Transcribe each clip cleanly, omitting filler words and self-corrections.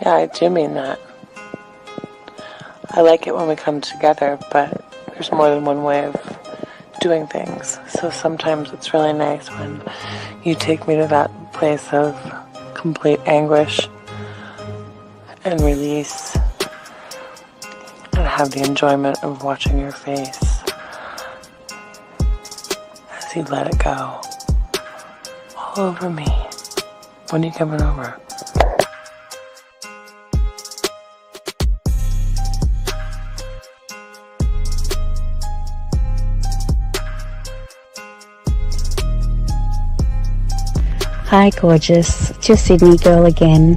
Yeah, I do mean that. I like it when we come together, but there's more than one way of doing things. So sometimes it's really nice when you take me to that place of complete anguish and release and have the enjoyment of watching your face as you let it go all over me. When are you coming over? Hi gorgeous, it's your Sydney girl again.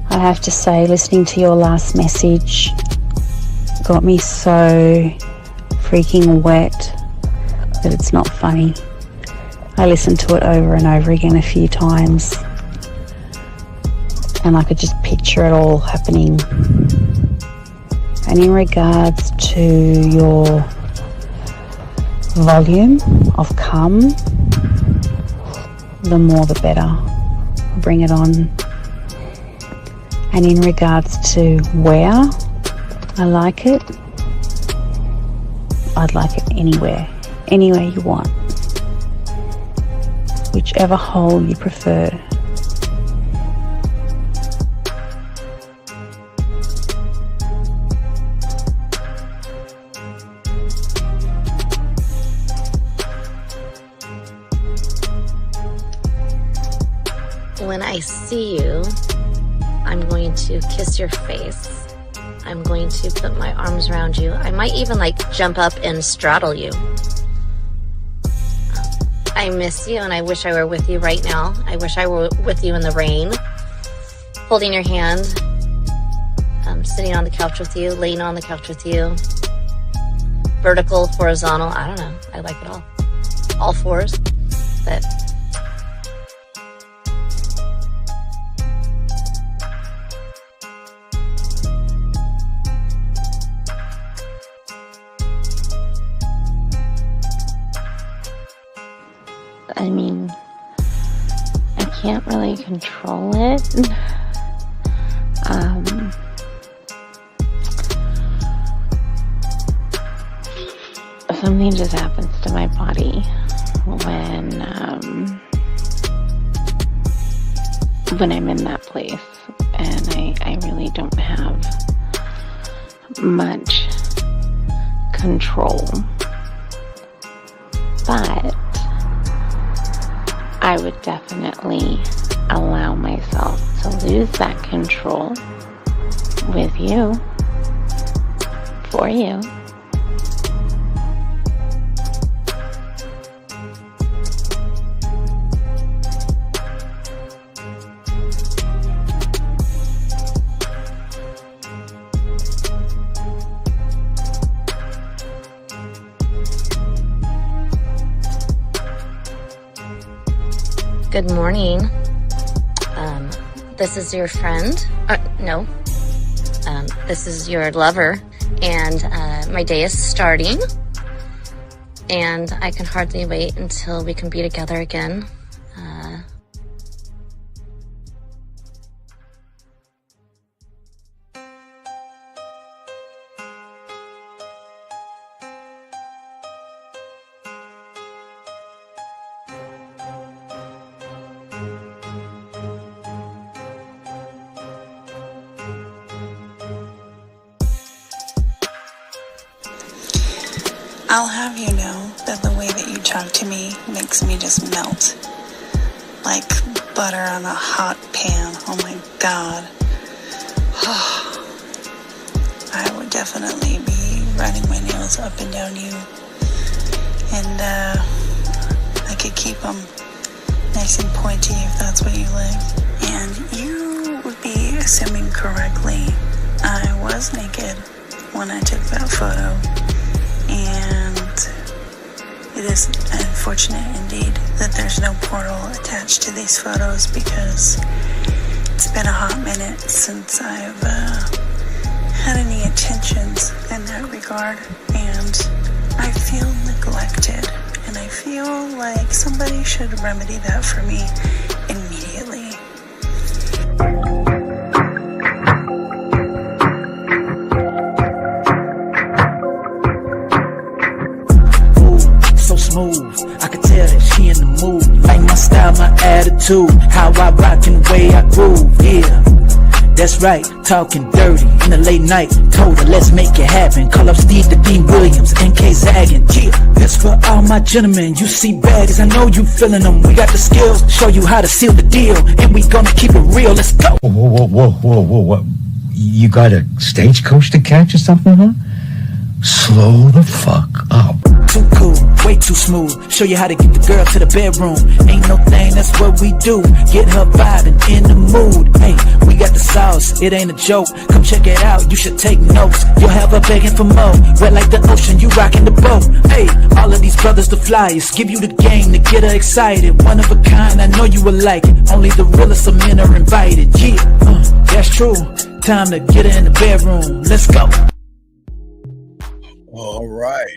I have to say, listening to your last message got me so freaking wet that it's not funny. I listened to it over and over again a few times and I could just picture it all happening. And in regards to your volume of come, the more the better. Bring it on. And in regards to where I like it, I'd like it anywhere you want, whichever hole you prefer. When I see you, I'm going to kiss your face. I'm going to put my arms around you. I might even jump up and straddle you. I miss you and I wish I were with you right now. I wish I were with you in the rain, holding your hand, sitting on the couch with you, laying on the couch with you, vertical, horizontal, I don't know. I like it all fours, but I mean, I can't really control it. Something just happens to my body when I'm in that place, and I really don't have much control. But I would definitely allow myself to lose that control with you, for you. Good morning. This is your friend. No. This is your lover. And my day is starting. And I can hardly wait until we can be together again. I'll have you know that the way that you talk to me makes me just melt. Like butter on a hot pan. Oh my God. I would definitely be running my nails up and down you. And I could keep them nice and pointy if that's what you like. And you would be assuming correctly. I was naked when I took that photo. And it is unfortunate indeed that there's no portal attached to these photos, because it's been a hot minute since I've had any intentions in that regard, and I feel neglected, and I feel like somebody should remedy that for me immediately. attitude, how I rock and the way I groove, yeah. That's right, talking dirty in the late night. Told her, let's make it happen. Call up Steve the Dean Williams, NK Zaggin'. Yeah, this for all my gentlemen. You see baddies, I know you feeling them. We got the skills, show you how to seal the deal. And we gonna keep it real, let's go. Whoa. You got a stagecoach to catch or something, huh? Slow the fuck up. Too cool, way too smooth. Show you how to get the girl to the bedroom. Ain't no thing, that's what we do. Get her vibing in the mood. Hey, we got the sauce, it ain't a joke. Come check it out, you should take notes. You'll have her begging for more. Wet like the ocean, you rocking the boat. Hey, all of these brothers the flyers. Give you the game to get her excited. One of a kind, I know you will like it. Only the realest of men are invited. Yeah, that's true. Time to get her in the bedroom. Let's go. All right.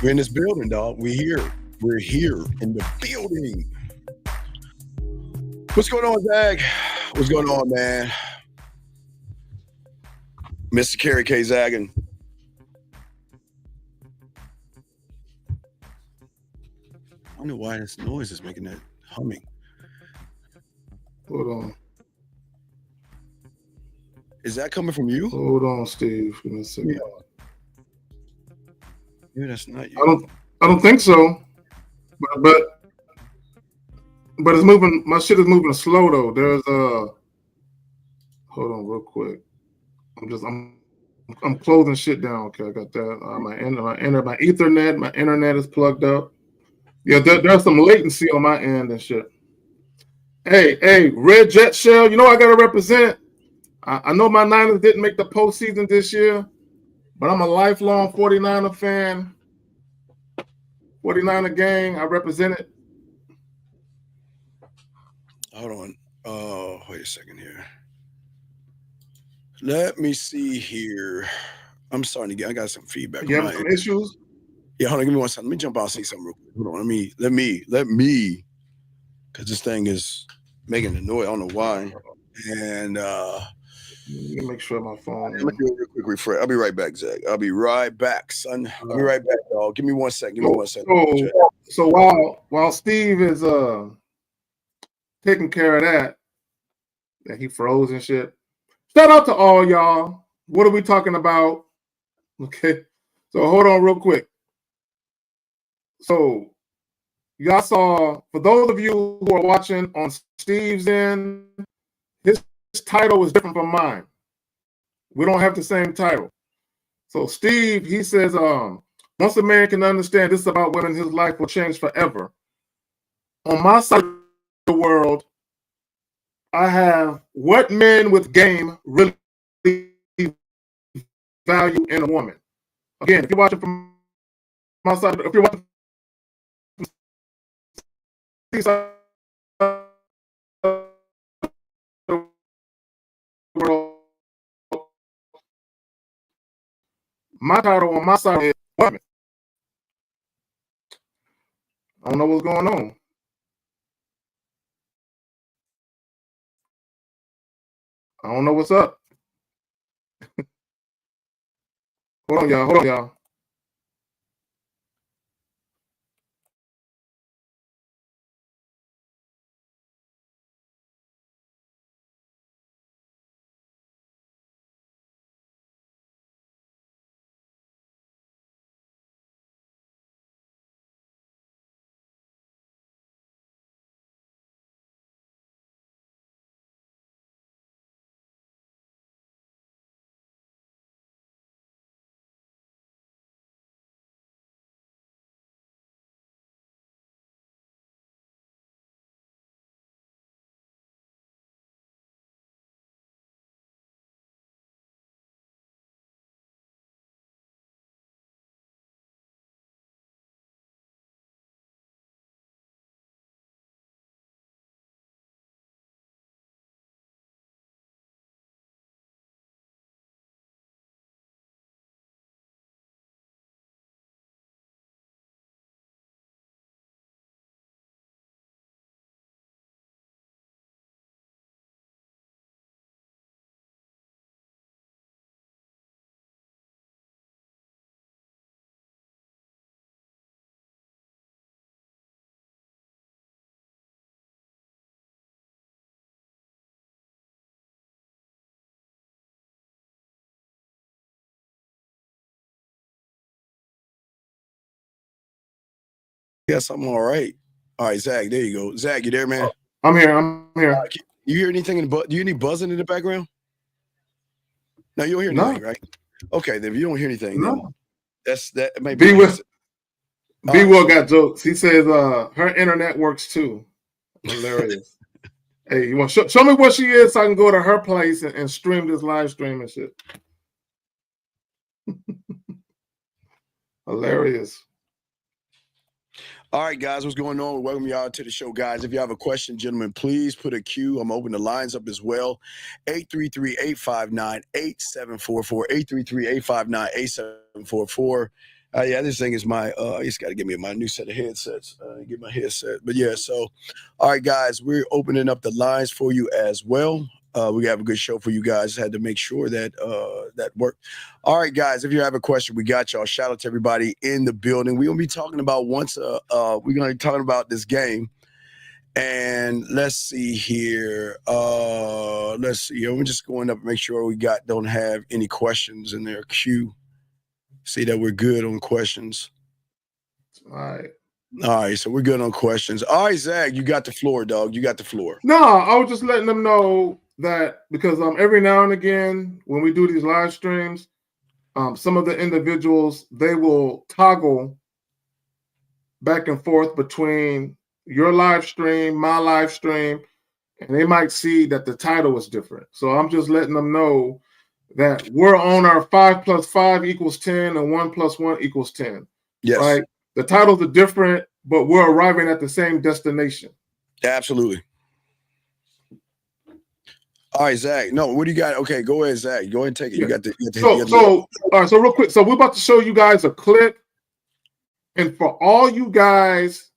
We're in this building, dog. We're here in the building. What's going on, Zag? What's going on, man? Mr. Kerry K. Zaggin. I don't know why this noise is making that humming. Hold on. Is that coming from you? Hold on, Steve. Give me a second. Yeah, that's not you. I don't think so. But it's moving. My shit is moving slow though. There's hold on real quick. I'm closing shit down. Okay, I got that. My Ethernet, my internet is plugged up. Yeah, there's some latency on my end and shit. Hey, Red Jet Shell, you know I gotta represent. I know my Niners didn't make the postseason this year, but I'm a lifelong 49er fan. 49er gang, I represent it. Hold on. Wait a second here. Let me see here. I'm starting to I got some feedback. You having some issues? Yeah, hold on, give me one second. Let me jump out and see something real quick. Hold on, let me, because this thing is making a noise. I don't know why. And let me make sure my phone. Let me do a real quick refresh. I'll be right back, Zach. I'll be right back, son. I'll be right back, dog. Give me 1 second. So while Steve is taking care of that, he froze and shit. Shout out to all y'all. What are we talking about? Okay. So hold on real quick. So y'all saw, for those of you who are watching on Steve's end, his title is different from mine. We don't have the same title. So Steve, he says, once a man can understand this is about women, his life will change forever. On my side of the world, I have what men with game really value in a woman. Again, if you're watching from my side, if you're watching from the side of the world, my title on my side is women. I don't know what's going on. I don't know what's up. Hold on, y'all. got something all right. All right, Zach, there you go. Zach, you there, man? I'm here. You hear anything in the do you hear any buzzing in the background? No, you don't hear anything, right? Okay, then if you don't hear anything, then that maybe B Will got jokes. He says her internet works too. Hilarious. Hey, you want show me where she is so I can go to her place and stream this live stream and shit. Hilarious. All right, guys, what's going on? Welcome y'all to the show, guys. If you have a question, gentlemen, please put a Q. I'm opening the lines up as well. 833-859-8744. 833-859-8744. Yeah, this thing is my, I just got to give me my new set of headsets, get my headset. But yeah, so, all right, guys, we're opening up the lines for you as well. We have a good show for you guys. Had to make sure that that worked. All right, guys, if you have a question, we got y'all. Shout out to everybody in the building. We're going to be talking about we're going to be talking about this game. And let's see here. We're just going up and make sure we don't have any questions in their queue. See that we're good on questions. All right, so we're good on questions. All right, Zach, you got the floor, dog. You got the floor. No, I was just letting them know that because every now and again when we do these live streams, some of the individuals, they will toggle back and forth between your live stream, my live stream, and they might see that the title is different. So I'm just letting them know that we're on our 5 + 5 = 10 and 1 + 1 = 10. Yes. Right? The titles are different, but we're arriving at the same destination. Absolutely. All right, Zach. No, what do you got? Okay, go ahead, Zach. Go ahead and take it. Yeah. All right, so real quick. So we're about to show you guys a clip. And for all you guys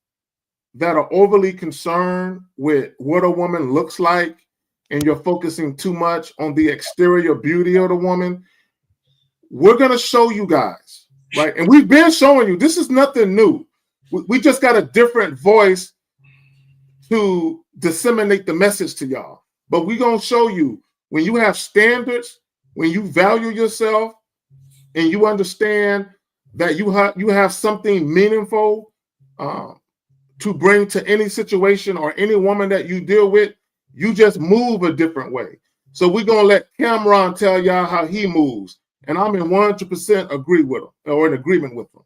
that are overly concerned with what a woman looks like, and you're focusing too much on the exterior beauty of the woman, we're going to show you guys, right? And we've been showing you, this is nothing new. We just got a different voice to disseminate the message to y'all. But we're going to show you, when you have standards, when you value yourself, and you understand that you have something meaningful to bring to any situation or any woman that you deal with, you just move a different way. So we're going to let Cameron tell y'all how he moves. And I'm in 100% agree with him, or in agreement with him,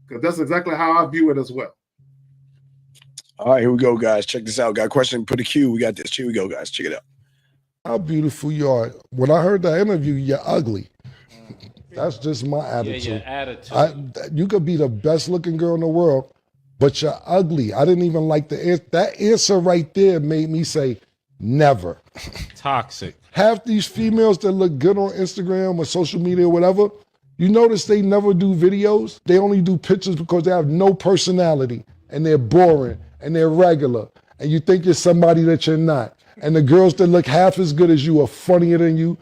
because that's exactly how I view it as well. All right, here we go, guys. Check this out. Got a question? Put a Q. We got this. Here we go, guys. Check it out. How beautiful you are. When I heard that interview, you're ugly. That's just my attitude. Yeah, your attitude. You could be the best looking girl in the world, but you're ugly. I didn't even like the answer. That answer right there made me say, never. Toxic. Half these females that look good on Instagram or social media or whatever, you notice they never do videos. They only do pictures because they have no personality and they're boring and they're regular. And you think you're somebody that you're not. And the girls that look half as good as you are funnier than you,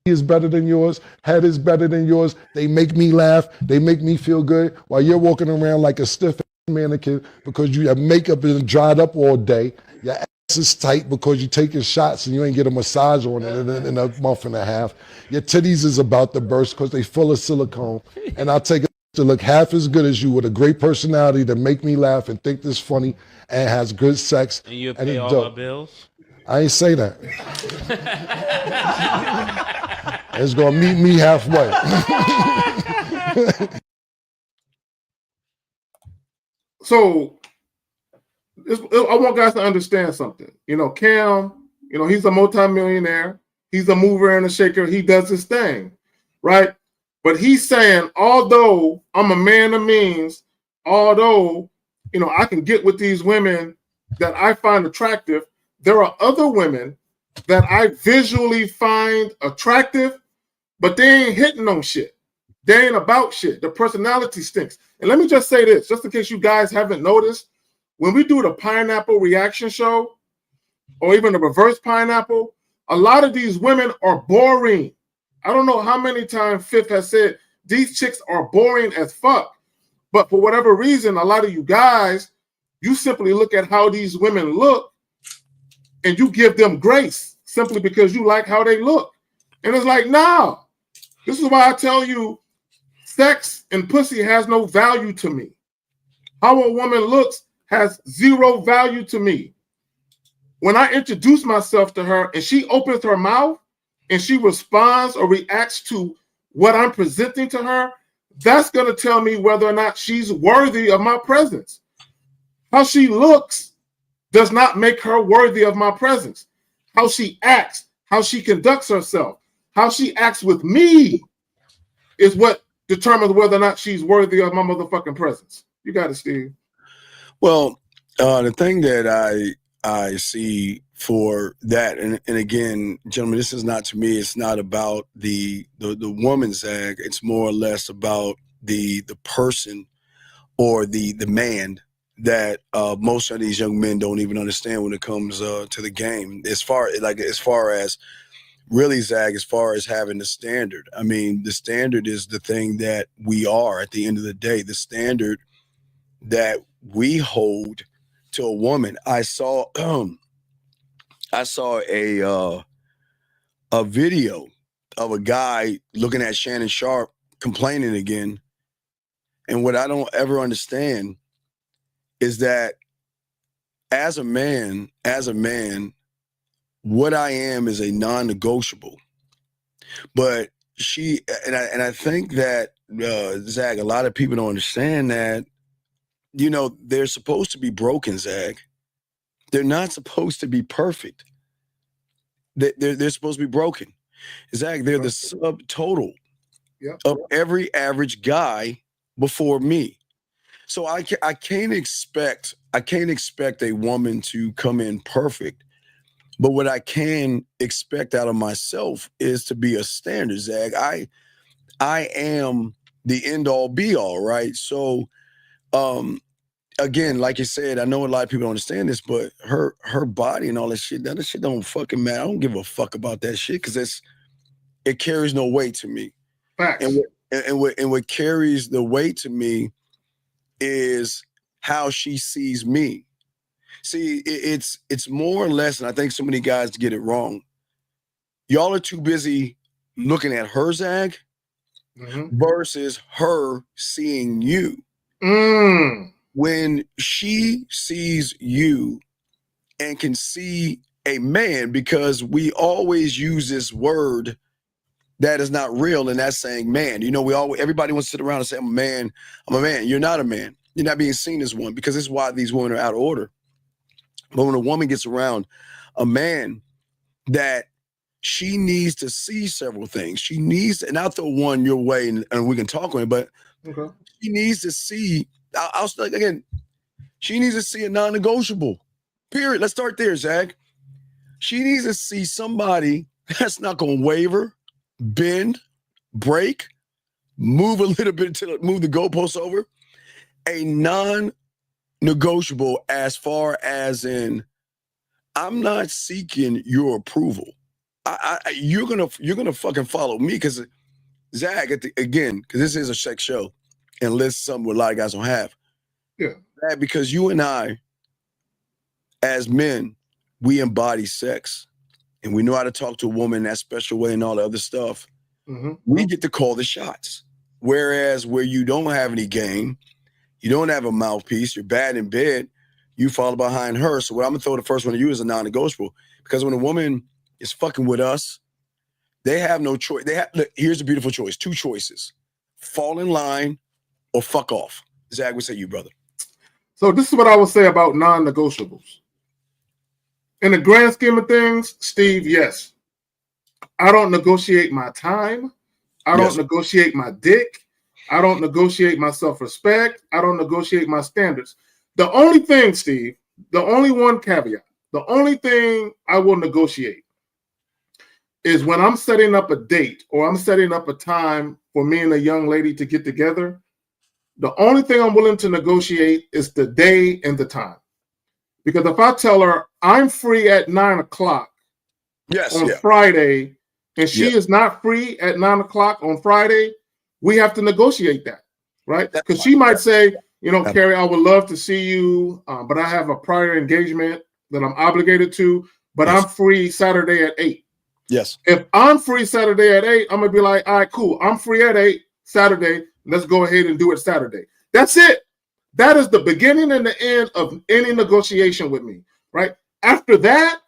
is better than yours, head is better than yours. They make me laugh. They make me feel good while you're walking around like a stiff mannequin because your makeup is dried up all day. Your ass is tight because you're taking shots and you ain't get a massage on it in a month and a half. Your titties is about to burst because they full of silicone. And I'll take it to look half as good as you with a great personality to make me laugh and think this funny and has good sex. And you pay all my bills? I ain't say that. It's gonna meet me halfway. So I want guys to understand something. Cam, he's a multimillionaire. He's a mover and a shaker. He does his thing, right? But he's saying, although I'm a man of means, although, I can get with these women that I find attractive, there are other women that I visually find attractive, but they ain't hitting on shit. They ain't about shit. The personality stinks. And let me just say this, just in case you guys haven't noticed, when we do the pineapple reaction show, or even the reverse pineapple, a lot of these women are boring. I don't know how many times Fifth has said, these chicks are boring as fuck. But for whatever reason, a lot of you guys, you simply look at how these women look and you give them grace simply because you like how they look. And it's like, nah. This is why I tell you, sex and pussy has no value to me. How a woman looks has zero value to me. When I introduce myself to her and she opens her mouth and she responds or reacts to what I'm presenting to her, that's going to tell me whether or not she's worthy of my presence. How she looks does not make her worthy of my presence. How she acts, how she conducts herself, how she acts with me is what determines whether or not she's worthy of my motherfucking presence. You got it, Steve. Well, the thing that I see for that, and again, gentlemen, this is not, to me, it's not about the woman's Zag. It's more or less about the person or the man that most of these young men don't even understand when it comes to the game. As far as really, Zag, as far as having the standard. I mean, the standard is the thing that we are at the end of the day. The standard that we hold to a woman. I saw a video of a guy looking at Shannon Sharp complaining again. And what I don't ever understand is that as a man, what I am is a non-negotiable. But I think that Zag, a lot of people don't understand that, they're supposed to be broken, Zag. They're not supposed to be perfect. They're supposed to be broken. Zag, they're the subtotal of every average guy before me. So I can't expect a woman to come in perfect. But what I can expect out of myself is to be a standard, Zag. I am the end all be all, right? So again, like you said, I know a lot of people don't understand this, but her body and all that shit don't fucking matter. I don't give a fuck about that shit because it carries no weight to me. Facts. And what carries the weight to me is how she sees me. See, it's more or less, and I think so many guys get it wrong. Y'all are too busy looking at her, Zag, versus her seeing you. When she sees you and can see a man, because we always use this word that is not real, and that's saying man. Everybody wants to sit around and say, I'm a man. You're not a man. You're not being seen as one, because this is why these women are out of order. But when a woman gets around a man, that she needs to see several things. She needs, and I'll throw one your way and we can talk on it, but she needs to see, she needs to see a non-negotiable, period. Let's start there, Zach. She needs to see somebody that's not going to waver, bend, break, move a little bit to move the goalposts over. A non-negotiable, as far as in, I'm not seeking your approval. You're gonna fucking follow me, because Zach, again, because this is a sex show, and list something what a lot of guys don't have. Yeah. Zach, because you and I, as men, we embody sex, and we know how to talk to a woman in that special way and all the other stuff. We get to call the shots. Whereas where you don't have any game, you don't have a mouthpiece, you're bad in bed, you fall behind her. So what I'm gonna throw the first one to you is a non-negotiable. Because when a woman is fucking with us, they have no choice. Here's a beautiful choice. Two choices: fall in line or fuck off. Zach, what say you, brother? So this is what I would say about non-negotiables. In the grand scheme of things, Steve, yes. I don't negotiate my time. I don't negotiate my dick. I don't negotiate my self-respect. I don't negotiate my standards. The only thing, Steve, the only one caveat, the only thing I will negotiate is when I'm setting up a date or I'm setting up a time for me and a young lady to get together, the only thing I'm willing to negotiate is the day and the time. Because if I tell her I'm free at 9:00 on Friday, and she is not free at 9:00 on Friday, we have to negotiate that, right? Because she might say, Carrie, I would love to see you, but I have a prior engagement that I'm obligated to, but I'm free Saturday at 8. Yes. If I'm free Saturday at 8, I'm going to be like, all right, cool. I'm free at 8 Saturday. Let's go ahead and do it Saturday. That's it. That is the beginning and the end of any negotiation with me, right? After that,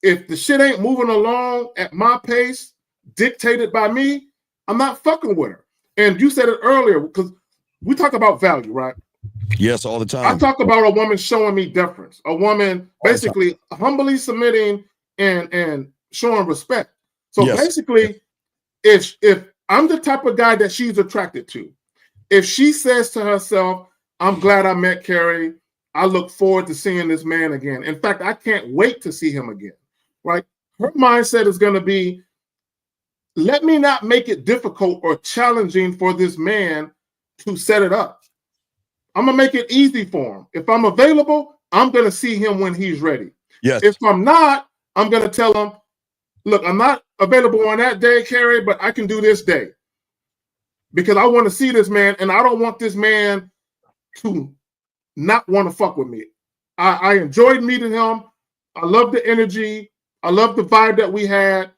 if the shit ain't moving along at my pace, dictated by me, I'm not fucking with her. And you said it earlier, because we talk about value, right? Yes, all the I time. talk about a woman showing me deference, a woman basically humbly submitting and showing respect. So Yes. basically, if I'm the type of guy that she's attracted to, if she says to herself, I'm glad I met Carrie, I look forward to seeing this man again. In fact, I can't wait to see him again, right? Her mindset is going to be, let me not make it difficult or challenging for this man to set it up. I'm going to make it easy for him. If I'm available, I'm going to see him when he's ready. Yes. If I'm not, I'm going to tell him, look, I'm not available on that day, Carrie, but I can do this day. Because I want to see this man, and I don't want this man to not want to fuck with me. I enjoyed meeting him. I love the energy. I love the vibe that we had.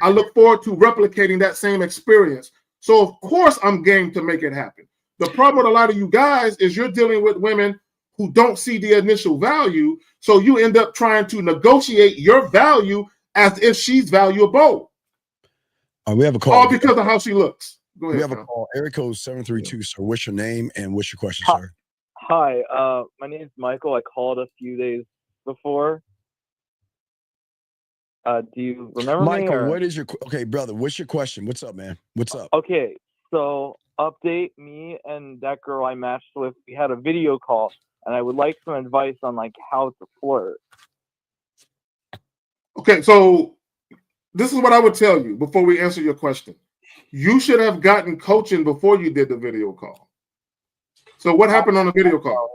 I look forward to replicating that same experience. So, of course, I'm game to make it happen. The problem with a lot of you guys is you're dealing with women who don't see the initial value, so you end up trying to negotiate your value as if she's valuable. We have a call. All because of how she looks. Go ahead. We have a call. Area code 732, sir. What's your name and what's your question, sir? Hi, my name is Michael. I called a few days before. Do you remember me? Michael, what is your brother? What's your question? What's up, man? What's up? Okay, so update, me and that girl I matched with, we had a video call, and I would like some advice on like how to flirt. Okay, so this is what I would tell you before we answer your question. You should have gotten coaching before you did the video call. So what happened on the video call?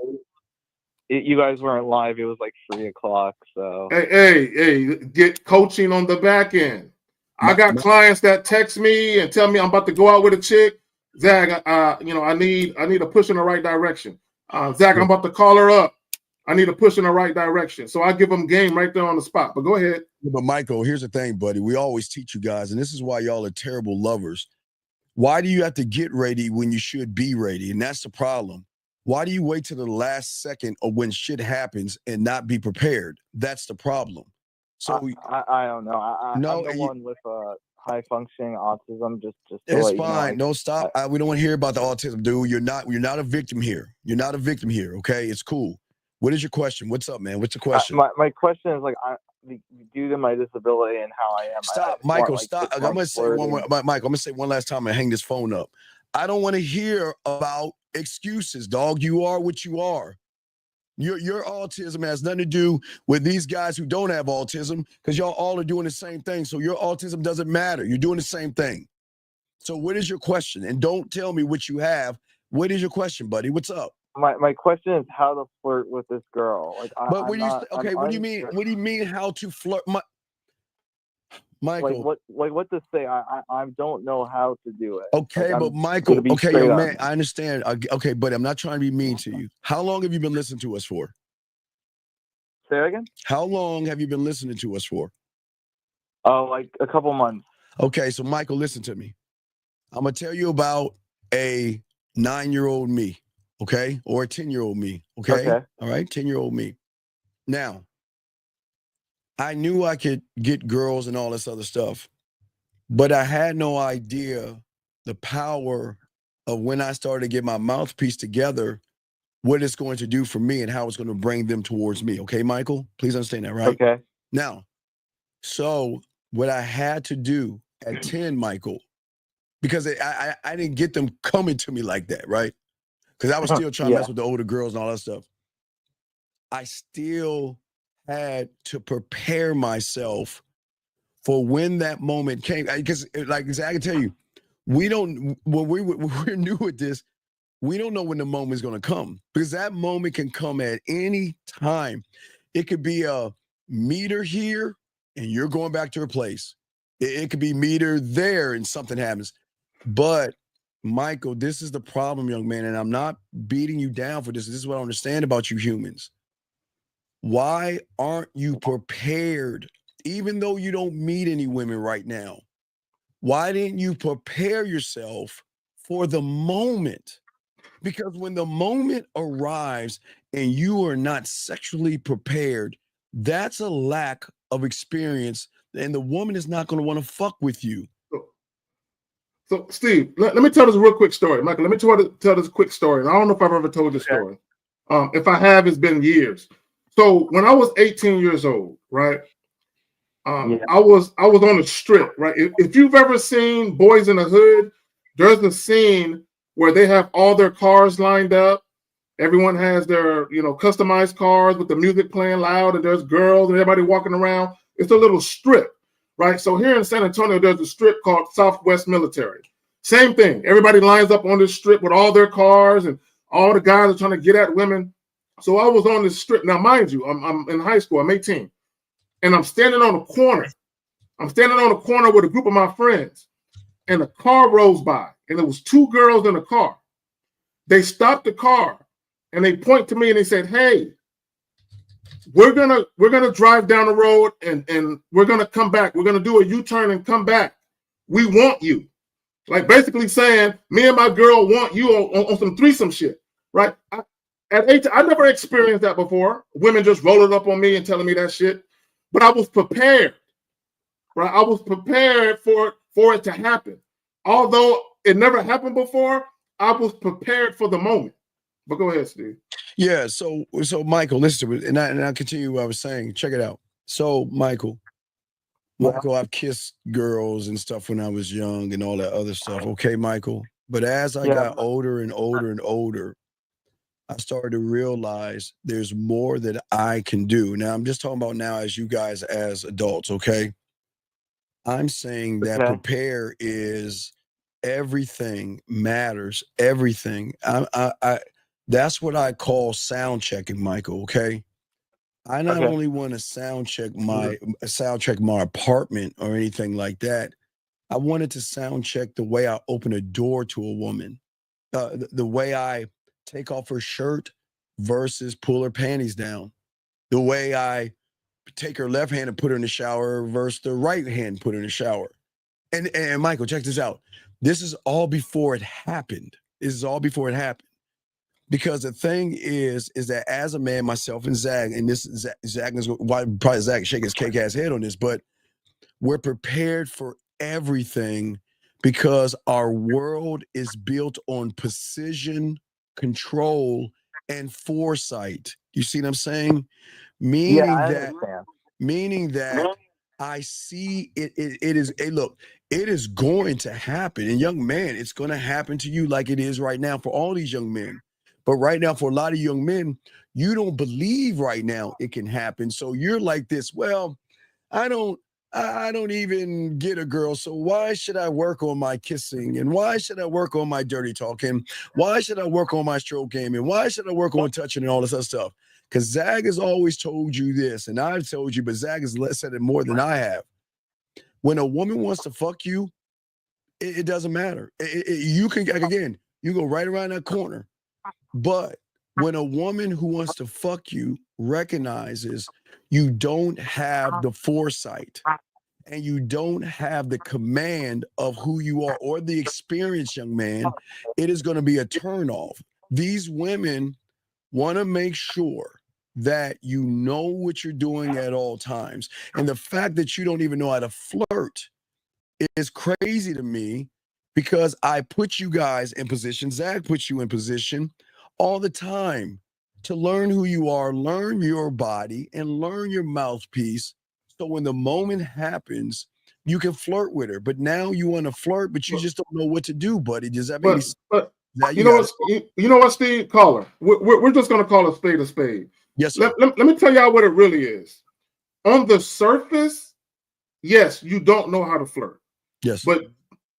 You guys weren't live. It was like 3 o'clock. So hey, get coaching on the back end. I got clients that text me and tell me I'm about to go out with a chick. Zach, I need a push in the right direction. Zach, I'm about to call her up. I need a push in the right direction. So I give them game right there on the spot. But go ahead. But Michael, here's the thing, buddy. We always teach you guys, and this is why y'all are terrible lovers. Why do you have to get ready when you should be ready? And that's the problem. Why do you wait till the last second or when shit happens and not be prepared? That's the problem. So I don't know. I'm the one with high functioning autism. Just it's fine. Don't stop. We don't want to hear about the autism, dude. You're not a victim here. You're not a victim here. Okay, it's cool. What is your question? What's up, man? What's the question? My question is due to my disability and how I am. Stop, Michael. Stop. I'm gonna say one more. Michael, I'm gonna say one last time and hang this phone up. I don't want to hear about excuses, dog. You are what you are. Your autism has nothing to do with these guys who don't have autism, because y'all all are doing the same thing. So your autism doesn't matter. You're doing the same thing. So what is your question? And don't tell me what you have. What is your question, buddy? What's up? My question is how to flirt with this girl. What do you mean? What do you mean how to flirt? Michael, what to say? I don't know how to do it. Okay, but Michael, okay, young man, I understand. Okay, but I'm not trying to be mean to you. How long have you been listening to us for? Say that again? How long have you been listening to us for? Oh, like a couple months. Okay, so Michael, listen to me. I'm gonna tell you about a 9-year-old me, okay, or a 10-year-old me, okay? All right, 10-year-old me. Now, I knew I could get girls and all this other stuff, but I had no idea the power of when I started to get my mouthpiece together, what it's going to do for me and how it's going to bring them towards me. Okay, Michael? Please understand that, right? Okay. Now, so what I had to do at 10, Michael, because I didn't get them coming to me like that, right? Because I was still trying to mess with the older girls and all that stuff. I still had to prepare myself for when that moment came. Because, like I can tell you, when we're new at this, we don't know when the moment is going to come, because that moment can come at any time. It could be a meter here and you're going back to her place. It could be meter there and something happens. But Michael, this is the problem, young man, and I'm not beating you down for this. This is what I understand about you humans. Why aren't you prepared, even though you don't meet any women right now? Why didn't you prepare yourself for the moment? Because when the moment arrives and you are not sexually prepared, that's a lack of experience, and the woman is not going to want to fuck with you. So, Steve, let me tell this real quick story. Michael, let me tell this quick story. And I don't know if I've ever told this story. If I have, it's been years. So when I was 18 years old, right? I was on the strip, right? If you've ever seen Boys in the Hood, there's a scene where they have all their cars lined up. Everyone has their, customized cars with the music playing loud, and there's girls and everybody walking around. It's a little strip, right? So here in San Antonio, there's a strip called Southwest Military. Same thing. Everybody lines up on this strip with all their cars, and all the guys are trying to get at women. So I was on this strip. Now, mind you, I'm in high school. I'm 18. And I'm standing on a corner. I'm standing on a corner with a group of my friends. And a car rolls by. And there was two girls in the car. They stopped the car. And they point to me and they said, "Hey, we're gonna drive down the road and we're gonna come back. We're gonna do a U-turn and come back. We want you." Like basically saying, me and my girl want you on some threesome shit, right? At 18, I never experienced that before. Women just rolling up on me and telling me that shit. But I was prepared, right? I was prepared for it to happen. Although it never happened before, I was prepared for the moment. But go ahead, Steve. Yeah, so Michael, listen to it, and I'll continue what I was saying. Check it out. So Michael, I've kissed girls and stuff when I was young and all that other stuff. Okay, Michael. But as I got older and older and older, I started to realize there's more that I can do. Now I'm just talking about now as you guys as adults, okay? I'm saying that prepare is everything matters, everything. I that's what I call sound checking, Michael, okay? I not only want to sound check my apartment or anything like that. I wanted to sound check the way I open a door to a woman, the way I take off her shirt versus pull her panties down, the way I take her left hand and put her in the shower versus the right hand put her in the shower. And Michael, check this out. This is all before it happened. This is all before it happened. Because the thing is that as a man, myself and Zach, and this Zach is why probably Zach shake his cake ass head on this, but we're prepared for everything because our world is built on precision, control, and foresight. You see what I'm saying? Meaning that I see it is a look, it is going to happen. And young man, it's going to happen to you like it is right now for all these young men. But right now, for a lot of young men, you don't believe right now it can happen. So you're like this, well, I don't even get a girl. So why should I work on my kissing? And why should I work on my dirty talking? Why should I work on my stroke game? And why should I work on touching and all this other stuff? Because Zach has always told you this, and I've told you, but Zach has said it more than I have. When a woman wants to fuck you, it doesn't matter. You can, again, you go right around that corner. But when a woman who wants to fuck you recognizes you don't have the foresight and you don't have the command of who you are or the experience, young man, it is going to be a turnoff. These women want to make sure that you know what you're doing at all times. And the fact that you don't even know how to flirt is crazy to me because I put you guys in position. Zach puts you in position all the time to learn who you are, learn your body, and learn your mouthpiece. So when the moment happens, you can flirt with her. But now you want to flirt, but you just don't know what to do, buddy. Does that make sense? But you know what, Steve? Call her. We're just going to call a spade a spade. Yes, sir. Let me tell y'all what it really is. On the surface, yes, you don't know how to flirt. Yes. But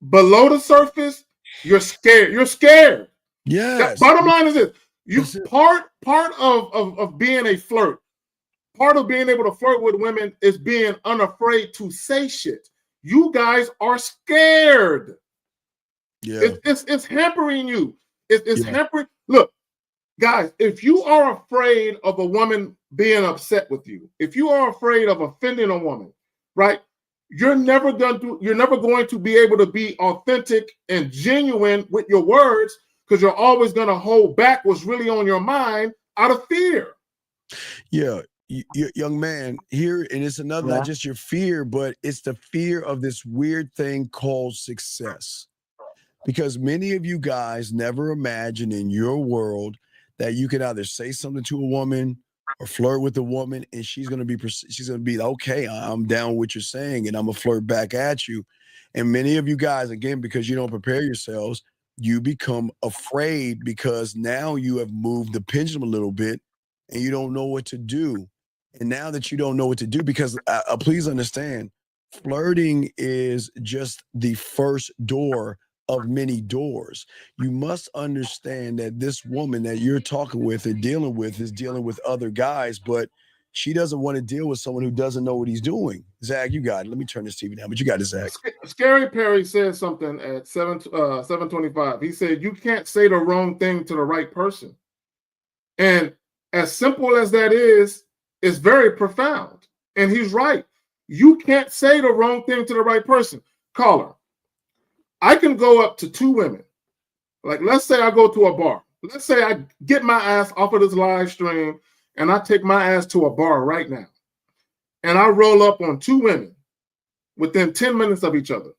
below the surface, you're scared. You're scared. Yes. Bottom line is this. You part of being a flirt, part of being able to flirt with women is being unafraid to say shit. You guys are scared. Yeah. It's hampering you. It's hampering. Look, guys, if you are afraid of a woman being upset with you, if you are afraid of offending a woman, right? You're never going to be able to be authentic and genuine with your words because you're always going to hold back what's really on your mind out of fear. Yeah, young man, here, and it's another, not just your fear, but it's the fear of this weird thing called success. Because many of you guys never imagine in your world that you can either say something to a woman or flirt with a woman, and she's gonna be okay, I'm down with what you're saying, and I'm gonna flirt back at you. And many of you guys, again, because you don't prepare yourselves, you become afraid because now you have moved the pendulum a little bit, and you don't know what to do. And now that you don't know what to do, because please understand, flirting is just the first door of many doors. You must understand that this woman that you're talking with and dealing with is dealing with other guys, but she doesn't want to deal with someone who doesn't know what he's doing. Zach, you got it. Let me turn this TV down, but you got it, Zach. Scary Perry said something at 7:25. He said, you can't say the wrong thing to the right person. And as simple as that is, it's very profound. And he's right. You can't say the wrong thing to the right person. Caller, I can go up to two women. Like, let's say I go to a bar. Let's say I get my ass off of this live stream and I take my ass to a bar right now. And I roll up on two women within 10 minutes of each other,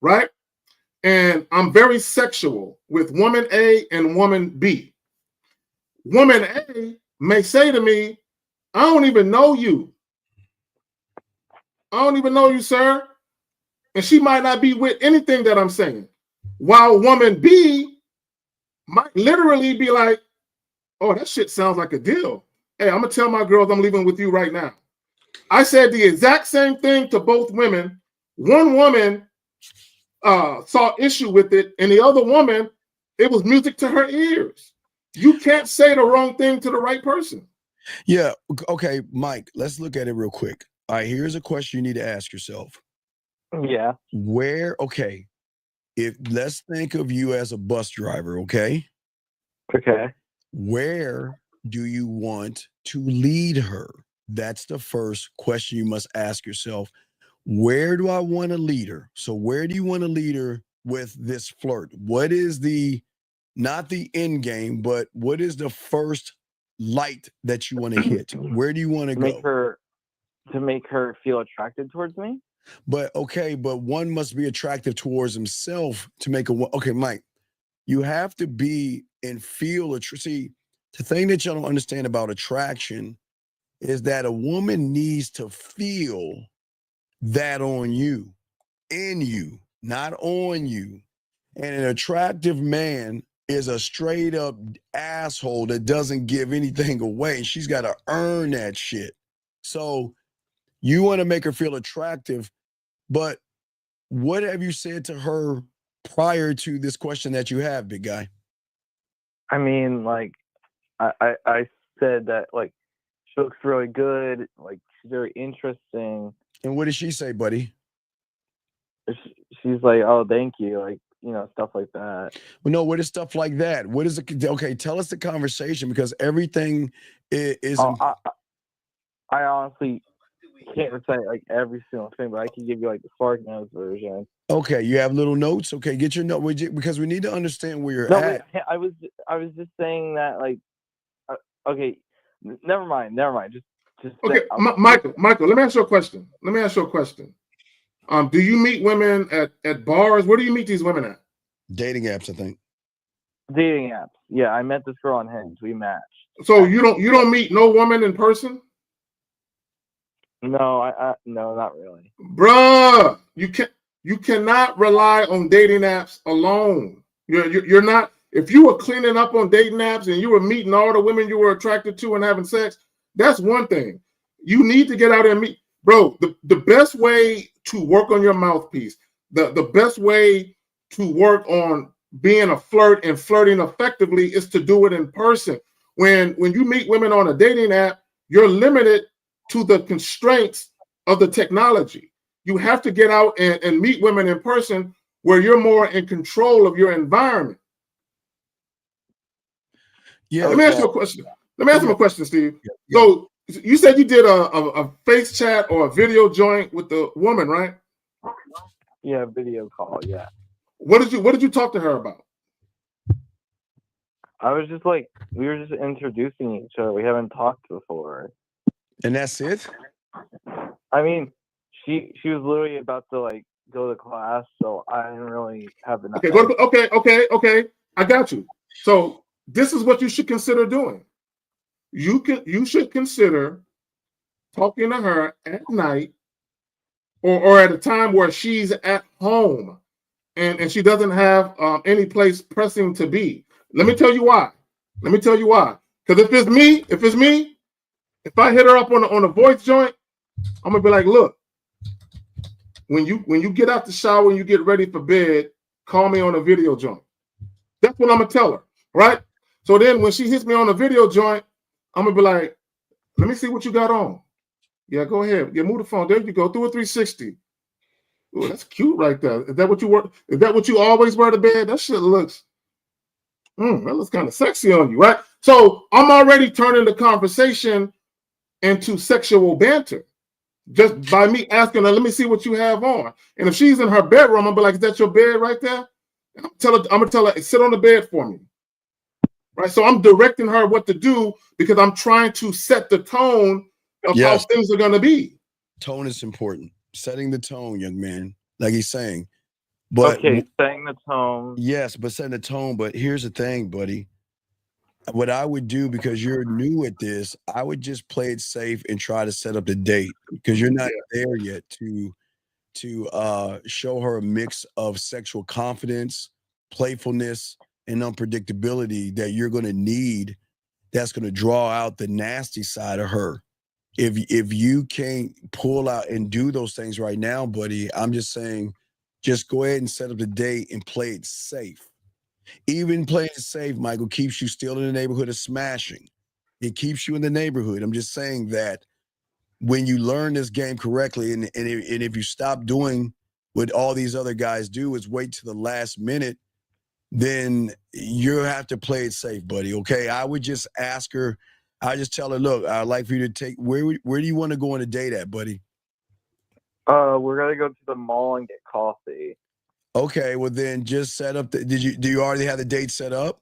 right? And I'm very sexual with woman A and woman B. Woman A may say to me, I don't even know you. I don't even know you, sir. And she might not be with anything that I'm saying. While woman B might literally be like, oh, that shit sounds like a deal. Hey, I'm going to tell my girls I'm leaving with you right now. I said the exact same thing to both women. One woman saw issue with it, and the other woman, it was music to her ears. You can't say the wrong thing to the right person. Yeah. Okay, Mike, let's look at it real quick. All right, here's a question you need to ask yourself. Yeah. Let's think of you as a bus driver, okay? Okay. Where do you want to lead her? That's the first question you must ask yourself. Where do I want to lead her? So where do you want to lead her with this flirt? What is not the end game, but what is the first light that you want to hit? Where do you want to go? To make her feel attracted towards me? But one must be attractive towards himself to make okay, Mike, you have to be and feel see, the thing that y'all don't understand about attraction is that a woman needs to feel that on you, in you, not on you. And an attractive man is a straight up asshole that doesn't give anything away. She's got to earn that shit. So you want to make her feel attractive, but what have you said to her prior to this question that you have, big guy? I mean, like, I said that, like, she looks really good, like, she's very interesting. And what did she say, buddy? She's like, oh, thank you, like, you know, stuff like that. Well, no, what is stuff like that? What is it? Okay, tell us the conversation, because everything is. I honestly can't recite like every single thing, but I can give you like the Spark Notes version. Okay, you have little notes. Okay, get your note, because we need to understand where you're at. Wait, I was just saying that, like, okay, never mind. Just okay, Michael. Let me ask you a question. Do you meet women at bars? Where do you meet these women at? Dating apps, I think. Dating apps. Yeah, I met this girl on Hinge. We matched. So you don't meet no woman in person? No, no, not really. Bruh, you cannot rely on dating apps alone. You're not. If you were cleaning up on dating apps and you were meeting all the women you were attracted to and having sex, that's one thing. You need to get out there and meet. Bro, the best way to work on your mouthpiece, the best way to work on being a flirt and flirting effectively is to do it in person. When you meet women on a dating app, you're limited to the constraints of the technology. You have to get out and meet women in person where you're more in control of your environment. Yeah. Let me ask you a question. Let me ask you a question, Steve. Yeah. So you said you did a face chat or a video joint with the woman, right? Yeah, video call. Yeah. What did you talk to her about? I was just like, we were just introducing each other. We haven't talked before. And that's it? I mean, she was literally about to like go to class, so I didn't really have enough. Okay. I got you. So this is what you should consider doing. You should consider talking to her at night or at a time where she's at home and she doesn't have any place pressing to be. Let me tell you why. Because if it's me, if I hit her up on a voice joint, I'm gonna be like, look, when you get out the shower and you get ready for bed, call me on a video joint. That's what I'm gonna tell her, right? So then when she hits me on a video joint, I'm gonna be like, let me see what you got on. Yeah, go ahead. Yeah, move the phone. There you go. Do a 360. Ooh, that's cute right there. Is that what you wear? Is that what you always wear to bed? That shit looks, that looks kind of sexy on you, right? So I'm already turning the conversation into sexual banter just by me asking her, let me see what you have on. And if she's in her bedroom, I'm gonna be like, is that your bed right there? And I'm gonna tell her, sit on the bed for me. Right. So I'm directing her what to do because I'm trying to set the tone of how things are gonna be. Tone is important. Setting the tone, young man, like he's saying. But okay, setting the tone. Yes, but setting the tone. But here's the thing, buddy. What I would do, because you're new at this, I would just play it safe and try to set up the date because you're not there yet to show her a mix of sexual confidence, playfulness, and unpredictability that you're going to need. That's going to draw out the nasty side of her. If you can't pull out and do those things right now, buddy, I'm just saying, just go ahead and set up the date and play it safe. Even playing it safe, Michael, keeps you still in the neighborhood of smashing. It keeps you in the neighborhood. I'm just saying that when you learn this game correctly, and if you stop doing what all these other guys do is wait to the last minute, then you have to play it safe, buddy. Okay, I would just ask her. I just tell her, look, I'd like for you to take where do you want to go on a date at, buddy? We're gonna go to the mall and get coffee. Okay, well then just set up. Do you already have the date set up?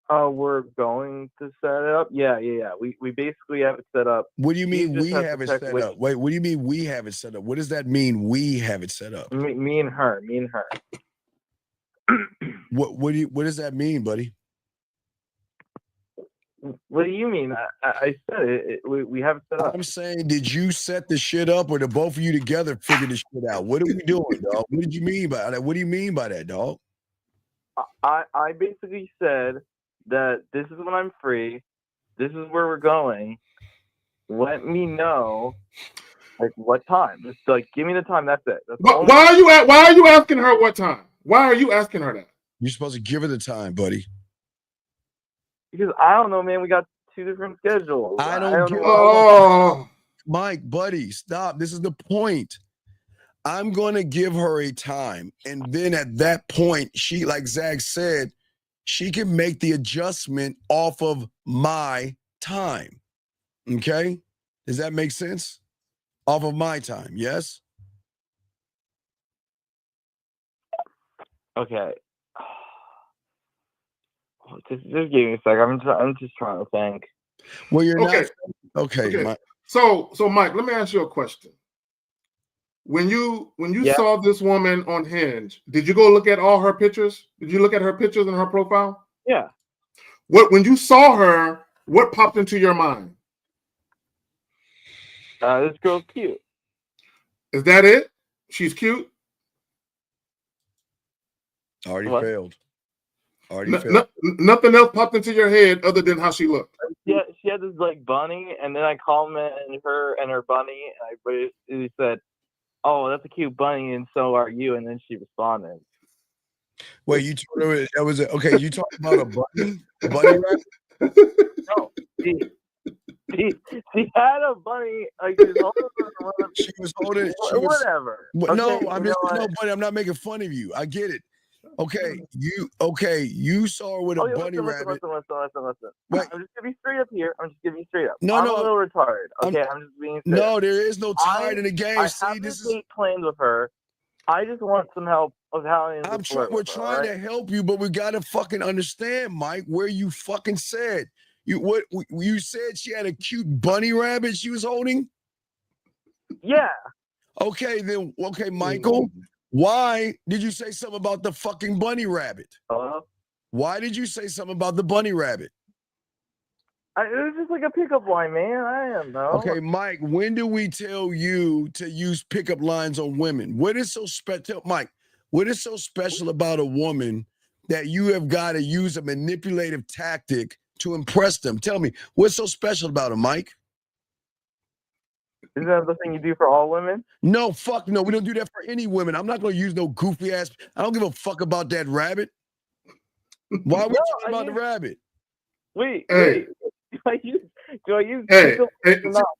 We're going to set it up. Yeah. We basically have it set up. What do you mean we have it set up? Wait, what do you mean we have it set up? What does that mean? We have it set up. Me and her. What does that mean, buddy? What do you mean? I said it. We have it set up. I'm saying, did you set the shit up, or did both of you together figure this shit out? What are we doing, dog? What did you mean by that? What do you mean by that, dog? I basically said that this is when I'm free. This is where we're going. Let me know, like, what time. Just like give me the time. That's it. Why are you asking her what time? Why are you asking her that? You're supposed to give her the time, buddy. Because I don't know, man. We got two different schedules. I don't know. Mike, buddy, stop. This is the point. I'm going to give her a time. And then at that point, she, like Zach said, she can make the adjustment off of my time. Okay? Does that make sense? Off of my time, yes? Okay. Just give me a sec. I'm just trying to think. Well, you're okay. not. Okay. Mike. So Mike, let me ask you a question. When you saw this woman on Hinge, did you go look at all her pictures? Did you look at her pictures and her profile? Yeah. When you saw her, what popped into your mind? This girl's cute. Is that it? She's cute? Already failed. Nothing else popped into your head other than how she looked. Yeah, she had this like bunny, and then I complimented her and her bunny, and I said, "Oh, that's a cute bunny, and so are you." And then she responded. Wait, you told her that was okay? You talking about a bunny? A bunny rabbit? No, she had a bunny. Like she was holding. Whatever. No, buddy, I'm not making fun of you. I get it. Okay, you saw her with a bunny rabbit. Listen. Wait. I'm just giving you straight up here. I'm No, I'm a little retarded. Okay, I'm just being serious. No, there is no tired in the game. I have this date planned with her, I just want some help with how we're trying to help you, but we gotta fucking understand, Mike, where you fucking said you said she had a cute bunny rabbit she was holding. Yeah. Okay, Michael. Why did you say something about the fucking bunny rabbit? Why did you say something about the bunny rabbit? It was just like a pickup line, man. I don't know. Okay, Mike, when do we tell you to use pickup lines on women? What is so special, Mike? What is so special about a woman that you have got to use a manipulative tactic to impress them? Tell me, what's so special about her, Mike? Isn't that the thing you do for all women? No, fuck no. We don't do that for any women. I'm not going to use no goofy ass. I don't give a fuck about that rabbit. Why are we talking about the rabbit? Wait. Do I use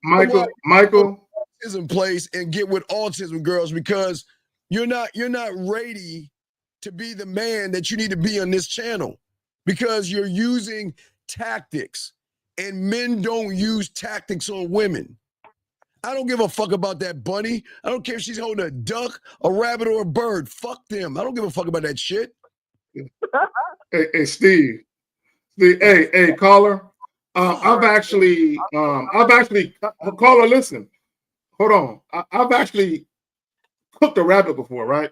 Michael. Autism place and get with autism girls because you're not ready to be the man that you need to be on this channel because you're using tactics and men don't use tactics on women. I don't give a fuck about that bunny. I don't care if she's holding a duck, a rabbit, or a bird. Fuck them. I don't give a fuck about that shit. Hey, Steve. Hey, caller. I've actually, caller, listen. Hold on. I've actually cooked a rabbit before, right?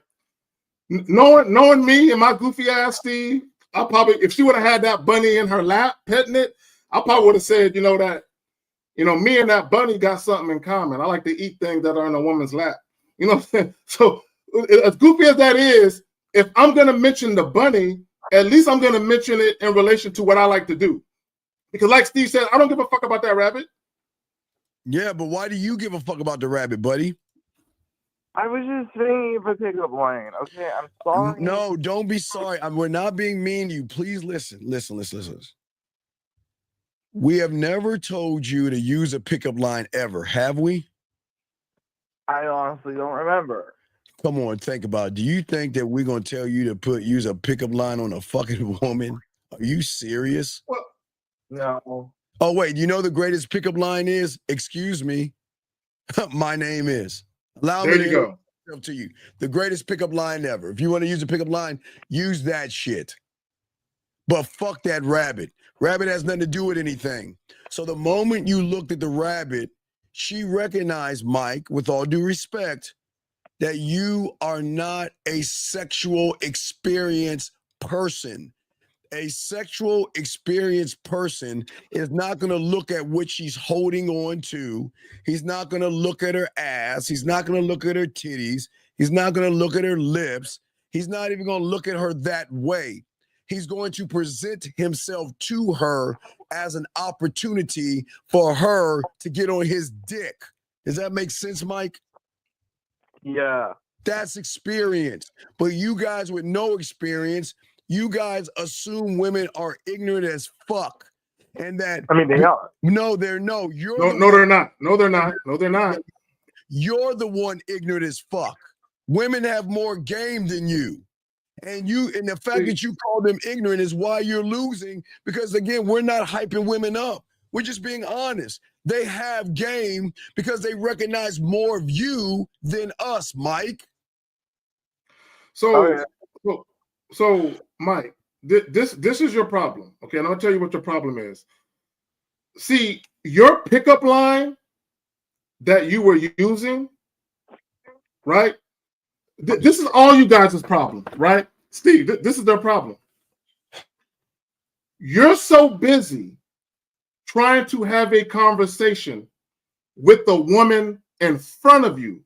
Knowing me and my goofy ass, Steve, I probably, if she would have had that bunny in her lap, petting it, I probably would have said, me and that bunny got something in common. I like to eat things that are in a woman's lap. You know what I'm saying? So as goofy as that is, if I'm going to mention the bunny, at least I'm going to mention it in relation to what I like to do. Because like Steve said, I don't give a fuck about that rabbit. Yeah, but why do you give a fuck about the rabbit, buddy? I was just thinking of a pickup line. Okay, I'm sorry. No, don't be sorry. We're not being mean to you. Please listen. We have never told you to use a pickup line ever, have we? I honestly don't remember. Come on, think about it. Do you think that we're going to tell you to use a pickup line on a fucking woman? Are you serious? Well, no. Oh, wait, you know the greatest pickup line is? Excuse me. My name is. Allow me to go to you. The greatest pickup line ever. If you want to use a pickup line, use that shit. But fuck that rabbit. Rabbit has nothing to do with anything. So the moment you looked at the rabbit, she recognized, Mike, with all due respect, that you are not a sexual experience person. A sexual experienced person is not going to look at what she's holding on to. He's not going to look at her ass. He's not going to look at her titties. He's not going to look at her lips. He's not even going to look at her that way. He's going to present himself to her as an opportunity for her to get on his dick. Does that make sense, Mike? Yeah. That's experience. But you guys with no experience, you guys assume women are ignorant as fuck. And that they are. No, they're no. They're not. No, they're not. No, they're not. You're the one ignorant as fuck. Women have more game than you. And the fact that you call them ignorant is why you're losing. Because again, we're not hyping women up. We're just being honest. They have game because they recognize more of you than us, Mike. So Mike, this is your problem. Okay, and I'll tell you what your problem is. See, your pickup line that you were using, right? This is all you guys' problem, right? Steve, this is their problem. You're so busy trying to have a conversation with the woman in front of you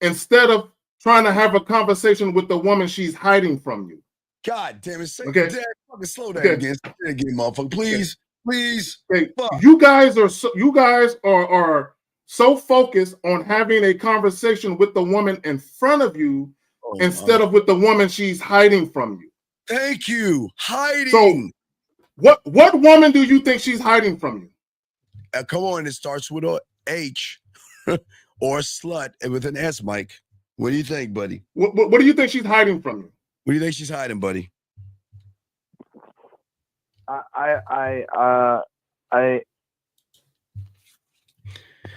instead of trying to have a conversation with the woman she's hiding from you. God damn it. Okay. Dad, fucking slow down again. Say it again, motherfucker. Please. Please. Okay. You guys are so focused on having a conversation with the woman in front of you instead of with the woman she's hiding from you. Thank you. Hiding. So what woman do you think she's hiding from you? Come on, it starts with a H or slut with an S, Mike. What do you think, buddy? What do you think she's hiding from you? What do you think she's hiding, buddy?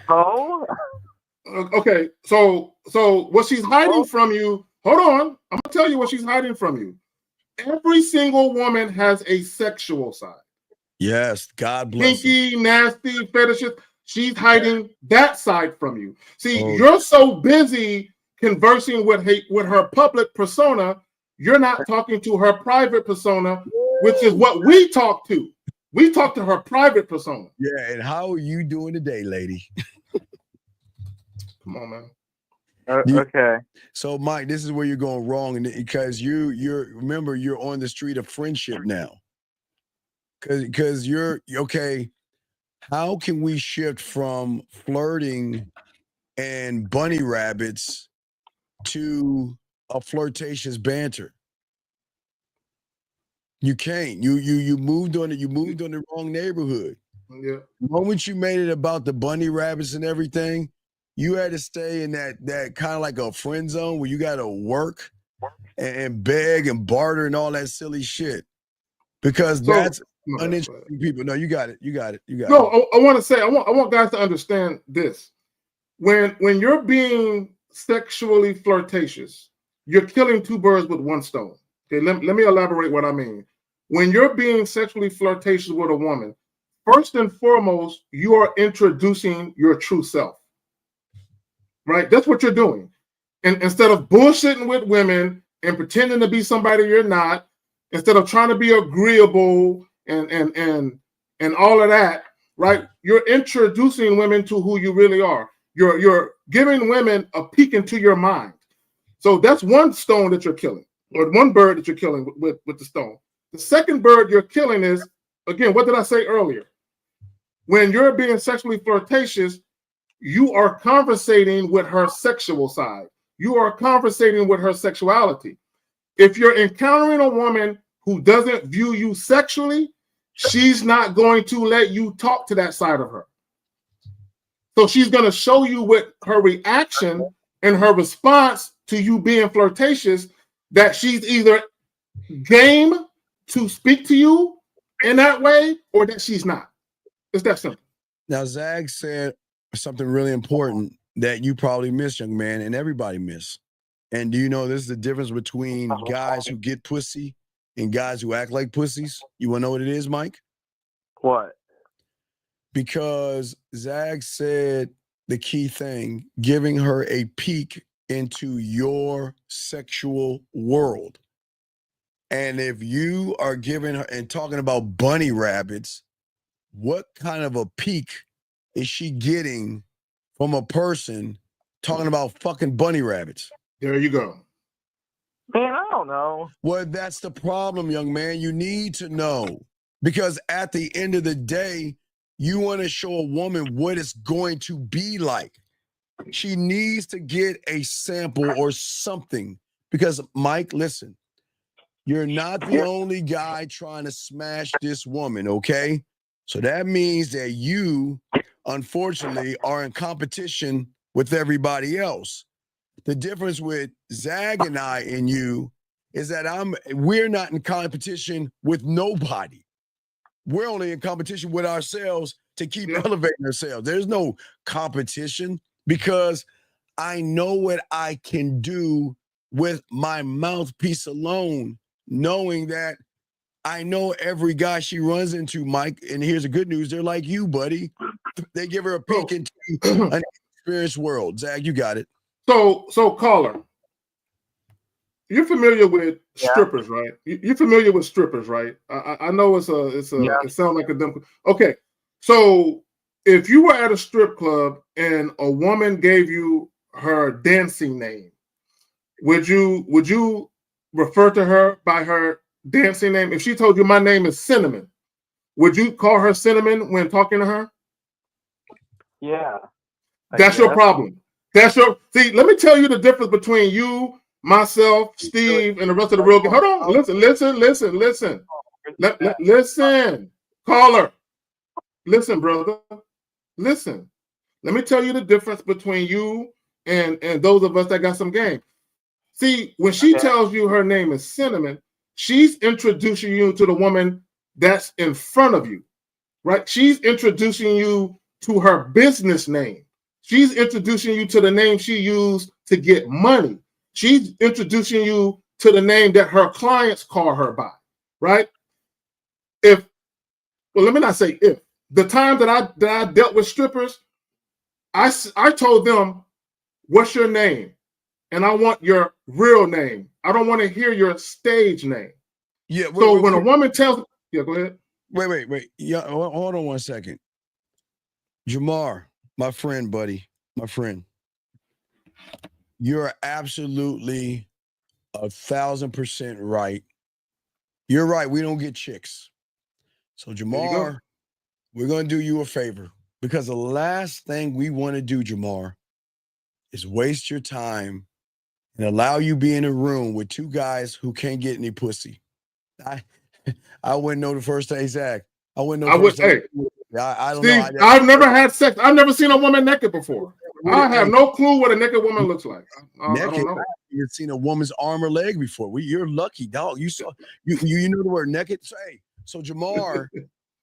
Oh. Okay, so what she's hiding from you, hold on, I'm gonna tell you what she's hiding from you. Every single woman has a sexual side. Yes, God bless them. Kinky, nasty, fetishes. She's hiding that side from you. See, Oh. you're so busy conversing with her public persona, you're not talking to her private persona, which is what we talk to. We talk to her private persona. Yeah, and how are you doing today, lady? Come on, man. Okay. So, Mike, this is where you're going wrong, because you're remember, you're on the street of friendship now. Because you're okay. How can we shift from flirting and bunny rabbits to a flirtatious banter? You can't. You moved on it. You moved on the wrong neighborhood. Yeah. The moment you made it about the bunny rabbits and everything, you had to stay in that kind of like a friend zone where you got to work and beg and barter and all that silly shit. Because that's uninteresting people. No, you got it. You got it. You got it. No, I want to say, I want guys to understand this. When you're being sexually flirtatious, you're killing two birds with one stone. Okay, let me elaborate what I mean. When you're being sexually flirtatious with a woman, first and foremost, you are introducing your true self. Right? That's what you're doing. And instead of bullshitting with women and pretending to be somebody you're not, instead of trying to be agreeable and all of that, right? You're introducing women to who you really are. You're giving women a peek into your mind. So that's one stone that you're killing, or one bird that you're killing with the stone. The second bird you're killing is, again, what did I say earlier? When you're being sexually flirtatious, you are conversating with her sexual side. You are conversating with her sexuality. If you're encountering a woman who doesn't view you sexually, she's not going to let you talk to that side of her. So she's going to show you with her reaction and her response to you being flirtatious that she's either game to speak to you in that way or that she's not. It's that simple. Now, Zag said something really important that you probably miss, young man, and everybody miss. And do you know this is the difference between guys who get pussy and guys who act like pussies? You want to know what it is, Mike? What? Because Zag said the key thing, giving her a peek into your sexual world. And if you are giving her and talking about bunny rabbits, what kind of a peek is she getting from a person talking about fucking bunny rabbits? There you go. Man, I don't know. Well, that's the problem, young man. You need to know. Because at the end of the day, you want to show a woman what it's going to be like. She needs to get a sample or something. Because, Mike, listen, you're not the only guy trying to smash this woman, okay? So that means that you, unfortunately, are in competition with everybody else. The difference with Zag and I and you is that we're not in competition with nobody. We're only in competition with ourselves to keep elevating ourselves. There's no competition because I know what I can do with my mouthpiece alone, knowing that I know every guy she runs into, Mike, and here's the good news, they're like you, buddy. They give her a peek into an experienced world. Zag, you got it. So caller, you're familiar with strippers, right? You're familiar with strippers, right? I know it sounds like a dumb. Okay, so if you were at a strip club and a woman gave you her dancing name, would you refer to her by her dancing name? If she told you my name is Cinnamon, would you call her Cinnamon when talking to her? Yeah. That's your problem. See, let me tell you the difference between you, myself, Steve, and the rest of the real game. Hold on. Listen. Listen. Caller. Listen, brother. Listen. Let me tell you the difference between you and those of us that got some game. See, when she tells you her name is Cinnamon, she's introducing you to the woman that's in front of you, right? She's introducing you to her business name. She's introducing you to the name she used to get money. She's introducing you to the name that her clients call her by, right? Let me not say if. The time that I dealt with strippers, I told them, what's your name? And I want your real name. I don't want to hear your stage name. Yeah. So when a woman tells, yeah, go ahead. Wait. Yeah, hold on 1 second. Jamar, my friend, buddy, my friend, you're absolutely 1,000% right. You're right. We don't get chicks. So Jamar, we're going to do you a favor, because the last thing we want to do, Jamar, is waste your time and allow you be in a room with two guys who can't get any pussy. I wouldn't know the first thing, Zach. I wouldn't know the first thing. I don't Steve, know. I've never had sex. I've never seen a woman naked before. I have no clue what a naked woman looks like. I don't know. You've seen a woman's arm or leg before. You're lucky, dog. You saw you know the word naked. So Jamar,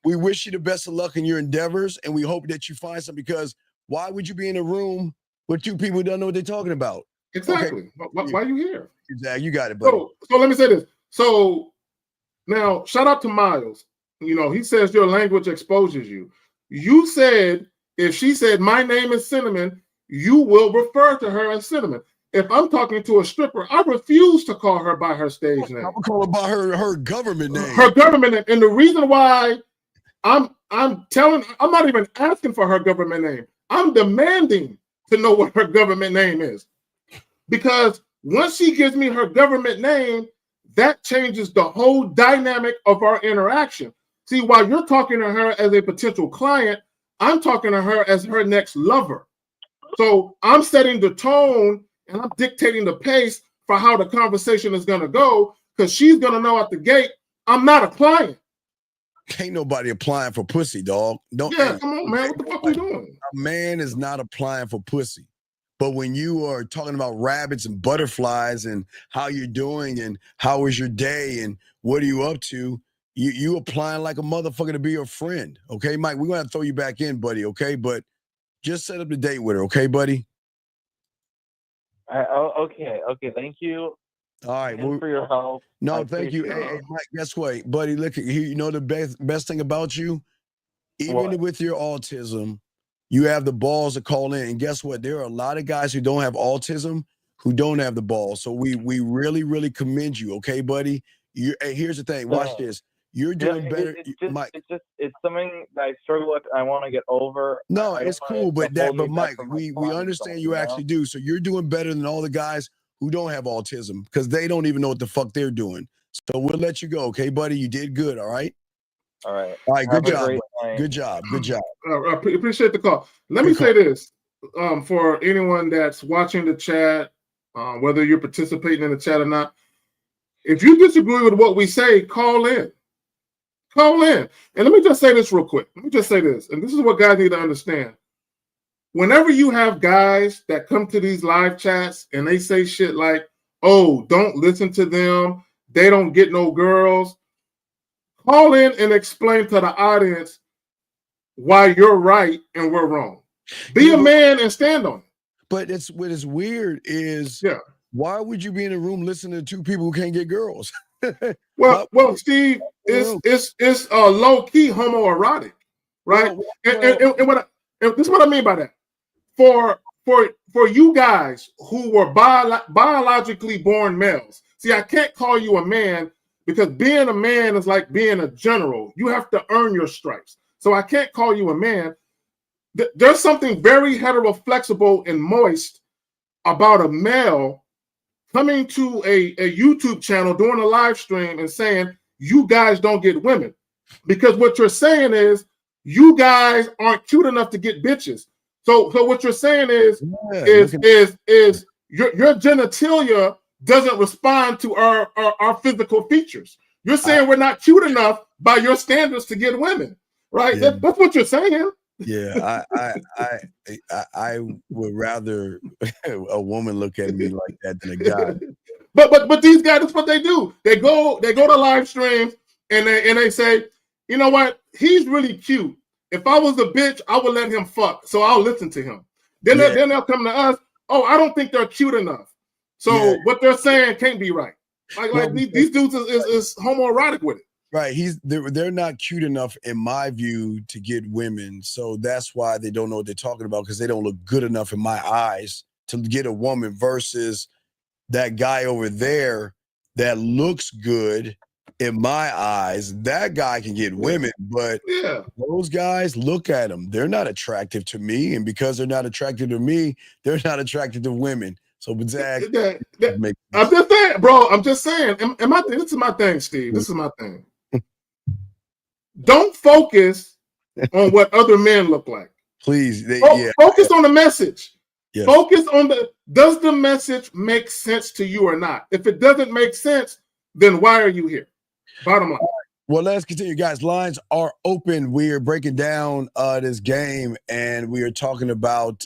we wish you the best of luck in your endeavors, and we hope that you find something, because why would you be in a room with two people who don't know what they're talking about? Exactly. Okay. Why are you here? Exactly. You got it, buddy. So let me say this. So now, shout out to Miles. You know, he says your language exposes you. You said, if she said, my name is Cinnamon, you will refer to her as Cinnamon. If I'm talking to a stripper, I refuse to call her by her stage name. I'm call her by her government name. Her government name. And the reason why I'm not even asking for her government name. I'm demanding to know what her government name is. Because once she gives me her government name, that changes the whole dynamic of our interaction. See, while you're talking to her as a potential client, I'm talking to her as her next lover. So I'm setting the tone and I'm dictating the pace for how the conversation is going to go, because she's going to know at the gate, I'm not a client. Ain't nobody applying for pussy, dog. Come on, man. What the fuck we doing? A man is not applying for pussy. But when you are talking about rabbits and butterflies and how you're doing and how was your day and what are you up to, you applying like a motherfucker to be your friend. Okay, Mike, we're going to have to throw you back in, buddy, okay? But just set up the date with her, okay, buddy? Okay. Thank you. All right. For your help. No, thank you. Hey, Mike, guess what? Buddy, look, you know the best thing about you? Even with your autism, you have the balls to call in. And guess what? There are a lot of guys who don't have autism who don't have the balls. So we really, really commend you, okay, buddy? Hey, here's the thing. Watch this. You're doing better. Mike. It's something that I struggle with. I want to get over. No, it's cool, but Mike, we understand you actually do. So you're doing better than all the guys who don't have autism, because they don't even know what the fuck they're doing. So we'll let you go, okay, buddy? You did good, all right? All right. All right, good job. Good job. I appreciate the call. Let me say this for anyone that's watching the chat, whether you're participating in the chat or not. If you disagree with what we say, call in. Call in. And let me just say this real quick. Let me just say this, and this is what guys need to understand. Whenever you have guys that come to these live chats and they say shit like, oh, don't listen to them, they don't get no girls, call in and explain to the audience why you're right and we're wrong. Be a man and stand on it. But what is weird is, why would you be in a room listening to two people who can't get girls? well, Steve, it's low key homoerotic, right? And this is what I mean by that. For you guys who were biologically born males, see, I can't call you a man, because being a man is like being a general. You have to earn your stripes. So I can't call you a man. There's something very heteroflexible and moist about a male coming to a YouTube channel, doing a live stream and saying, you guys don't get women. Because what you're saying is, you guys aren't cute enough to get bitches. So what you're saying is your genitalia doesn't respond to our physical features. You're saying we're not cute enough by your standards to get women, right? Yeah. That's what you're saying. Yeah, I would rather a woman look at me like that than a guy. But these guys, that's what they do. They go to live streams and they say, you know what? He's really cute. If I was a bitch, I would let him fuck. So I'll listen to him. Then they'll come to us. Oh, I don't think they're cute enough. So what they're saying can't be right. Like these dudes is homoerotic with it. Right. They're not cute enough, in my view, to get women. So that's why they don't know what they're talking about, because they don't look good enough in my eyes to get a woman, versus that guy over there that looks good in my eyes. That guy can get women, but those guys, look at them. They're not attractive to me. And because they're not attractive to me, they're not attractive to women. So, Zach, I'm just saying, bro. I'm just saying. This is my thing, Steve. This is my thing. Don't focus on what other men look like. Please. Focus on the message. Yes. Focus on does the message make sense to you or not? If it doesn't make sense, then why are you here? Bottom line. Well, let's continue, guys. Lines are open. We are breaking down this game, and we are talking about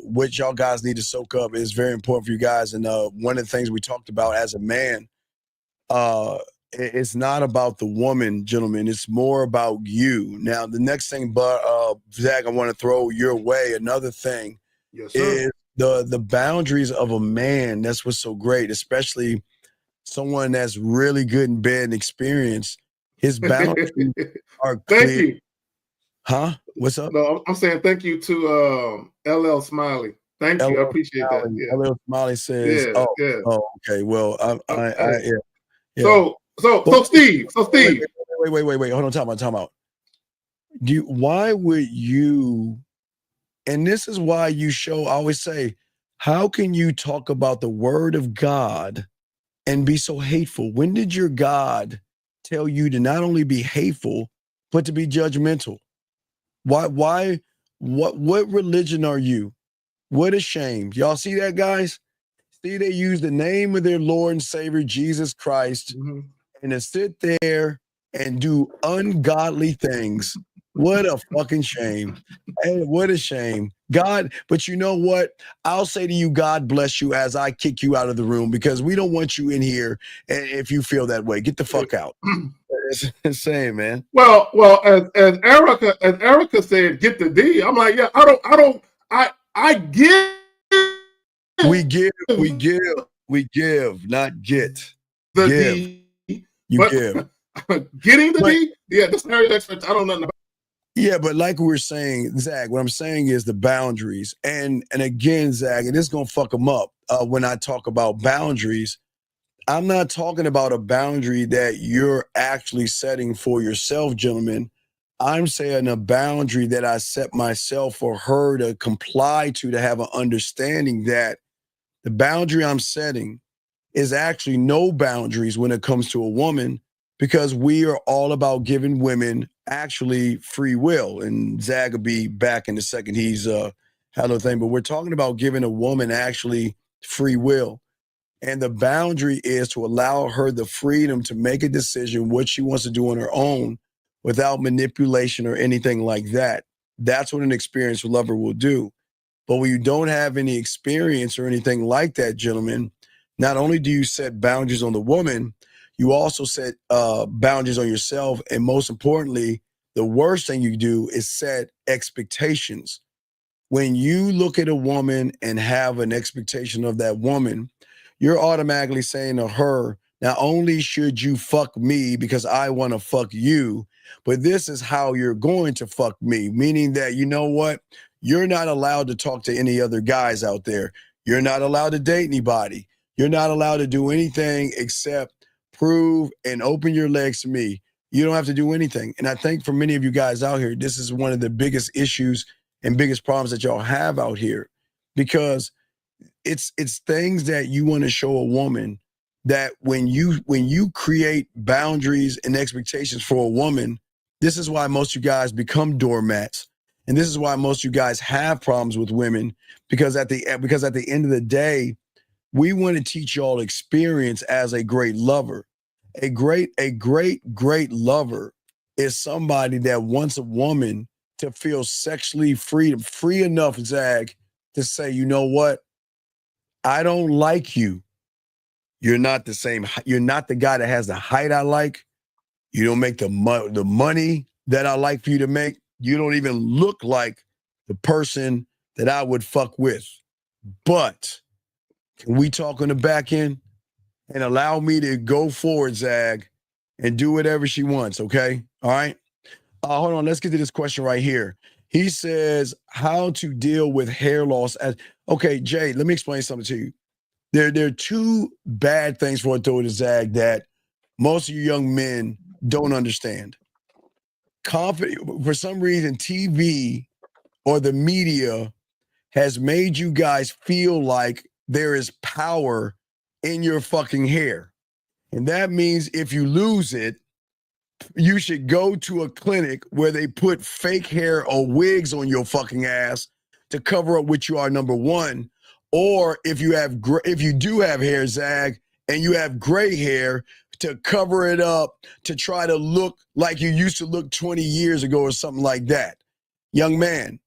what y'all guys need to soak up. It's very important for you guys. And one of the things we talked about as a man, it's not about the woman, gentlemen. It's more about you. Now, the next thing, Zach, I want to throw your way. Another thing is the boundaries of a man. That's what's so great, especially someone that's really good in bed and experienced. His boundaries are clear. Thank you. Huh? What's up? No, I'm saying thank you to LL Smiley. Thank you. I appreciate that. Yeah. LL Smiley says, okay. Well, So Steve. Wait. Hold on. Time out. Why would you? And this is why you show. I always say, how can you talk about the word of God and be so hateful? When did your God tell you to not only be hateful, but to be judgmental? Why? What religion are you? What a shame. Y'all see that, guys? See, they use the name of their Lord and Savior, Jesus Christ, and to sit there and do ungodly things. What a fucking shame. Hey, what a shame. God, but you know what? I'll say to you, God bless you as I kick you out of the room, because we don't want you in here. And if you feel that way, get the fuck out. It's insane, man. Well, as Erica said, get the D. I'm like, yeah, I give. We give, not get. The give. D. You give. Getting the D? Yeah, this marriage expert, I don't know nothing about. Yeah, but like we were saying, Zach, what I'm saying is the boundaries. And again, Zach, and this is going to fuck them up when I talk about boundaries. I'm not talking about a boundary that you're actually setting for yourself, gentlemen. I'm saying a boundary that I set myself for her to comply to have an understanding that the boundary I'm setting is actually no boundaries when it comes to a woman, because we are all about giving women actually free will. And Zach will be back in a second. He's had a thing, but we're talking about giving a woman actually free will. And the boundary is to allow her the freedom to make a decision what she wants to do on her own without manipulation or anything like that. That's what an experienced lover will do. But when you don't have any experience or anything like that, gentlemen, not only do you set boundaries on the woman, you also set boundaries on yourself. And most importantly, the worst thing you do is set expectations. When you look at a woman and have an expectation of that woman, you're automatically saying to her, not only should you fuck me because I want to fuck you, but this is how you're going to fuck me. Meaning that, you know what? You're not allowed to talk to any other guys out there. You're not allowed to date anybody. You're not allowed to do anything except prove and open your legs to me. You don't have to do anything. And I think for many of you guys out here, this is one of the biggest issues and biggest problems that y'all have out here, because it's things that you want to show a woman that when you create boundaries and expectations for a woman, this is why most of you guys become doormats. And this is why most of you guys have problems with women, because at the end of the day, we want to teach y'all experience as a great lover. A great lover is somebody that wants a woman to feel sexually free enough, Zag, to say, you know what? I don't like you. You're not the same. You're not the guy that has the height I like. You don't make the money that I like for you to make. You don't even look like the person that I would fuck with. But can we talk on the back end and allow me to go forward, Zag, and do whatever she wants, okay? All right? Hold on. Let's get to this question right here. He says, how to deal with hair loss. Okay, Jay, let me explain something to you. There are two bad things for a throw to Zag that most of you young men don't understand. For some reason, TV or the media has made you guys feel like there is power in your fucking hair. And that means if you lose it, you should go to a clinic where they put fake hair or wigs on your fucking ass to cover up what you are, number one. Or if you do have hair, Zag, and you have gray hair, to cover it up to try to look like you used to look 20 years ago or something like that. Young man,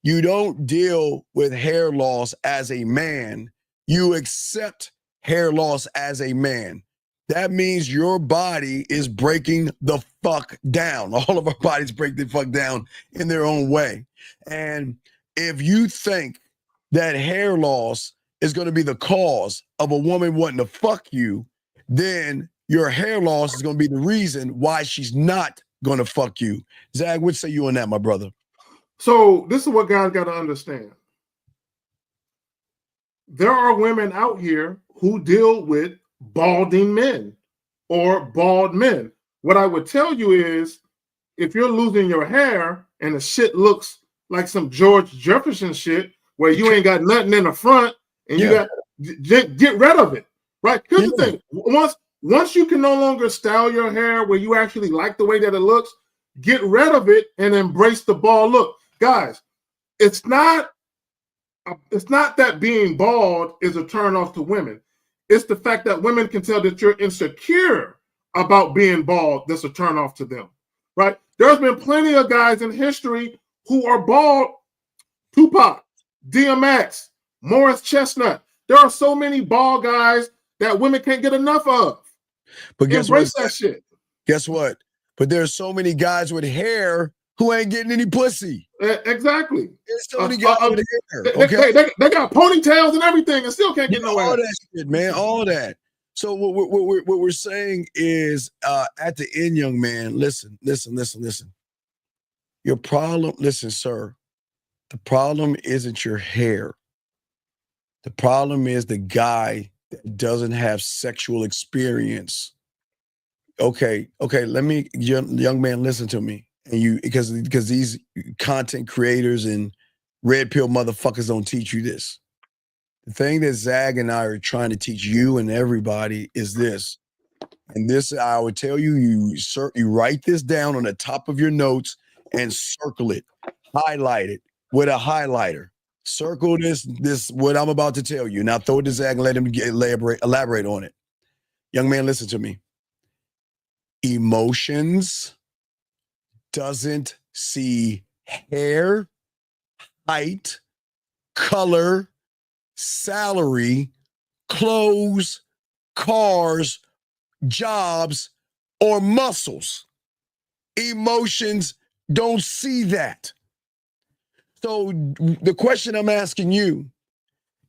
you don't deal with hair loss as a man. You accept hair loss as a man. That means your body is breaking the fuck down. All of our bodies break the fuck down in their own way. And if you think that hair loss is going to be the cause of a woman wanting to fuck you, then your hair loss is going to be the reason why she's not going to fuck you. Zag, what say you on that, my brother? So this is what guys got to understand. There are women out here who deal with balding men or bald men. What I would tell you is, if you're losing your hair and the shit looks like some George Jefferson shit where you ain't got nothing in the front and you got get rid of it, right? Here's the thing. Once you can no longer style your hair where you actually like the way that it looks, get rid of it and embrace the bald look. Guys, it's not that being bald is a turn off to women. It's the fact that women can tell that you're insecure about being bald that's a turn off to them, right? There's been plenty of guys in history who are bald. Tupac, DMX, Morris Chestnut. There are so many bald guys that women can't get enough of. But guess Embrace what? that shit. Guess what? But there's so many guys with hair who ain't getting any pussy. Exactly. There's so many guys with hair. Okay, they got ponytails and everything and still can't get no all ass. that shit, man. All that. So what we're saying is, at the end, young man, listen. Your problem, listen, sir. The problem isn't your hair. The problem is the guy that doesn't have sexual experience. Okay. Let me, young man, listen to me. And because these content creators and red pill motherfuckers don't teach you this. The thing that Zag and I are trying to teach you and everybody is this. And this, I would tell you, you write this down on the top of your notes and circle it, highlight it with a highlighter. Circle this what I'm about to tell you. Now throw it to Zag and let him elaborate on it. Young man, listen to me. Emotions doesn't see hair, height, color, salary, clothes, cars, jobs, or muscles. Emotions don't see that. So the question I'm asking you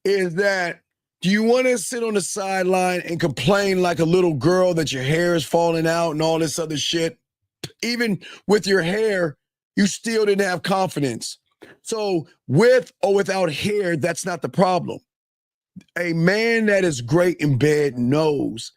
is that, do you want to sit on the sideline and complain like a little girl that your hair is falling out and all this other shit? Even with your hair, you still didn't have confidence. So with or without hair, that's not the problem. A man that is great in bed knows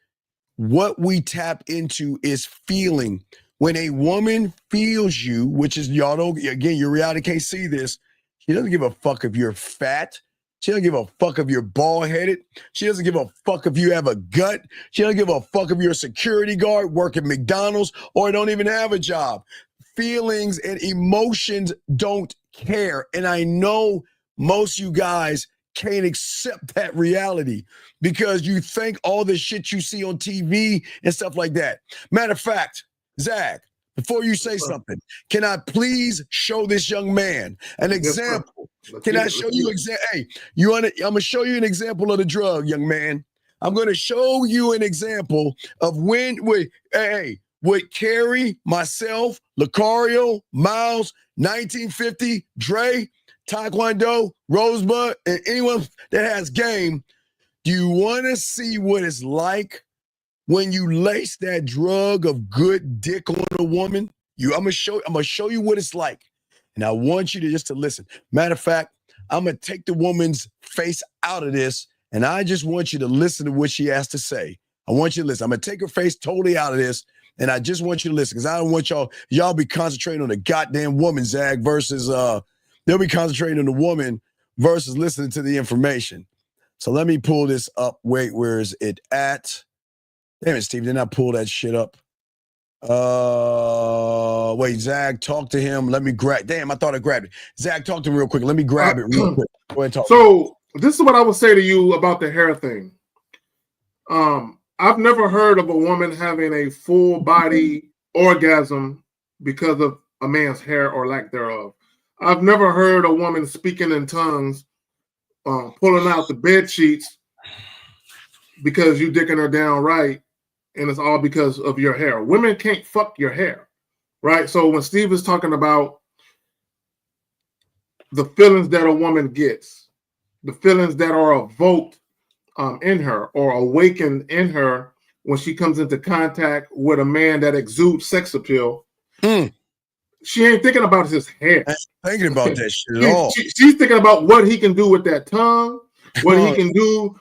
what we tap into is feeling. When a woman feels you, which is, y'all don't, again, your reality can't see this. She doesn't give a fuck if you're fat. She doesn't give a fuck if you're bald-headed. She doesn't give a fuck if you have a gut. She doesn't give a fuck if you're a security guard, work at McDonald's, or don't even have a job. Feelings and emotions don't care. And I know most of you guys can't accept that reality because you think all the shit you see on TV and stuff like that. Matter of fact, Zag, before you say something, can I please show this young man an example? Can I show you Hey, I'm going to show you an example of the drug, young man. I'm going to show you an example of with Carrie, myself, Lucario, Miles, 1950, Dre, Taekwondo, Rosebud, and anyone that has game, do you want to see what it's like when you lace that drug of good dick on a woman? I'm gonna show you what it's like. And I want you to just to listen. Matter of fact, I'm gonna take the woman's face out of this, and I just want you to listen to what she has to say. I want you to listen. I'm gonna take her face totally out of this, and I just want you to listen, because I don't want y'all be concentrating on the goddamn woman, Zag, versus they'll be concentrating on the woman versus listening to the information. So let me pull this up. Wait, where is it at? Damn it, Steve, did not pull that shit up. Wait, Zag, talk to him. Let me grab. Damn, I thought I grabbed it. Zag, talk to him real quick. Let me grab it real quick. Go ahead, talk. So this is what I would say to you about the hair thing. I've never heard of a woman having a full body orgasm because of a man's hair or lack thereof. I've never heard a woman speaking in tongues, pulling out the bed sheets because you dicking her down right, and it's all because of your hair. Women can't fuck your hair, right? So when Steve is talking about the feelings that a woman gets, the feelings that are evoked in her or awakened in her when she comes into contact with a man that exudes sex appeal, she ain't thinking about his hair. Thinking about that shit at all. She's thinking about what he can do with that tongue, what he can do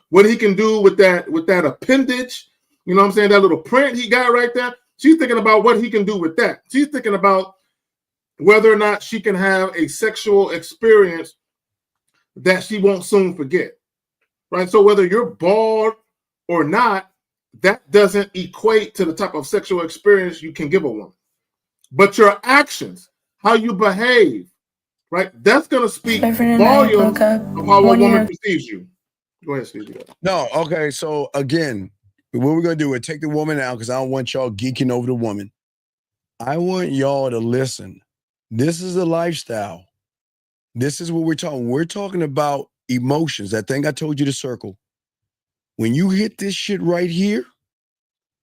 with that appendage. You know what I'm saying? That little print he got right there. She's thinking about what he can do with that. She's thinking about whether or not she can have a sexual experience that she won't soon forget. Right? So whether you're bald or not, that doesn't equate to the type of sexual experience you can give a woman. But your actions, how you behave, right? That's going to speak volumes of how a woman perceives you. Go ahead, Steve. No, okay. So again, what we're going to do is take the woman out, because I don't want y'all geeking over the woman. I want y'all to listen. This is a lifestyle. This is what we're talking. We're talking about emotions. That thing I told you to circle. When you hit this shit right here,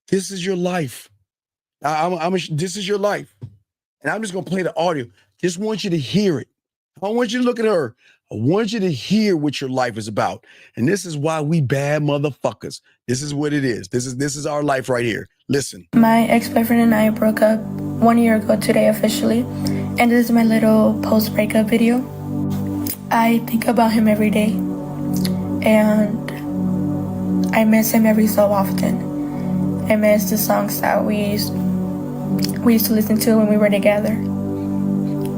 this is your life. This is your life. And I'm just going to play the audio. Just want you to hear it. I don't want you to look at her. I want you to hear what your life is about. And this is why we bad motherfuckers. This is what it is. This is our life right here. Listen. My ex-boyfriend and I broke up 1 year ago today officially. And this is my little post-breakup video. I think about him every day. And I miss him every so often. I miss the songs that we used to listen to when we were together.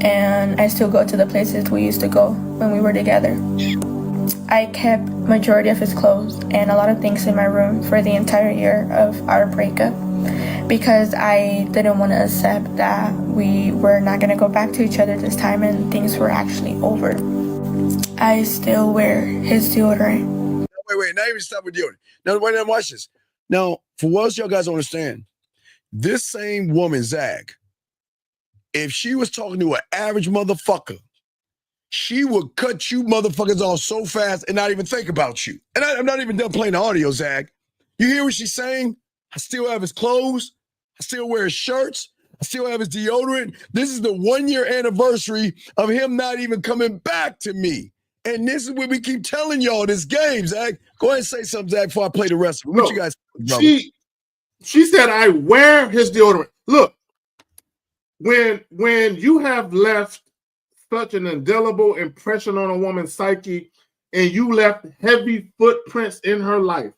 And I still go to the places we used to go when we were together. I kept majority of his clothes and a lot of things in my room for the entire year of our breakup because I didn't want to accept that we were not going to go back to each other this time and things were actually over. I still wear his deodorant. Wait, now even stop with deodorant. Now, wait, now watch this. Now, for what else y'all guys don't understand, this same woman, Zag, if she was talking to an average motherfucker, she would cut you motherfuckers off so fast and not even think about you. And I'm not even done playing the audio, Zag. You hear what she's saying? I still have his clothes. I still wear his shirts. I still have his deodorant. This is the 1 year anniversary of him not even coming back to me. And this is what we keep telling y'all, this game, Zag. Go ahead and say something, Zag, before I play the rest of it. What you guys think? She said, I wear his deodorant. Look, when you have left such an indelible impression on a woman's psyche and you left heavy footprints in her life.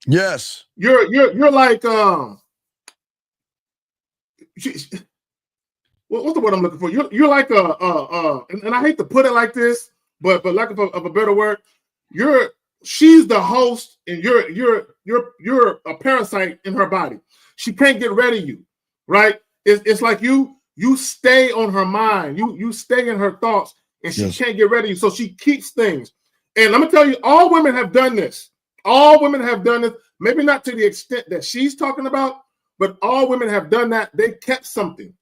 Yes. You're like, what's the word I'm looking for? You're like and I hate to put it like this, but lack of a better word, she's the host and you're a parasite in her body. She can't get rid of you, right? It's like you stay on her mind. You stay in her thoughts, and she can't get rid of you. So she keeps things. And let me tell you, all women have done this. All women have done this. Maybe not to the extent that she's talking about, but all women have done that. They kept something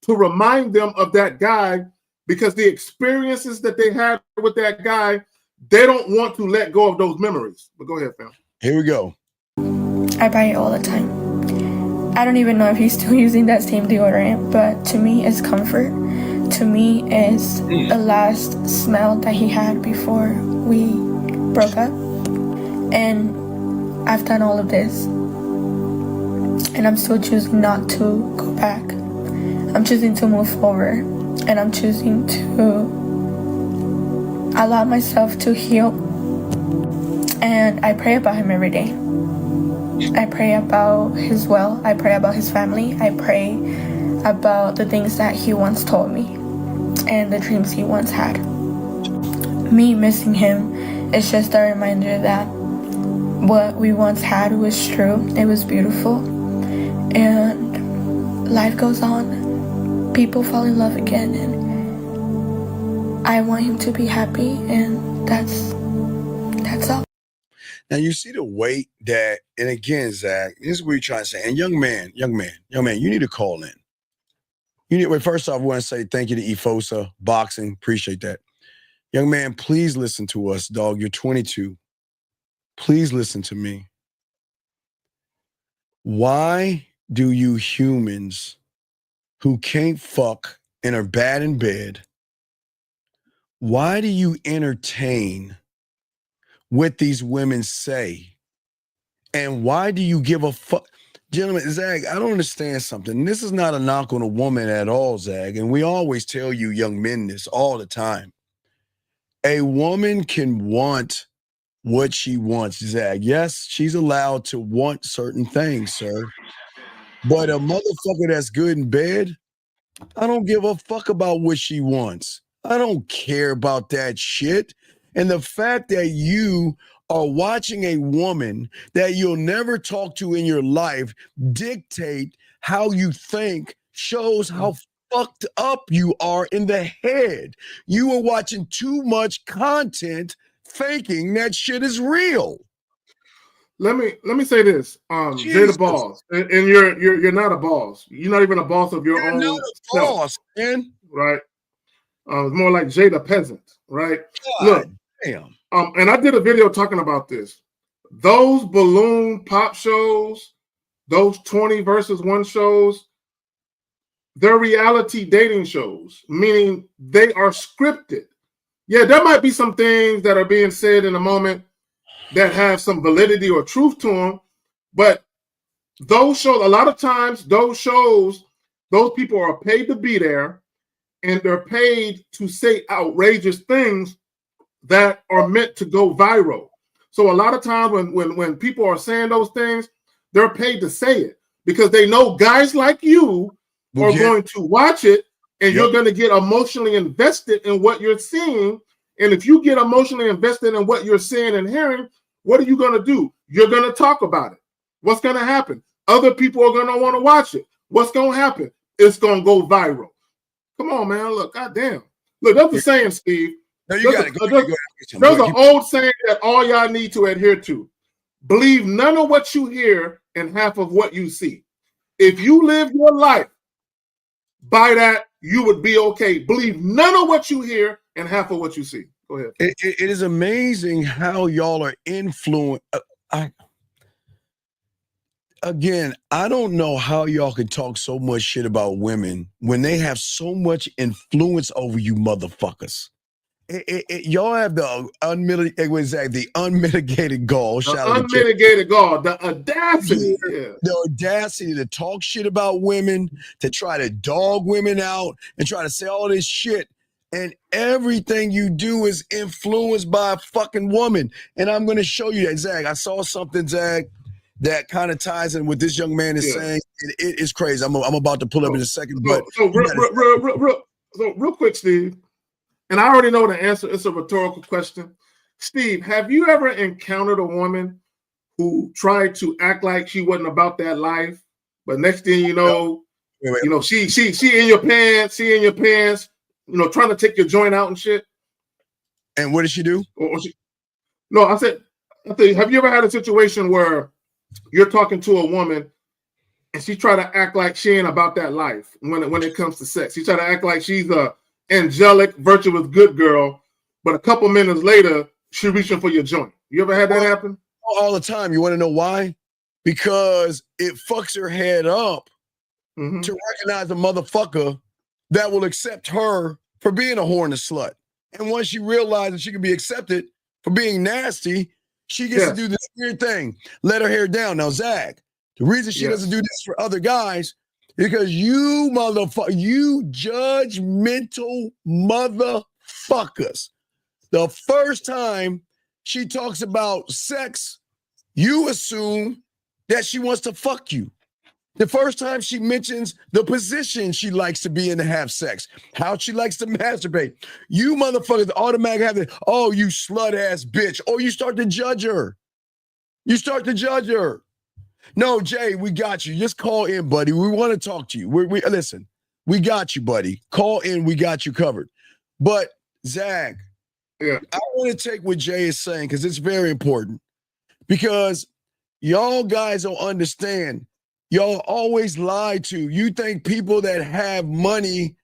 to remind them of that guy because the experiences that they had with that guy, they don't want to let go of those memories. But go ahead, fam. Here we go. I buy it all the time. I don't even know if he's still using that same deodorant, but to me, it's comfort. to me is the last smell that he had before we broke up. And I've done all of this, and I'm still choosing not to go back. I'm choosing to move forward, and I'm choosing to allow myself to heal. And I pray about him every day. I pray about his will. I pray about his family. I pray about the things that he once told me and the dreams he once had. Me missing him is just a reminder that what we once had was true. It was beautiful. And life goes on. People fall in love again. And I want him to be happy. And that's all. Now you see the weight that, and again, Zach, this is what you're trying to say. And young man, you need to call in. First off, I want to say thank you to Efosa Boxing. Appreciate that. Young man, please listen to us, dog. You're 22. Please listen to me. Why do you humans who can't fuck and are bad in bed, why do you entertain what these women say? And why do you give a fuck? Gentlemen, Zach, I don't understand something. This is not a knock on a woman at all, Zach. And we always tell you young men this all the time. A woman can want what she wants, Zach. Yes, she's allowed to want certain things, sir. But a motherfucker that's good in bed, I don't give a fuck about what she wants. I don't care about that shit. And the fact that you are watching a woman that you'll never talk to in your life dictate how you think shows how fucked up you are in the head. You are watching too much content thinking that shit is real. Let me say this, Jada Boss, and you're not a boss. You're not even a boss of your own not a self, boss, man. Right? More like Jada Peasant, right? God, look, damn. And I did a video talking about this. Those balloon pop shows, those 20 versus 1 shows, they're reality dating shows, meaning they are scripted. Yeah, there might be some things that are being said in a moment that have some validity or truth to them, but those shows, a lot of times, those shows, those people are paid to be there, and they're paid to say outrageous things that are meant to go viral. So a lot of times when people are saying those things, they're paid to say it because they know guys like you are going to watch it, and you're going to get emotionally invested in what you're seeing. And if you get emotionally invested in what you're seeing and hearing, what are you going to do? You're going to talk about it. What's going to happen? Other people are going to want to watch it. What's going to happen? It's going to go viral. Come on, man. Look, goddamn. Look, that's the saying, Steve. No, you got it. There's an old saying that all y'all need to adhere to. Believe none of what you hear and half of what you see. If you live your life by that, you would be okay. Believe none of what you hear and half of what you see. Go ahead. It is amazing how y'all are influenced. Again, I don't know how y'all can talk so much shit about women when they have so much influence over you motherfuckers. Y'all have the unmitigated gall. The audacity. The audacity to talk shit about women, to try to dog women out, and try to say all this shit. And everything you do is influenced by a fucking woman. And I'm going to show you that, Zach. I saw something, Zach, that kind of ties in what this young man is saying. It is crazy. I'm about to pull up in a second. Real quick, Steve, and I already know the answer. It's a rhetorical question. Steve, have you ever encountered a woman who tried to act like she wasn't about that life, but next thing you know, she in your pants, trying to take your joint out and shit? And what did she do? I said, have you ever had a situation where you're talking to a woman and she try to act like she ain't about that life when it comes to sex? She try to act like she's a angelic, virtuous, good girl, but a couple minutes later, she reaching for your joint. You ever had that happen? All the time. You want to know why? Because it fucks her head up to recognize a motherfucker that will accept her for being a whore and a slut. And once she realizes she can be accepted for being nasty, she gets to do this weird thing, let her hair down. Now, Zach, the reason she doesn't do this for other guys is because you you judgmental motherfuckers. The first time she talks about sex, you assume that she wants to fuck you. The first time she mentions the position she likes to be in to have sex, how she likes to masturbate, you motherfuckers automatically have the, oh, you slut ass bitch. Or you start to judge her. You start to judge her. No, Jay, we got you. Just call in, buddy. We want to talk to you. We listen, we got you, buddy. Call in. We got you covered. But Zach, I want to take what Jay is saying because it's very important. Because y'all guys don't understand. Y'all always lie to. You think people that have money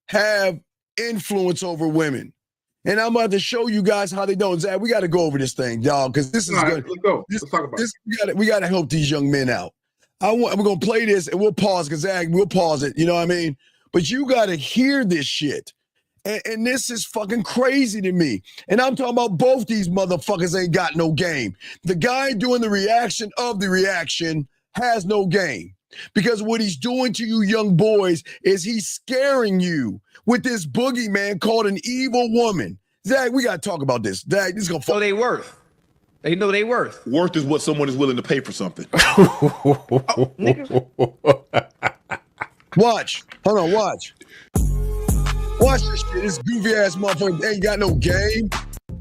have influence over women. And I'm about to show you guys how they don't. Zach, we got to go over this thing, y'all, because this is good. Let's go. Let's talk about it. We got to help these young men out. We're going to play this and we'll pause because Zach, we'll pause it. You know what I mean? But you got to hear this shit. And this is fucking crazy to me. And I'm talking about both these motherfuckers ain't got no game. The guy doing the reaction of the reaction has no game. Because what he's doing to you young boys is he's scaring you with this boogeyman called an evil woman. Zach, we got to talk about this. Zach, this is going to know they worth. They know they worth. Worth is what someone is willing to pay for something. Watch. Hold on, watch. Watch this shit. This goofy ass motherfucker ain't got no game.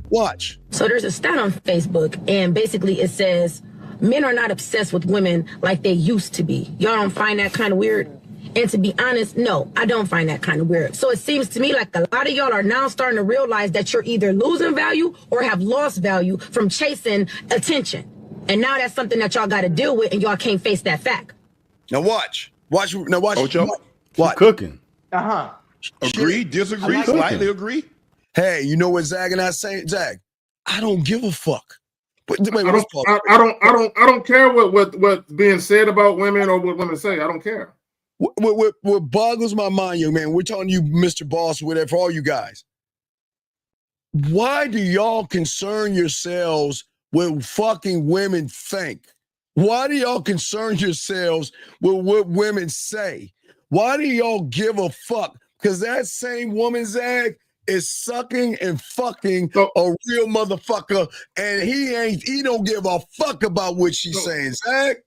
Watch. So there's a stat on Facebook, and basically it says men are not obsessed with women like they used to be. Y'all don't find that kind of weird? And to be honest, no, I don't find that kind of weird. So it seems to me like a lot of y'all are now starting to realize that you're either losing value or have lost value from chasing attention. And now that's something that y'all got to deal with, and y'all can't face that fact. Now watch. Watch. Now watch. Ocho, watch. Cooking. Uh-huh. Agree, disagree, slightly agree. Hey, you know what Zach and I say? Zach, I don't give a fuck. Wait, I don't care what's being said about women or what women say. I don't care. What boggles my mind, young man, we're talking to you, Mr. Boss, whatever, for all you guys. Why do y'all concern yourselves with fucking women think? Why do y'all concern yourselves with what women say? Why do y'all give a fuck? Because that same woman, Zach, is sucking and fucking a real motherfucker, and he don't give a fuck about what she's saying, Zach.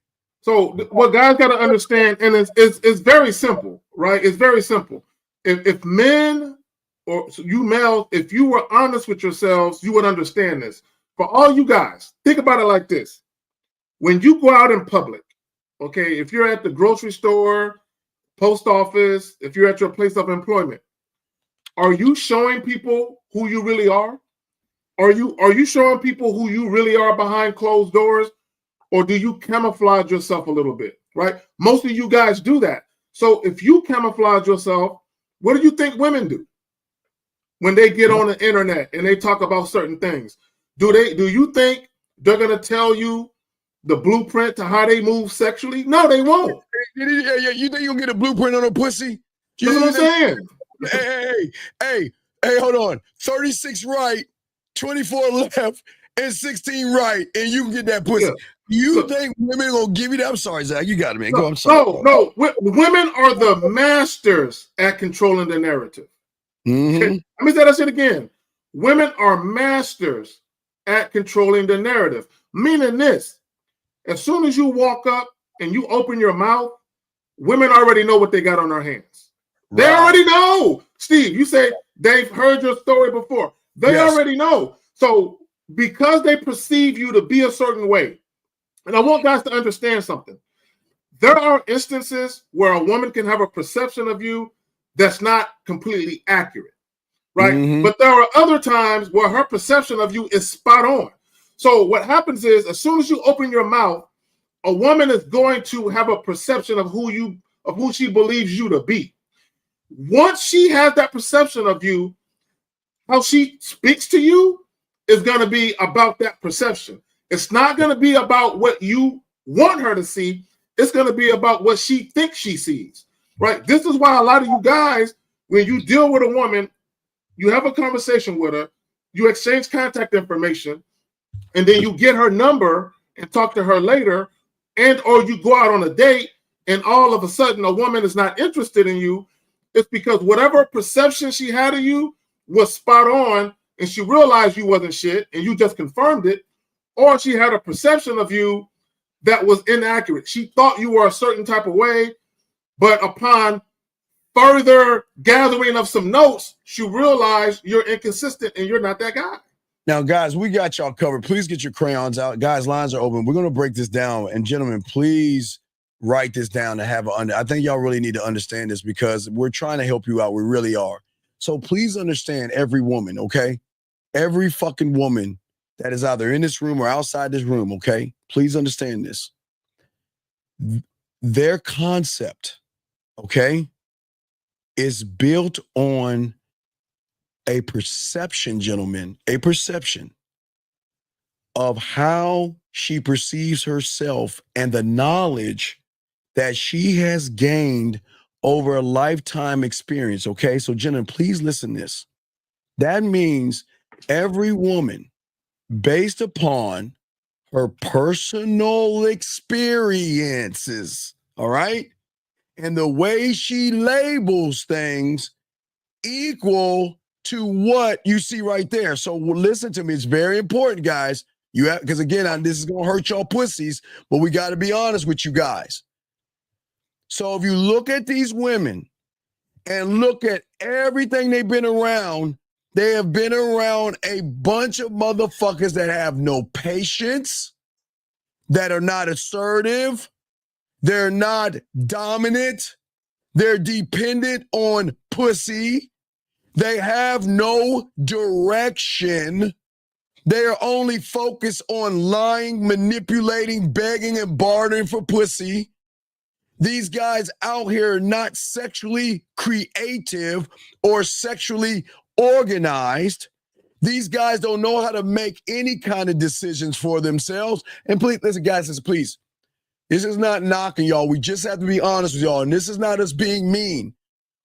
So what guys got to understand, and it's very simple, right? It's very simple. If men or you males, if you were honest with yourselves, you would understand this. For all you guys, think about it like this. When you go out in public, okay, if you're at the grocery store, post office, if you're at your place of employment, are you showing people who you really are? Are you showing people who you really are behind closed doors? Or do you camouflage yourself a little bit, right? Most of you guys do that. So if you camouflage yourself, what do you think women do when they get on the internet and they talk about certain things? Do you think they're going to tell you the blueprint to how they move sexually? No, they won't. Yeah, you think you'll get a blueprint on a pussy? That's what I'm saying. Hey, hold on. 36 right, 24 left, and 16 right, and you can get that pussy. Yeah. You think women are going to give you that? I'm sorry, Zach. You got it, man. Go, I'm sorry. No. Women are the masters at controlling the narrative. Mm-hmm. Okay? Let me say that shit again. Women are masters at controlling the narrative. Meaning this, as soon as you walk up and you open your mouth, women already know what they got on their hands. They already know. Steve, you say they've heard your story before. They already know. So because they perceive you to be a certain way, and I want guys to understand something. There are instances where a woman can have a perception of you that's not completely accurate, right? Mm-hmm. But there are other times where her perception of you is spot on. So what happens is, as soon as you open your mouth, a woman is going to have a perception of who she believes you to be. Once she has that perception of you, how she speaks to you is going to be about that perception. It's not going to be about what you want her to see. It's going to be about what she thinks she sees, right? This is why a lot of you guys, when you deal with a woman, you have a conversation with her, you exchange contact information, and then you get her number and talk to her later, and or you go out on a date, and all of a sudden a woman is not interested in you. It's because whatever perception she had of you was spot on, and she realized you wasn't shit, and you just confirmed it, or she had a perception of you that was inaccurate. She thought you were a certain type of way, but upon further gathering of some notes, she realized you're inconsistent and you're not that guy. Now, guys, we got y'all covered. Please get your crayons out. Guys, lines are open. We're going to break this down. And gentlemen, please write this down to have I think y'all really need to understand this because we're trying to help you out. We really are. So please understand every woman, okay? Every fucking woman that is either in this room or outside this room, okay? Please understand this. Their concept, okay, is built on a perception, gentlemen, a perception of how she perceives herself and the knowledge that she has gained over a lifetime experience, okay? So, gentlemen, please listen to this. That means every woman, based upon her personal experiences, all right, and the way she labels things equal to what you see right there. So listen to me. It's very important, guys. You have, because again, this is going to hurt y'all pussies, but we got to be honest with you guys. So if you look at these women and look at everything they've been around, they have been around a bunch of motherfuckers that have no patience, that are not assertive, they're not dominant, they're dependent on pussy. They have no direction. They are only focused on lying, manipulating, begging, and bartering for pussy. These guys out here are not sexually creative or sexually organized. These guys don't know how to make any kind of decisions for themselves. And please, listen, guys, please. This is not knocking y'all. We just have to be honest with y'all. And this is not us being mean.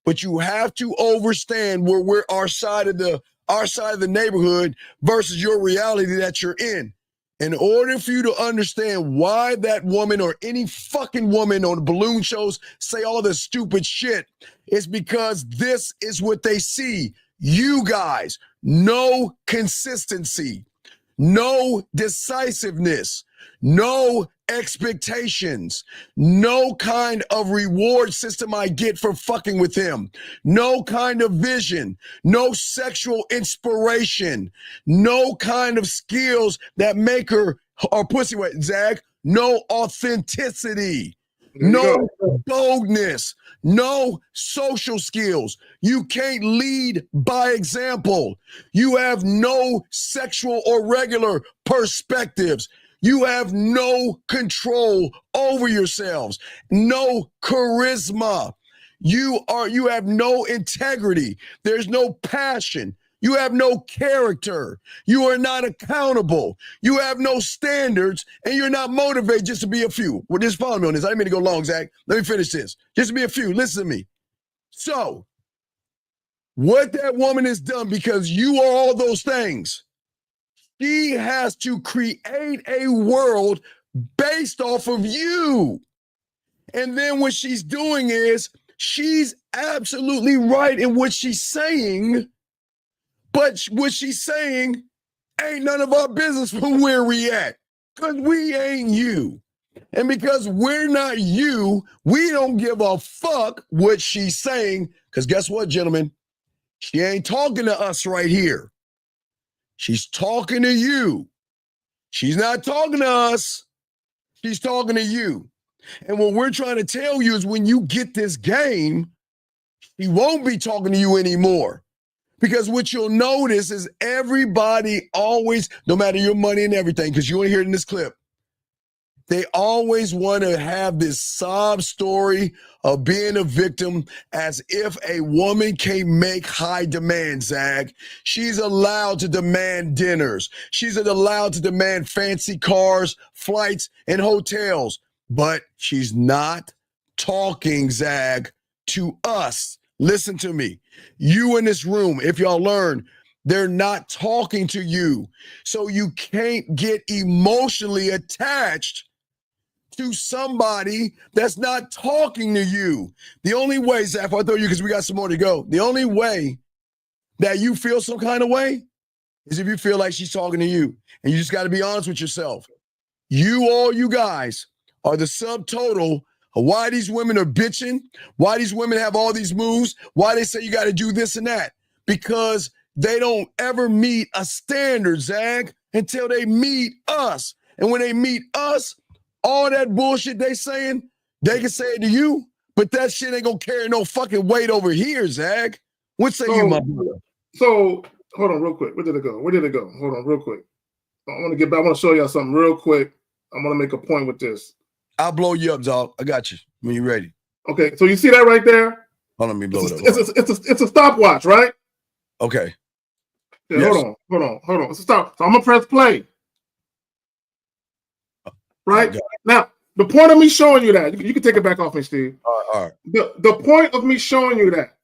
But you have to understand where we're our side of the neighborhood versus your reality that you're in. In order for you to understand why that woman or any fucking woman on balloon shows say all this stupid shit, it's because this is what they see. You guys, no consistency, no decisiveness, no expectations, no kind of reward system I get for fucking with him, no kind of vision, no sexual inspiration, no kind of skills that make her or pussy wet, Zach, no authenticity, no boldness, no social skills. You can't lead by example. You have no sexual or regular perspectives. You have no control over yourselves, no charisma. You have no integrity. There's no passion. You have no character. You are not accountable. You have no standards, and you're not motivated just to be a few. Well, just follow me on this. I didn't mean to go long, Zach. Let me finish this. Just to be a few. Listen to me. So, what that woman has done, because you are all those things, she has to create a world based off of you. And then what she's doing is she's absolutely right in what she's saying, but what she's saying ain't none of our business from where we at, because we ain't you. And because we're not you, we don't give a fuck what she's saying, because guess what, gentlemen? She ain't talking to us right here. She's talking to you. She's not talking to us. She's talking to you. And what we're trying to tell you is when you get this game, she won't be talking to you anymore. Because what you'll notice is everybody always, no matter your money and everything, because you want to hear it in this clip, they always want to have this sob story of being a victim as if a woman can't make high demands, Zag. She's allowed to demand dinners. She's allowed to demand fancy cars, flights, and hotels. But she's not talking, Zag, to us, listen to me. You in this room, if y'all learn, they're not talking to you. So you can't get emotionally attached to somebody that's not talking to you. The only way, Zach, I throw you because we got some more to go. The only way that you feel some kind of way is if you feel like she's talking to you. And you just got to be honest with yourself. All you guys are the subtotal of why these women are bitching, why these women have all these moves, why they say you got to do this and that. Because they don't ever meet a standard, Zag, until they meet us. And when they meet us, all that bullshit they saying, they can say it to you, but that shit ain't gonna carry no fucking weight over here, Zag. What say you, my brother? So, hold on real quick. Where did it go? Hold on real quick. I want to get back. I want to show y'all something real quick. I'm going to make a point with this. I'll blow you up, dog. I got you when you're ready. Okay, so you see that right there? Hold on, let me blow it up. It's a stopwatch, right? Okay. Yeah, yes. Hold on. It's a stop. So I'm going to press play. Right? Now, the point of me showing you that, you can take it back off me, Steve. All right. The point of me showing you that,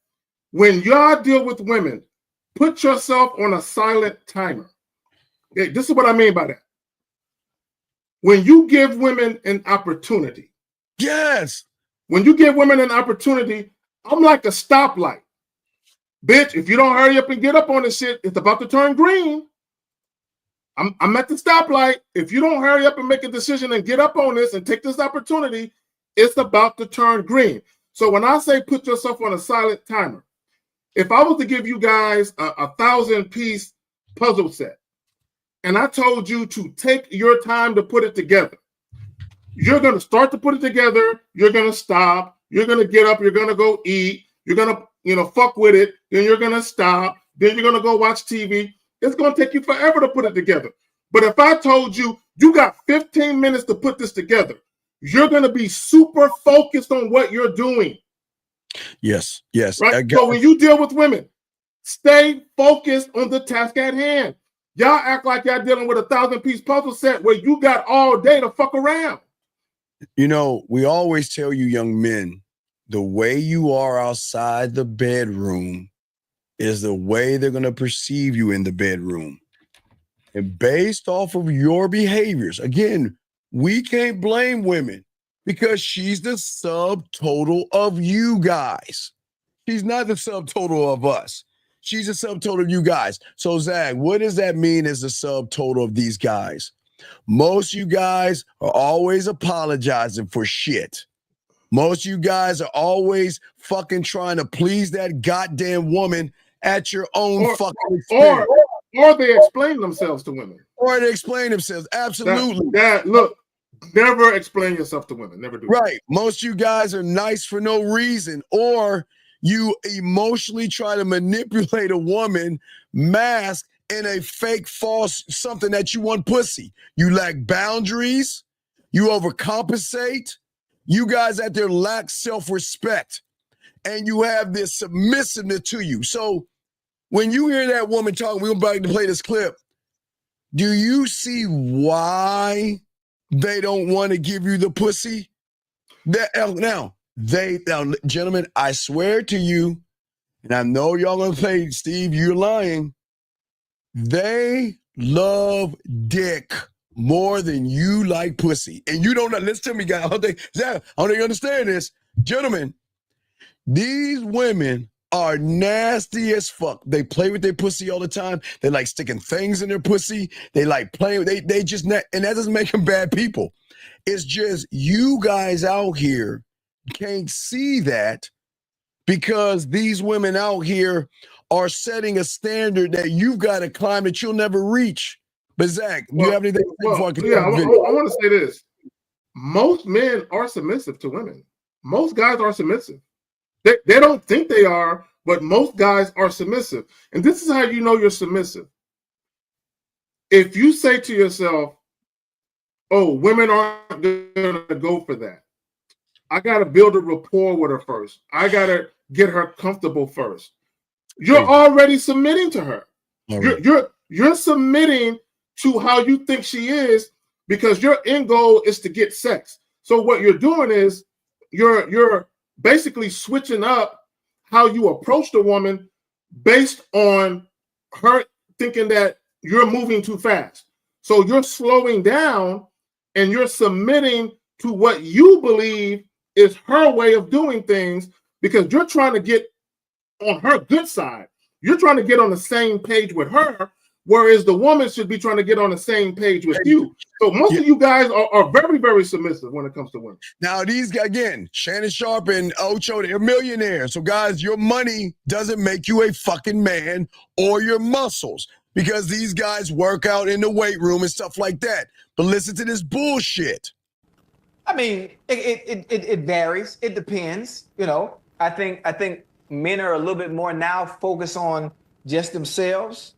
when y'all deal with women, put yourself on a silent timer. Okay, this is what I mean by that. When you give women an opportunity. Yes. When you give women an opportunity, I'm like a stoplight. Bitch, if you don't hurry up and get up on this shit, it's about to turn green. I'm at the stoplight. If you don't hurry up and make a decision and get up on this and take this opportunity, it's about to turn green. So when I say put yourself on a silent timer, if I was to give you guys a 1,000-piece puzzle set, and I told you to take your time to put it together, you're going to start to put it together, you're going to stop, you're going to get up, you're going to go eat, you're going to, fuck with it, then you're going to stop, then you're going to go watch TV. It's going to take you forever to put it together. But if I told you, you got 15 minutes to put this together, you're going to be super focused on what you're doing. Yes. Right? So when you deal with women, stay focused on the task at hand. Y'all act like y'all dealing with a 1,000-piece puzzle set where you got all day to fuck around. We always tell you young men, the way you are outside the bedroom is the way they're going to perceive you in the bedroom. And based off of your behaviors, again, we can't blame women because she's the subtotal of you guys. She's not the subtotal of us. She's a subtotal of you guys. So, Zach, what does that mean as a subtotal of these guys? Most of you guys are always apologizing for shit. Most of you guys are always fucking trying to please that goddamn woman at your own fucking expense. Or they explain themselves to women. Or they explain themselves. Absolutely. Look, never explain yourself to women. Never do that. Right. Most of you guys are nice for no reason. Or you emotionally try to manipulate a woman, mask in a fake, false something that you want pussy. You lack boundaries. You overcompensate. You guys out there lack self-respect. And you have this submissiveness to you. So when you hear that woman talking, we're about to play this clip. Do you see why they don't want to give you the pussy? Now, gentlemen, I swear to you, and I know y'all gonna say, Steve, you're lying. They love dick more than you like pussy. And you don't know. Listen to me, guys. I don't think you understand this. Gentlemen, these women are nasty as fuck. They play with their pussy all the time. They like sticking things in their pussy. They like playing. They just, and that doesn't make them bad people. It's just you guys out here can't see that because these women out here are setting a standard that you've got to climb that you'll never reach. But Zach, do you have anything to say before I continue? I want to say this. Most men are submissive to women. Most guys are submissive. They don't think they are, but most guys are submissive. And this is how you know you're submissive. If you say to yourself, oh, women aren't going to go for that. I got to build a rapport with her first. I got to get her comfortable first. You're already submitting to her. Right. You're submitting to how you think she is because your end goal is to get sex. So what you're doing is you're basically switching up how you approach the woman based on her thinking that you're moving too fast. So you're slowing down and you're submitting to what you believe is her way of doing things because you're trying to get on her good side. You're trying to get on the same page with her, whereas the woman should be trying to get on the same page with you. So most of you guys are very, very submissive when it comes to women. Now, these guys, again, Shannon Sharp and Ocho, they're millionaires. So, guys, your money doesn't make you a fucking man or your muscles because these guys work out in the weight room and stuff like that. But listen to this bullshit. I mean, it varies. It depends. You know, I think men are a little bit more now focused on just themselves.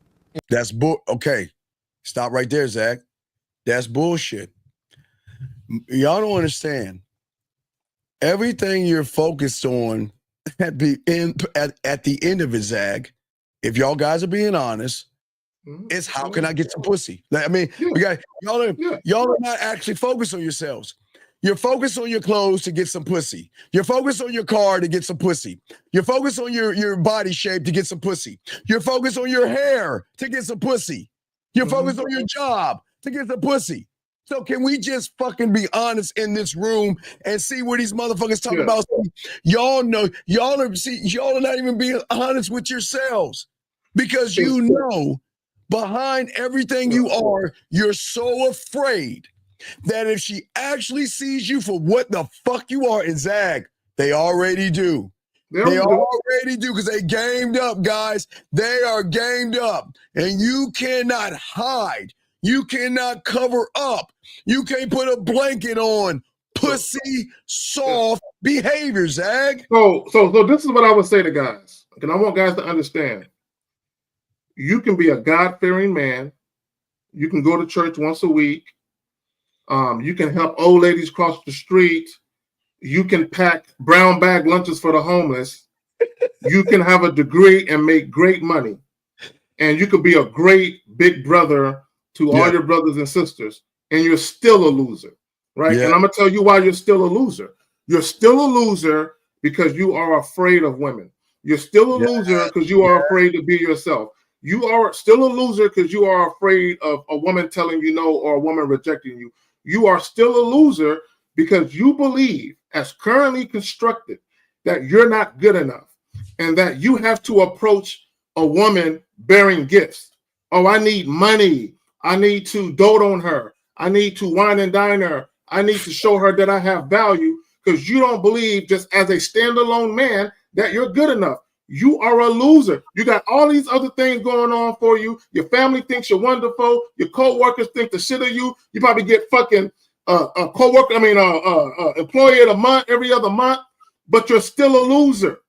That's okay. Stop right there, Zach. That's bullshit. Y'all don't understand. Everything you're focused on at the end of it, Zach, if y'all guys are being honest, is how can I get some pussy? I mean, y'all are not actually focused on yourselves. You're focused on your clothes to get some pussy. You're focused on your car to get some pussy. You're focused on your body shape to get some pussy. You're focused on your hair to get some pussy. You're focused on your job to get some pussy. So can we just fucking be honest in this room and see what these motherfuckers talk about? Y'all know, y'all are not even being honest with yourselves because you know behind everything you are, you're so afraid that if she actually sees you for what the fuck you are, and Zag, they already do. They already do because they gamed up, guys. They are gamed up. And you cannot hide. You cannot cover up. You can't put a blanket on pussy soft behavior, Zag. So this is what I would say to guys. And I want guys to understand. You can be a God-fearing man. You can go to church once a week. You can help old ladies cross the street. You can pack brown bag lunches for the homeless. You can have a degree and make great money. And you could be a great big brother to all your brothers and sisters. And you're still a loser, right? And I'm going to tell you why you're still a loser. You're still a loser because you are afraid of women. You're still a loser because you are afraid to be yourself. You are still a loser because you are afraid of a woman telling you no or a woman rejecting you. You are still a loser because you believe, as currently constructed, that you're not good enough and that you have to approach a woman bearing gifts. Oh, I need money. I need to dote on her. I need to wine and dine her. I need to show her that I have value because you don't believe just as a standalone man that you're good enough. You are a loser. You got all these other things going on for you. Your family thinks you're wonderful. Your co-workers think the shit of you. You probably get fucking a co-worker, employee of the month every other month, but you're still a loser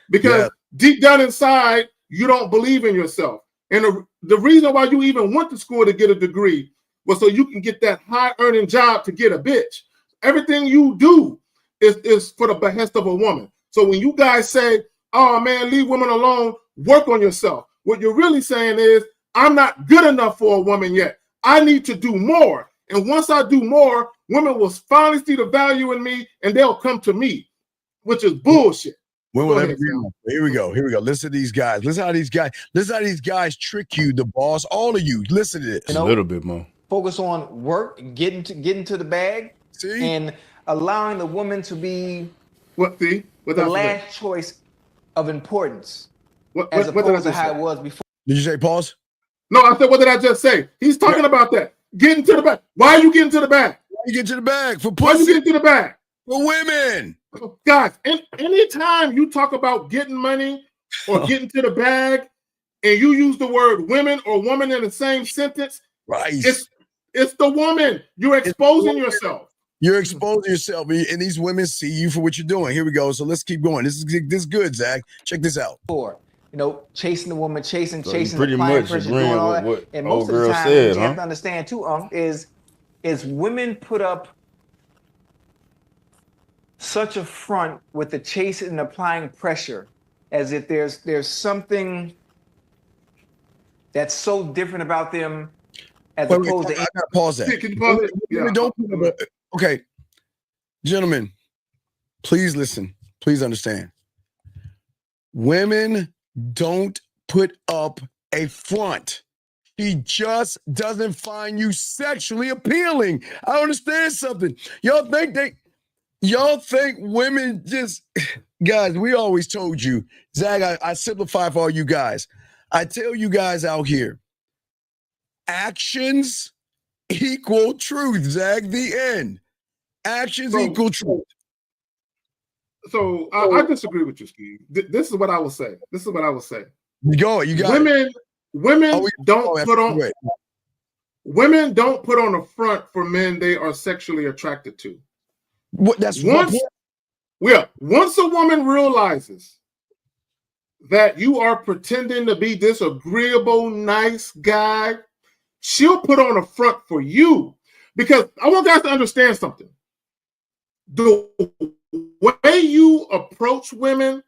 because deep down inside, you don't believe in yourself. And the reason why you even went to school to get a degree was so you can get that high-earning job to get a bitch. Everything you do is for the behest of a woman. So when you guys say, oh man, leave women alone, work on yourself. What you're really saying is, I'm not good enough for a woman yet. I need to do more. And once I do more, women will finally see the value in me and they'll come to me, which is bullshit. Here we go. Listen to these guys. Listen how these guys trick you, the boss. All of you. Listen to this. A little bit more. Focus on work, getting to the bag, and allowing the woman to be the last choice of importance, as opposed to how it was before. Did you say pause? No, I said, what did I just say? He's talking about that. Getting to the bag. Why are you getting to the bag? Why you getting to the bag? For pussy. Why are you getting to the bag? For women. Guys, anytime you talk about getting money or getting to the bag and you use the word women or woman in the same sentence, it's the woman. You're exposing yourself. You're exposing yourself, and these women see you for what you're doing. Here we go. So let's keep going. This is good, Zach. Check this out. Chasing the woman, chasing pretty the much pressure, agreeing doing all with that. what And old most of the girl time, said, what you have to understand too, is women put up such a front with the chasing and applying pressure, as if there's something that's so different about them, as opposed to. I gotta pause that. Can you pause it? Yeah. Okay, gentlemen, please listen. Please understand. Women don't put up a front. He just doesn't find you sexually appealing. I understand something. Y'all think women just, guys, we always told you, Zach, I simplify for all you guys. I tell you guys out here, actions equal truth, Zach, the end. Actions equal truth. So I disagree with you, Steve. This is what I will say. Go, you got women don't put on. Women don't put on a front for men they are sexually attracted to. Once a woman realizes that you are pretending to be this agreeable, nice guy, she'll put on a front for you. Because I want guys to understand something. The way you approach women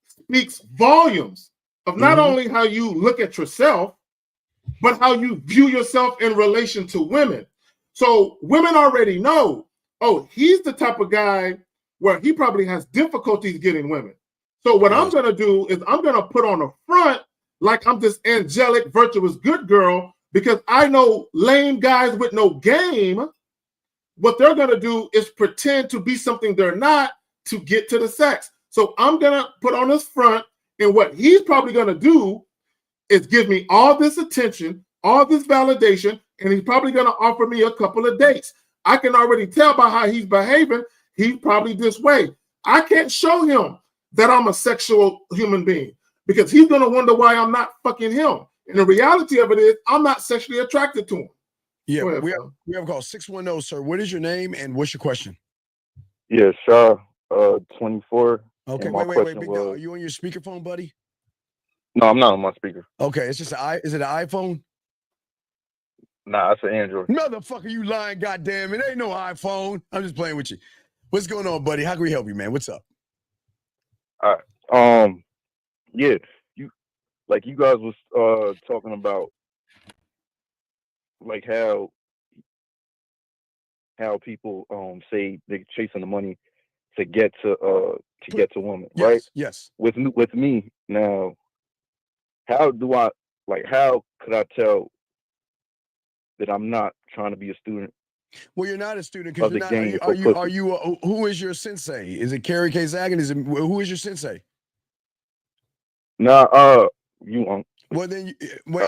speaks volumes of not only how you look at yourself, but how you view yourself in relation to women. So women already know, oh, he's the type of guy where he probably has difficulties getting women. So what I'm going to do is I'm going to put on a front like I'm this angelic, virtuous, good girl, because I know lame guys with no game, what they're going to do is pretend to be something they're not to get to the sex. So I'm going to put on this front, and what he's probably going to do is give me all this attention, all this validation, and he's probably going to offer me a couple of dates. I can already tell by how he's behaving, he's probably this way. I can't show him that I'm a sexual human being because he's going to wonder why I'm not fucking him. And the reality of it is I'm not sexually attracted to him. Yeah, we have a call. 610, sir. What is your name and what's your question? Yeah, Shaw, 24. Okay, wait, big dog. Are you on your speakerphone, buddy? No, I'm not on my speaker. Okay, it's just is it an iPhone? Nah, it's an Android. Motherfucker, you lying, goddamn it. Ain't no iPhone. I'm just playing with you. What's going on, buddy? How can we help you, man? What's up? All right. Yeah, you guys was talking about like how people say they're chasing the money to get to women, yes, right? Yes. With me now, how could I tell that I'm not trying to be a student? Well, you're not a student because you're not. Are you? Who is your sensei? Is it Kerry K. Zagan? Who is your sensei? Nah, you won't. Well, then,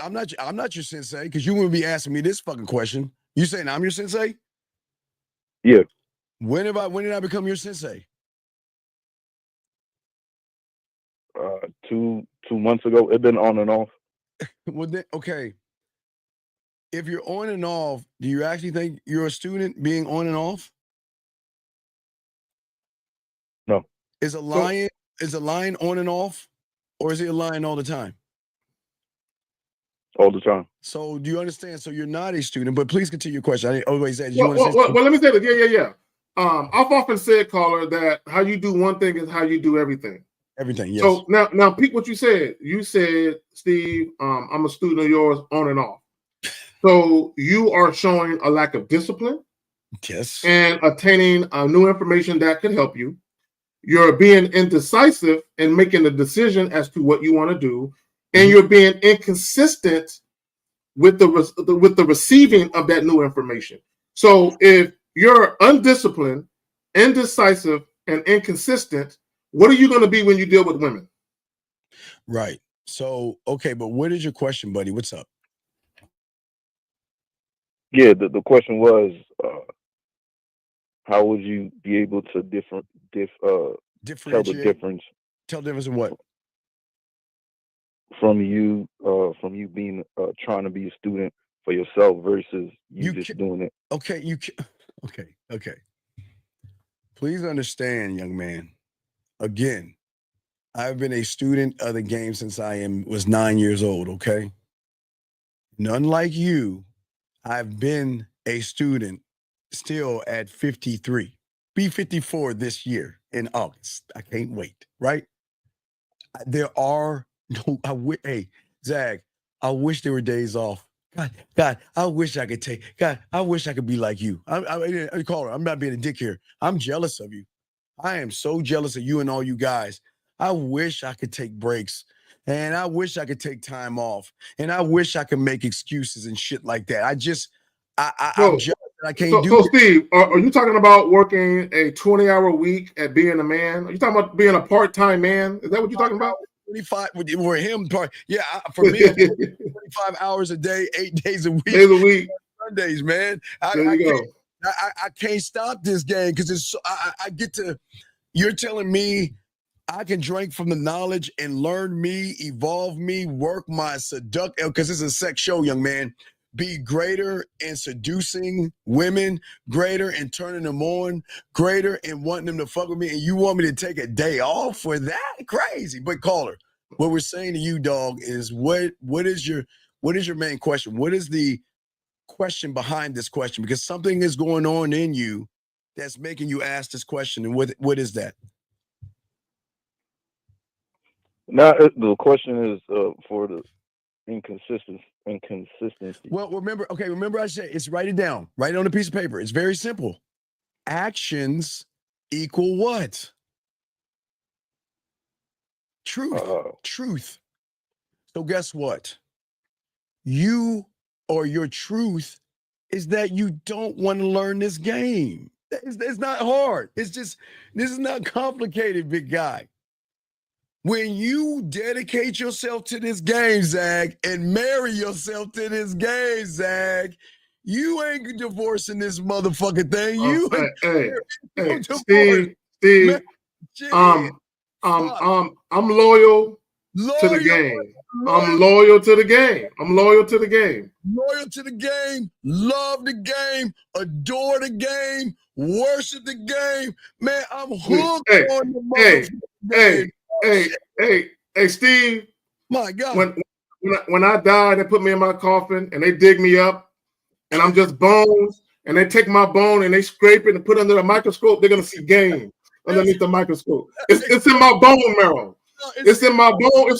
I'm not your sensei because you wouldn't be asking me this fucking question. You saying I'm your sensei? Yeah. When did I become your sensei? 2 months ago. It's been on and off. Well, then, okay. If you're on and off, do you actually think you're a student being on and off? No. Is a lion on and off, or is he a lion all the time? All the time. So do you understand? So you're not a student, but please continue your question. I always said, well, let me say this. Yeah. I've often said, caller, that how you do one thing is how you do everything. Everything, yes. So now, peek what you said. You said, Steve, I'm a student of yours on and off. So you are showing a lack of discipline. Yes. And attaining new information that could help you. You're being indecisive and making a decision as to what you want to do. And you're being inconsistent with the receiving of that new information. So if you're undisciplined, indecisive, and inconsistent, what are you going to be when you deal with women? Right. So, okay, but what is your question, buddy? What's up? Yeah, the question was, how would you be able to tell the difference? Tell the difference in what? From you being trying to be a student for yourself versus you just doing it. Okay, okay. Please understand, young man. Again, I've been a student of the game since I was 9 years old, okay? None like you, I've been a student still at 53. Be 54 this year in August. I can't wait, right? There are no, hey, Zach, I wish there were days off. God, I wish I could be like you. Caller, I'm not being a dick here. I'm jealous of you. I am so jealous of you and all you guys. I wish I could take breaks. And I wish I could take time off. And I wish I could make excuses and shit like that. I'm just I can't do So it. Steve, are you talking about working a 20-hour week at being a man? Are you talking about being a part-time man? Is that what you're talking about? 25 for him, yeah. For me, I'm 25 hours a day, 8 days a week. Days a week. Sundays, man. There you go. I can't stop this game because it's so, I get to. You're telling me I can drink from the knowledge and learn me, evolve me, work my seductive, because it's a sex show, young man. Be greater in seducing women, greater in turning them on, greater in wanting them to fuck with me. And you want me to take a day off for that? Crazy. But caller, what we're saying to you, dog, is what is your main question? What is the question behind this question? Because something is going on in you that's making you ask this question. And what is that? Now the question is for the inconsistency. Well, remember I said it's write it down. Write it on a piece of paper. It's very simple. Actions equal what? Truth. Truth. So guess what? You or your truth is that you don't want to learn this game. It's not hard. It's just, this is not complicated, big guy. When you dedicate yourself to this game, Zag, and marry yourself to this game, Zag, you ain't divorcing this motherfucking thing. Steve, I'm loyal to the game. I'm loyal to the game. Loyal to the game, love the game, adore the game, worship the game. Man, I'm hooked on the motherfucking game. Hey, Steve. My God. When I die, they put me in my coffin and they dig me up, and I'm just bones, and they take my bone and they scrape it and put it under a microscope. They're gonna see game underneath the microscope. It's in my bone marrow. It's in my bone.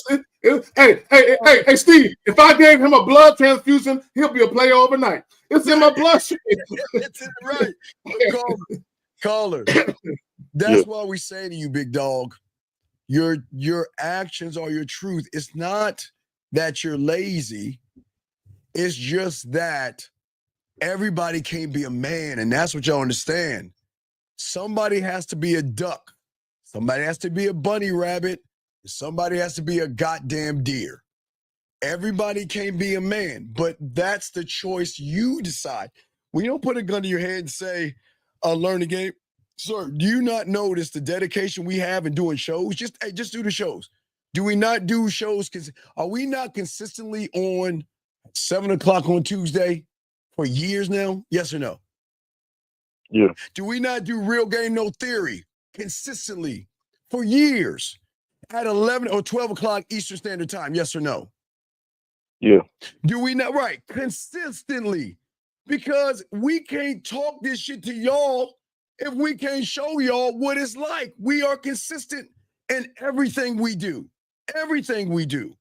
Hey, Steve. If I gave him a blood transfusion, he'll be a player overnight. It's in my bloodstream. It's right. Caller. That's why we say to you, big dog. Your actions are your truth. It's not that you're lazy. It's just that everybody can't be a man, and that's what y'all understand. Somebody has to be a duck. Somebody has to be a bunny rabbit. Somebody has to be a goddamn deer. Everybody can't be a man, but that's the choice you decide. We don't put a gun to your head and say, learn the game. Sir, do you not notice the dedication we have in doing shows? Just do the shows. Do we not do shows? Are we not consistently on 7 o'clock on Tuesday for years now? Yes or no? Yeah. Do we not do Real Game No Theory consistently for years at 11 or 12 o'clock Eastern Standard Time? Yes or no? Yeah. Do we not? Right. Consistently. Because we can't talk this shit to y'all if we can't show y'all what it's like. We are consistent in everything we do. Everything we do.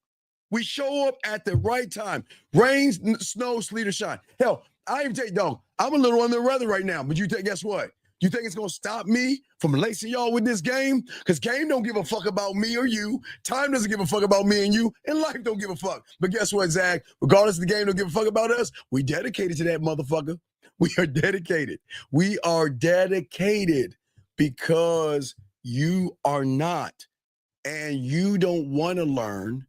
We show up at the right time. Rain, snow, sleet, or shine. Hell, I even tell you, dog, I'm a little under the weather right now, but guess what? You think it's going to stop me from lacing y'all with this game? Because game don't give a fuck about me or you. Time doesn't give a fuck about me and you. And life don't give a fuck. But guess what, Zach? Regardless of the game don't give a fuck about us, we dedicated to that motherfucker. We are dedicated. We are dedicated because you are not. And you don't want to learn.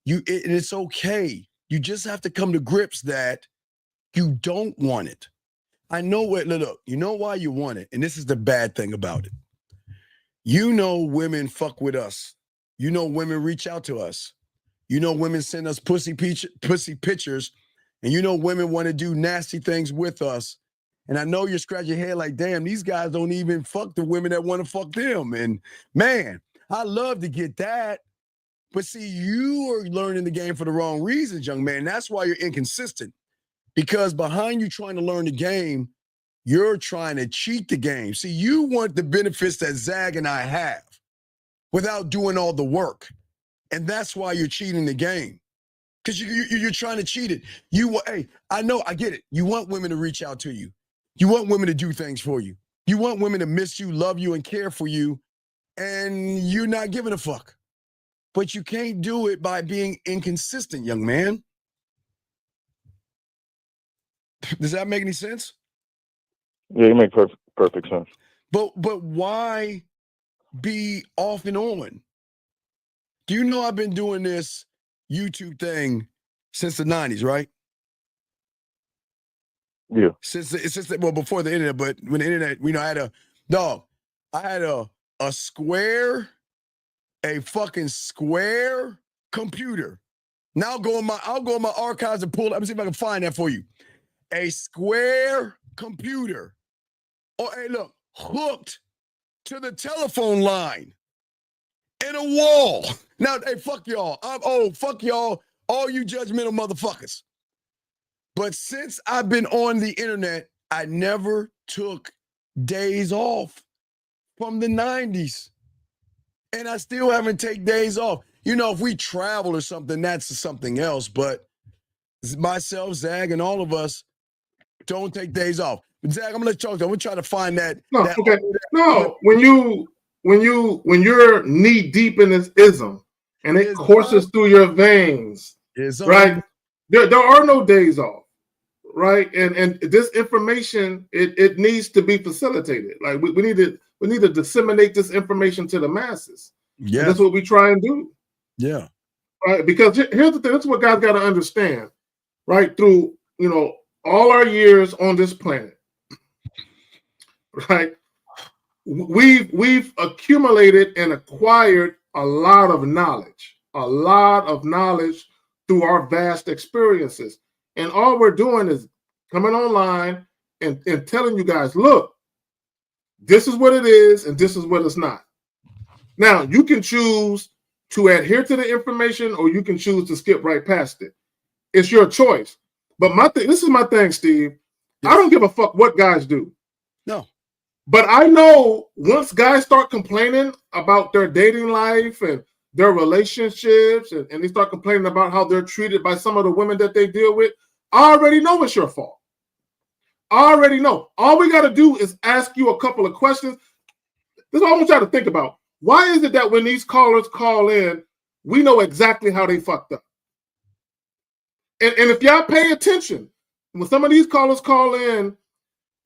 It's okay. You just have to come to grips that you don't want it. I know what, look, you know why you want it. And this is the bad thing about it. You know women fuck with us. You know women reach out to us. You know women send us pussy pictures. And you know women want to do nasty things with us. And I know you're scratching your head like, damn, these guys don't even fuck the women that want to fuck them. And man, I love to get that. But see, you are learning the game for the wrong reasons, young man. That's why you're inconsistent. Because behind you trying to learn the game, you're trying to cheat the game. See, you want the benefits that Zag and I have without doing all the work. And that's why you're cheating the game. Because you're trying to cheat it. Hey, I know, I get it. You want women to reach out to you. You want women to do things for you. You want women to miss you, love you, and care for you and you're not giving a fuck. But you can't do it by being inconsistent, young man. Does that make any sense? Yeah, you make perfect sense. But why be off and on? Do you know I've been doing this YouTube thing since the 90s, right? Yeah. Well, before the internet, but when the internet, I had a fucking square computer. Now I'll go in my archives and pull it. Let me see if I can find that for you. A square computer. Oh, hey, look, hooked to the telephone line in a wall. Now, hey, fuck y'all. Fuck y'all, all you judgmental motherfuckers. But since I've been on the internet, I never took days off from the 90s. And I still haven't taken days off. If we travel or something, that's something else. But myself, Zag, and all of us don't take days off. But Zag, I'm gonna let you talk. I'm gonna try to find that. Okay. No, when you're knee deep in this ism and it courses through your veins, right? There are no days off, right? And this information, it needs to be facilitated. Like we need to disseminate this information to the masses. Yeah, that's what we try and do. Yeah, right. Because here's the thing: that's what guys got to understand, right? Through all our years on this planet, right? We've accumulated and acquired a lot of knowledge through our vast experiences. And all we're doing is coming online and telling you guys, look, this is what it is and this is what it's not. Now, you can choose to adhere to the information or you can choose to skip right past it. It's your choice. But this is my thing, Steve. Yes. I don't give a fuck what guys do. No. But I know once guys start complaining about their dating life and their relationships and they start complaining about how they're treated by some of the women that they deal with, I already know it's your fault. I already know. All we got to do is ask you a couple of questions. This is what I want y'all to think about. Why is it that when these callers call in, we know exactly how they fucked up? And if y'all pay attention, when some of these callers call in,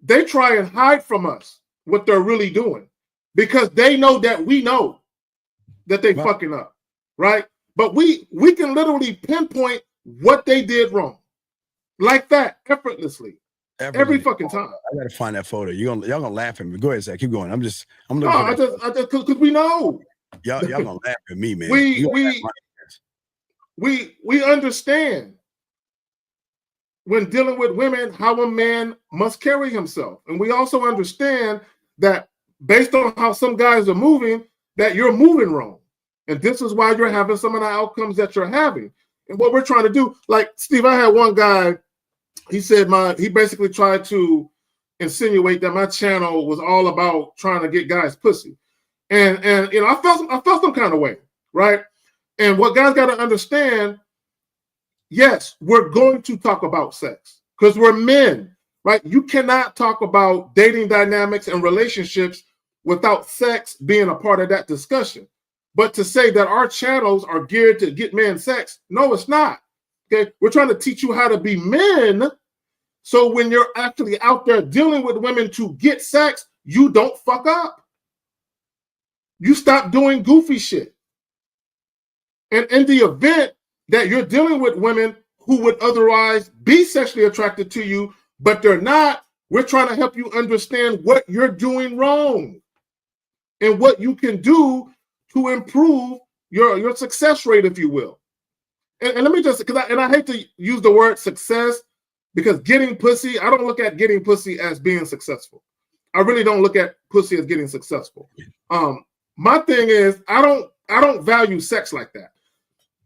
they try and hide from us what they're really doing because they know that we know that they fucking up, right? But we can literally pinpoint what they did wrong like that effortlessly every fucking time. I gotta find that photo. Y'all gonna laugh at me. Go ahead, Zach. Keep going. I'm just because we know. Y'all gonna laugh at me, man. We understand when dealing with women how a man must carry himself. And we also understand that based on how some guys are moving, that you're moving wrong. And this is why you're having some of the outcomes that you're having. And what we're trying to do, like Steve, I had one guy, he said he basically tried to insinuate that my channel was all about trying to get guys pussy. And I felt some kind of way, right? And what guys got to understand, yes, we're going to talk about sex because we're men, right? You cannot talk about dating dynamics and relationships without sex being a part of that discussion. But to say that our channels are geared to get men sex, no, it's not. Okay, we're trying to teach you how to be men. So when you're actually out there dealing with women to get sex, you don't fuck up. You stop doing goofy shit. And in the event that you're dealing with women who would otherwise be sexually attracted to you, but they're not, we're trying to help you understand what you're doing wrong and what you can do to improve your success rate, if you will. And let me just, I hate to use the word success because getting pussy, I don't look at getting pussy as being successful. I really don't look at pussy as getting successful. My thing is, I don't value sex like that,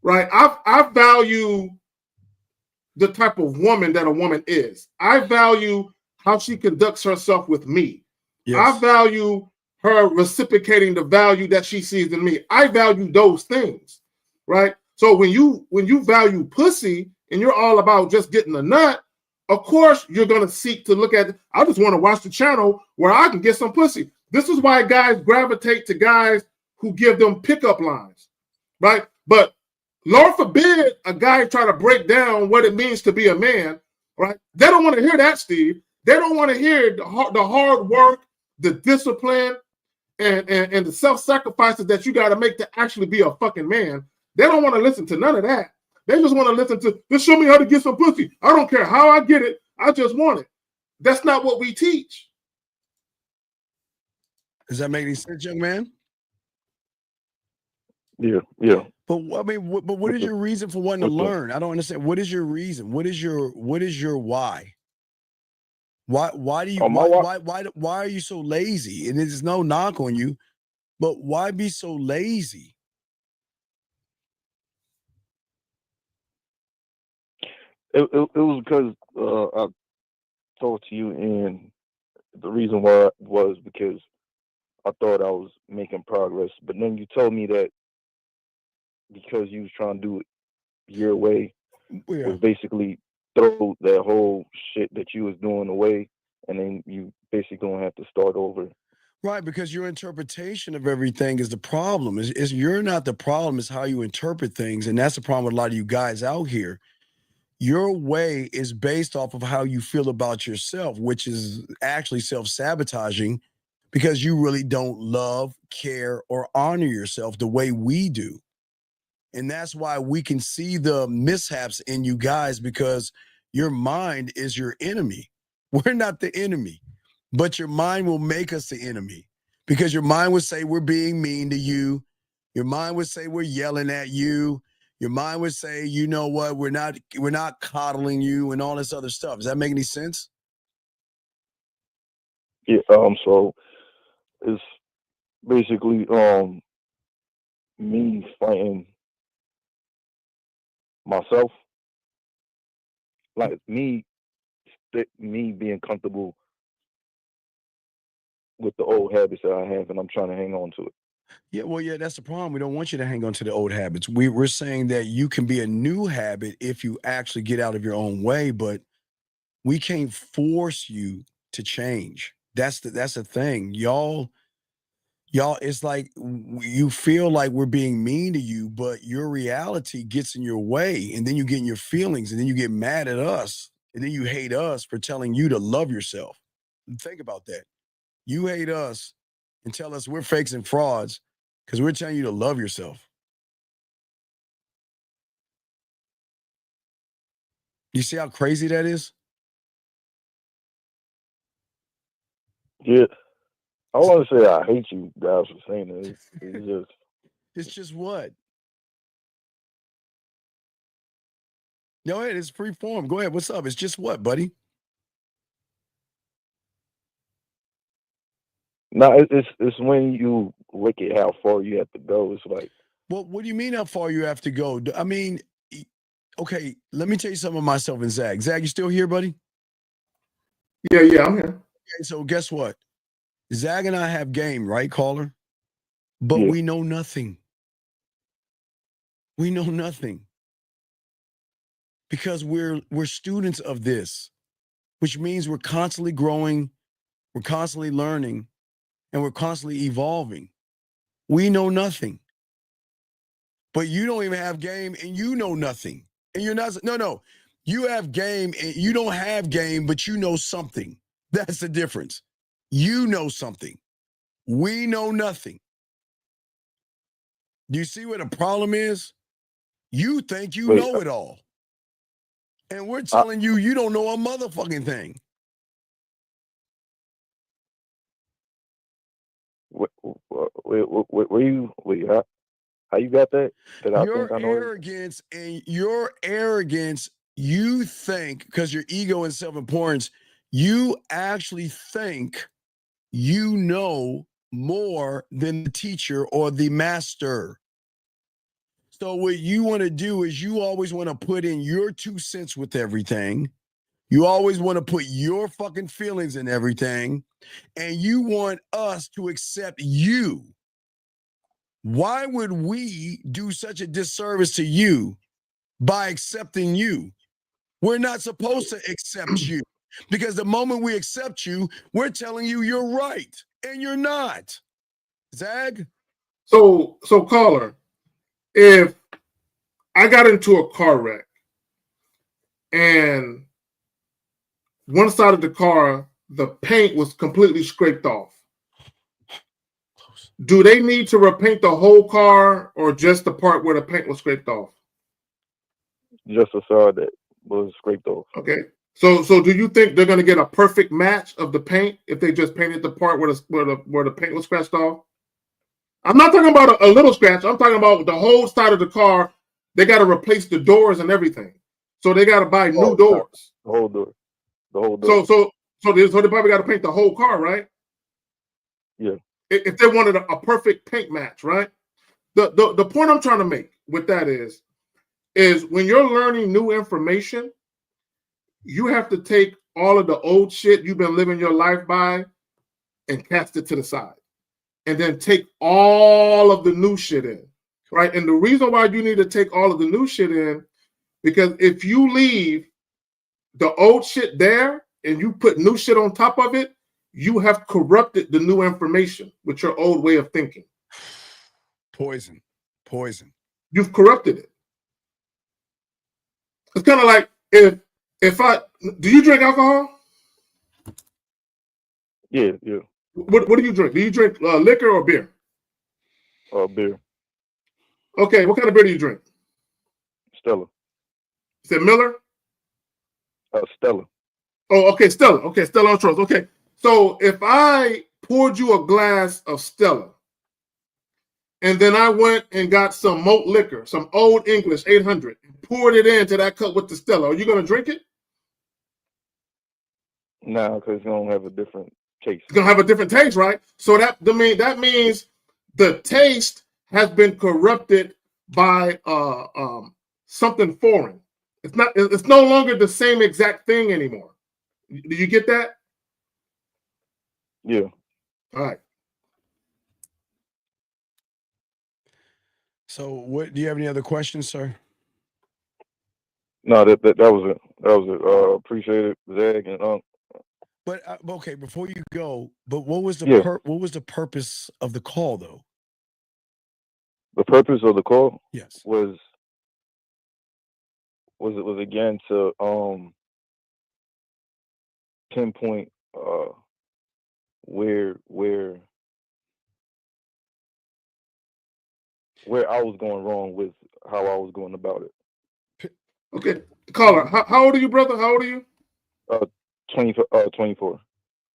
right? I value the type of woman that a woman is. I value how she conducts herself with me. Yes. I value her reciprocating the value that she sees in me. I value those things, right? So when you value pussy and you're all about just getting a nut, of course you're going to seek to look at, I just want to watch the channel where I can get some pussy. This is why guys gravitate to guys who give them pickup lines, right? But Lord forbid a guy try to break down what it means to be a man, right? They don't want to hear that, Steve. They don't want to hear the hard work, the discipline, and the self-sacrifices that you got to make to actually be a fucking man. They don't want to listen to none of that. They just want to listen to, just show me how to get some pussy. I don't care how I get it. I just want it. That's not what we teach. Does that make any sense, young man? Yeah. But I mean, what is your reason for wanting to learn? I don't understand. What is your reason? What is your why? Why do you why are you so lazy? And there's no knock on you, but why be so lazy? It was because I talked to you, and the reason why was because I thought I was making progress. But then you told me that because you was trying to do it your way, was basically throw that whole shit that you was doing away, and then you basically gonna have to start over. Right, because your interpretation of everything is the problem. Is you're not the problem, it's how you interpret things. And that's the problem with a lot of you guys out here. Your way is based off of how you feel about yourself, which is actually self-sabotaging because you really don't love, care, or honor yourself the way we do. And that's why we can see the mishaps in you guys, because your mind is your enemy. We're not the enemy, but your mind will make us the enemy, because your mind would say we're being mean to you. Your mind would say we're yelling at you. Your mind would say, you know what, we're not coddling you and all this other stuff. Does that make any sense? Yeah. So it's basically me fighting myself, like me being comfortable with the old habits that I have, and I'm trying to hang on to it. Yeah, well, yeah, that's the problem. We don't want you to hang on to the old habits. We're saying that you can be a new habit if you actually get out of your own way, but we can't force you to change. That's the thing. Y'all, it's like you feel like we're being mean to you, but your reality gets in your way, and then you get in your feelings, and then you get mad at us, and then you hate us for telling you to love yourself. Think about that. You hate us and tell us we're fakes and frauds because we're telling you to love yourself. You see how crazy that is? Yeah. I want to say I hate you guys for saying that. It's just. It's just what? Go ahead. It's free form. Go ahead. What's up? It's just what, buddy? No, it's when you look at how far you have to go. It's like. Well, what do you mean how far you have to go? I mean, okay, let me tell you something about myself and Zach. Zach, you still here, buddy? Yeah, I'm here. Okay, so guess what? Zach and I have game, right, caller? But we know nothing. We know nothing. Because we're students of this, which means we're constantly growing, we're constantly learning, and we're constantly evolving. We know nothing. But you don't even have game and you know nothing. And you're not, no. You have game and you don't have game, but you know something. That's the difference. You know something. We know nothing. Do you see what the problem is? You think you know it all. And we're telling you, you don't know a motherfucking thing. How you got that? Your arrogance, you think, because your ego and self-importance, you actually think you know more than the teacher or the master. So what you want to do is you always want to put in your 2 cents with everything. You always want to put your fucking feelings in everything. And you want us to accept you. Why would we do such a disservice to you by accepting you? We're not supposed to accept you, because the moment we accept you, we're telling you you're right. And you're not. Zag? So caller, if I got into a car wreck and one side of the car, the paint was completely scraped off. Do they need to repaint the whole car or just the part where the paint was scraped off? Just the side that was scraped off. Okay. So do you think they're going to get a perfect match of the paint if they just painted the part where the paint was scratched off? I'm not talking about a little scratch. I'm talking about the whole side of the car. They got to replace the doors and everything. So they got to buy new doors. The whole door. The whole door. So they probably got to paint the whole car, right? Yeah. If they wanted a perfect paint match, right? The point I'm trying to make with that is when you're learning new information, you have to take all of the old shit you've been living your life by and cast it to the side. And then take all of the new shit in, right? And the reason why you need to take all of the new shit in, because if you leave the old shit there and you put new shit on top of it, you have corrupted the new information with your old way of thinking. Poison. You've corrupted it. It's kind of like do you drink alcohol? Yeah. What do you drink? Do you drink liquor or beer? Beer. Okay, what kind of beer do you drink? Stella. Is it Miller? Stella. Oh, okay, Stella. Okay, Stella on Trust. Okay, so if I poured you a glass of Stella, and then I went and got some malt liquor, some Old English 800, and poured it into that cup with the Stella, are you going to drink it? No, because it's going to have a different taste. It's going to have a different taste, right? So that means the taste has been corrupted by something foreign. It's no longer the same exact thing anymore. Do you get that? Yeah. All right. So, do you have any other questions, sir? No, that was it. That was it. Appreciate it, Zag and But okay, before you go, what was the what was the purpose of the call, though? The purpose of the call, yes, was again to pinpoint where I was going wrong with how I was going about it. Okay, caller, how old are you, brother? How old are you? 24.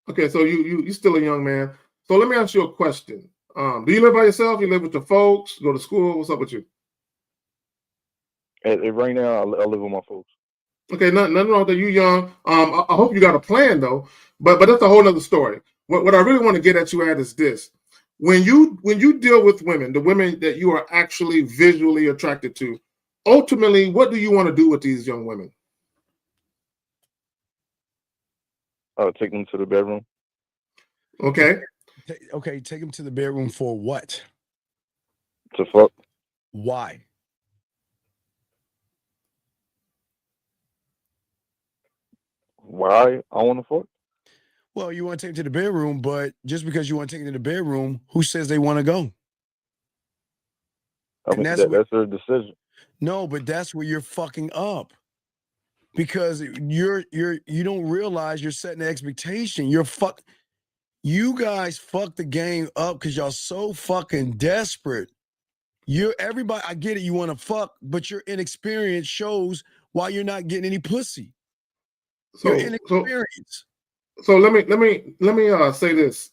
Okay, so you still a young man. So let me ask you a question. Do you live by yourself? You live with your folks? Go to school? What's up with you? Right now, I live with my folks. Okay, nothing wrong with that. You young. I hope you got a plan though. But that's a whole nother story. What I really want to get at you at is this: when you deal with women, the women that you are actually visually attracted to, ultimately, what do you want to do with these young women? Take them to the bedroom. Okay. Okay, take them to the bedroom for what? To fuck. Why? Why I want to fuck? Well, you want to take them to the bedroom, but just because you want to take them to the bedroom, who says they want to go? I mean, that's their decision. No, but that's where you're fucking up. Because you don't realize you're setting the expectation. You guys fuck the game up because y'all so fucking desperate. Everybody, I get it, you want to fuck, but your inexperience shows why you're not getting any pussy. Your inexperience. So let me say this,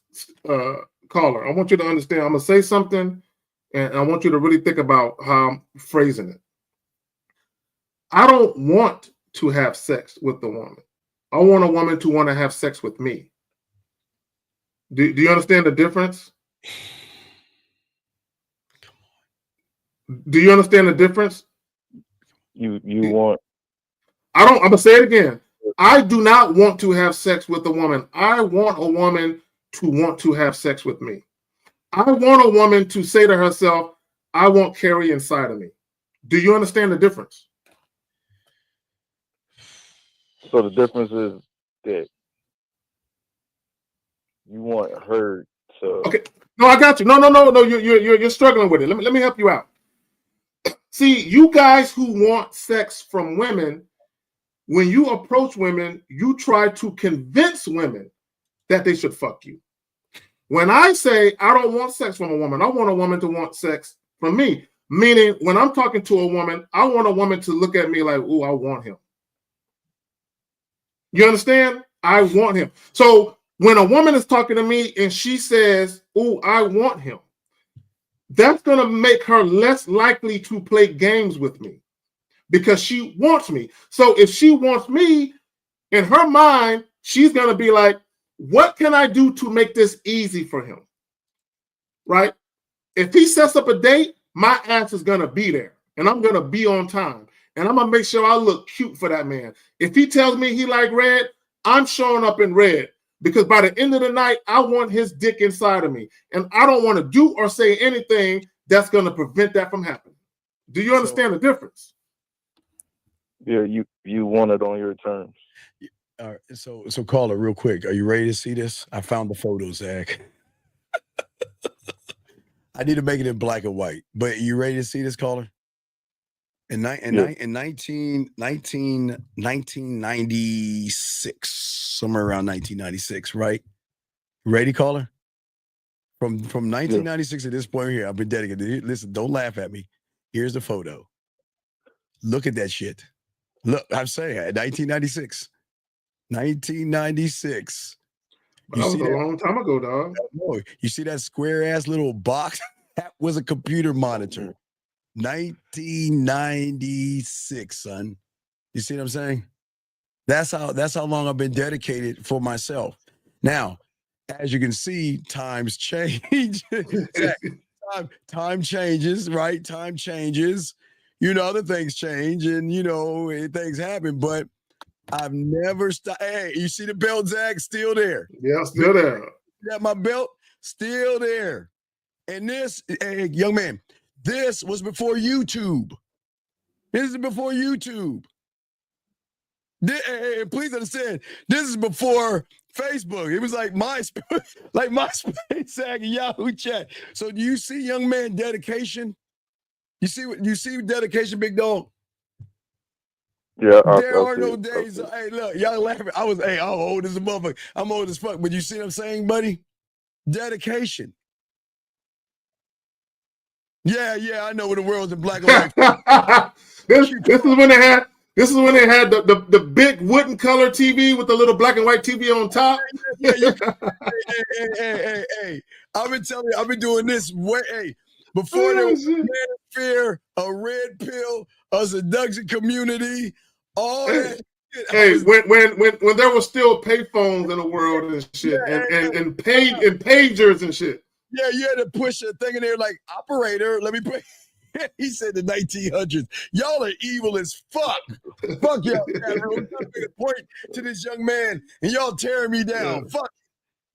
caller. I want you to understand. I'm gonna say something, and I want you to really think about how I'm phrasing it. I don't want to have sex with the woman. I want a woman to want to have sex with me. Do you understand the difference? Do you understand the difference? You want? I'm gonna say it again. I do not want to have sex with a woman. I want a woman to want to have sex with me. I want a woman to say to herself, I want Carrie inside of me. Do you understand the difference? So the difference is that you want her Okay. No, I got you. No. You're struggling with it. Let me help you out. See, you guys who want sex from women, when you approach women, you try to convince women that they should fuck you. When I say I don't want sex from a woman, I want a woman to want sex from me. Meaning, when I'm talking to a woman, I want a woman to look at me like, "Ooh, I want him." You understand? I want him. So when a woman is talking to me and she says, "Ooh, I want him," that's going to make her less likely to play games with me because she wants me. So if she wants me, in her mind, she's going to be like, what can I do to make this easy for him? Right? If he sets up a date, my ass is going to be there and I'm going to be on time. And I'm going to make sure I look cute for that man. If he tells me he like red, I'm showing up in red because by the end of the night, I want his dick inside of me. And I don't want to do or say anything that's going to prevent that from happening. Do you understand the difference? Yeah, you want it on your terms. All right, so caller, real quick, are you ready to see this? I found the photos, Zach. I need to make it in black and white, but you ready to see this, caller? In 1996, somewhere around 1996, right? Ready, caller? From 1996 to this point here, I've been dedicated. Listen, don't laugh at me. Here's the photo. Look at that shit. Look, I'm saying 1996. 1996. That was a long time ago, dog. You see that square ass little box? That was a computer monitor. 1996, son. You see what I'm saying? That's how long I've been dedicated for myself. Now, as you can see, times change. time changes, right? Time changes. Other things change, and things happen. But I've never stopped. Hey, you see the belt, Zach? Still there. Yeah, still there. Yeah, my belt still there. And this, hey, young man, this was before YouTube. This is before YouTube. Hey, please understand, this is before Facebook. It was like MySpace, Zach, and Yahoo Chat. So do you see, young man, dedication? You see dedication, big dog? Yeah, there are no days. Hey, look, y'all laughing. I'm old as a motherfucker. I'm old as fuck. But you see what I'm saying, buddy? Dedication. Yeah, I know when the world's in black and white. This is when they had the big wooden color TV with the little black and white TV on top. Hey. I've been telling you, I've been doing this before there was a fear, a red pill, a seduction community, all that. Hey, when there was still payphones in the world and shit, and pagers and shit. Yeah, you had to push a thing in there like, operator, let me pay. He said the 1900s. Y'all are evil as fuck. Fuck y'all. I'm trying to make a point to this young man, and y'all tearing me down. Fuck.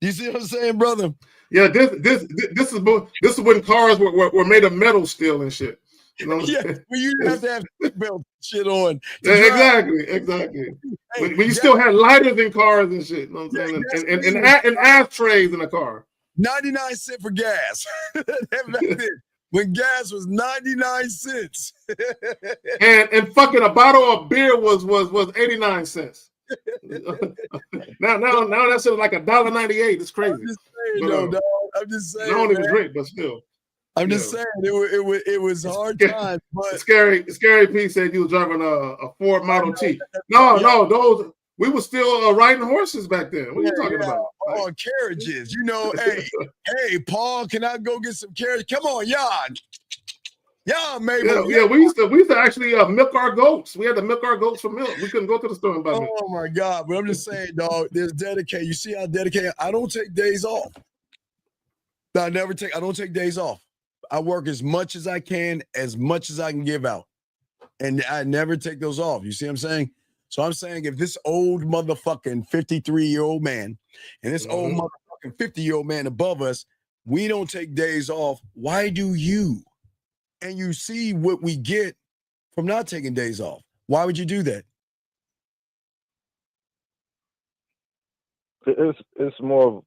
You see what I'm saying, brother? Yeah, this is when cars were made of metal still and shit. You know what I'm saying? When you didn't have to have seatbelt shit on. Exactly. Hey, when you still had lighters in cars and shit. You know what I'm saying? And ashtrays in a car. 99 cents for gas. Back then, when gas was 99 cents. and fucking a bottle of beer was 89 cents. now that shit is like $1.98. It's crazy. Dog. I'm just saying. I don't even drink, but still. I'm just saying it was hard times. But Scary Pete said you was driving a Ford Model T. No, those we were still riding horses back then. What are you talking about? On carriages, hey, Paul, can I go get some carriage? Come on, y'all, Mabel. Yeah, we used to actually milk our goats. We had to milk our goats for milk. We couldn't go to the store and buy milk. Oh my God! But I'm just saying, dog. There's dedication. You see how dedicated? I don't take days off. I don't take days off. I work as much as I can give out, and I never take those off. You see what I'm saying? So I'm saying if this old motherfucking 53-year-old man and this old motherfucking 50-year-old man above us, we don't take days off, why do you? And you see what we get from not taking days off. Why would you do that? It's more of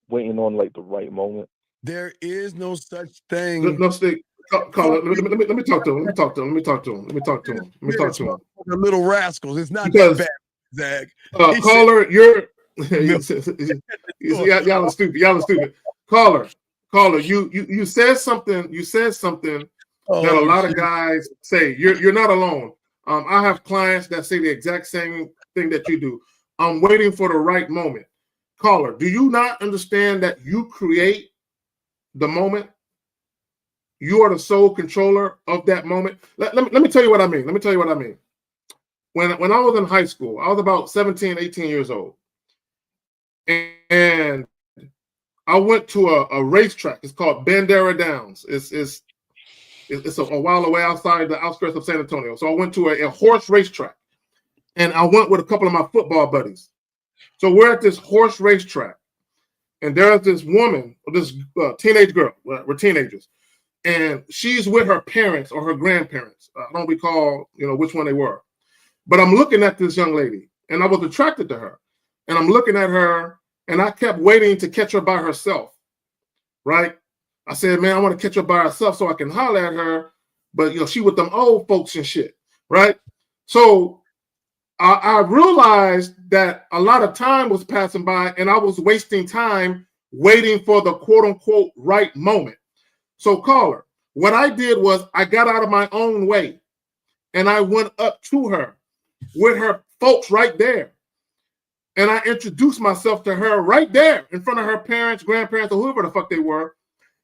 waiting on like the right moment? There is no such thing. No, Steve. Caller, let me talk to him. Let me talk to him. The little rascals. It's not Because, that bad, Zach. Caller, y'all are stupid. Y'all are stupid. Caller, you said something. You said something that a lot of guys say. You're not alone. I have clients that say the exact same thing that you do. I'm waiting for the right moment. Caller, do you not understand that you create the moment? You are the sole controller of that moment. Let me tell you what I mean. When I was in high school, I was about 17, 18 years old. And I went to a racetrack. It's called Bandera Downs. It's a while away outside the outskirts of San Antonio. So I went to a horse racetrack. And I went with a couple of my football buddies. So we're at this horse racetrack. And there's this woman, this teenage girl. We're teenagers. And she's with her parents or her grandparents. I don't recall, which one they were. But I'm looking at this young lady, and I was attracted to her. And I'm looking at her, and I kept waiting to catch her by herself, right? I said, man, I want to catch her by herself so I can holler at her. But, she with them old folks and shit, right? So I realized that a lot of time was passing by, and I was wasting time waiting for the quote-unquote right moment. So, caller, what I did was I got out of my own way, and I went up to her with her folks right there. And I introduced myself to her right there in front of her parents, grandparents, or whoever the fuck they were.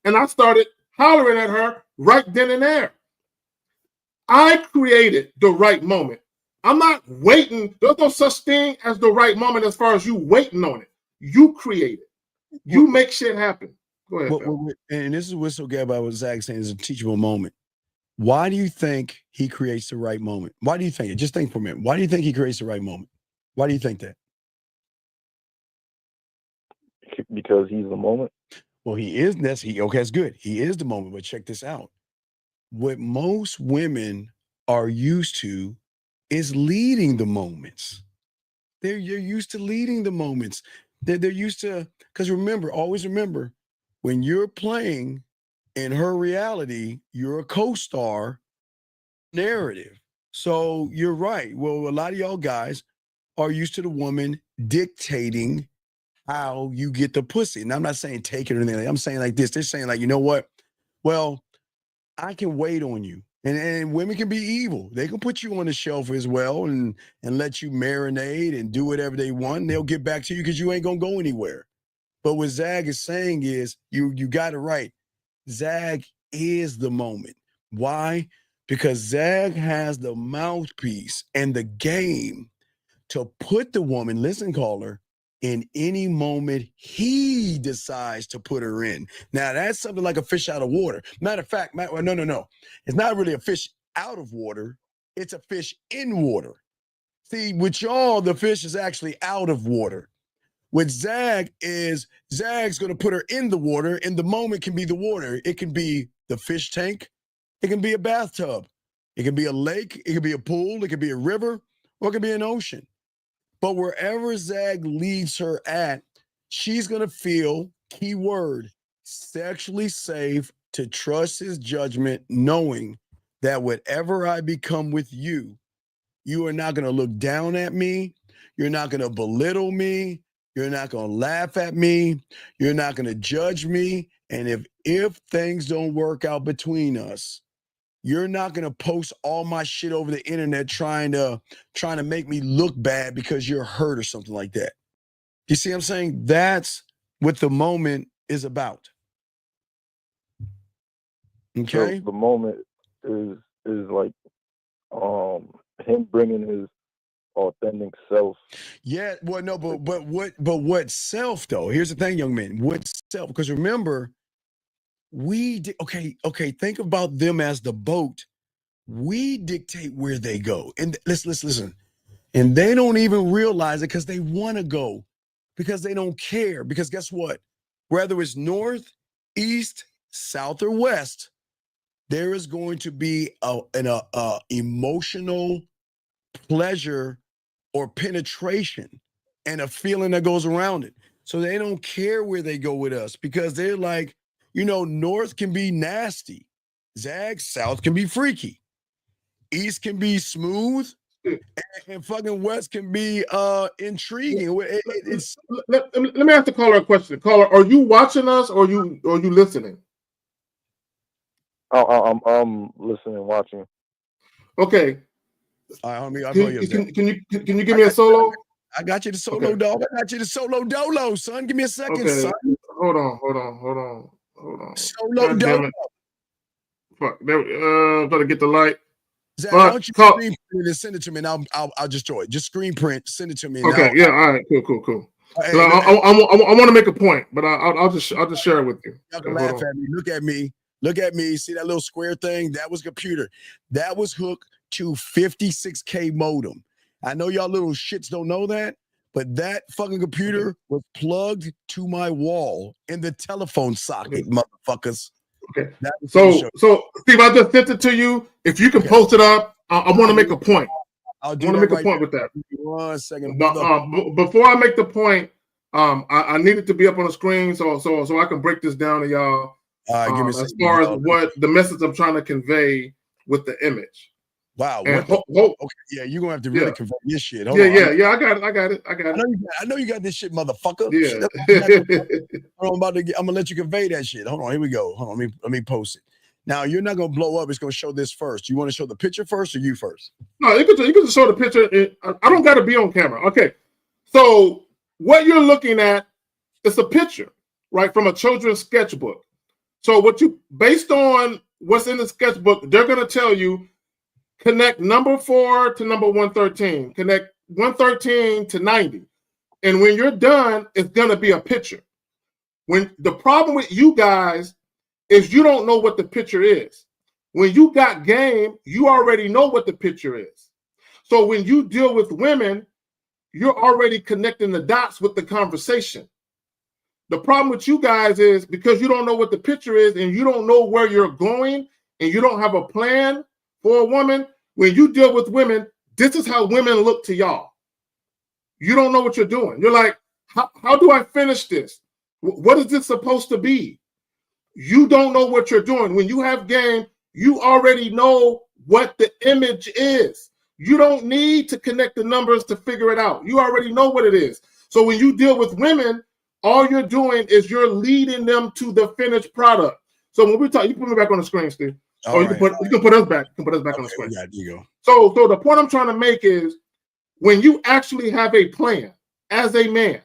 And I started hollering at her right then and there. I created the right moment. I'm not waiting. There's no such thing as the right moment as far as you waiting on it. You create it. You make shit happen. Go ahead. And this is what's so good about what Zach saying is a teachable moment. Why do you think he creates the right moment? Why do you think it? Just think for a minute. Why do you think he creates the right moment? Why do you think that? Because he's the moment. Well, he is. Okay, that's good. He is the moment. But check this out. What most women are used to is leading the moments. You're used to leading the moments. They're used to, because always remember, when you're playing in her reality, you're a co-star narrative. So you're right. Well, a lot of y'all guys are used to the woman dictating how you get the pussy. And I'm not saying take it or anything. I'm saying like this. They're saying like, you know what? Well, I can wait on you. And women can be evil. They can put you on the shelf as well and let you marinate and do whatever they want. And they'll get back to you because you ain't going to go anywhere. But what Zag is saying is you got it right. Zag is the moment. Why? Because Zag has the mouthpiece and the game to put the woman, listen, caller, in any moment he decides to put her in. Now, that's something like a fish out of water. Matter of fact, no. It's not really a fish out of water. It's a fish in water. See, with y'all, the fish is actually out of water. With Zag is, Zag's going to put her in the water, and the moment can be the water. It can be the fish tank. It can be a bathtub. It can be a lake. It can be a pool. It can be a river, or it can be an ocean. But wherever Zag leaves her at, she's going to feel, key word, sexually safe to trust his judgment, knowing that whatever I become with you, you are not going to look down at me. You're not going to belittle me. You're not going to laugh at me. You're not going to judge me. And if things don't work out between us, you're not going to post all my shit over the internet trying to make me look bad because you're hurt or something like that. You see what I'm saying? That's what the moment is about. Okay? So the moment is like him bringing his authentic self. Yeah, well, no, but what self though? Here's the thing, young man. What self? Because remember, think about them as the boat. We dictate where they go. And listen. And they don't even realize it because they want to go, because they don't care. Because guess what? Whether it's north, east, south, or west, there is going to be an emotional pleasure or penetration and a feeling that goes around it. So they don't care where they go with us because they're like, North can be nasty. Zag, South can be freaky. East can be smooth. And fucking West can be intriguing. Let me ask the caller a question. Caller, are you watching us or are you listening? I'm listening, watching. Okay. All right, homie, can you give me a solo? I got you the solo, dog. I got you the solo dolo, son. Give me a second, son. Hold on. Solo dolo. Fuck. Better get the light. Zach, why don't you screen print and send it to me, and I'll just do it. Just screen print, send it to me. Okay. Yeah. All right. Cool. Hey, I want to make a point, but I'll just share it with you. Y'all can laugh at me. Look at me. See that little square thing? That was a computer. That was hooked to 56K modem. I know y'all little shits don't know that, but that fucking computer was plugged to my wall in the telephone socket, motherfuckers. Okay. So Steve, I just sent it to you. If you can post it up, I want to make a point. I want to make a point with that. 1 second. Before I make the point, I need it to be up on the screen so I can break this down to y'all. Give me as far as what the message I'm trying to convey with the image. Wow. Okay, yeah, you're gonna have to really convey this shit. Hold on. I got it. I know you got this shit, motherfucker. Yeah. I'm gonna let you convey that shit. Hold on, here we go. Hold on, let me post it. Now you're not gonna blow up. It's gonna show this first. You want to show the picture first or you first? No, you can just show the picture. I don't got to be on camera. Okay. So what you're looking at is a picture, right, from a children's sketchbook. So based on what's in the sketchbook, they're gonna tell you connect number 4 to number 113. Connect 113 to 90. And when you're done, it's gonna be a picture. When the problem with you guys is you don't know what the picture is. When you got game, you already know what the picture is. So when you deal with women, you're already connecting the dots with the conversation. The problem with you guys is because you don't know what the picture is and you don't know where you're going and you don't have a plan for a woman, when you deal with women, this is how women look to y'all. You don't know what you're doing. You're like, how do I finish this? What is this supposed to be? You don't know what you're doing. When you have game, you already know what the image is. You don't need to connect the numbers to figure it out. You already know what it is. So when you deal with women, all you're doing is you're leading them to the finished product. So when we talk, you put me back on the screen, Steve. You can put us back. You can put us back on the screen. Yeah, you go. So the point I'm trying to make is when you actually have a plan as a man,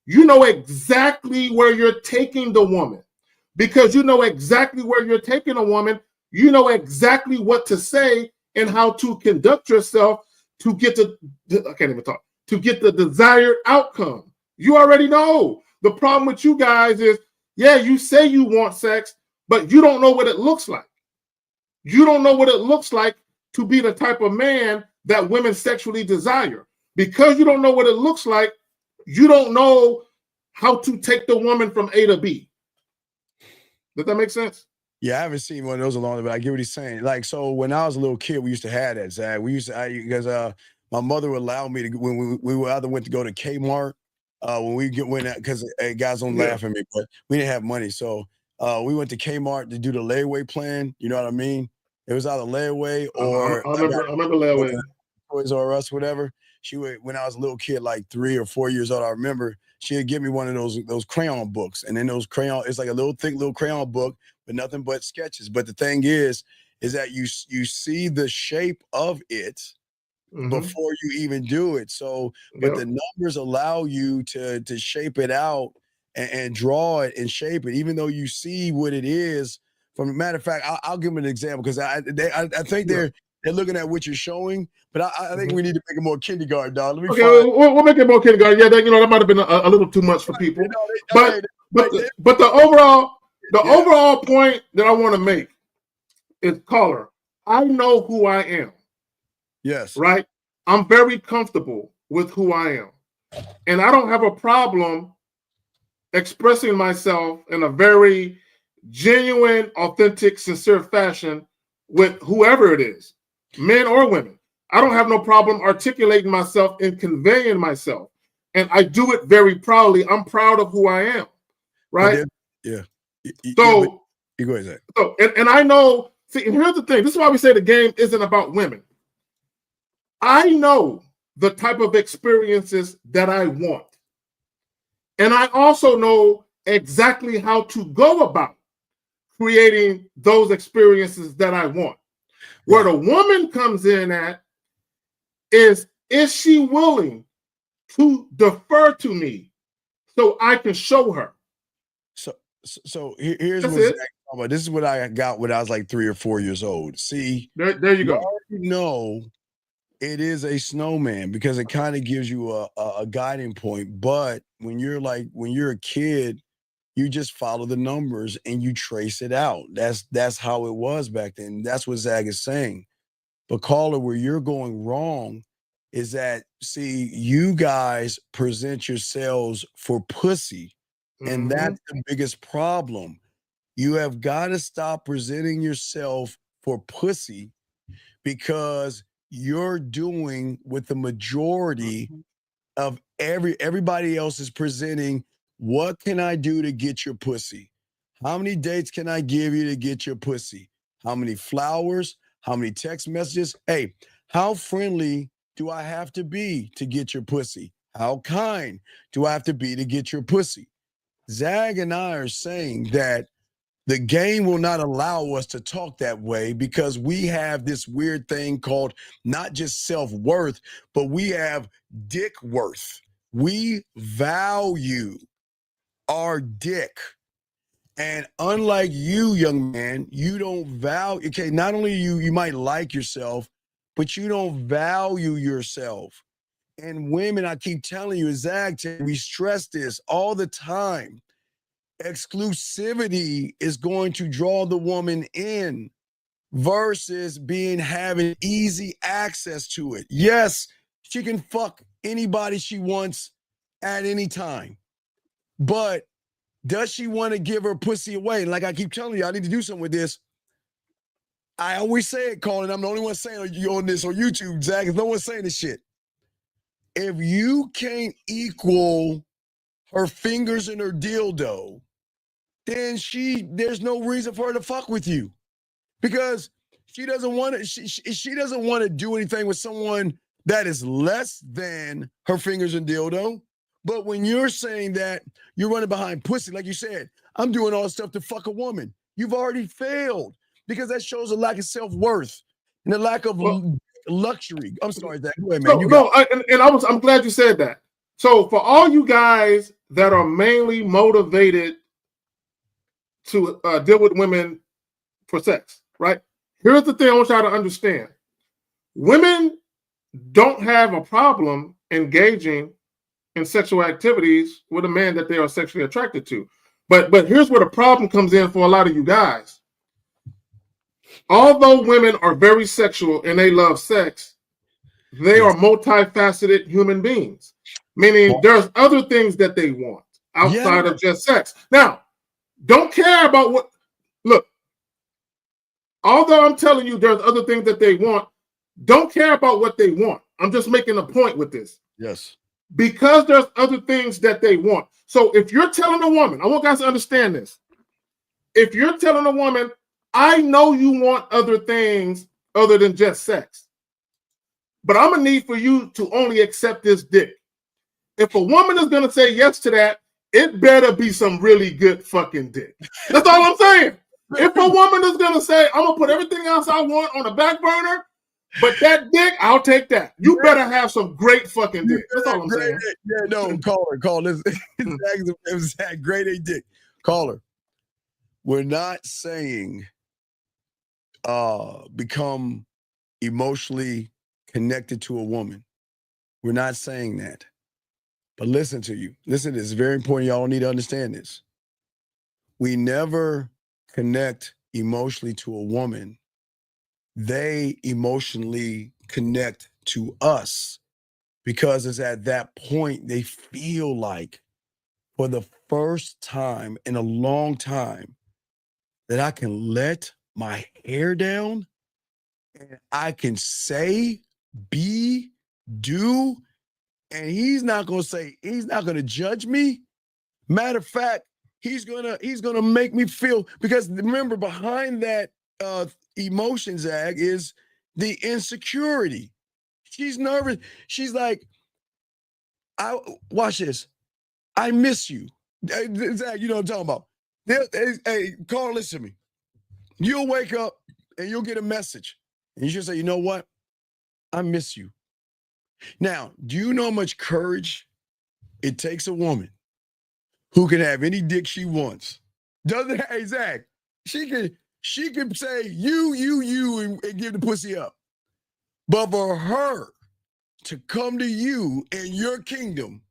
you know exactly where you're taking the woman. Because you know exactly where you're taking a woman, you know exactly what to say and how to conduct yourself to get to get the desired outcome. You already know. The problem with you guys is, yeah, you say you want sex, but you don't know what it looks like. You don't know what it looks like to be the type of man that women sexually desire. Because you don't know what it looks like, you don't know how to take the woman from A to B. Does that make sense? Yeah, I haven't seen one of those along, but I get what he's saying. Like, so when I was a little kid, we used to have that, Zach. We used to, because my mother would allow me to, when we either went to go to Kmart, because guys don't laugh at me, but we didn't have money. So we went to Kmart to do the layaway plan. You know what I mean? It was either layaway or I remember layaway. Toys R Us, whatever. She would, when I was a little kid, like 3 or 4 years old, I remember she would give me one of those crayon books. And then those crayon, it's like a little thick little crayon book with nothing but sketches. But the thing is that you see the shape of it before you even do it. So, but the numbers allow you to shape it out and draw it and shape it, even though you see what it is. From a matter of fact, I'll give them an example because I think they're looking at what you're showing, but I think we need to make it more kindergarten, dog. Let me we'll make it more kindergarten. Yeah, that might have been a little too much for people. But the overall point that I want to make is, caller, I know who I am. Yes. Right? I'm very comfortable with who I am. And I don't have a problem expressing myself in a very genuine, authentic, sincere fashion with whoever it is, men or women. I don't have no problem articulating myself and conveying myself. and I do it very proudly. I'm proud of who I am, right? Yeah. So, you go ahead, Zach. So, and I know, see, and here's the thing. This is why we say the game isn't about women. I know the type of experiences that I want. And I also know exactly how to go about creating those experiences that I want. Where the woman comes in at is she willing to defer to me so I can show her? So here's That's what Zach it. talking about. This is what I got when I was like 3 or 4 years old. See, there you go. already know it is a snowman because it kind of gives you a guiding point. But when you're a kid, you just follow the numbers and you trace it out. That's how it was back then. That's what Zach is saying. But caller, where you're going wrong is that, see, you guys present yourselves for pussy. And that's the biggest problem. You have got to stop presenting yourself for pussy because you're doing what the majority of everybody else is presenting. What can I do to get your pussy? How many dates can I give you to get your pussy? How many flowers? How many text messages? Hey, how friendly do I have to be to get your pussy? How kind do I have to be to get your pussy? Zag and I are saying that the game will not allow us to talk that way because we have this weird thing called not just self-worth, but we have dick worth. We value our dick. And unlike you, young man, you don't value, okay, not only you might like yourself, but you don't value yourself. And women, I keep telling you, Zag, we stress this all the time. Exclusivity is going to draw the woman in versus having easy access to it. Yes, she can fuck anybody she wants at any time. But does she want to give her pussy away? Like I keep telling you, I need to do something with this. I always say it, Colin. I'm the only one saying on this on YouTube, Zach. No one's saying this shit. If you can't equal her fingers in her dildo, then there's no reason for her to fuck with you because she doesn't want to. She doesn't want to do anything with someone that is less than her fingers and dildo. But when you're saying that you're running behind pussy, like you said, I'm doing all this stuff to fuck a woman. You've already failed because that shows a lack of self-worth and a lack of luxury. I'm sorry, Zach. Go ahead, man. I'm glad you said that. So for all you guys that are mainly motivated to deal with women for sex, right? Here's the thing I want y'all to understand. Women don't have a problem engaging in sexual activities with a man that they are sexually attracted to. But here's where the problem comes in for a lot of you guys. Although women are very sexual and they love sex, they are multifaceted human beings. Meaning there's other things that they want outside of just sex. Now, don't care about what, look, although I'm telling you there's other things that they want, don't care about what they want. I'm just making a point with this. Yes. Because there's other things that they want. So if you're telling a woman, I want guys to understand this. If you're telling a woman, I know you want other things other than just sex, but I'm going to need for you to only accept this dick. If a woman is going to say yes to that, it better be some really good fucking dick. That's all I'm saying. If a woman is going to say, I'm going to put everything else I want on the back burner, but that dick, I'll take that. You better have some great fucking dick. That's all I'm saying. Yeah, no, call this. Zach, great A dick. Caller. We're not saying become emotionally connected to a woman. We're not saying that. But listen to you. Listen, this is very important. Y'all need to understand this. We never connect emotionally to a woman. They emotionally connect to us because it's at that point they feel like for the first time in a long time that I can let my hair down and I can say, be, do and he's not going to judge me. Matter of fact, he's gonna make me feel, because remember, behind that emotion, Zag, is the insecurity. She's nervous. She's like, watch this. I miss you. Zag, you know what I'm talking about. Hey, Carl, listen to me. You'll wake up and you'll get a message. And you should say, you know what? I miss you. Now, do you know how much courage it takes a woman who can have any dick she wants? Doesn't, hey, Zach, she can say you and give the pussy up. But for her to come to you in your kingdom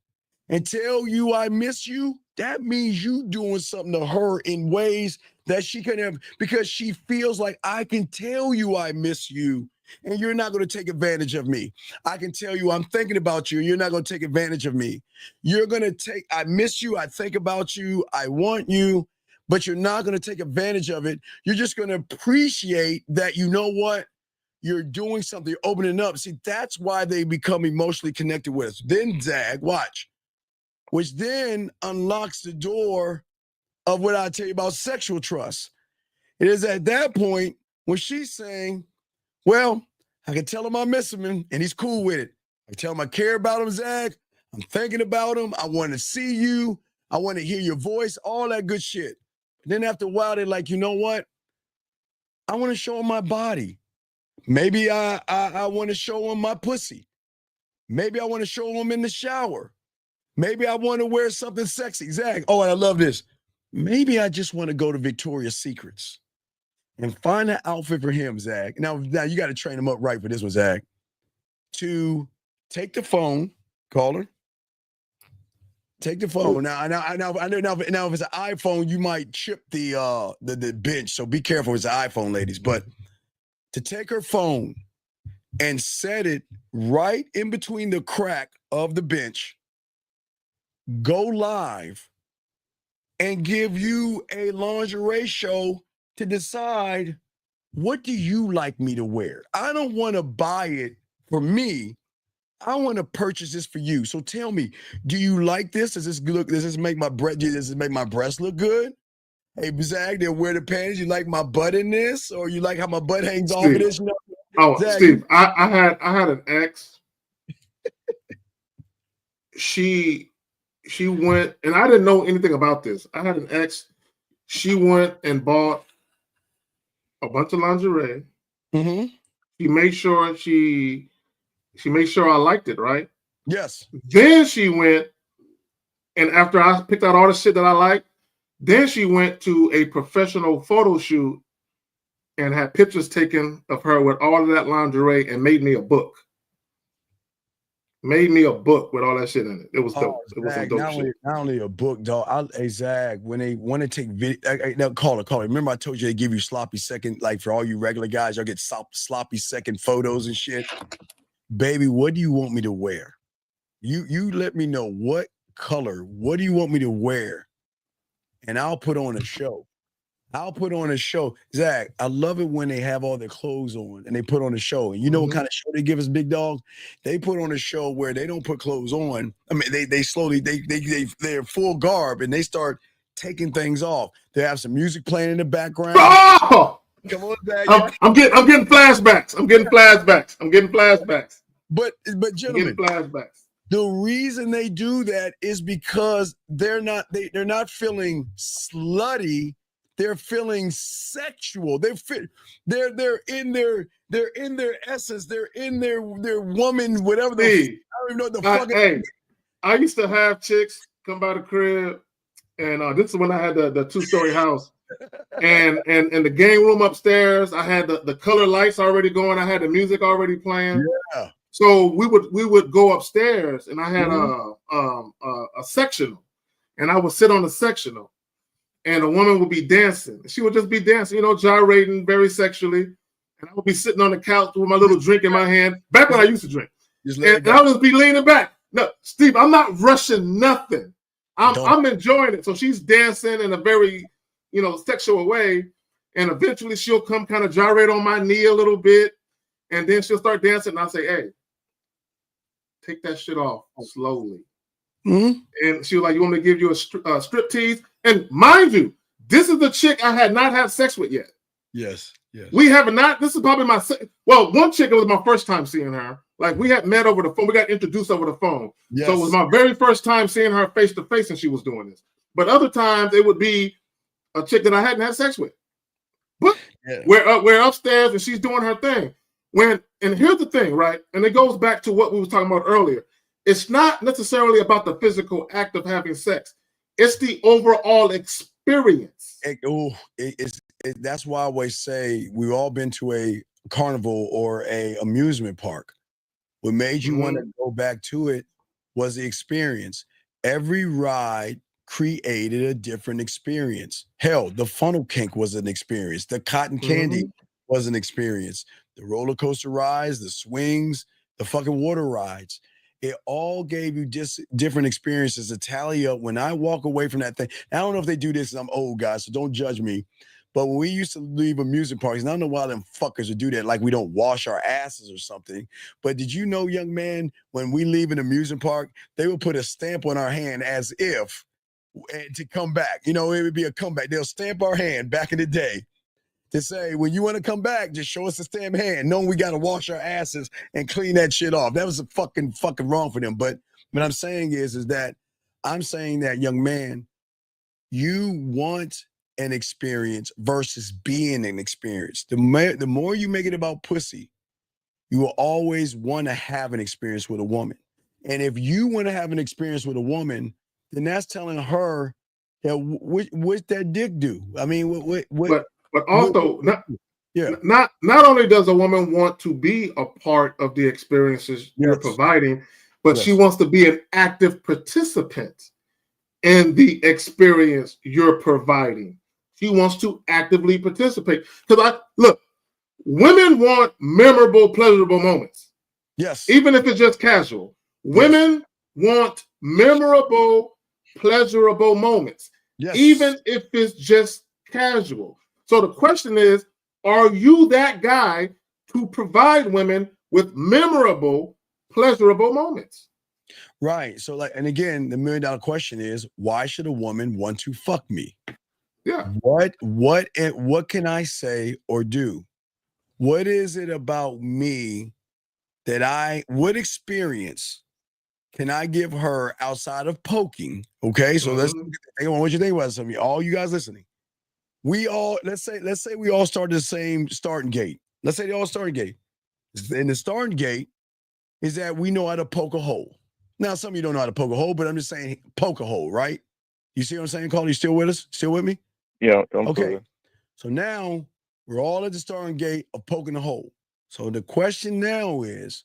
and tell you I miss you, that means you doing something to her in ways that she can have, because she feels like, I can tell you I miss you and you're not going to take advantage of me. I can tell you I'm thinking about you and you're not going to take advantage of me. You're going to take, I miss you, I think about you, I want you, but you're not going to take advantage of it. You're just going to appreciate that, you know what? You're doing something, you're opening up. See, that's why they become emotionally connected with us. Then, Zag, watch, which then unlocks the door of what I tell you about sexual trust. It is at that point when she's saying, well, I can tell him I miss him and he's cool with it. I tell him I care about him, Zach. I'm thinking about him. I want to see you. I want to hear your voice, all that good shit. And then after a while, they're like, you know what? I want to show him my body. Maybe I want to show him my pussy. Maybe I want to show him in the shower. Maybe I want to wear something sexy. Zach, oh, and I love this. Maybe I just want to go to Victoria's Secrets and find an outfit for him, Zach. Now you got to train him up right for this one, Zach. To take the phone, call her. Take the phone. Now if it's an iPhone, you might chip the bench. So be careful. It's an iPhone, ladies. But to take her phone and set it right in between the crack of the bench, go live, and give you a lingerie show to decide, what do you like me to wear? I don't want to buy it for me. I want to purchase this for you. So tell me, do you like this? Does this make my breast look good? Hey, Zach, they'll wear the panties. You like my butt in this? Or you like how my butt hangs off of this? You know? Oh, Zach, Steve, I had an ex. She went, and I didn't know anything about this. I had an ex. She went and bought a bunch of lingerie. Mm-hmm. She made sure she made sure I liked it, right? Yes. Then she went, and after I picked out all the shit that I liked, then she went to a professional photo shoot and had pictures taken of her with all of that lingerie and made me a book. Made me a book with all that shit in it. It was dope. It was some dope shit. Not only a book, dog. Zach, when they want to take video, now call her. Remember I told you they give you sloppy second, like for all you regular guys, y'all get sloppy second photos and shit. Baby, what do you want me to wear? You let me know what color. What do you want me to wear? And I'll put on a show. Zach, I love it when they have all their clothes on and they put on a show. And you know what kind of show they give us, big dog? They put on a show where they don't put clothes on. I mean, they're full garb and they start taking things off. They have some music playing in the background. Oh! Come on, Zach. I'm getting flashbacks. I'm getting flashbacks. But gentlemen, I'm getting flashbacks. The reason they do that is because they're not feeling slutty. They're feeling sexual. They're in their essence. They're in their woman, whatever. I don't even know what the fuck. Hey, I used to have chicks come by the crib, and this is when I had the 2-story house, and the game room upstairs. I had the color lights already going. I had the music already playing. Yeah. So we would go upstairs, and I had a sectional, and I would sit on the sectional. And a woman would be dancing. She would just be dancing, gyrating very sexually. And I would be sitting on the couch with my little drink in my hand. Back when I used to drink. And I would just be leaning back. No, Steve, I'm not rushing nothing. I'm enjoying it. So she's dancing in a very, sexual way. And eventually she'll come kind of gyrate on my knee a little bit. And then she'll start dancing. And I'll say, hey, take that shit off slowly. Mm-hmm. And she was like, you want me to give you a strip tease? And mind you, this is the chick I had not had sex with yet. Yes, yes. We have not. This is probably my one chick. It was my first time seeing her. Like we had met over the phone. We got introduced over the phone. Yes. So it was my very first time seeing her face to face, and she was doing this. But other times it would be a chick that I hadn't had sex with. But we're upstairs and she's doing her thing. And here's the thing, right? And it goes back to what we were talking about earlier. It's not necessarily about the physical act of having sex. It's the overall experience. That's why I always say we've all been to a carnival or a amusement park. What made you want to go back to it was the experience. Every ride created a different experience. Hell, the funnel kink was an experience. The cotton candy was an experience. The roller coaster rides, the swings, the fucking water rides. It all gave you just different experiences to tally up. When I walk away from that thing, I don't know if they do this, I'm old, guys, so don't judge me. But when we used to leave amusement parks, and I don't know why them fuckers would do that, like we don't wash our asses or something. But did you know, young man, when we leave an amusement park, they would put a stamp on our hand as if to come back. You know, it would be a comeback. They'll stamp our hand back in the day to say, when you want to come back, just show us the stamp hand, knowing we got to wash our asses and clean that shit off. That was fucking wrong for them. But what I'm saying is that I'm saying that, young man, you want an experience versus being an experience. The more you make it about pussy, you will always want to have an experience with a woman. And if you want to have an experience with a woman, then that's telling her that what that dick do. I mean, but also not only does a woman want to be a part of the experiences you're providing, but she wants to be an active participant in the experience you're providing. She wants to actively participate. Because women want memorable, pleasurable moments. Yes. Even if it's just casual. Women want memorable, pleasurable moments. Yes. Even if it's just casual. So the question is, are you that guy to provide women with memorable, pleasurable moments? Right. So and again, the $1 million question is, why should a woman want to fuck me? Yeah. What can I say or do? What is it about me that what experience can I give her outside of poking? Okay. So I want you to think about something. All you guys listening. Let's say we all start the same starting gate. Let's say they all starting gate. And the starting gate is that we know how to poke a hole. Now, some of you don't know how to poke a hole, but I'm just saying poke a hole, right? You see what I'm saying, Carl? You still with us? Still with me? Yeah. Okay. So now we're all at the starting gate of poking the hole. So the question now is,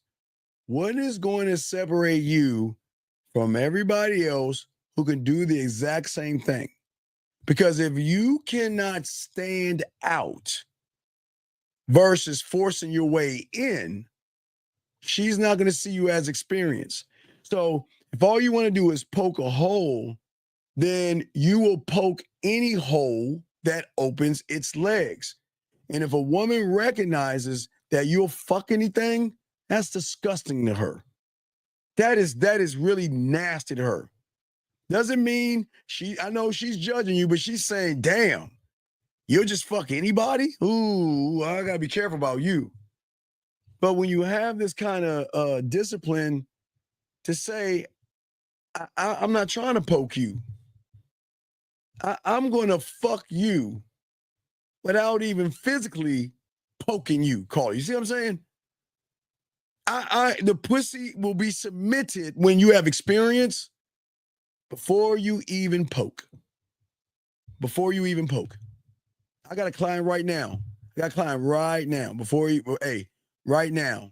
what is going to separate you from everybody else who can do the exact same thing? Because if you cannot stand out versus forcing your way in, she's not going to see you as experience. So if all you want to do is poke a hole, then you will poke any hole that opens its legs. And if a woman recognizes that you'll fuck anything, that's disgusting to her. That is really nasty to her. Doesn't mean I know she's judging you, but she's saying, damn, you'll just fuck anybody? Ooh, I gotta be careful about you. But when you have this kind of discipline to say, I'm not trying to poke you. I'm going to fuck you without even physically poking you, Carl. You see what I'm saying? The pussy will be submitted when you have experience before you even poke. Before you even poke. I got a client right now. Right now,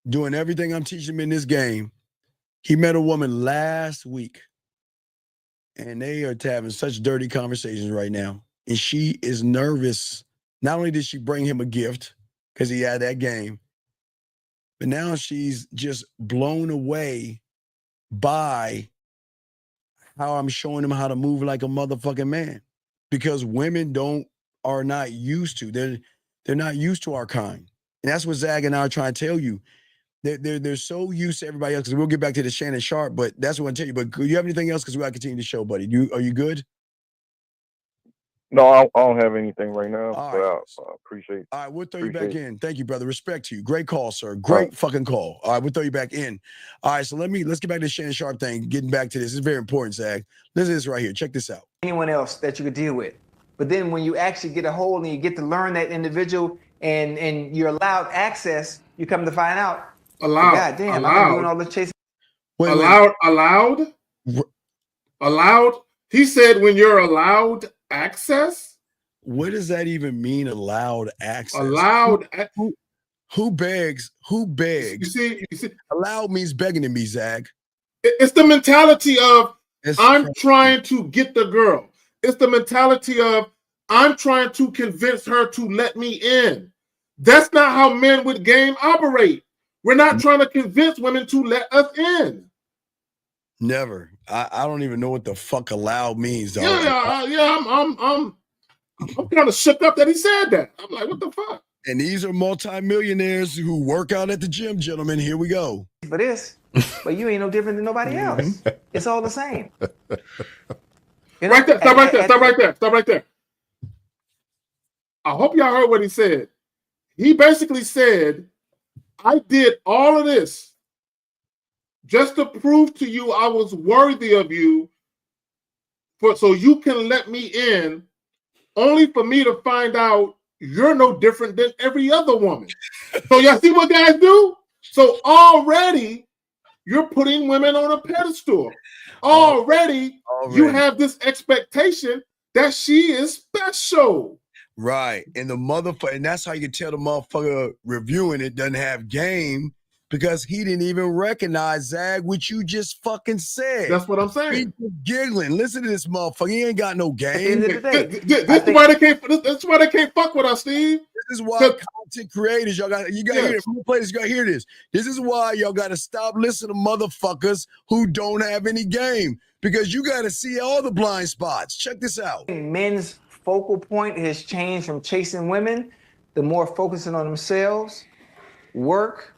doing everything I'm teaching him in this game. He met a woman last week, and they are having such dirty conversations right now. And she is nervous. Not only did she bring him a gift because he had that game, but now she's just blown away by how I'm showing him how to move like a motherfucking man. Because women are not used to. They're not used to our kind. And that's what Zag and I are trying to tell you. they're so used to everybody else. Because we'll get back to the Shannon Sharp, but that's what I'm telling you. But do you have anything else? Because we got to continue the show, buddy. Are you good? No, I don't have anything right now, All but right. I appreciate. All right, we'll throw you back appreciate it. in. Thank you, brother. Respect to you. Great call, sir. Great fucking call. All right, we'll throw you back in. All right, so let's get back to the Shannon Sharp thing. Getting back to this. This is very important, Zach. Listen to this right here. Check this out. Anyone else that you could deal with. But then when you actually get a hold and you get to learn that individual and you're allowed access, you come to find out, God damn, I've been doing all this chasing. Allowed. He said when you're allowed access. What does that even mean? Allowed access. Who begs? Who begs? You see, allowed means begging to me, Zach. It's the mentality of I'm trying to get the girl. It's the mentality of I'm trying to convince her to let me in. That's not how men with game operate. We're not trying to convince women to let us in. Never. I don't even know what the fuck allowed means, though. I'm kind of shook up that he said that. I'm like, what the fuck? And these are multimillionaires who work out at the gym, gentlemen. Here we go. For this, but you ain't no different than nobody else. It's all the same. Right there. Stop right there. I hope y'all heard what he said. He basically said, I did all of this just to prove to you I was worthy of you, so you can let me in, only for me to find out you're no different than every other woman. So y'all see what guys do? So already you're putting women on a pedestal. Already you have this expectation that she is special. Right. And the motherfucker, and that's how you can tell the motherfucker reviewing it doesn't have game, because he didn't even recognize, Zag, what you just fucking said. That's what I'm saying. He just giggling. Listen to this motherfucker. He ain't got no game. This is why they can't fuck with us, Steve. This is why content creators, you gotta hear it. Play this, you gotta hear this. This is why y'all gotta stop listening to motherfuckers who don't have any game, because you gotta see all the blind spots. Check this out. Men's focal point has changed from chasing women, the more focusing on themselves, work,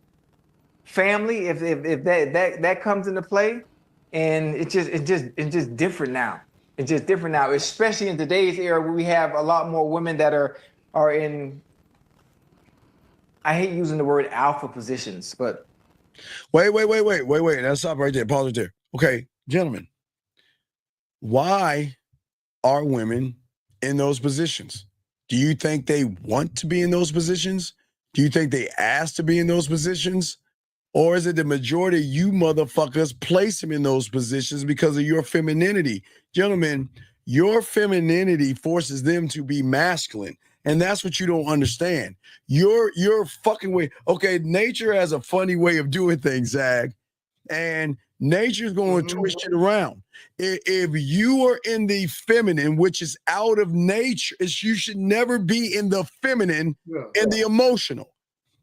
family, if that comes into play, and it's just different now. It's just different now, especially in today's era where we have a lot more women that are in, I hate using the word alpha positions, but wait. Now stop right there. Pause right there. Okay, gentlemen, why are women in those positions? Do you think they want to be in those positions? Do you think they ask to be in those positions? Or is it the majority of you motherfuckers place them in those positions because of your femininity? Gentlemen, your femininity forces them to be masculine. And that's what you don't understand. Your fucking way. Okay, nature has a funny way of doing things, Zag. And nature's going to twist it around. If you are in the feminine, which is out of nature, you should never be in the feminine and the emotional.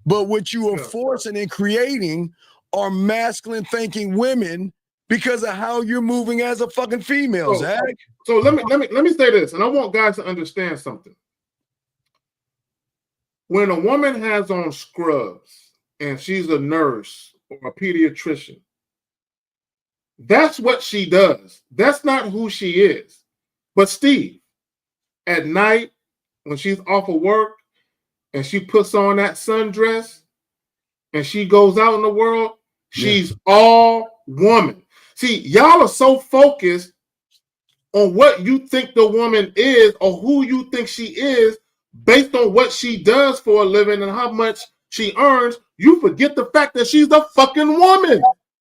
But what you are forcing and creating are masculine thinking women because of how you're moving as a fucking female, Zach. So let me say this, and I want guys to understand something. When a woman has on scrubs and she's a nurse or a pediatrician, that's what she does. That's not who she is. But Steve, at night when she's off of work and she puts on that sundress and she goes out in the world, she's all woman. See, y'all are so focused on what you think the woman is or who you think she is based on what she does for a living and how much she earns. You forget the fact that she's a fucking woman.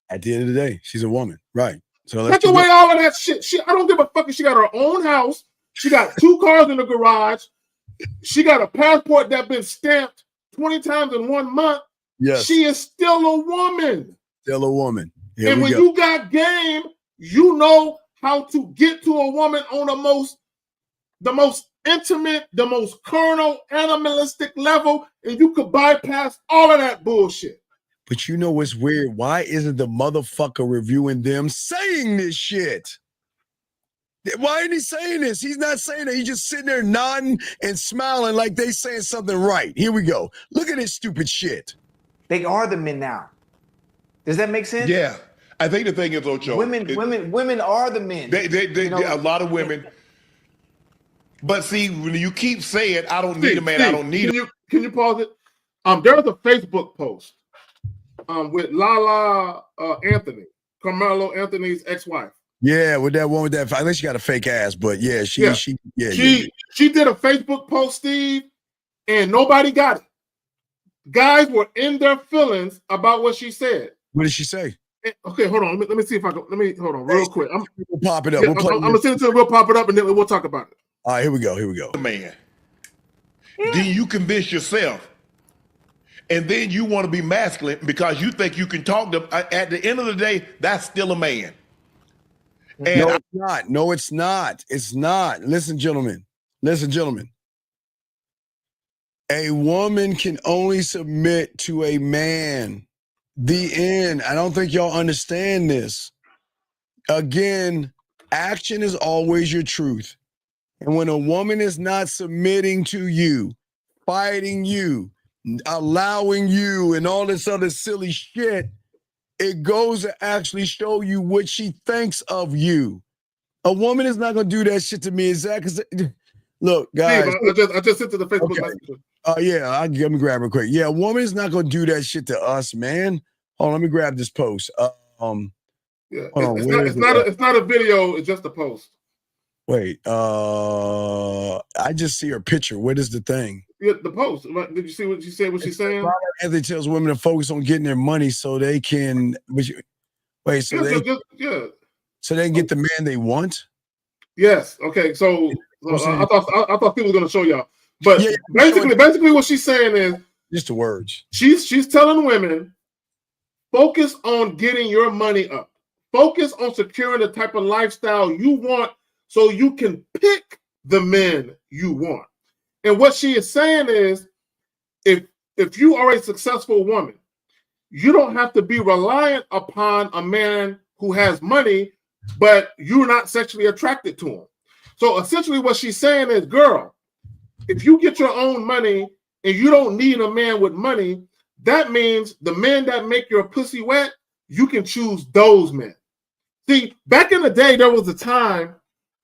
At the end of the day, she's a woman, right? So let's take away all of that shit. I don't give a fuck if she got her own house. She got 2 cars in the garage. She got a passport that's been stamped 20 times in 1 month. Yes. She is still a woman. Still a woman. Here and when you got game, you know how to get to a woman on the most intimate, the most carnal, animalistic level, and you could bypass all of that bullshit. But you know what's weird? Why isn't the motherfucker reviewing them saying this shit? Why ain't he saying this? He's not saying that. He's just sitting there nodding and smiling like they saying something right. Here we go. Look at this stupid shit. They are the men now. Does that make sense? Yeah. I think the thing is, Ocho, women are the men. A lot of women. But see, when you keep saying, I don't need a man, I don't need Can you pause it? There was a Facebook post with Lala Anthony, Carmelo Anthony's ex-wife. Yeah, with that one with that, I think she got a fake ass, but yeah, she did a Facebook post, Steve, and nobody got it. Guys were in their feelings about what she said. What did she say? Okay, hold on. Let me see if I can. Hold on, real quick. We'll pop it up. Yeah, I'm gonna send it to him. We'll pop it up, and then we'll talk about it. All right, here we go. Man, then you convince yourself, and then you want to be masculine because you think you can talk to. At the end of the day, that's still a man. And no, it's not. No, it's not. It's not. Listen, gentlemen. A woman can only submit to a man. The end. I don't think y'all understand this. Again, action is always your truth. And when a woman is not submitting to you, fighting you, allowing you, and all this other silly shit, it goes to actually show you what she thinks of you. A woman is not going to do that shit to me. Look, guys. Steve, I just sent to the Facebook message. Yeah, let me grab it quick. Yeah, a woman is not going to do that shit to us, man. Hold on, let me grab this post. It's not a video. It's just a post. Wait, I just see her picture. What is the thing? Yeah, the post. Did you see what she said? What she's saying? Anthony tells women to focus on getting their money so they can. So they can get the man they want. Yes. Okay. So I thought people were going to show y'all, but basically, what she's saying is just the words. She's telling women, focus on getting your money up. Focus on securing the type of lifestyle you want, so you can pick the men you want. And what she is saying is, if you are a successful woman, you don't have to be reliant upon a man who has money, but you're not sexually attracted to him. So essentially what she's saying is, girl, if you get your own money and you don't need a man with money, that means the men that make your pussy wet, you can choose those men. See, back in the day, there was a time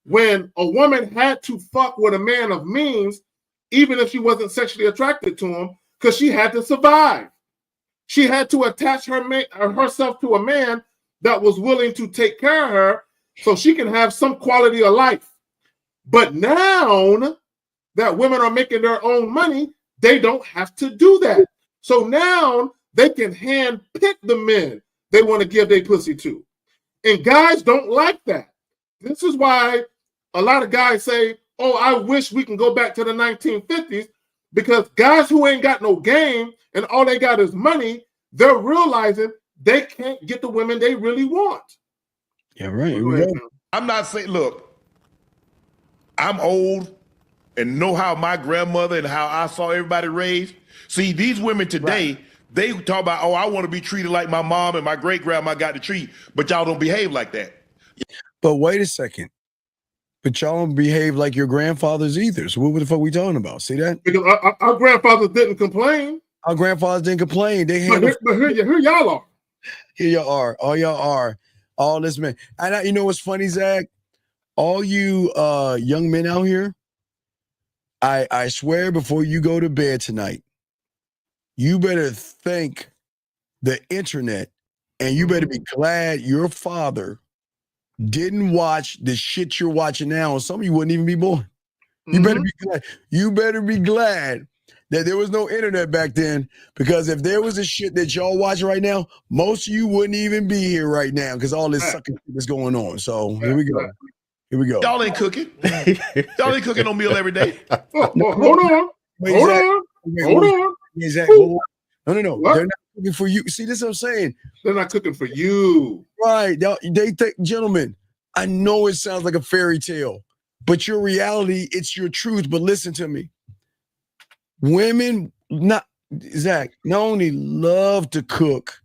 when a woman had to fuck with a man of means, even if she wasn't sexually attracted to him, because she had to survive. She had to attach herself to a man that was willing to take care of her so she can have some quality of life. But now that women are making their own money, they don't have to do that. So now they can hand pick the men they want to give their pussy to. And guys don't like that. This is why a lot of guys say, oh, I wish we can go back to the 1950s, because guys who ain't got no game and all they got is money, they're realizing they can't get the women they really want. Yeah, right. Here we go. I'm not saying, look, I'm old and know how my grandmother and how I saw everybody raised. See, these women today, they talk about, oh, I want to be treated like my mom and my great-grandma got to treat, but y'all don't behave like that. But wait a second. But y'all don't behave like your grandfathers either. So what the fuck we talking about? See that? Because our grandfathers didn't complain. Our grandfathers didn't complain. They but here y'all are. Here y'all are. All y'all are. All this man. And you know what's funny, Zach? All you young men out here, I swear before you go to bed tonight, you better thank the internet, and you better be glad your father didn't watch the shit you're watching now. Some of you wouldn't even be born. You better be glad. You better be glad that there was no internet back then, because if there was a shit that y'all watch right now, most of you wouldn't even be here right now because all this sucking shit is going on. So here we go. Here we go. Y'all ain't cooking. Y'all ain't cooking no meal every day. Hold on. No. What? They're not cooking for you. See, this is what I'm saying. They're not cooking for you. Right. They think, gentlemen, I know it sounds like a fairy tale, but your reality, it's your truth. But listen to me. Women, Zach, not only love to cook,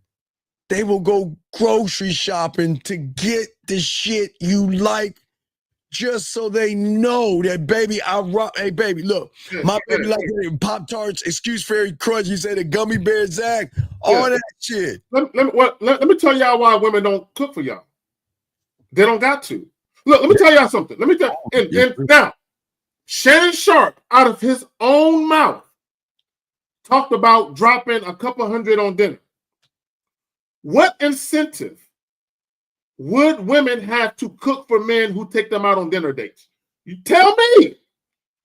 they will go grocery shopping to get the shit you like. just so they know that, baby, I rock. Hey, baby, look, my baby like it, Pop-Tarts, Excuse Fairy Crunch, you say the Gummy Bear Zag, all that shit. Let me tell y'all why women don't cook for y'all. They don't got to. Look, let me tell y'all something. Let me tell and now, Shannon Sharp, out of his own mouth, talked about dropping a couple $100 on dinner. What incentive would women have to cook for men who take them out on dinner dates? You tell me.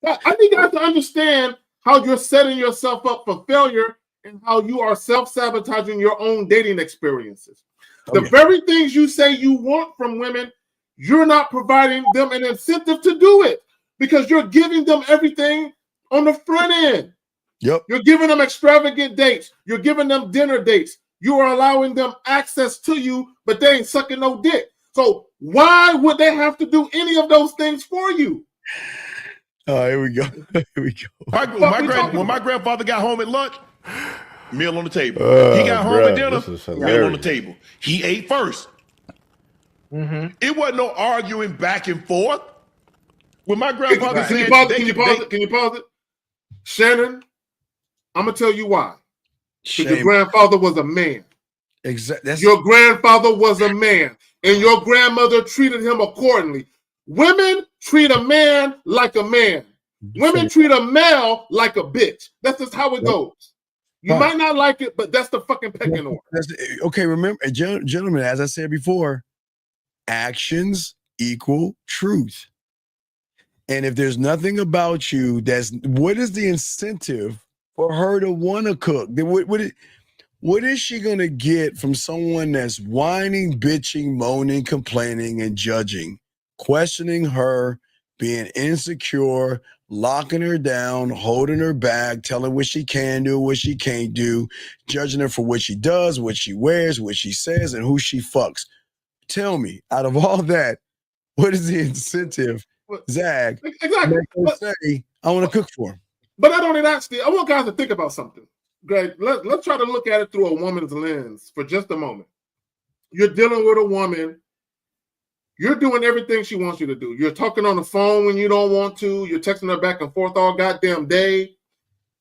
I think you have to understand how you're setting yourself up for failure and how you are self-sabotaging your own dating experiences. The very things you say you want from women, you're not providing them an incentive to do it because you're giving them everything on the front end. Yep. You're giving them extravagant dates. You're giving them dinner dates. You are allowing them access to you, but they ain't sucking no dick. So why would they have to do any of those things for you? Oh, here we go. Here we go. When my grandfather got home at lunch, meal on the table. He got home at dinner, meal on the table. He ate first. It wasn't no arguing back and forth. When my grandfather said, Can you pause it? Shannon, I'm gonna tell you why. Because your grandfather was a man. Exactly. Your grandfather was a man, and your grandmother treated him accordingly. Women treat a man like a man. Women treat a male like a bitch. That's just how it goes. You might not like it, but that's the fucking pecking order. Okay, remember, gentlemen, as I said before, actions equal truth. And if there's nothing about you, what is the incentive for her to want to cook? What is she going to get from someone that's whining, bitching, moaning, complaining, and judging, questioning her, being insecure, locking her down, holding her back, telling what she can do, what she can't do, judging her for what she does, what she wears, what she says, and who she fucks? Tell me, out of all that, what is the incentive, Zag, exactly, say, I want to cook for him? But not only that, Steve, I want guys to think about something. Greg, let's try to look at it through a woman's lens for just a moment. You're dealing with a woman. You're doing everything she wants you to do. You're talking on the phone when you don't want to. You're texting her back and forth all goddamn day.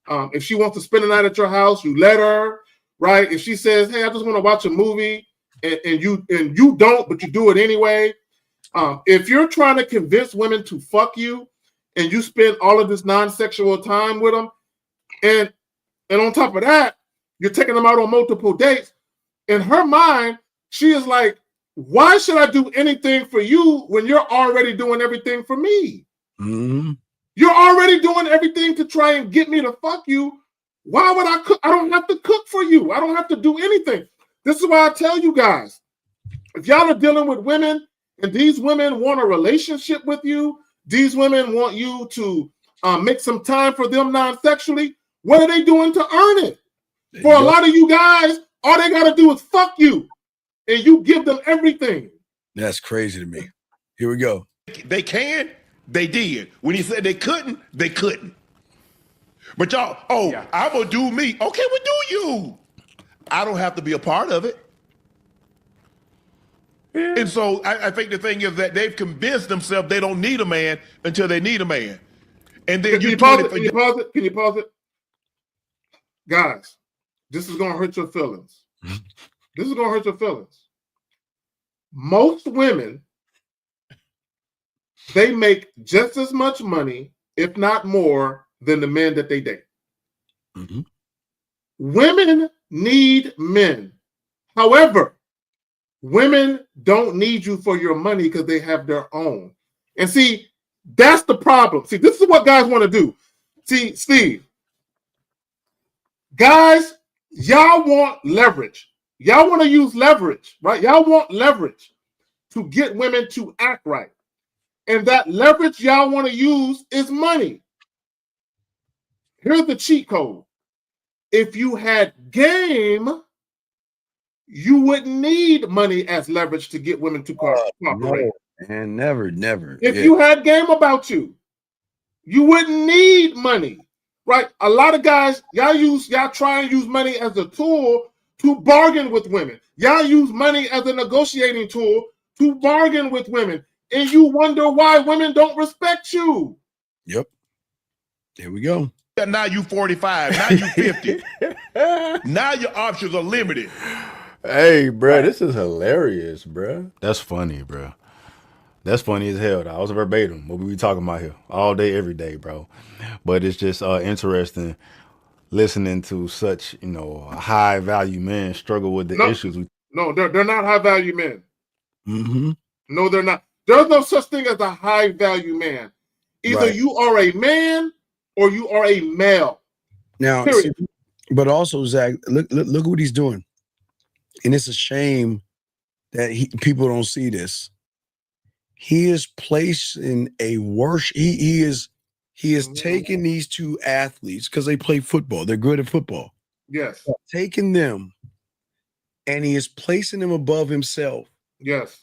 If she wants to spend the night at your house, you let her, right? If she says, hey, I just want to watch a movie, and you don't, but you do it anyway. If you're trying to convince women to fuck you and you spend all of this non-sexual time with them, and on top of that, you're taking them out on multiple dates, in her mind, she is like, why should I do anything for you when you're already doing everything for me? Mm-hmm. You're already doing everything to try and get me to fuck you. Why would I cook? I don't have to cook for you. I don't have to do anything. This is why I tell you guys, if y'all are dealing with women and these women want a relationship with you, these women want you to make some time for them non-sexually, what are they doing to earn it? For a lot of you guys, all they got to do is fuck you, and you give them everything. That's crazy to me. Here we go. They can, they did. When he said they couldn't, they couldn't. But y'all, I'm going to do me. Okay, well, do you. I don't have to be a part of it. Yeah. And so I think the thing is that they've convinced themselves they don't need a man until they need a man. And then Can you pause it? Can you pause it? Guys, this is going to hurt your feelings. This is going to hurt your feelings. Most women, they make just as much money, if not more, than the men that they date. Mm-hmm. Women need men. However, women don't need you for your money because they have their own. And see, that's the problem. See, this is what guys want to do. See, Steve, guys, y'all want leverage. Y'all want to use leverage, right? Y'all want leverage to get women to act right. And that leverage y'all want to use is money. Here's the cheat code. If you had game, you wouldn't need money as leverage to get women to cooperate. No, and never. If you had game about you, you wouldn't need money, right? A lot of guys, y'all try and use money as a tool to bargain with women. Y'all use money as a negotiating tool to bargain with women. and you wonder why women don't respect you. Yep. There we go. Yeah, now you 45. Now you 50. Now your options are limited. Hey, bro, this is hilarious, bro. That's funny, bro. That's funny as hell. That was verbatim what we be talking about here all day, every day, bro. But it's just interesting listening to such, high value men struggle with the issues. No, they're not high value men. Mm-hmm. No, they're not. There's no such thing as a high value man. Either you are a man or you are a male. Now, see, but also, Zach, look what he's doing. And it's a shame that people don't see this. He is placing a worship. He is taking these two athletes because they play football. They're good at football. Yes. Taking them, and he is placing them above himself. Yes.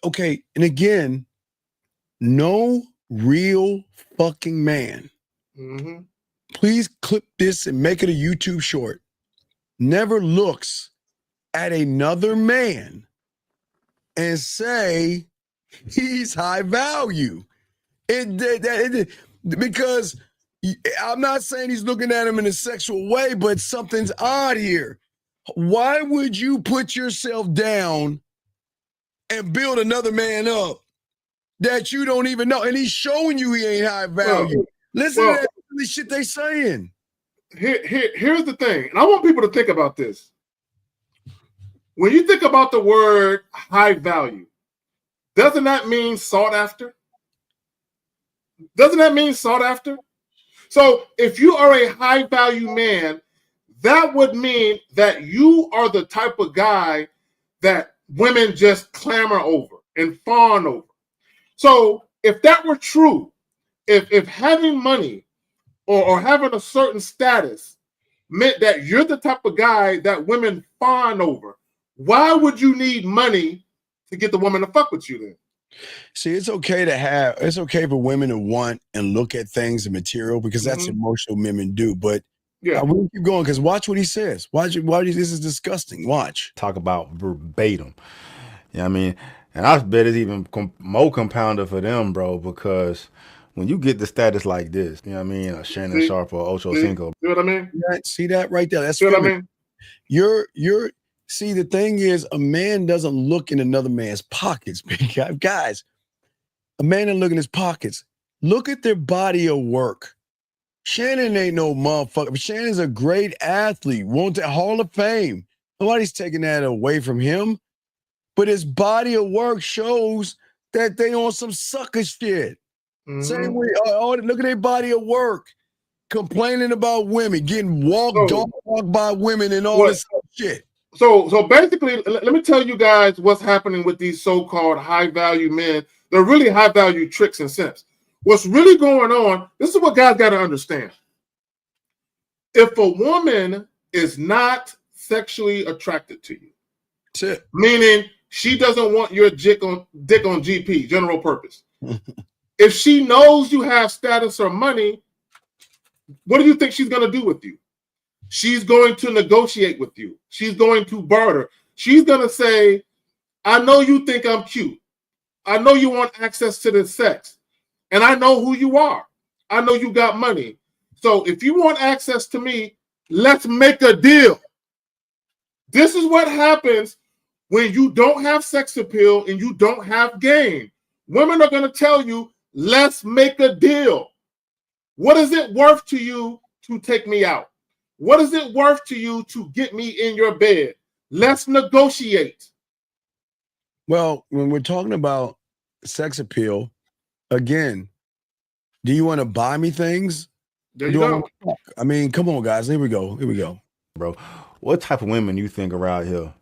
Okay, and again, no real fucking man. Mm-hmm. Please clip this and make it a YouTube short. Never looks at another man and say he's high value. Because I'm not saying he's looking at him in a sexual way, but something's odd here. Why would you put yourself down and build another man up that you don't even know? And he's showing you he ain't high value. Listen to that shit they saying. Here's the thing, and I want people to think about this. When you think about the word high value, doesn't that mean sought after? Doesn't that mean sought after? So if you are a high value man, that would mean that you are the type of guy that women just clamor over and fawn over. So if that were true, if having money or having a certain status meant that you're the type of guy that women fawn over, why would you need money to get the woman to fuck with you then? See, it's okay for women to want and look at things and material because that's emotional women do. But I will keep going because watch what he says. Watch this is disgusting. Watch. Talk about verbatim. You know what I mean? And I bet it's even more compounded for them, bro, because when you get the status like this, you know what I mean? A Shannon Sharp or Ocho Cinco. See what I mean? See that right there? That's see what I mean? See, the thing is, a man doesn't look in another man's pockets. Guys, a man doesn't look in his pockets. Look at their body of work. Shannon ain't no motherfucker. Shannon's a great athlete. Won't that Hall of Fame? Nobody's taking that away from him. But his body of work shows that they on some sucker shit. Same way, look at their body of work. Complaining about women, getting walked by women and all this shit. So basically, let me tell you guys what's happening with these so-called high-value men. They're really high-value tricks and simps. What's really going on, this is what guys got to understand. If a woman is not sexually attracted to you, meaning she doesn't want your dick on GP, general purpose. If she knows you have status or money, what do you think she's going to do with you? She's going to negotiate with you. She's going to barter. She's going to say, I know you think I'm cute. I know you want access to this sex. And I know who you are. I know you got money. So if you want access to me, let's make a deal. This is what happens when you don't have sex appeal and you don't have game. Women are going to tell you, let's make a deal. What is it worth to you to take me out? What is it worth to you to get me in your bed? Let's negotiate. Well, when we're talking about sex appeal, again, do you want to buy me things? There you go. I mean, come on, guys. Here we go. Bro, what type of women you think around here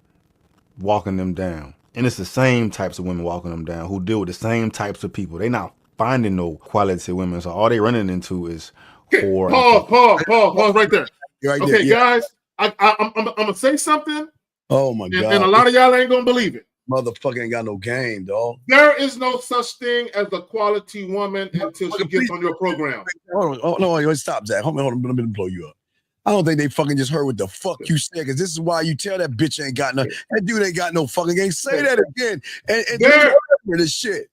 walking them down? And it's the same types of women walking them down who deal with the same types of people. They not finding no quality women. So all they running into is whore. Pause right there. Okay, guys, I'm gonna say something. Oh my God. And a lot of y'all ain't gonna believe it. Motherfucker ain't got no game, dog. There is no such thing as a quality woman until she gets on your program. Hold on, stop, Zach. Hold on, let me blow you up. I don't think they fucking just heard what the fuck you said, because this is why you tell that bitch ain't got no, that dude ain't got no fucking game. Say that again and this shit.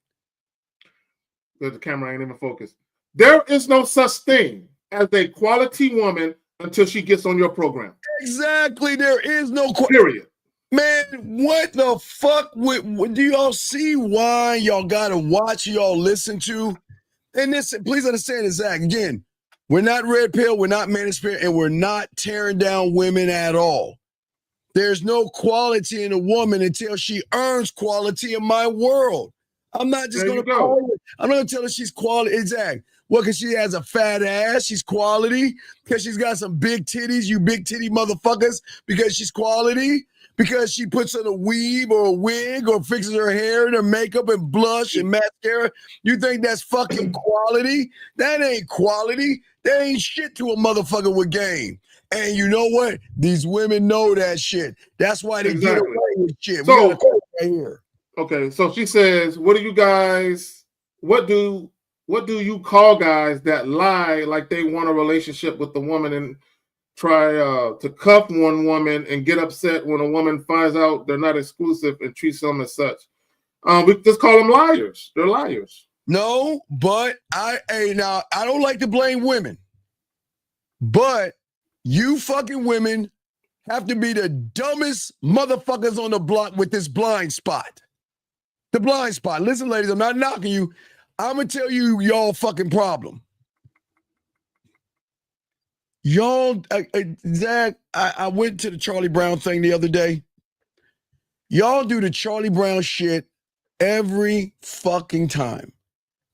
The camera ain't even focused. There is no such thing as a quality woman until she gets on your program. Exactly. There is no period. Man, what the fuck? Do y'all see why y'all gotta watch, y'all listen to? And this, please understand this, Zach. Again, we're not red pill, we're not manosphere, and we're not tearing down women at all. There's no quality in a woman until she earns quality in my world. I'm not just going to call her. I'm not going to tell her she's quality. Exactly. Well, because she has a fat ass, she's quality. Because she's got some big titties, you big titty motherfuckers, because she's quality. Because she puts on a weave or a wig or fixes her hair and her makeup and blush and mascara. You think that's fucking quality? That ain't quality. That ain't shit to a motherfucker with game. And you know what? These women know that shit. That's why they get away with shit. So, we got a quote right here. Okay, so she says, what do you call guys that lie like they want a relationship with the woman and try to cuff one woman and get upset when a woman finds out they're not exclusive and treats them as such? We just call them liars. They're liars. No, but I don't like to blame women, but you fucking women have to be the dumbest motherfuckers on the block with this blind spot. The blind spot. Listen, ladies, I'm not knocking you. I'm going to tell you y'all fucking problem. Y'all, Zach, I went to the Charlie Brown thing the other day. Y'all do the Charlie Brown shit every fucking time.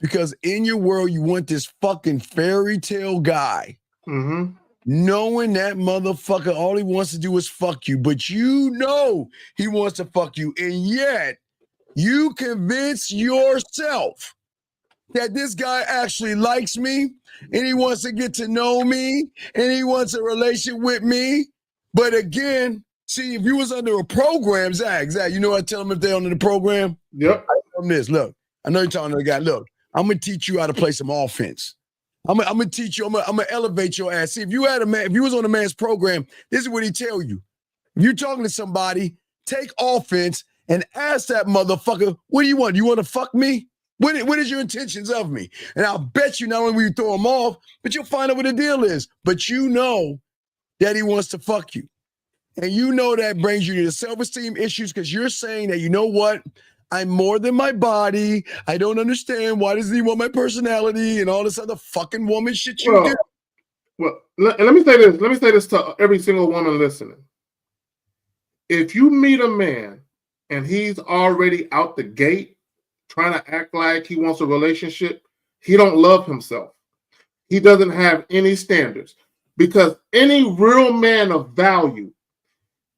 Because in your world, you want this fucking fairy tale guy. Mm-hmm. Knowing that motherfucker, all he wants to do is fuck you. But you know he wants to fuck you. And yet, you convince yourself that this guy actually likes me and he wants to get to know me and he wants a relationship with me. But again, see, if you was under a program, Zach, you know what I tell them if they're under the program? Yep. I tell them this, look, I know you're talking to the guy, look, I'm going to teach you how to play some offense. I'm gonna teach you. I'm gonna elevate your ass. See, if you was on a man's program, this is what he tell you. If you're talking to somebody, take offense and ask that motherfucker, what do you want? You want to fuck me? What is your intentions of me? And I'll bet you not only will you throw him off, but you'll find out what the deal is. But you know that he wants to fuck you. And you know that brings you to the self-esteem issues because you're saying that, you know what? I'm more than my body. I don't understand. Why does he want my personality and all this other fucking woman shit you do? Well, let me say this. Let me say this to every single woman listening. If you meet a man and he's already out the gate trying to act like he wants a relationship, he don't love himself. He doesn't have any standards. Because any real man of value,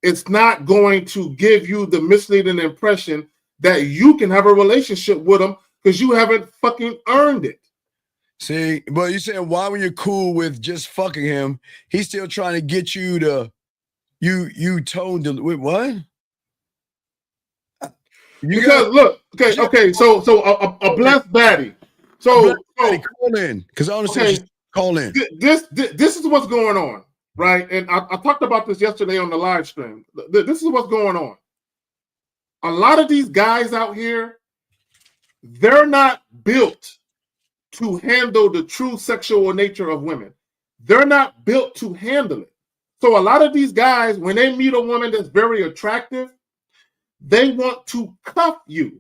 it's not going to give you the misleading impression that you can have a relationship with him because you haven't fucking earned it. See, but you saying why when you're cool with just fucking him, he's still trying to get you to you tone to wait, what? Look, okay, so a blessed baddie. So call in because I understand. Call in. This is what's going on, right? And I talked about this yesterday on the live stream. This is what's going on. A lot of these guys out here, they're not built to handle the true sexual nature of women. They're not built to handle it. So a lot of these guys, when they meet a woman that's very attractive, they want to cuff you.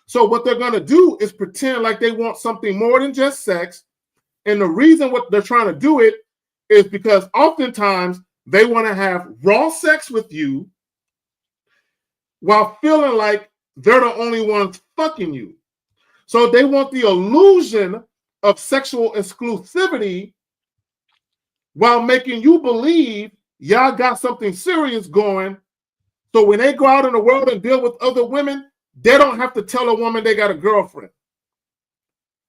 So what they're going to do is pretend like they want something more than just sex. And the reason what they're trying to do it is because oftentimes they want to have raw sex with you while feeling like they're the only ones fucking you. So they want the illusion of sexual exclusivity while making you believe y'all got something serious going. So when they go out in the world and deal with other women, they don't have to tell a woman they got a girlfriend.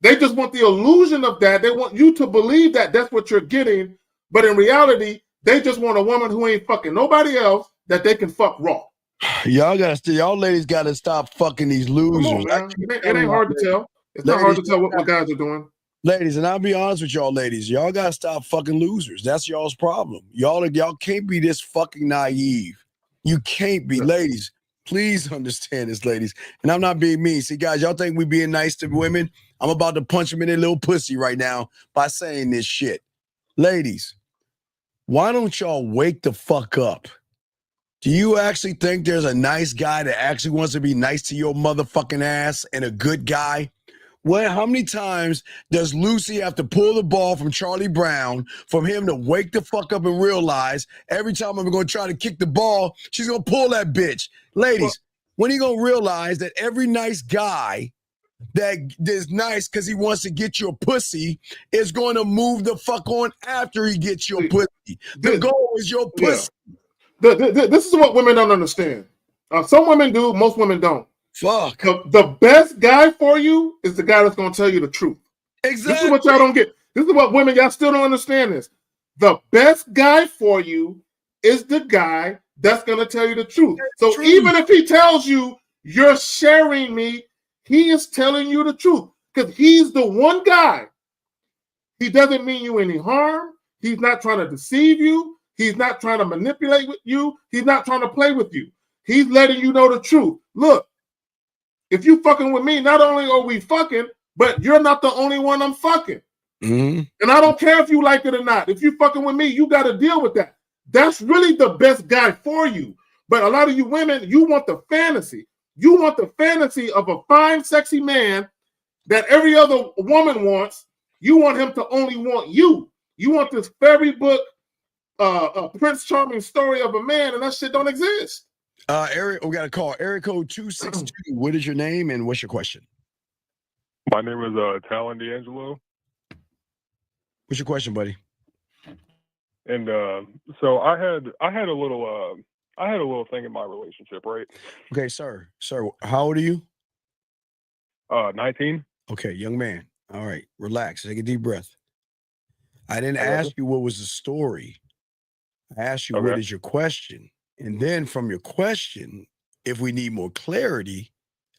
They just want the illusion of that. They want you to believe that that's what you're getting. But in reality, they just want a woman who ain't fucking nobody else that they can fuck raw. Y'all ladies gotta stop fucking these losers. It ain't hard to tell. It's not hard to tell what guys are doing. Ladies, and I'll be honest with y'all, ladies. Y'all gotta stop fucking losers. That's y'all's problem. Y'all can't be this fucking naive. You can't be, ladies. Please understand this, ladies. And I'm not being mean. See, guys, y'all think we being nice to women. I'm about to punch them in their little pussy right now by saying this shit. Ladies, why don't y'all wake the fuck up? Do you actually think there's a nice guy that actually wants to be nice to your motherfucking ass and a good guy? Well, how many times does Lucy have to pull the ball from Charlie Brown for him to wake the fuck up and realize every time I'm going to try to kick the ball, she's going to pull that bitch? Ladies, when are you going to realize that every nice guy that is nice because he wants to get your pussy is going to move the fuck on after he gets your pussy? The goal is your pussy. Yeah. This is what women don't understand. Some women do, most women don't. Fuck. The best guy for you is the guy that's going to tell you the truth. Exactly. This is what y'all don't get. This is what women, y'all still don't understand this. The best guy for you is the guy that's going to tell you the truth. So even if he tells you, you're sharing me, he is telling you the truth because he's the one guy. He doesn't mean you any harm. He's not trying to deceive you. He's not trying to manipulate with you. He's not trying to play with you. He's letting you know the truth. Look, if you fucking with me, not only are we fucking, but you're not the only one I'm fucking. Mm-hmm. And I don't care if you like it or not. If you fucking with me, you got to deal with that. That's really the best guy for you. But a lot of you women, you want the fantasy. You want the fantasy of a fine, sexy man that every other woman wants. You want him to only want you. You want this fairy book, Prince Charming story of a man, and that shit don't exist. Eric, we got a call. Area code 262. What is your name and what's your question? My name is Talon D'Angelo. What's your question, buddy? And so I had a little thing in my relationship, right? Okay, sir, how old are you? 19. Okay, young man. All right, relax. Take a deep breath. I didn't ask you what was the story. I asked you what is your question, and then from your question, if we need more clarity,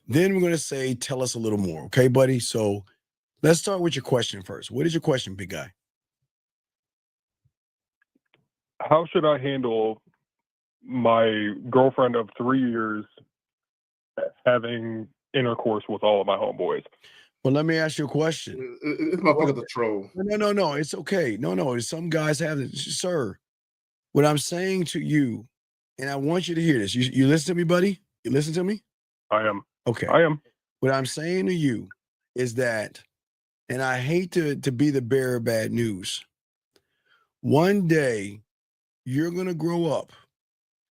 then we're gonna say, tell us a little more. Okay, buddy. So let's start with your question first. What is your question, big guy? How should I handle my girlfriend of 3 years having intercourse with all of my homeboys? Well, let me ask you a question. It's my fucking troll. No. It's okay. No. Some guys have it. Sir, what I'm saying to you, and I want you to hear this. You listen to me, buddy? You listen to me? I am. Okay. I am. What I'm saying to you is that, and I hate to be the bearer of bad news, one day you're going to grow up,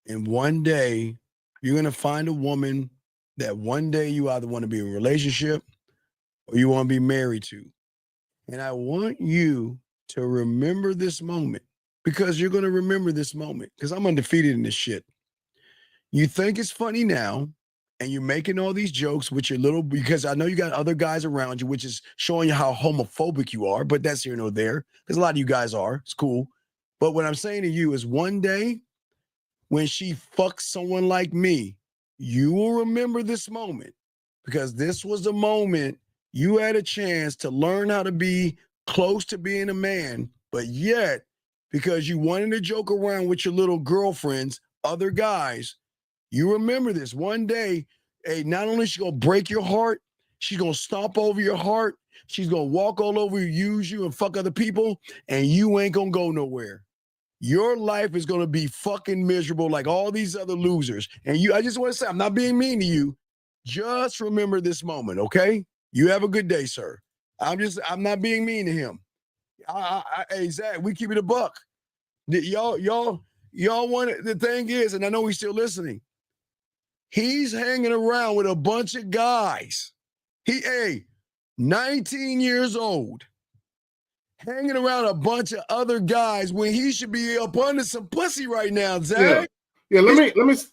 and one day you're going to find a woman that one day you either want to be in a relationship or you want to be married to. And I want you to remember this moment, because you're going to remember this moment, because I'm undefeated in this shit. You think it's funny now, and you're making all these jokes with your little, because I know you got other guys around you, which is showing you how homophobic you are, but that's here nor there, because a lot of you guys are. It's cool. But what I'm saying to you is one day when she fucks someone like me, you will remember this moment, because this was the moment you had a chance to learn how to be close to being a man, but yet, because you wanted to joke around with your little girlfriends, other guys, you remember this. One day, hey, not only is she going to break your heart, she's going to stomp over your heart, she's going to walk all over you, use you, and fuck other people, and you ain't going to go nowhere. Your life is going to be fucking miserable like all these other losers. And I just want to say, I'm not being mean to you. Just remember this moment, okay? You have a good day, sir. I'm not being mean to him. Hey, Zach, we keep it a buck. Y'all want it. The thing is, and I know he's still listening, he's hanging around with a bunch of guys. 19 years old, hanging around a bunch of other guys when he should be up under some pussy right now, Zach. Yeah. Let me say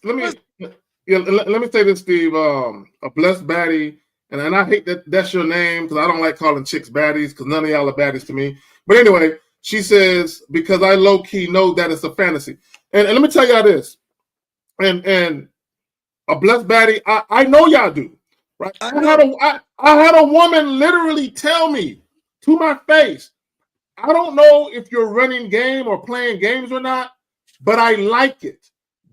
this, Steve. A blessed baddie, and I hate that's your name, because I don't like calling chicks baddies, because none of y'all are baddies to me. But anyway, she says, because I low key know that it's a fantasy, and let me tell y'all this, and a blessed baddie, I know y'all do, right? I had a woman literally tell me to my face, I don't know if you're running game or playing games or not, but I like it.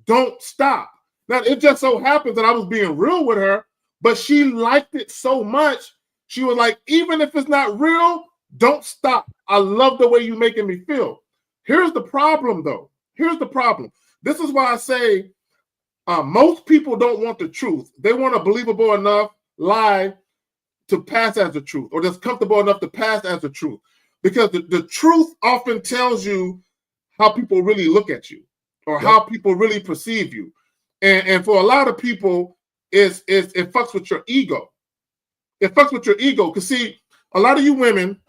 Don't stop. Now, it just so happens that I was being real with her, but she liked it so much She was like, even if it's not real, don't stop. I love the way you're making me feel. Here's the problem, though. Here's the problem. This is why I say most people don't want the truth. They want a believable enough lie to pass as the truth, or that's comfortable enough to pass as the truth. Because the truth often tells you how people really look at you, or how people really perceive you. And for a lot of people, it fucks with your ego. It fucks with your ego. Because see, a lot of you women,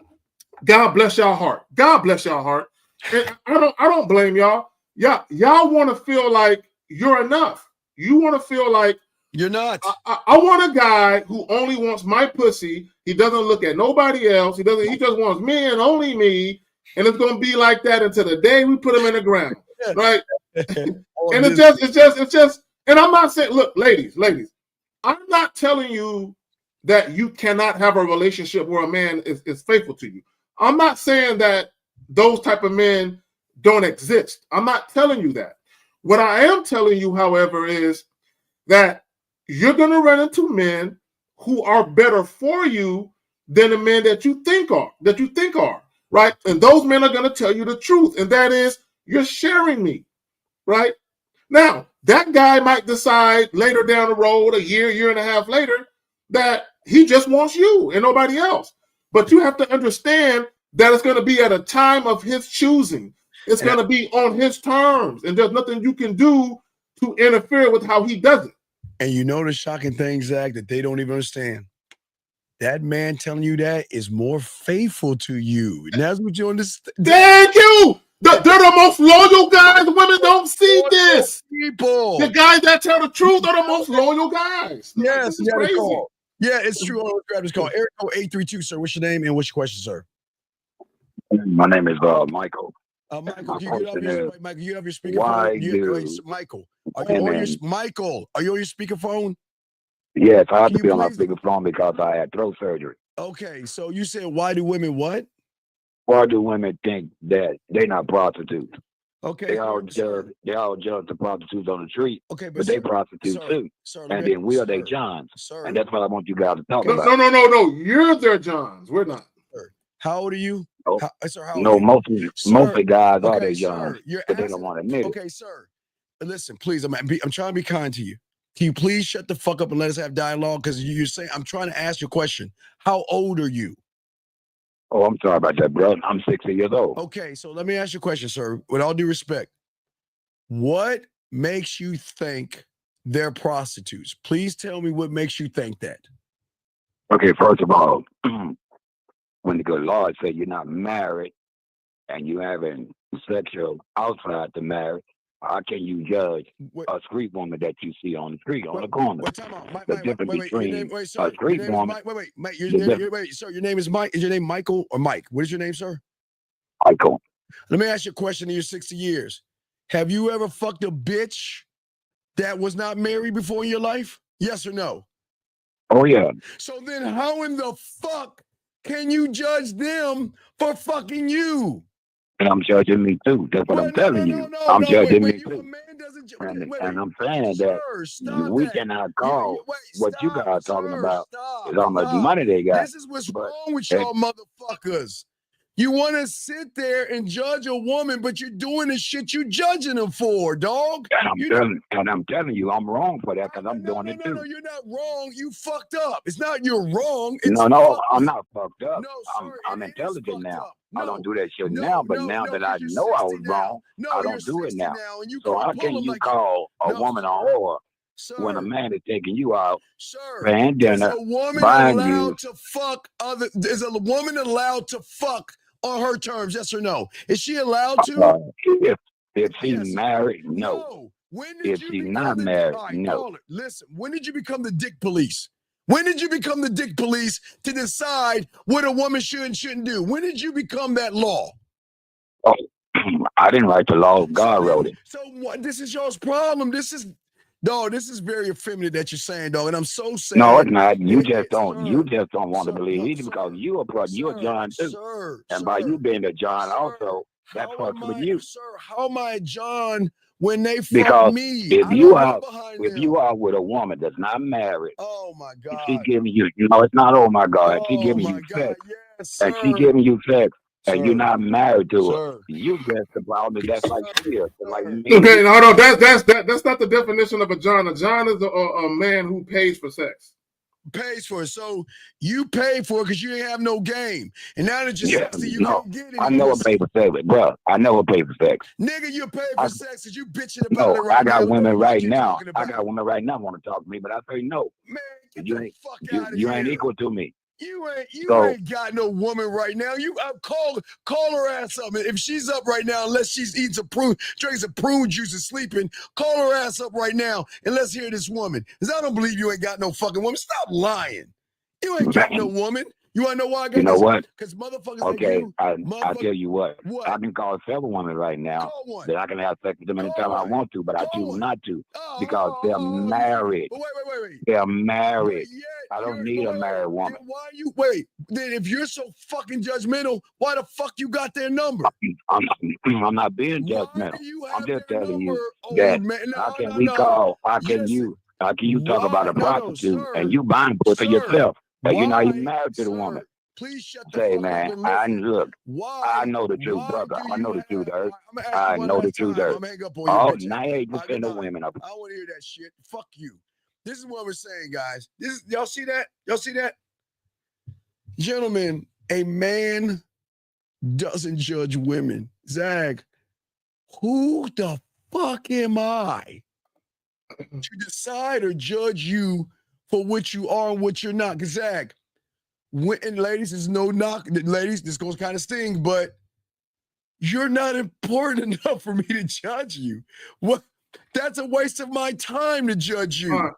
God bless y'all heart. God bless y'all heart. And I don't blame y'all. Y'all want to feel like you're enough. You want to feel like you're not. I want a guy who only wants my pussy. He doesn't look at nobody else. He just wants me and only me. And it's gonna be like that until the day we put him in the ground. Right? And it's just, and I'm not saying, look, ladies, I'm not telling you that you cannot have a relationship where a man is faithful to you. I'm not saying that those type of men don't exist. I'm not telling you that. What I am telling you, however, is that you're going to run into men who are better for you than the men that you think are, right? And those men are going to tell you the truth, and that is, you're sharing me, right? Now, that guy might decide later down the road, a year and a half later, that he just wants you and nobody else. But you have to understand that it's going to be at a time of his choosing. It's going to be on his terms, and there's nothing you can do to interfere with how he does it. And you know the shocking thing, Zach, that they don't even understand. That man telling you that is more faithful to you. And that's what you understand. Thank you. They're the most loyal guys. Women don't see this. People. The guys that tell the truth are the most loyal guys. Yes, this is crazy. Yeah, it's true. Let's grab this call. Eric 832, sir. What's your name and what's your question, sir? My name is Michael. Michael, can you get off your speakerphone? Why Michael, are you on your speakerphone? Yes, I have to be on my speakerphone because I had throat surgery. Okay, so you said, why do women what? Why do women think that they're not prostitutes? Okay, they all judge the prostitutes on the street, okay, but they prostitutes too. And then we are they Johns, and that's what I want you guys to talk about. No, you're their Johns. We're not. How old are you? No, most of the guys are they Johns, but they don't want to admit it. Okay, sir. Listen, please, I'm trying to be kind to you. Can you please shut the fuck up and let us have dialogue? Because you're saying, I'm trying to ask you a question. How old are you? Oh, I'm sorry about that, bro. I'm 60 years old. Okay, so let me ask you a question, sir. With all due respect, what makes you think they're prostitutes? Please tell me what makes you think that. Okay, first of all, when the good Lord said you're not married and you having sexual outside to marry, how can you judge a street woman that you see on the street, on the corner? The difference between a street woman... Sir, your name is Mike. Is your name Michael or Mike? What is your name, sir? Michael. Let me ask you a question in your 60 years. Have you ever fucked a bitch that was not married before in your life? Yes or no? Oh, yeah. So then how in the fuck can you judge them for fucking you? And I'm judging me too. That's what I'm telling you. I'm judging me too. And I'm saying that we cannot call what you guys talking about is how much money they got. This is what's wrong with y'all motherfuckers. You want to sit there and judge a woman, but you're doing the shit you judging them for, dog. And I'm telling you, I'm wrong for that because I'm doing it too. No, you're not wrong. You fucked up. It's not you're wrong. No, I'm not fucked up. I'm intelligent now. I don't do that shit now, but now that I know I was wrong, I don't do it now. So how can you call a woman a whore when a man is taking you out, paying dinner, buying you? Is a woman allowed to fuck on her terms? Yes or no? Is she allowed to? If she's married, no. If she's not married, no. Listen, when did you become the dick police? When did you become the dick police to decide what a woman should and shouldn't do? When did you become that law? Oh, I didn't write the law. God wrote it. So what? This is y'all's problem. This is very effeminate that you're saying, dog. And I'm so sad. No, it's not. You just don't want to believe it because you're a John too. And by you being a John also, that fucks with you. Sir, how am I a John when they fuck Because me. if I you don't are go behind if them. you are with a woman that's not married, Oh my and God. she giving you, it's not oh my God, she Oh giving my you God. sex, Yes, and she sir. giving you sex, and you're Sir. not married to her, Sir. you just about that's like she is, like me. Okay, no, that's not the definition of a John. A John is a man who pays for sex. Pays for it. So you pay for it because you ain't have no game. And now that you're Yeah, sexy, you no, can't get I any never pussy. pay for sex, bro. I never pay for sex. Nigga, you pay for sex because you bitching about No, it I right now. got women right you now. talking I about? got women right now want to talk to me, but I say no. Man, get You the ain't fuck you, out of you ain't here. equal to me. You So ain't got no woman right now. You call her ass up. If she's up right now, unless she's eating some prune, drinking some prune juice and sleeping, call her ass up right now and let's hear this woman. Because I don't believe you ain't got no fucking woman. Stop lying. You ain't got no woman. You want to know why I got you know what? Because motherfuckers Okay, like you, I'll tell you what. What? I can call several women right now Call one. that I can have sex with them anytime I want to, but I choose not to because they're Yeah. married. But wait. They're married. Yeah, I don't need a married woman. Then why you wait? Then if you're so fucking judgmental, why the fuck you got their number? I'm not being judgmental. I'm just telling you that how can you talk about a prostitute and you buying pussy yourself, and you're not even married to the woman? Please shut the fuck up and listen. I know the truth, brother. I know the truth, Earth. I know the truth, Earth. I'm gonna hang up on you, Oh, bitch. now you ain't defending women up. I want to hear that shit. Fuck you. This is what we're saying, guys. Y'all see that? Y'all see that? Gentlemen, a man doesn't judge women. Zag, who the fuck am I to decide or judge you for what you are and what you're not? Because Zag, and ladies, there's no knock. Ladies, this goes kind of sting, but you're not important enough for me to judge you. What? That's a waste of my time to judge you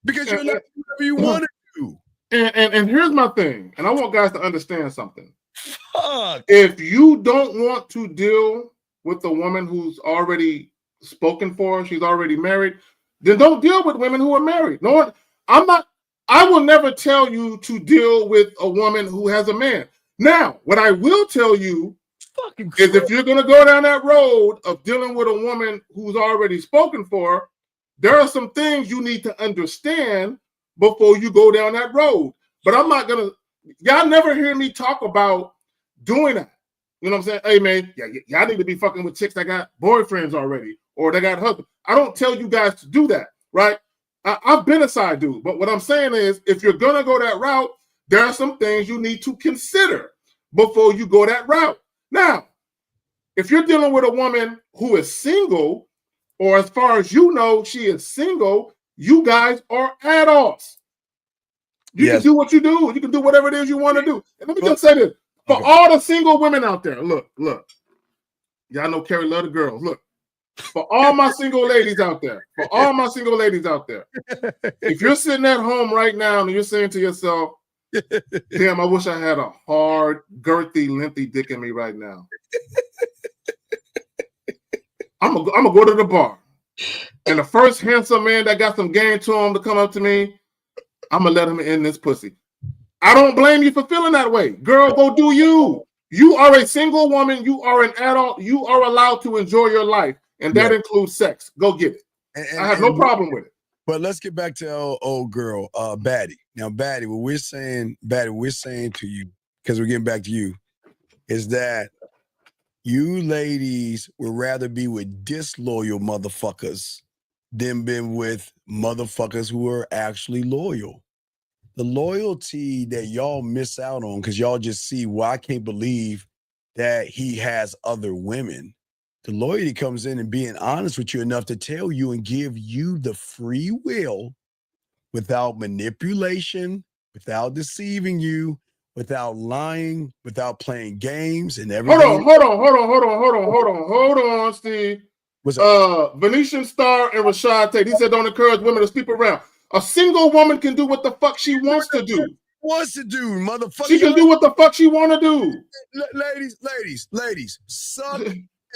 because you're not whatever you want to do. And here's my thing, and I want guys to understand something. Fuck. If you don't want to deal with the woman who's already spoken for, she's already married, then don't deal with women who are married. No one, I will never tell you to deal with a woman who has a man. Now, what I will tell you is if you're going to go down that road of dealing with a woman who's already spoken for, there are some things you need to understand before you go down that road. But I'm not going to, y'all never hear me talk about doing that. You know what I'm saying? Hey, man, y'all need to be fucking with chicks that got boyfriends already or they got husbands. I don't tell you guys to do that, right? I've been a side dude, but what I'm saying is if you're going to go that route, there are some things you need to consider before you go that route. Now, if you're dealing with a woman who is single, or as far as you know, she is single, you guys are adults. You can do what you do. You can do whatever it is you want to do. And let me just say this. For all the single women out there, look. Y'all know Carrie love the girls. Look. For all my single ladies out there, if you're sitting at home right now and you're saying to yourself, damn, I wish I had a hard, girthy, lengthy dick in me right now. I'm gonna go to the bar. And the first handsome man that got some game to him to come up to me, I'm gonna let him in this pussy. I don't blame you for feeling that way. Girl, go do you. You are a single woman. You are an adult. You are allowed to enjoy your life. And that includes sex. Go get it. I have no problem with it. But let's get back to our old girl, Batty. Now, Batty, what we're saying to you, because we're getting back to you, is that you ladies would rather be with disloyal motherfuckers than been with motherfuckers who are actually loyal. The loyalty that y'all miss out on because y'all just see, well, I can't believe that he has other women. The loyalty comes in and being honest with you enough to tell you and give you the free will without manipulation, without deceiving you, without lying, without playing games and everything. Hold on, Steve. Venetian Star and Rashad Tate. He said don't encourage women to sleep around. A single woman can do what the fuck she wants to do. Motherfucker. She can do what the fuck she want to do. Ladies, suck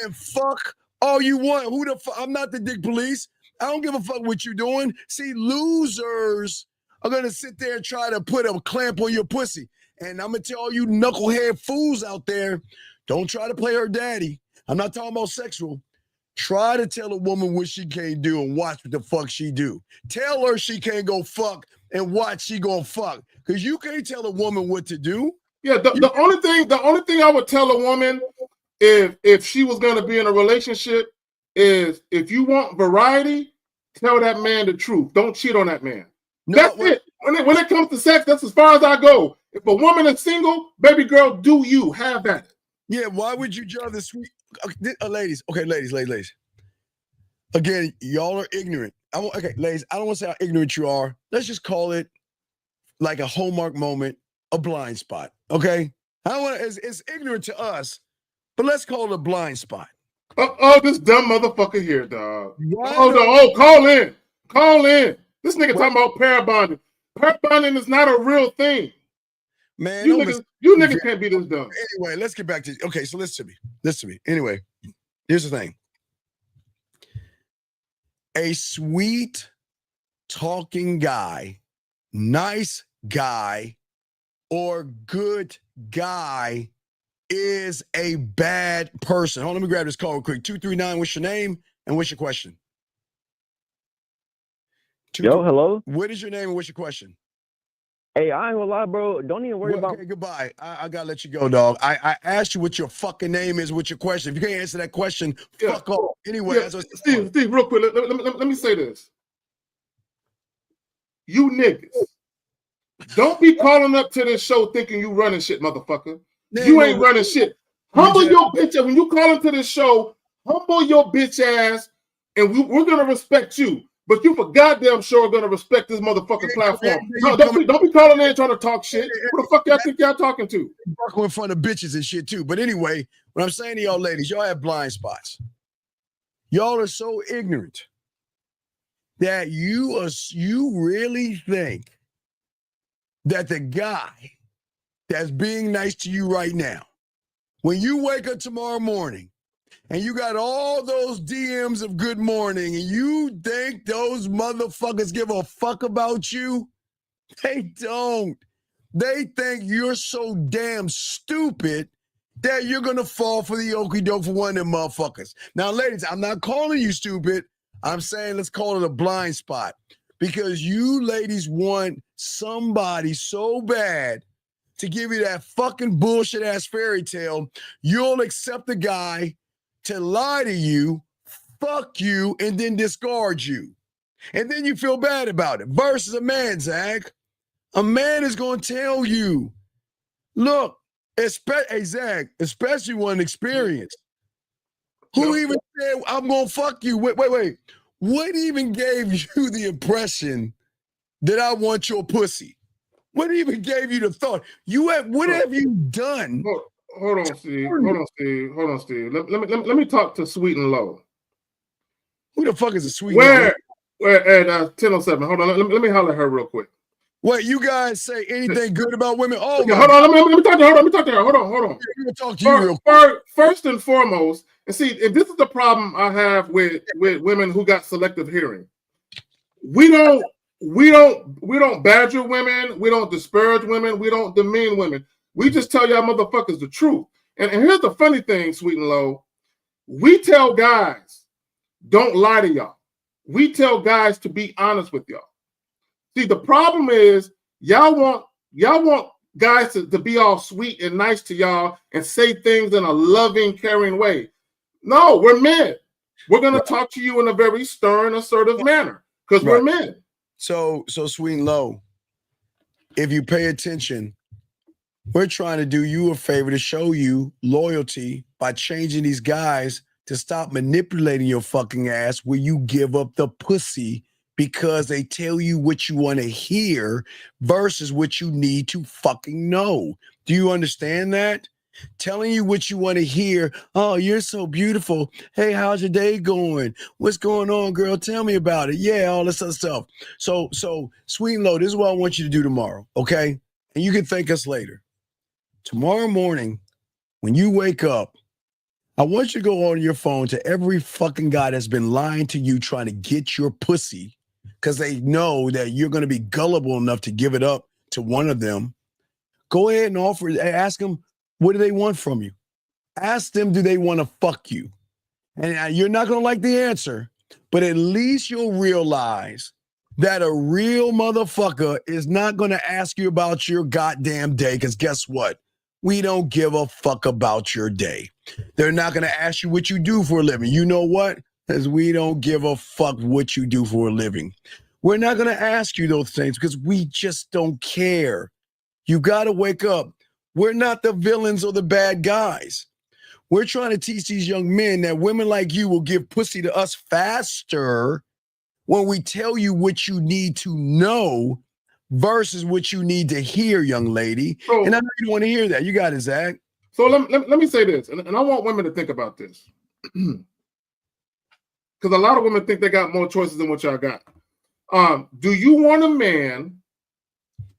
and fuck all you want. Who the fuck? I'm not the dick police. I don't give a fuck what you're doing. See, losers are gonna sit there and try to put a clamp on your pussy. And I'm gonna tell all you knucklehead fools out there, don't try to play her daddy. I'm not talking about sexual. Try to tell a woman what she can't do and watch what the fuck she do. Tell her she can't go fuck and watch she gonna fuck. Because you can't tell a woman what to do. Yeah, the only thing I would tell a woman if she was gonna be in a relationship is if you want variety, tell that man the truth. Don't cheat on that man. No, that's it. When it comes to sex, that's as far as I go. If a woman is single, baby girl, do you have that? Yeah, why would you judge the sweet ladies? Okay, ladies. Again, y'all are ignorant. Ladies, I don't want to say how ignorant you are. Let's just call it like a hallmark moment, a blind spot. Okay? I don't want it's ignorant to us, but let's call it a blind spot. Oh, this dumb motherfucker here, dog. Call in. Call in. This nigga talking about pair bonding. Pair bonding is not a real thing. Man, you niggas can't be this dumb. Anyway, let's get back to so listen to me. Anyway, here's the thing. A sweet talking guy, nice guy, or good guy is a bad person. Hold on, let me grab this call real quick. 239, what's your name and what's your question? Yo, hello? What is your name and what's your question? Hey, I ain't gonna lie, bro. Don't even worry about... Okay, goodbye. I gotta let you go, dog. I asked you what your fucking name is, what's your question. If you can't answer that question, fuck off. Anyway, Steve, real quick, let me say this. You niggas, don't be calling up to this show thinking you running shit, motherfucker. You ain't running shit. Humble your bitch ass. When you call into this show, humble your bitch ass, and we're gonna respect you. But you for goddamn sure gonna respect this motherfucking platform. No, don't be calling in trying to talk shit. Who the fuck y'all think y'all talking to? Fucking in front of bitches and shit too. But anyway, what I'm saying to y'all ladies, y'all have blind spots. Y'all are so ignorant that you really think that the guy that's being nice to you right now, when you wake up tomorrow morning and you got all those DMs of good morning and you think those motherfuckers give a fuck about you, they don't. They think you're so damn stupid that you're going to fall for the okie doke for one of them motherfuckers. Now, ladies, I'm not calling you stupid. I'm saying let's call it a blind spot because you ladies want somebody so bad to give you that fucking bullshit ass fairy tale. You'll accept the guy to lie to you, fuck you, and then discard you. And then you feel bad about it. Versus a man, Zach. A man is going to tell you, look, Zach, especially one experienced. Who even said, I'm going to fuck you? Wait. What even gave you the impression that I want your pussy? What even gave you the thought? What have you done? Hold on, Steve. Let me talk to Sweet and Low. Who the fuck is a Sweet? Where at 10:07? Hold on. Let me holler at her real quick. What, you guys say anything good about women? Oh, yeah, hold on. Let me talk to her. Hold on. I'm going to talk to you real quick. First and foremost, and see, and this is the problem I have with women who got selective hearing. We don't badger women. We don't disparage women. We don't demean women. We just tell y'all motherfuckers the truth. And here's the funny thing, Sweet and Low. We tell guys, don't lie to y'all. We tell guys to be honest with y'all. See, the problem is y'all want guys to be all sweet and nice to y'all and say things in a loving, caring way. No, we're men. We're going to talk to you in a very stern, assertive manner because we're men. So Sweet and Low, if you pay attention, we're trying to do you a favor to show you loyalty by changing these guys to stop manipulating your fucking ass where you give up the pussy because they tell you what you want to hear versus what you need to fucking know. Do you understand that? Telling you what you want to hear. Oh, you're so beautiful. Hey, how's your day going? What's going on, girl? Tell me about it. Yeah, all this other stuff. So Sweet and Low, this is what I want you to do tomorrow, okay? And you can thank us later. Tomorrow morning, when you wake up, I want you to go on your phone to every fucking guy that's been lying to you trying to get your pussy because they know that you're going to be gullible enough to give it up to one of them. Go ahead and ask them, what do they want from you? Ask them, do they want to fuck you? And you're not going to like the answer, but at least you'll realize that a real motherfucker is not going to ask you about your goddamn day, because guess what? We don't give a fuck about your day. They're not going to ask you what you do for a living. You know what? Because we don't give a fuck what you do for a living. We're not going to ask you those things because we just don't care. You got to wake up. We're not the villains or the bad guys. We're trying to teach these young men that women like you will give pussy to us faster when we tell you what you need to know versus what you need to hear, young lady. So, and I know you don't want to hear that. You got it, Zach. So let me say this, and I want women to think about this. Because a lot of women think they got more choices than what y'all got. Do you want a man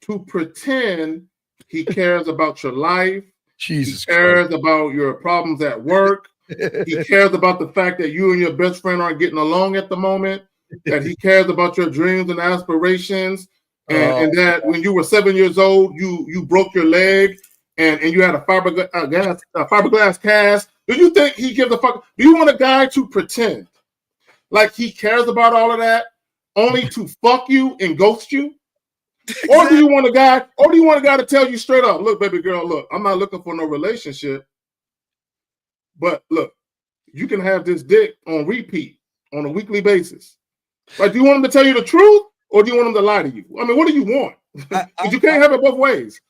to pretend he cares about your life? Jesus he cares about your problems at work. He cares about the fact that you and your best friend aren't getting along at the moment. That he cares about your dreams and aspirations. And that when you were 7 years old, you broke your leg and you had a fiberglass cast. Do you think he gives a fuck? Do you want a guy to pretend like he cares about all of that only to fuck you and ghost you? Exactly. Or do you want a guy to tell you straight up, look, baby girl, look, I'm not looking for no relationship, but look, you can have this dick on repeat on a weekly basis. Like, do you want him to tell you the truth or do you want him to lie to you? I mean, what do you want? Because you can't have it both ways.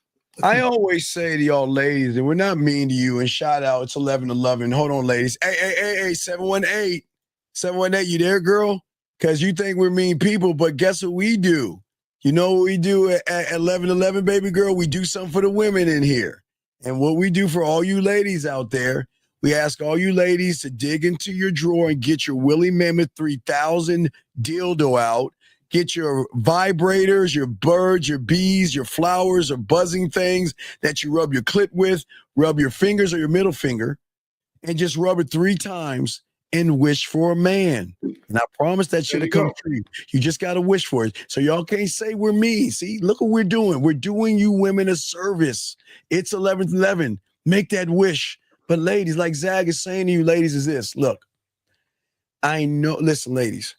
I always say to y'all ladies, and we're not mean to you, and shout out, it's 11:11. Hold on, ladies. Hey, 718. 718, you there, girl? Because you think we're mean people, but guess what we do? You know what we do at 11:11, baby girl? We do something for the women in here. And what we do for all you ladies out there, we ask all you ladies to dig into your drawer and get your Willie Mammoth 3000 dildo out. Get your vibrators, your birds, your bees, your flowers, or buzzing things that you rub your clit with, rub your fingers or your middle finger, and just rub it 3 times and wish for a man. And I promise that shit'll come true. You just got to wish for it. So y'all can't say we're mean. See, look what we're doing. We're doing you women a service. It's 11:11. Make that wish. But ladies, like Zag is saying to you ladies is this. Look, I know, listen, ladies,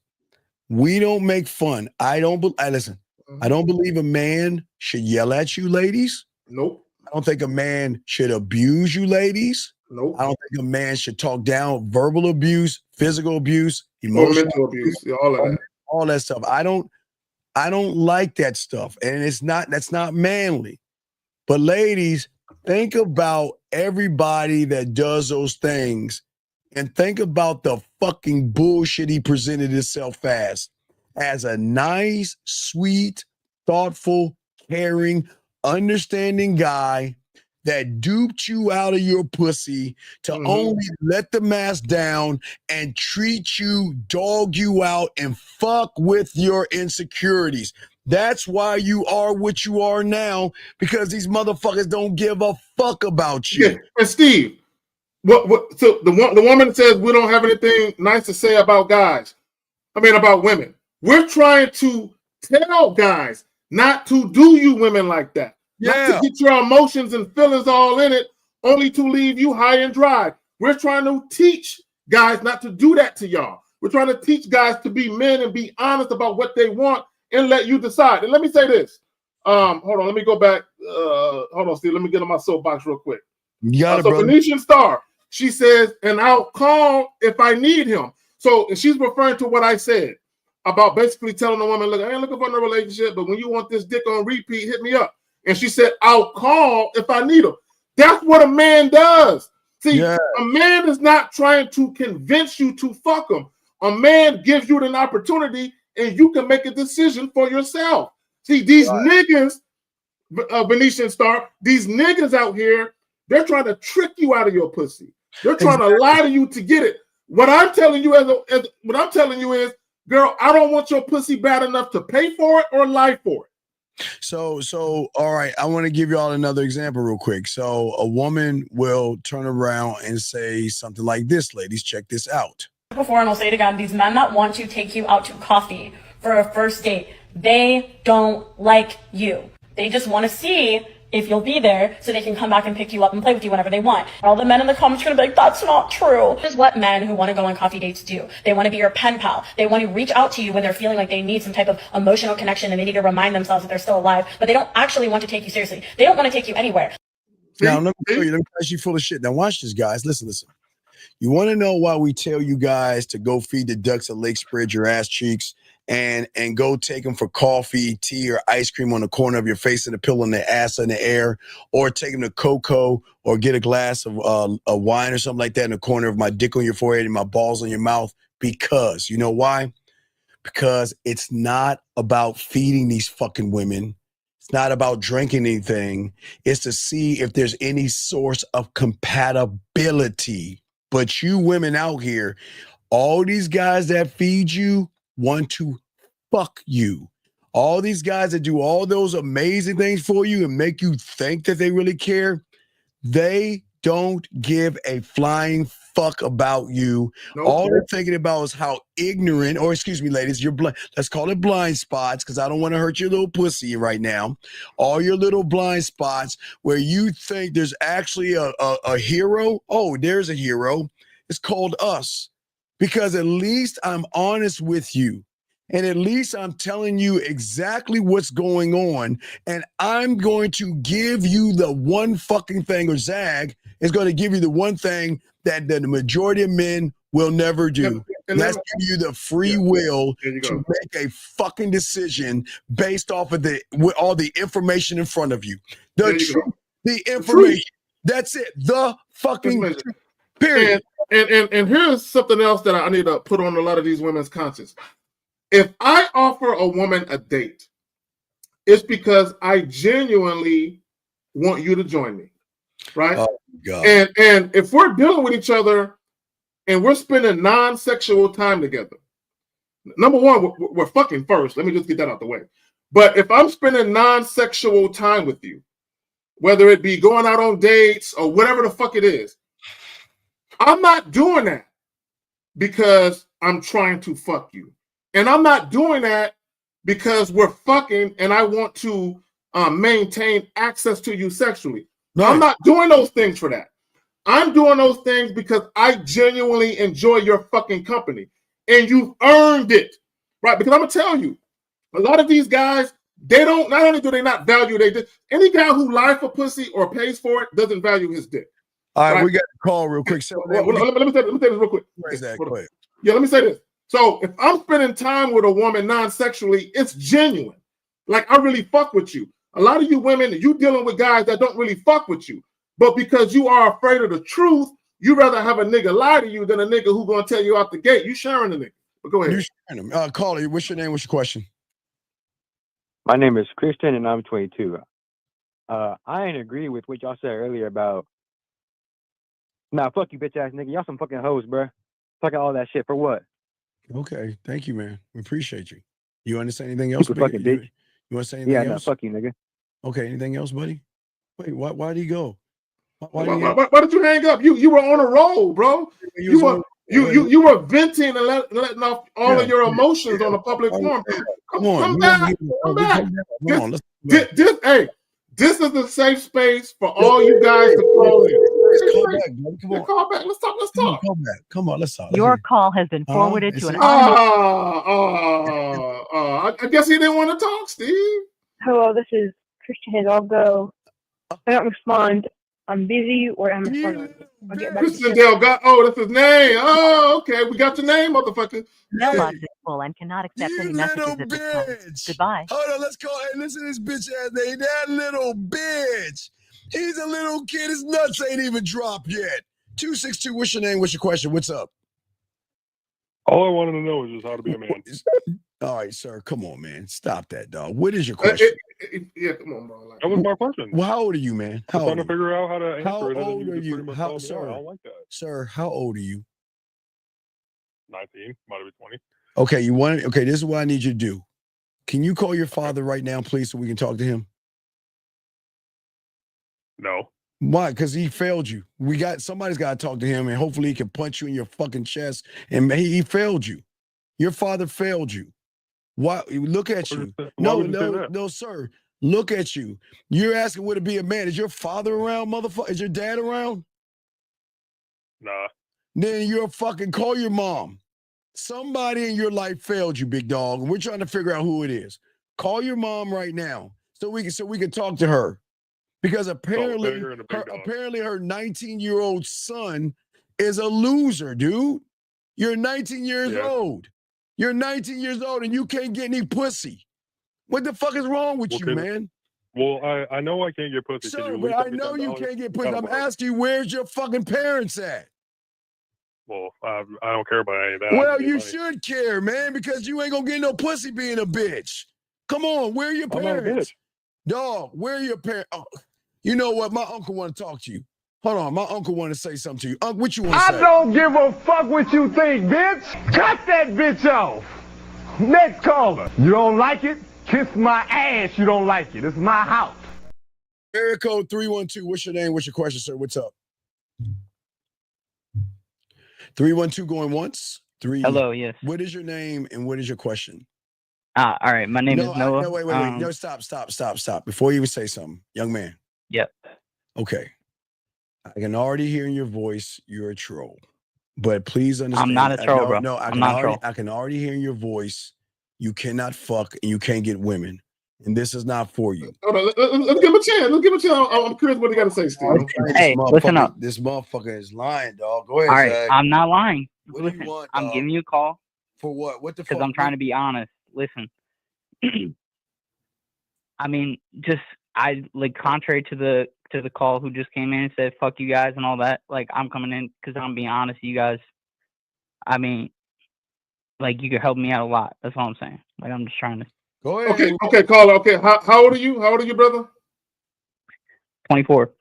we don't make fun. I don't believe a man should yell at you, ladies. Nope. I don't think a man should abuse you, ladies. Nope. I don't think a man should talk down verbal abuse, physical abuse, emotional mental abuse, all of that. All that stuff. I don't like that stuff. And that's not manly. But ladies, think about everybody that does those things and think about the fucking bullshit he presented himself as a nice, sweet, thoughtful, caring, understanding guy that duped you out of your pussy to only let the mask down and treat you, dog you out, and fuck with your insecurities. That's why you are what you are now, because these motherfuckers don't give a fuck about you. Yeah. And Steve, so the woman says we don't have anything nice to say about about women. We're trying to tell guys not to do you women like that. Yeah. Not to get your emotions and feelings all in it, only to leave you high and dry. We're trying to teach guys not to do that to y'all. We're trying to teach guys to be men and be honest about what they want and let you decide. And let me say this. Hold on, let me go back. Hold on, Steve. Let me get on my soapbox real quick. You got it, so brother. Venetian Star, she says, and I'll call if I need him. So she's referring to what I said about basically telling a woman, look, I ain't looking for no relationship, but when you want this dick on repeat, hit me up. And she said, I'll call if I need him. That's what a man does. See, a man is not trying to convince you to fuck him. A man gives you an opportunity and you can make a decision for yourself. See, these niggas, Venetian Star, these niggas out here, they're trying to trick you out of your pussy. They're trying to lie to you to get it. What I'm telling you is, girl, I don't want your pussy bad enough to pay for it or lie for it. So, all right, I want to give y'all another example real quick. So a woman will turn around and say something like this, ladies, check this out. Before, and I'll say it again, these men that want to take you out to coffee for a first date, they don't like you. They just want to see if you'll be there so they can come back and pick you up and play with you whenever they want. All the men in the comments are gonna be like, that's not true. This is what men who want to go on coffee dates do. They want to be your pen pal. They want to reach out to you when they're feeling like they need some type of emotional connection and they need to remind themselves that they're still alive, but they don't actually want to take you seriously. They don't want to take you anywhere. Now, let me tell you, you're full of shit. Now, watch this, guys. Listen. You want to know why we tell you guys to go feed the ducks at Lake Spread your ass cheeks and go take them for coffee, tea, or ice cream on the corner of your face and a pillow in their ass in the air, or take them to Coco or get a glass of a wine or something like that in the corner of my dick on your forehead and my balls on your mouth? Because, you know why? Because it's not about feeding these fucking women. It's not about drinking anything. It's to see if there's any source of compatibility. But you women out here, all these guys that feed you want to fuck you. All these guys that do all those amazing things for you and make you think that they really care, they don't give a flying fuck about you. Nope. All they're thinking about is how ignorant, or excuse me, ladies, let's call it blind spots, because I don't want to hurt your little pussy right now. All your little blind spots where you think there's actually a hero. Oh, there's a hero. It's called us. Because at least I'm honest with you. And at least I'm telling you exactly what's going on. And I'm going to give you the one fucking thing, or Zag is going to give you the one thing that the majority of men will never do. And that's give you the free will to make a fucking decision based off of all the information in front of you. The truth, the information. That's it. The fucking truth. Period. And here's something else that I need to put on a lot of these women's conscience. If I offer a woman a date, it's because I genuinely want you to join me, right? Oh, God. And if we're dealing with each other and we're spending non-sexual time together, number one, we're fucking first. Let me just get that out the way. But if I'm spending non-sexual time with you, whether it be going out on dates or whatever the fuck it is, I'm not doing that because I'm trying to fuck you. And I'm not doing that because we're fucking and I want to maintain access to you sexually. Right. I'm not doing those things for that. I'm doing those things because I genuinely enjoy your fucking company. And you've earned it. Right? Because I'm going to tell you, a lot of these guys, they don't, not only do they not value their dick, any guy who lies for pussy or pays for it doesn't value his dick. All right, we got a call real quick. Let me say this real quick. Yeah, let me say this. So if I'm spending time with a woman non-sexually, it's genuine. Like, I really fuck with you. A lot of you women, you dealing with guys that don't really fuck with you. But because you are afraid of the truth, you rather have a nigga lie to you than a nigga who gonna tell you out the gate. You sharing the nigga. But go ahead. You sharing him. Caller, what's your name? What's your question? My name is Christian and I'm 22. I ain't agree with what y'all said earlier about, nah, fuck you, bitch ass nigga. Y'all some fucking hoes, bruh. Fucking all that shit for what? Okay, thank you, man. We appreciate you. You understand anything else? Fucking bitch. You want to say anything else? Yeah, fuck you, nigga. Okay, anything else, buddy? Wait, why did he go? Why did you hang up? You were on a roll, bro. You were venting and letting off all of your emotions on a public forum. Come back. This is the safe space for all you guys to call in. Call back. Let's talk. Come on, let's talk. Your call has been forwarded to an I guess he didn't want to talk, Steve. Hello, this is Christian. I'll go. If I don't respond, I'm busy or I'm responding. I'll get back Christian Delgado. Oh, that's his name. Oh, okay. We got your name, motherfucker. Mailbox is full and cannot accept any messages at this time. Goodbye. Hold on, let's call. Hey, listen to this bitch ass name. That little bitch. He's a little kid. His nuts ain't even dropped yet. 262. What's your name? What's your question? What's up? All I wanted to know is just how to be a man. All right, sir. Come on, man. Stop that, dog. What is your question? Yeah, come on, bro. That was my question. Well, how old are you, man? I'm trying to figure out how to answer how it. Old are you? How, sir? I don't like that. Sir, how old are you? 19, might be 20. Okay, you want it? Okay, this is what I need you to do. Can you call your father right now, please, so we can talk to him? No. Why? Because he failed you. Somebody's got to talk to him, and hopefully he can punch you in your fucking chest. And he failed you. Your father failed you. Why? Look at you. No, sir. Look at you. You're asking would it be a man? Is your father around, motherfucker? Is your dad around? Nah. Then you're fucking call your mom. Somebody in your life failed you, big dog, and we're trying to figure out who it is. Call your mom right now so we can talk to her. Because apparently her 19-year-old son is a loser, dude. You're 19 years old. You're 19 years old and you can't get any pussy. What the fuck is wrong with you, man? Well, I know I can't get pussy. Sir, but I know you can't get pussy. I'm asking you, where's your fucking parents at? Well, I don't care about any of that. Well, you should care, man, because you ain't gonna get no pussy being a bitch. Come on, where are your I'm not a parents? bitch. Dog, where are your parents? Oh, you know what? My uncle want to talk to you. Hold on, my uncle want to say something to you. Uncle, what you want to say? I don't give a fuck what you think, bitch. Cut that bitch off. Next caller. You don't like it? Kiss my ass. You don't like it. It's my house. Area code 312. What's your name? What's your question, sir? What's up? 312 going once. Hello, yes. What is your name and what is your question? All right. My name is Noah. No, wait. No, stop. Before you even say something, young man. Yep. Okay. I can already hear in your voice you're a troll. But please understand. I'm not a troll, bro. No, I'm not a troll. I can already hear in your voice you cannot fuck and you can't get women. And this is not for you. Hold on, let's give him a chance. Let's give him a chance. I'm curious what he got to say, Steve. Hey, listen up. This motherfucker is lying, dog. Go ahead, All right, Zach. I'm not lying. What Listen, do you want, I'm giving you a call. For what? What the fuck? Because I'm trying to be honest. Listen. I mean, just contrary to the call who just came in and said fuck you guys and all that. Like, I'm coming in because I'm being honest. You guys, I mean, like, you could help me out a lot. That's all I'm saying. Like, I'm just trying to. Go ahead. Okay, caller. Okay, how old are you? How old are you, brother? 24.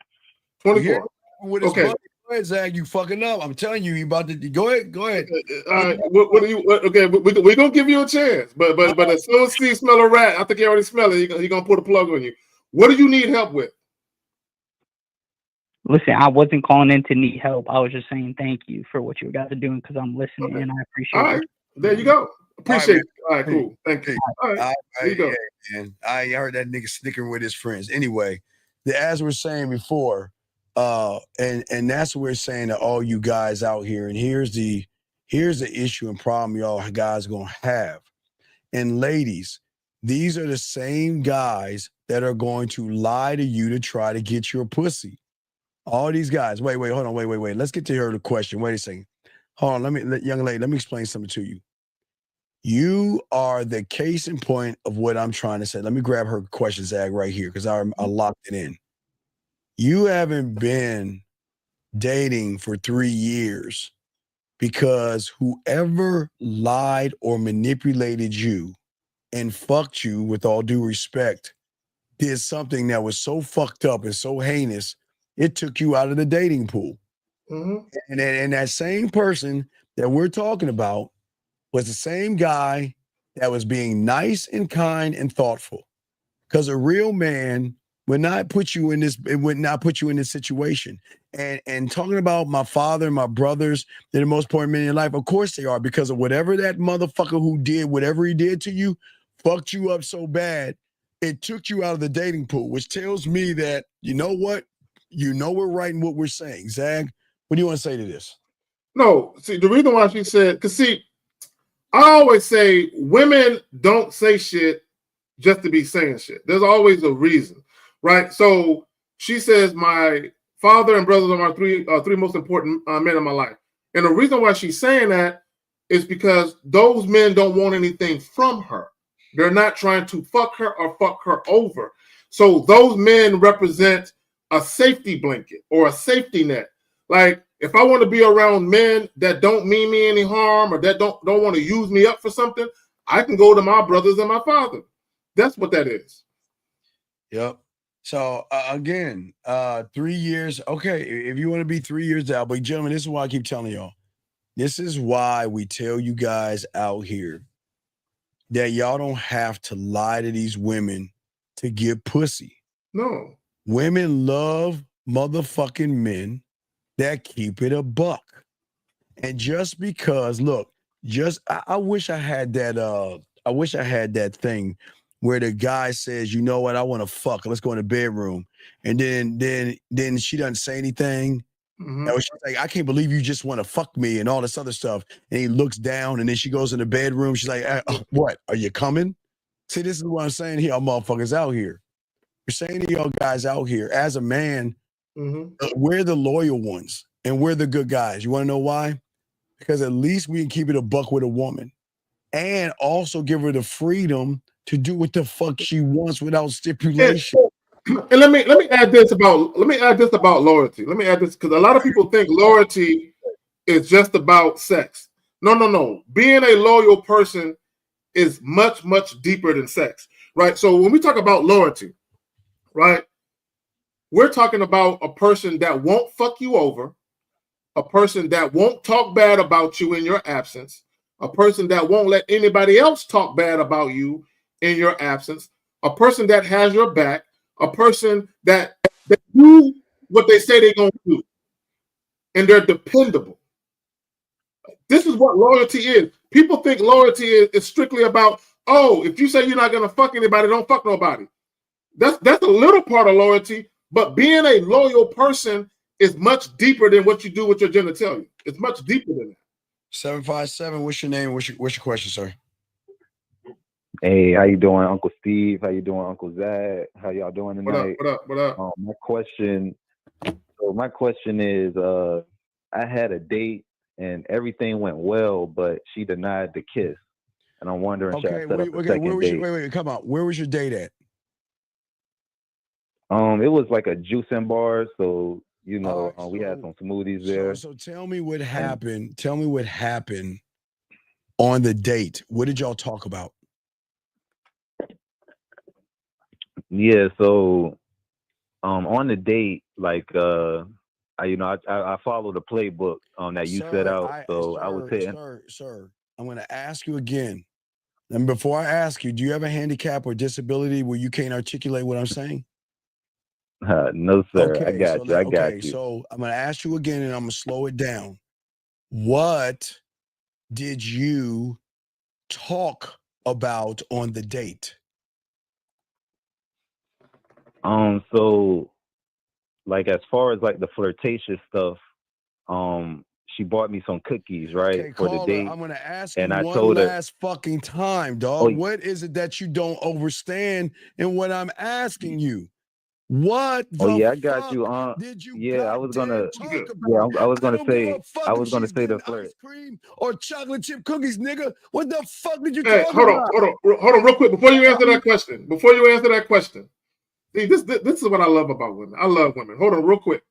24. Okay. Go ahead, Zach. You fucking up. I'm telling you, you about to go ahead. All right. What are you? Okay, we're gonna give you a chance, but as soon as Steve smell a rat, I think he already smell it. He gonna put a plug on you. What do you need help with? Listen, I wasn't calling in to need help. I was just saying thank you for what you guys are doing because I'm listening and I appreciate it. All right, there you go. Appreciate it. All right, cool. Thank you. All right, there you go. Man. I heard that nigga snickering with his friends. Anyway, as we're saying before, and that's what we're saying to all you guys out here. And here's the issue and problem y'all guys gonna have. And ladies, these are the same guys that are going to lie to you to try to get your pussy. All these guys. Wait, hold on. Wait. Let's get to her the question. Wait a second. Hold on. Young lady, let me explain something to you. You are the case in point of what I'm trying to say. Let me grab her question, Zag, right here, because I locked it in. You haven't been dating for 3 years because whoever lied or manipulated you and fucked you, with all due respect, did something that was so fucked up and so heinous, it took you out of the dating pool. Mm-hmm. And that same person that we're talking about was the same guy that was being nice and kind and thoughtful. Because a real man would not put you in this situation. And talking about my father and my brothers, they're the most important men in your life. Of course they are, because of whatever that motherfucker who did whatever he did to you, fucked you up so bad, it took you out of the dating pool, which tells me that, you know what? You know we're right in what we're saying. Zag, what do you want to say to this? No, see, the reason why she said, because see, I always say women don't say shit just to be saying shit. There's always a reason, right? So she says, my father and brothers are my three most important men in my life. And the reason why she's saying that is because those men don't want anything from her. They're not trying to fuck her or fuck her over. So those men represent a safety blanket or a safety net. Like, if I want to be around men that don't mean me any harm or that don't want to use me up for something, I can go to my brothers and my father. That's what that is. Yep. So again, 3 years. Okay, if you want to be 3 years out, but gentlemen, this is why I keep telling y'all. This is why we tell you guys out here that y'all don't have to lie to these women to get pussy. No. Women love motherfucking men that keep it a buck. And just because, look, I wish I had that. I wish I had that thing where the guy says, you know what, I want to fuck. Let's go in the bedroom. And then she doesn't say anything. Mhm. And she's like, I can't believe you just want to fuck me and all this other stuff. And he looks down and then she goes in the bedroom. She's like, what? Are you coming? See, this is what I'm saying here, motherfuckers out here. We're saying to y'all guys out here, as a man, we're the loyal ones and we're the good guys. You want to know why? Because at least we can keep it a buck with a woman and also give her the freedom to do what the fuck she wants without stipulation. And let me add this about loyalty. Let me add this because a lot of people think loyalty is just about sex. No. Being a loyal person is much, much deeper than sex, right? So when we talk about loyalty, right, we're talking about a person that won't fuck you over, a person that won't talk bad about you in your absence, a person that won't let anybody else talk bad about you in your absence, a person that has your back, a person that do what they say they're going to do, and they're dependable. This is what loyalty is. People think loyalty is strictly about, oh, if you say you're not going to fuck anybody, don't fuck nobody. That's a little part of loyalty, but being a loyal person is much deeper than what you do with your genitalia. It's much deeper than that. 757, what's your name? What's your question, sir? Hey, how you doing, Uncle Steve? How you doing, Uncle Zach? How y'all doing tonight? What up? My question is, I had a date and everything went well, but she denied the kiss, and I'm wondering, should I set up a second date? Wait, come on. Where was your date at? It was like a juice and bar, so we had some smoothies there. So tell me what happened. Tell me what happened on the date. What did y'all talk about? Yeah, so on the date, like I follow the playbook that you set out. I was hitting. Sir, I'm going to ask you again. And before I ask you, do you have a handicap or disability where you can't articulate what I'm saying? No, sir. Okay, I got you. So I'm going to ask you again, and I'm going to slow it down. What did you talk about on the date? So like as far as like the flirtatious stuff, she bought me some cookies, right, Okay, for the caller, date. I'm going to ask and you I one told her, last fucking time, dog. Oh, What is it that you don't understand in what I'm asking you? What the I got fuck you. did you I was gonna, talk about? I was I gonna don't give a say, fuck if she's the getting flirt. ice cream or chocolate chip cookies, nigga. What the fuck did you Hey, talk hold about? on, real quick before you answer that question. See, this is what I love about women. I love women. Hold on, real quick.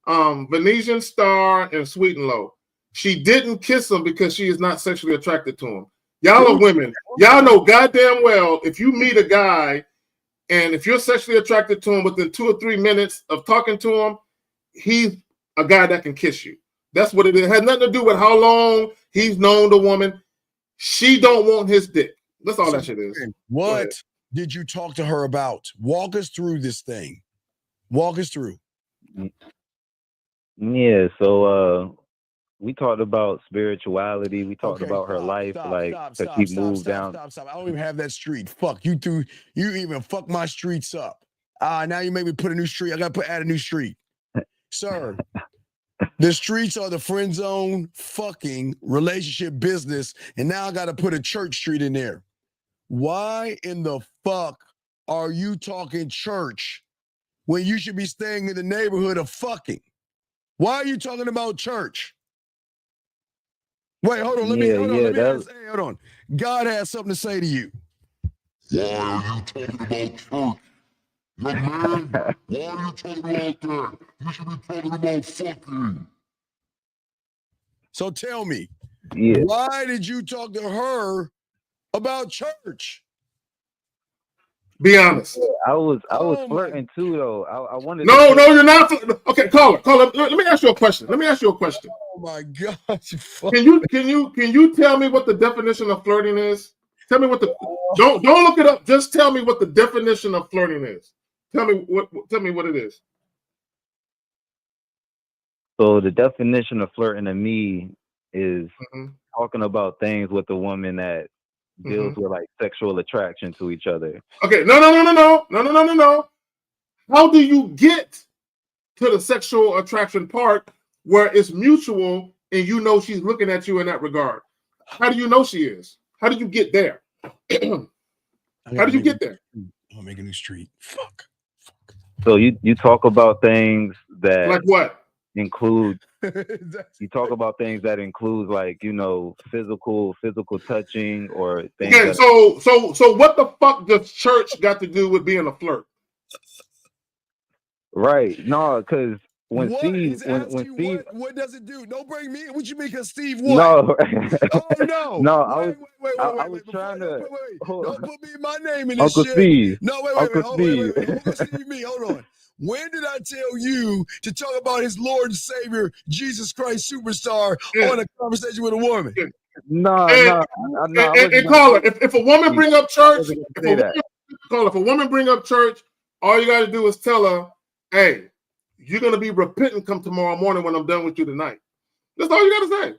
Venetian Star and Sweet and Low. She didn't kiss him because she is not sexually attracted to him. Y'all are women. Y'all know goddamn well if you meet a guy and if you're sexually attracted to him within 2 or 3 minutes of talking to him, he's a guy that can kiss you. That's what it is. It has nothing to do with how long he's known the woman. She don't want his dick. That's all that shit is. What did you talk to her about? Walk us through this thing. Walk us through. Yeah, so we talked about spirituality. We talked about her life, to keep moved down. Stop. I don't even have that street. Fuck you threw. You even fuck my streets up. Now you made me put a new street. I gotta add a new street, sir. The streets are the friend zone, fucking relationship business, and now I gotta put a church street in there. Why in the fuck are you talking church when you should be staying in the neighborhood of fucking? Why are you talking about church? Wait, hold on. Let me ask. Hey, hold on. God has something to say to you. Why are you talking about church? Young man, why are you talking about that? You should be talking about fucking. So tell me, Yeah. why did you talk to her about church? Be honest. I was flirting too, though. I wanted. No, you're not. Okay, caller. Let me ask you a question. Oh my God! Can you tell me what the definition of flirting is? Tell me what the don't look it up. Just tell me what the definition of flirting is. Tell me what it is. So the definition of flirting to me is talking about things with a woman that deals with like sexual attraction to each other. Okay, no. How do you get to the sexual attraction part where it's mutual and you know she's looking at you in that regard? How do you know she is? How do you get there? How do you get there? I'll make a new street. Fuck. So you talk about things that like what include you talk about things that include like, you know, physical touching or things. Okay, so what the fuck does church got to do with being a flirt? Right. No, because when What? Steve when Steve what does it do? Don't bring me in. What you mean? Cause Steve what? No. Oh no. No, I was trying to don't put me my name in this Uncle shit. Steve. No, wait. Uncle Steve. Uncle Steve me. Hold on. When did I tell you to talk about his Lord and Savior, Jesus Christ Superstar, on a conversation with a woman? No. And caller, if a woman bring up church, if a woman bring up church, all you got to do is tell her, "Hey, you're gonna be repentant come tomorrow morning when I'm done with you tonight." That's all you got to say.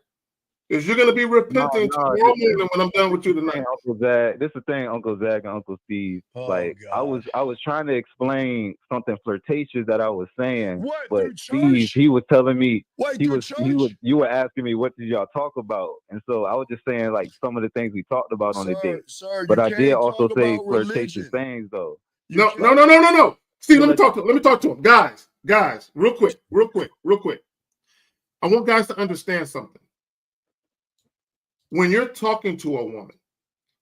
Is you're gonna be repenting tomorrow morning when I'm done with you tonight. Uncle Zach, this is the thing, Uncle Zach and Uncle Steve. God. I was trying to explain something flirtatious that I was saying, but Steve, he was telling me you were asking me what did y'all talk about, and so I was just saying like some of the things we talked about on the date. But I did also say flirtatious things though. No. Steve, let me talk to him. Guys, real quick. I want guys to understand something. When you're talking to a woman,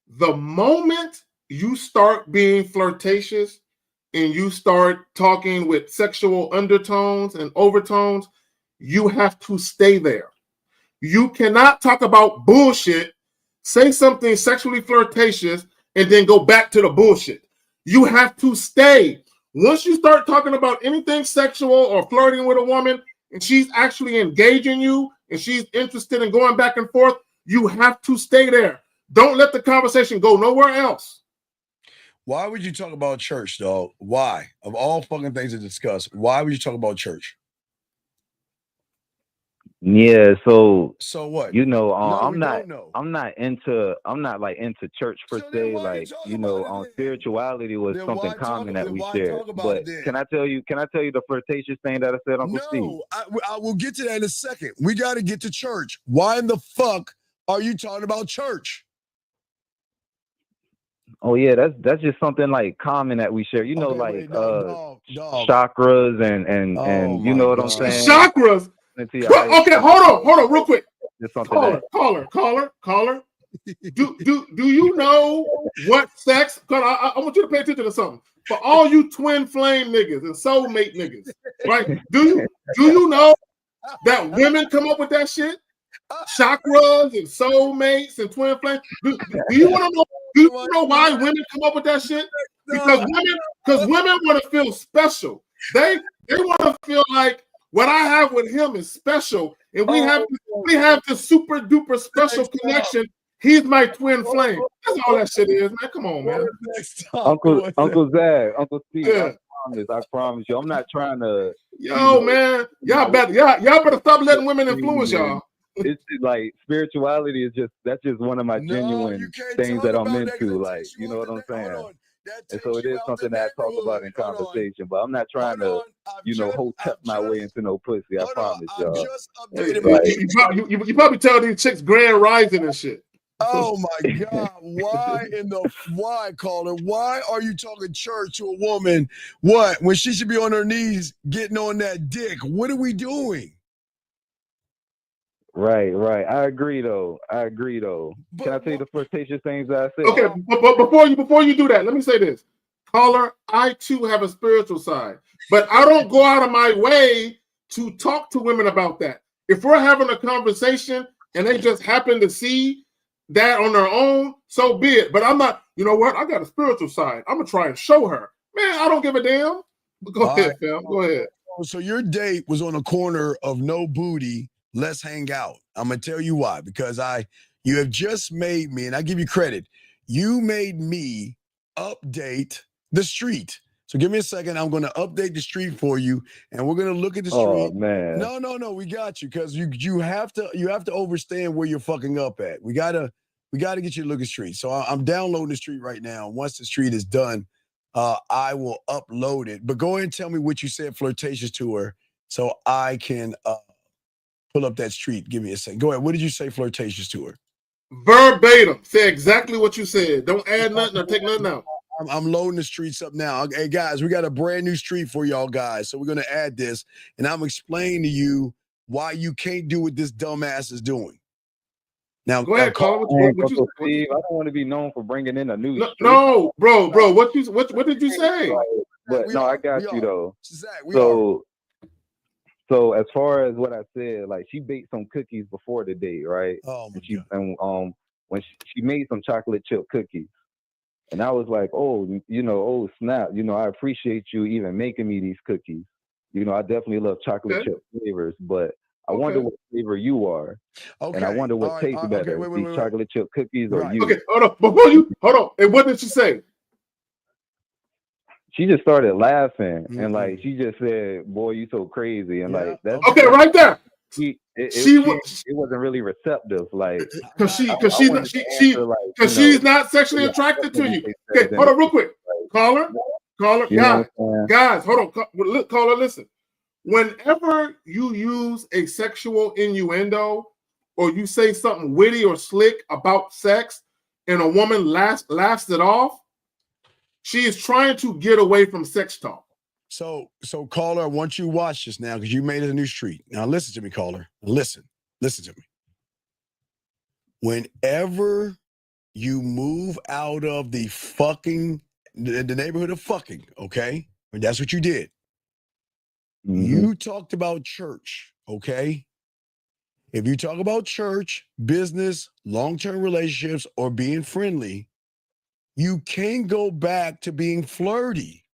the moment you start being flirtatious and you start talking with sexual undertones and overtones, you have to stay there. You cannot talk about bullshit, say something sexually flirtatious, and then go back to the bullshit. You have to stay. Once you start talking about anything sexual or flirting with a woman, and she's actually engaging you, and she's interested in going back and forth, you have to stay there. Don't let the conversation go nowhere else. Why would you talk about church, dog? Why? Of all fucking things to discuss, why would you talk about church? Yeah, so what? You know, I'm not like into church per se. Like, you know, spirituality was something common that we shared. But can I tell you the flirtatious thing that I said, Uncle Steve? No, I will get to that in a second. We got to get to church. Why in the fuck are you talking about church? Oh yeah, that's just something like common that we share. You know, chakras and you know what I'm saying? Chakras. Okay, hold on, real quick. Caller. Do you know what sex? Cause I want you to pay attention to something. For all you twin flame niggas and soulmate niggas, right? Do you know that women come up with that shit? Chakras and soulmates and twin flames. Do you want to know? Do you know why women come up with that shit? Because women want to feel special. They want to feel like what I have with him is special, and we have the super duper special connection. He's my twin flame. That's all that shit is, man. Come on, man. Uncle Zach, Uncle Steve. Yeah. I promise you. I'm not trying to. Yo, man, y'all better stop letting women influence y'all. It's like spirituality that's just one of my genuine things that I'm into. Like, you know what I'm saying? And so it is something that I talk about in conversation, but I'm not trying to, hotep my way into no pussy. I promise y'all. You probably tell these chicks grand rising and shit. Oh my God. Why, caller? Why are you talking church to a woman? What? When she should be on her knees getting on that dick? What are we doing? Right. I agree though. Can I tell you the flirtatious things that I said? Okay, but before you do that, let me say this. Caller, I too have a spiritual side, but I don't go out of my way to talk to women about that. If we're having a conversation and they just happen to see that on their own, so be it. But I'm not, you know what? I got a spiritual side. I'm going to try and show her. Man, I don't give a damn. Go ahead, fam. Go ahead. So your date was on a corner of no booty. Let's hang out. I'm going to tell you why. Because you have just made me, and I give you credit, you made me update the street. So give me a second. I'm going to update the street for you, and we're going to look at the street. Oh, man. No, we got you, because you have to understand where you're fucking up at. We got to We got to get you to look at Street. So I'm downloading the Street right now. Once the Street is done, I will upload it. But go ahead and tell me what you said flirtatious to her so I can pull up that Street. Give me a second. Go ahead. What did you say flirtatious to her? Verbatim. Say exactly what you said. Don't add nothing or take nothing out. I'm loading the Streets up now. Hey, guys, we got a brand new Street for y'all guys. So we're going to add this, and I'm explaining to you why you can't do what this dumbass is doing. Now, go ahead, Carl. Uncle Steve, I don't want to be known for bringing in a new Street. No, bro. What did you say? But no, I got you though. So as far as what I said, like she baked some cookies before the date, right? Oh my God. When she made some chocolate chip cookies, and I was like, oh snap, I appreciate you even making me these cookies. I definitely love chocolate chip flavors, but I wonder what flavor you are. Okay. And I wonder what tastes better, these chocolate chip cookies or you. Okay, hold on. And what did she say? She just started laughing and like she just said, "Boy, you so crazy," and like that's okay, right there. It wasn't really receptive, like because she's not sexually attracted to you. Okay, hold on, real quick, caller, guys, hold on, look, caller, listen. Whenever you use a sexual innuendo or you say something witty or slick about sex, and a woman laughs it off, she is trying to get away from sex talk. So caller, I want you to watch this now because you made it a new Street. Now listen to me, caller. Listen to me. Whenever you move out of the neighborhood of fucking, okay? And that's what you did. Mm-hmm. You talked about church, okay? If you talk about church, business, long-term relationships, or being friendly, you can't go back to being flirty.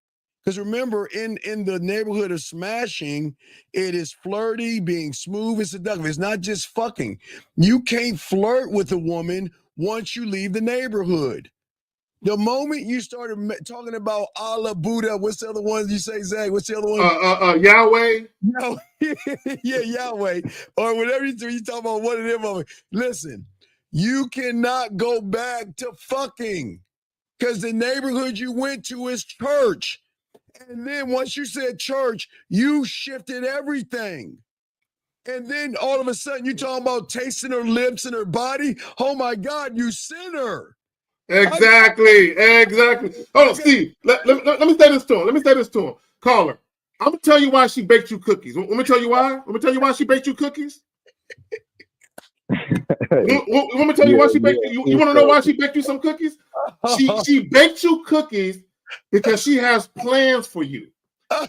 Because remember, in the neighborhood of smashing, it is flirty, being smooth and seductive. It's not just fucking. You can't flirt with a woman once you leave the neighborhood. The moment you started talking about Allah, Buddha, what's the other one you say, Zach? What's the other one? Yahweh. No, yeah, Yahweh. Or whatever you talk about one of them. Listen, you cannot go back to fucking because the neighborhood you went to is church. And then once you said church, you shifted everything. And then all of a sudden, you're talking about tasting her lips and her body. Oh, my God, you sinner. Exactly. Hold on, Steve. Let me say this to him. Caller, I'm going to tell you why she baked you cookies. Let me tell you why she baked you cookies. Let me tell you why she baked you. You want to know why she baked you some cookies? She baked you cookies because she has plans for you.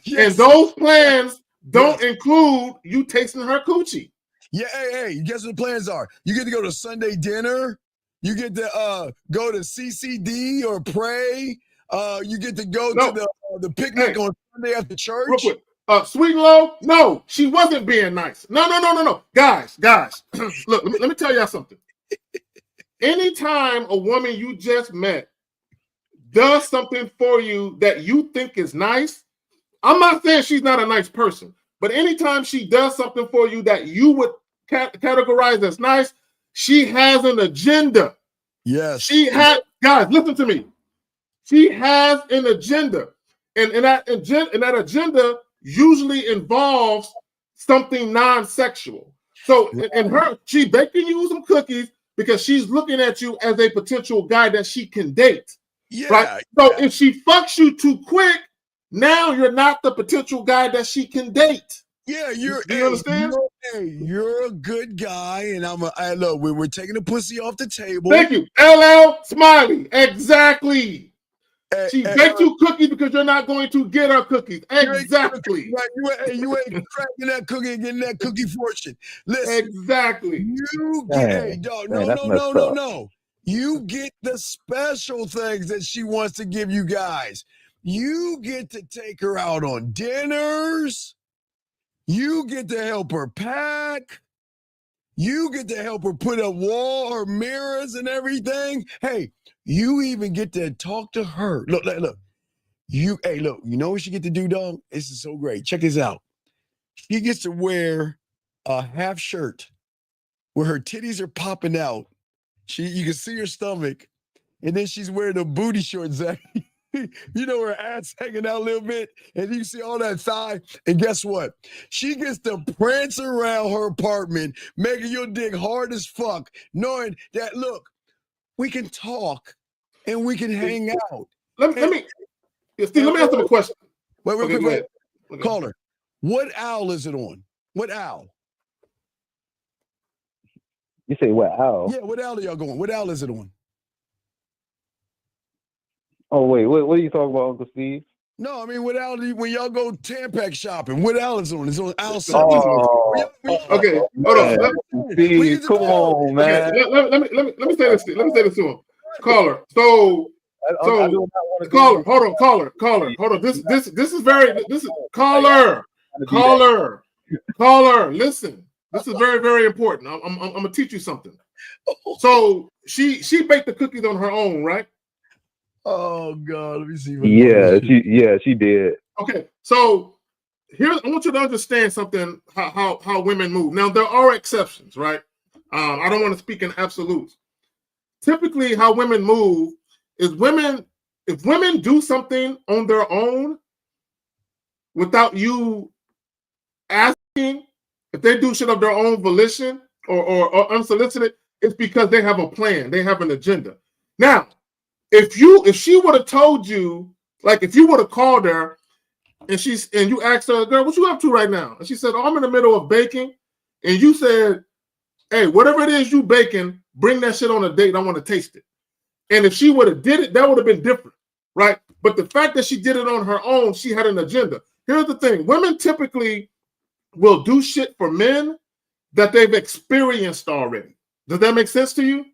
Yes. And those plans don't include you tasting her coochie. Yeah, hey, guess what the plans are? You get to go to Sunday dinner. You get to go to CCD or pray. You get to go to the picnic on Sunday after church. Real quick. Sweet and low? No, she wasn't being nice. No. Guys. Look, let me tell y'all something. Anytime a woman you just met does something for you that you think is nice, I'm not saying she's not a nice person, but anytime she does something for you that you would categorize as nice, she has an agenda. Yes. Guys, listen to me. She has an agenda. And that agenda usually involves something non-sexual. So she baking you some cookies because she's looking at you as a potential guy that she can date. Yeah. Right? So if she fucks you too quick, now you're not the potential guy that she can date. Yeah, you understand? You're a good guy, and look, we're taking the pussy off the table. Thank you. LL Smiley. Exactly. She baked you cookies because you're not going to get her cookies. Exactly. Right. You ain't cracking that cookie and getting that cookie fortune. Listen. Exactly. You get no. You get the special things that she wants to give you guys. You get to take her out on dinners. You get to help her pack. You get to help her put up wall or mirrors and everything. Hey, you even get to talk to her. Look. You know what she get to do, dog? This is so great. Check this out. She gets to wear a half shirt where her titties are popping out, You can see her stomach, and then she's wearing a booty short, Zach. You know, her ass hanging out a little bit, and you see all that thigh. And guess what? She gets to prance around her apartment, making your dick hard as fuck, knowing that, look, we can talk and we can hang out. Let me ask them a question. Wait, Okay, go ahead. Okay. Caller, what owl is it on? What owl? You say what owl? Yeah, what owl are y'all going? What owl is it on? Oh wait, what are you talking about, Uncle Steve? No, I mean, what owl when y'all go Tampax shopping? What owl is on? It's on owl 7. Okay, hold on. Steve, come on, man. Okay, let me say this. Let me say this to him, caller. So caller, hold on, caller. This is caller. Listen, this is very, very important. I'm gonna teach you something. So she baked the cookies on her own, right? Oh God, let me see. She did. Okay, so here I want you to understand something. How women move. Now there are exceptions, right? I don't want to speak in absolutes. Typically, how women move is if women do something on their own without you asking, if they do shit of their own volition or unsolicited, it's because they have a plan, they have an agenda. Now, if she would have told you, like if you would have called her and you asked her, girl, what you up to right now? And she said, oh, I'm in the middle of baking. And you said, hey, whatever it is you baking, bring that shit on a date. I want to taste it. And if she would have did it, that would have been different, right? But the fact that she did it on her own, she had an agenda. Here's the thing. Women typically will do shit for men that they've experienced already. Does that make sense to you?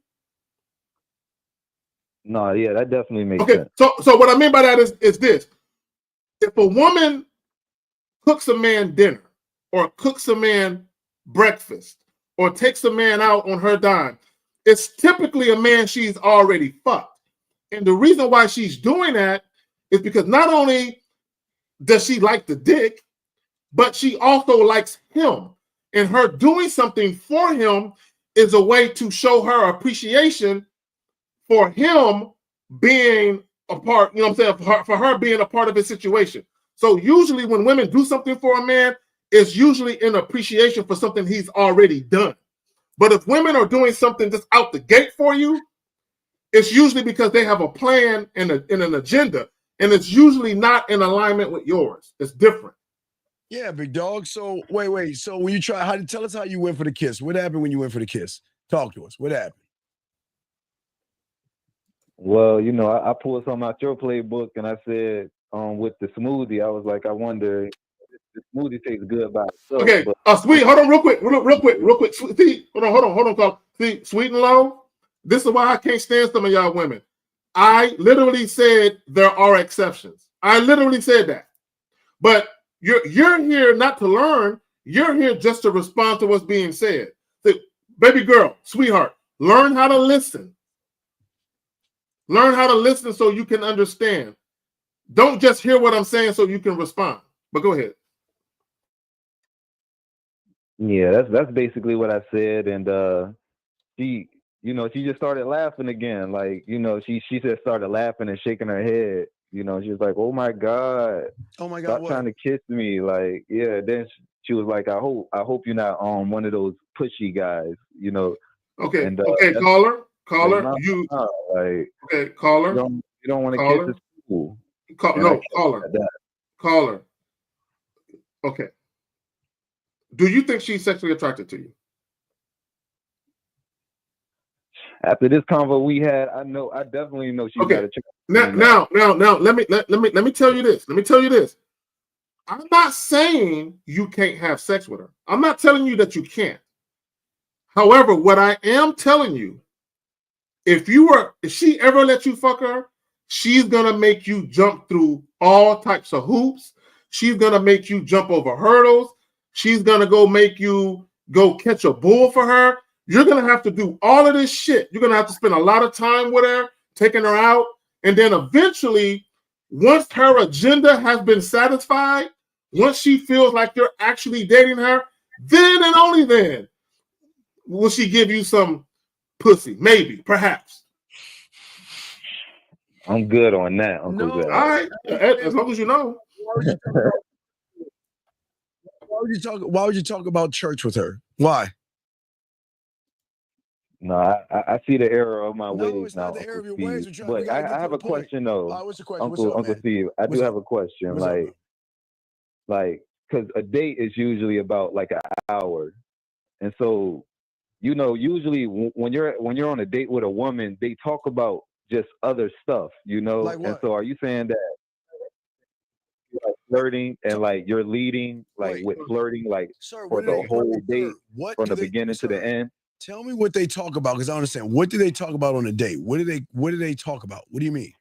No, yeah, that definitely makes sense. So what I mean by that is this. If a woman cooks a man dinner or cooks a man breakfast or takes a man out on her dime, it's typically a man she's already fucked. And the reason why she's doing that is because not only does she like the dick, but she also likes him. And her doing something for him is a way to show her appreciation for him being a part, you know what I'm saying, for her being a part of his situation. So usually when women do something for a man, it's usually in appreciation for something he's already done. But if women are doing something just out the gate for you, it's usually because they have a plan and an agenda, and it's usually not in alignment with yours. It's different. Yeah, big dog. So wait. So when you tell us how you went for the kiss. What happened when you went for the kiss? Talk to us. What happened? Well, I pulled something out your playbook, and I said, with the smoothie, I was like, I wonder if the smoothie tastes good by itself. Okay, sweet. Hold on, real quick. See, hold on, Carl. See, Sweet and Low. This is why I can't stand some of y'all women. I literally said there are exceptions. I literally said that. But you're here not to learn. You're here just to respond to what's being said. See, baby girl, sweetheart, learn how to listen. Learn how to listen so you can understand. Don't just hear what I'm saying so you can respond. But go ahead. Yeah, that's basically what I said. And she just started laughing again. Like, she just started laughing and shaking her head. She was like, oh my God. Oh my God. Stop trying to kiss me. Like, yeah. Then she was like, I hope you're not one of those pushy guys, Okay. And, okay, caller. Like, okay, caller. You don't want to kiss the school. Caller. Okay. Do you think she's sexually attracted to you? After this convo we had, I definitely know she's got a chick. Now, let me tell you this. I'm not saying you can't have sex with her. I'm not telling you that you can't. However, what I am telling you, if she ever let you fuck her, she's gonna make you jump through all types of hoops. She's gonna make you jump over hurdles. She's gonna make you go catch a bull for her. You're gonna have to do all of this shit. You're gonna have to spend a lot of time with her, taking her out, and then eventually, once her agenda has been satisfied, once she feels like you're actually dating her, then and only then will she give you some pussy. Maybe, perhaps. I'm good on that, Uncle Zach. All right, as long as you know. Why would you talk about church with her? Why? No, I see the error of my No, ways it's now, not the error of your Uncle ways. Steve. We But gotta I get to have the a point. question though. All right, what's the question? What's up, Uncle man? Steve, I do have a question. What's up, man? Like, because a date is usually about like an hour, and so usually when you're on a date with a woman, they talk about just other stuff, Like And what? so, are you saying that like flirting and like you're leading like with flirting like Sir, for the whole date from the beginning to the end? Tell me what they talk about, because I understand. What do they talk about on a date? What do they talk about? What do you mean?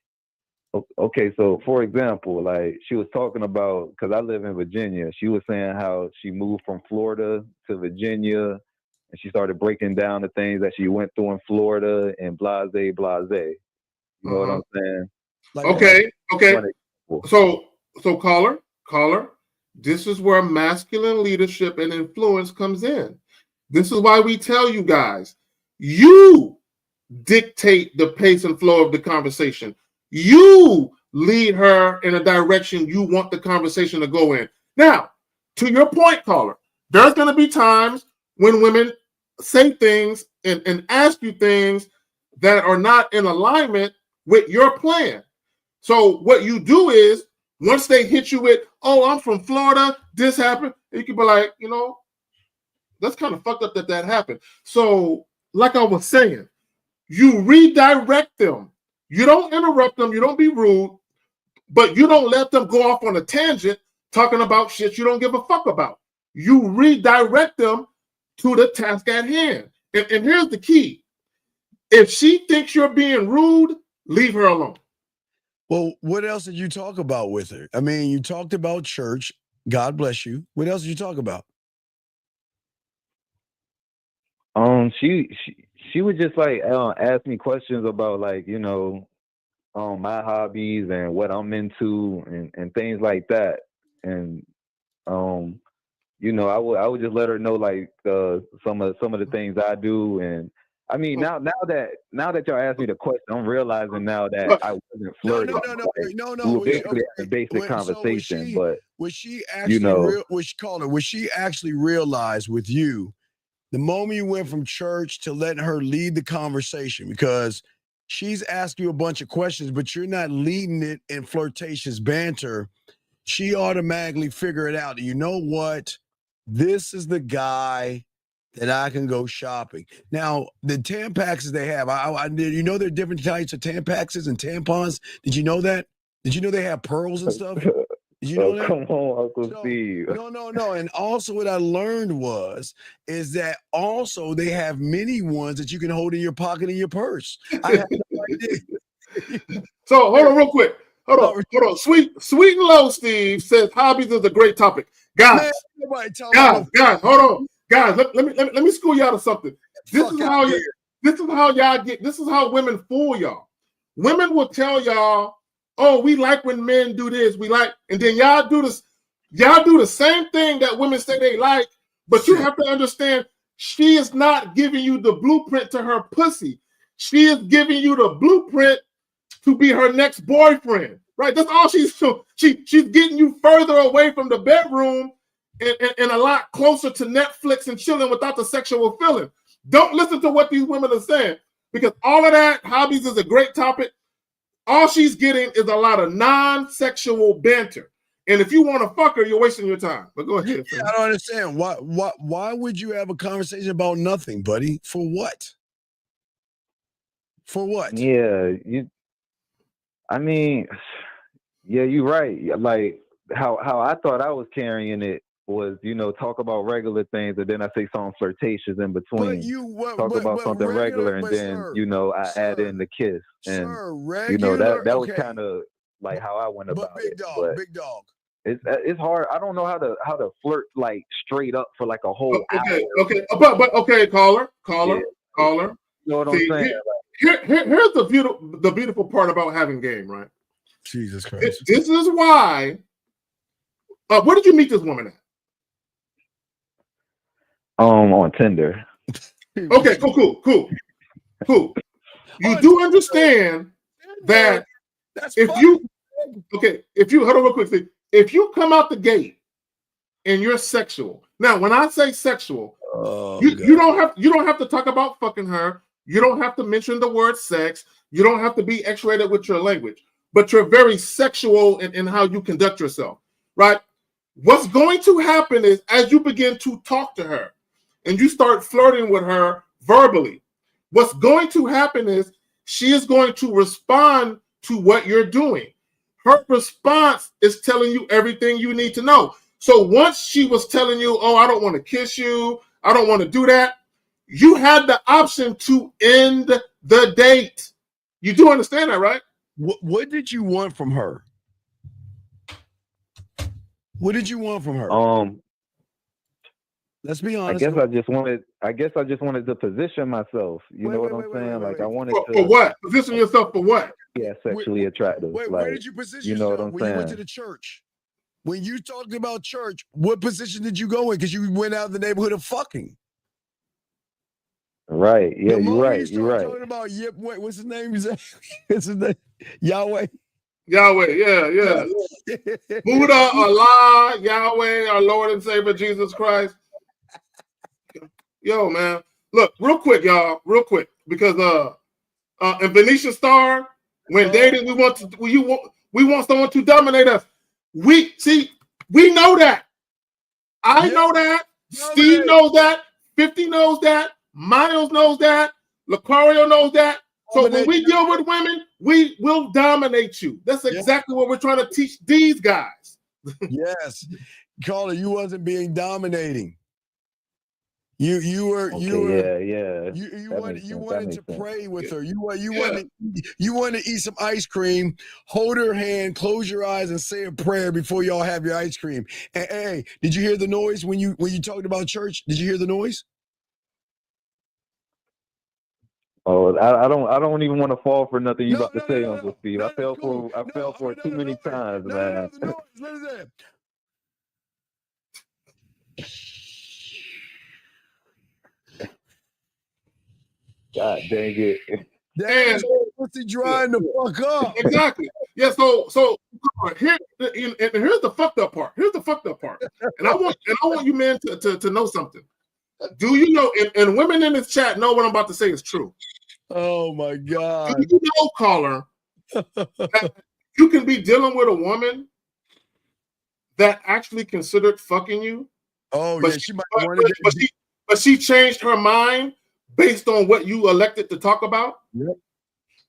Okay, so for example, like she was talking about, because I live in Virginia, she was saying how she moved from Florida to Virginia, and she started breaking down the things that she went through in Florida and blase. You know what I'm saying? Okay. So caller, this is where masculine leadership and influence comes in. This is why we tell you guys, you dictate the pace and flow of the conversation. You lead her in a direction you want the conversation to go in. Now, to your point, caller, there's going to be times when women say things and ask you things that are not in alignment with your plan. So what you do is, once they hit you with, oh, I'm from Florida, this happened, you can be like, that's kind of fucked up that happened. So, like I was saying, you redirect them. You don't interrupt them. You don't be rude, but you don't let them go off on a tangent talking about shit you don't give a fuck about. You redirect them to the task at hand. And here's the key. If she thinks you're being rude, leave her alone. Well, what else did you talk about with her? I mean, you talked about church. God bless you. What else did you talk about? She would just like ask me questions about like my hobbies and what I'm into and things like that, and I would just let her know like some of the things I do. And I mean, now that y'all asked me the question, I'm realizing now that I wasn't flirting. No. We were basically having a basic conversation, but was she actually was she actually realized with you the moment you went from church to letting her lead the conversation? Because she's asking you a bunch of questions, but you're not leading it in flirtatious banter. She automatically figured it out. You know what? This is the guy that I can go shopping. Now, the Tampaxes they have, did you know there are different types of Tampaxes and tampons? Did you know that? Did you know they have pearls and stuff? Did you know that? Come on, Uncle Steve. No. And also what I learned is that also they have mini ones that you can hold in your pocket in your purse. I had no idea. So hold on real quick. Hold on. Sweet and low, Steve says hobbies is a great topic. Guys, hold on. Guys, let me school y'all to something. This is how y'all get. This is how women fool y'all. Women will tell y'all, "Oh, we like when men do this. We like," and then y'all do this. Y'all do the same thing that women say they like, but you have to understand, she is not giving you the blueprint to her pussy. She is giving you the blueprint to be her next boyfriend, right? That's all she's getting you further away from the bedroom and a lot closer to Netflix and chilling without the sexual feeling. Don't listen to what these women are saying, because all of that, hobbies is a great topic. All she's getting is a lot of non-sexual banter. And if you want to fuck her, you're wasting your time. But go ahead. Yeah, I don't understand. Why would you have a conversation about nothing, buddy? For what? For what? Yeah, I mean, yeah, you're right. Like how I thought I was carrying it was, talk about regular things, and then I say something flirtatious in between. Talk about something regular, and then I add in the kiss, and that was kind of like how I went about it. Big dog. It's hard. I don't know how to flirt like straight up for like a whole hour. Okay, but okay, caller. You know what I'm saying? Here's the beautiful part about having game, right? Jesus Christ. This is why. Where did you meet this woman at? On Tinder. Okay, cool. Cool. You do understand that if you hold on real quick, if you come out the gate and you're sexual. Now, when I say sexual, you don't have to talk about fucking her. You don't have to mention the word sex. You don't have to be X-rated with your language. But you're very sexual in how you conduct yourself, right? What's going to happen is as you begin to talk to her and you start flirting with her verbally, what's going to happen is she is going to respond to what you're doing. Her response is telling you everything you need to know. So once she was telling you, oh, I don't want to kiss you, I don't want to do that, you had the option to end the date. You do understand that, right? What did you want from her? What did you want from her? Let's be honest. I guess I just wanted to position myself. You know what I'm saying? Like I wanted to. For what? Position yourself for what? Yeah, sexually attractive. Where did you position you know yourself what I'm when saying? you went to the church? When you talked about church, what position did you go in? Because you went out of the neighborhood of fucking. Right. Yeah, you're right. You're right. Talking about what's his name? What's his name? Yahweh. Yahweh, yeah. Buddha, Allah, Yahweh, our Lord and Savior Jesus Christ. Yo, man. Look, real quick, y'all, because in Venetia Star, when dating, we want someone to dominate us. We know that. I know that. Steve knows that. 50 knows that. Miles knows that. Lucario knows that. So when we deal with women, we will dominate you. That's exactly what we're trying to teach these guys. Yes. Caller, you wasn't being dominating. You wanted to pray with her. You wanted to eat some ice cream, hold her hand, close your eyes, and say a prayer before y'all have your ice cream. And hey, did you hear the noise when you talked about church? Did you hear the noise? Oh, I don't even want to fall for nothing you about to say, Uncle Steve. I fell for it too many times, man. God dang it. Damn, pussy drying the fuck up. Exactly. Yeah, so here's the fucked up part. And I want you men to know something. Do you know, and women in this chat know what I'm about to say is true. Oh my God. Do you know, caller, that you can be dealing with a woman that actually considered fucking you? Oh, but yeah, she might want to but she changed her mind based on what you elected to talk about. Yep.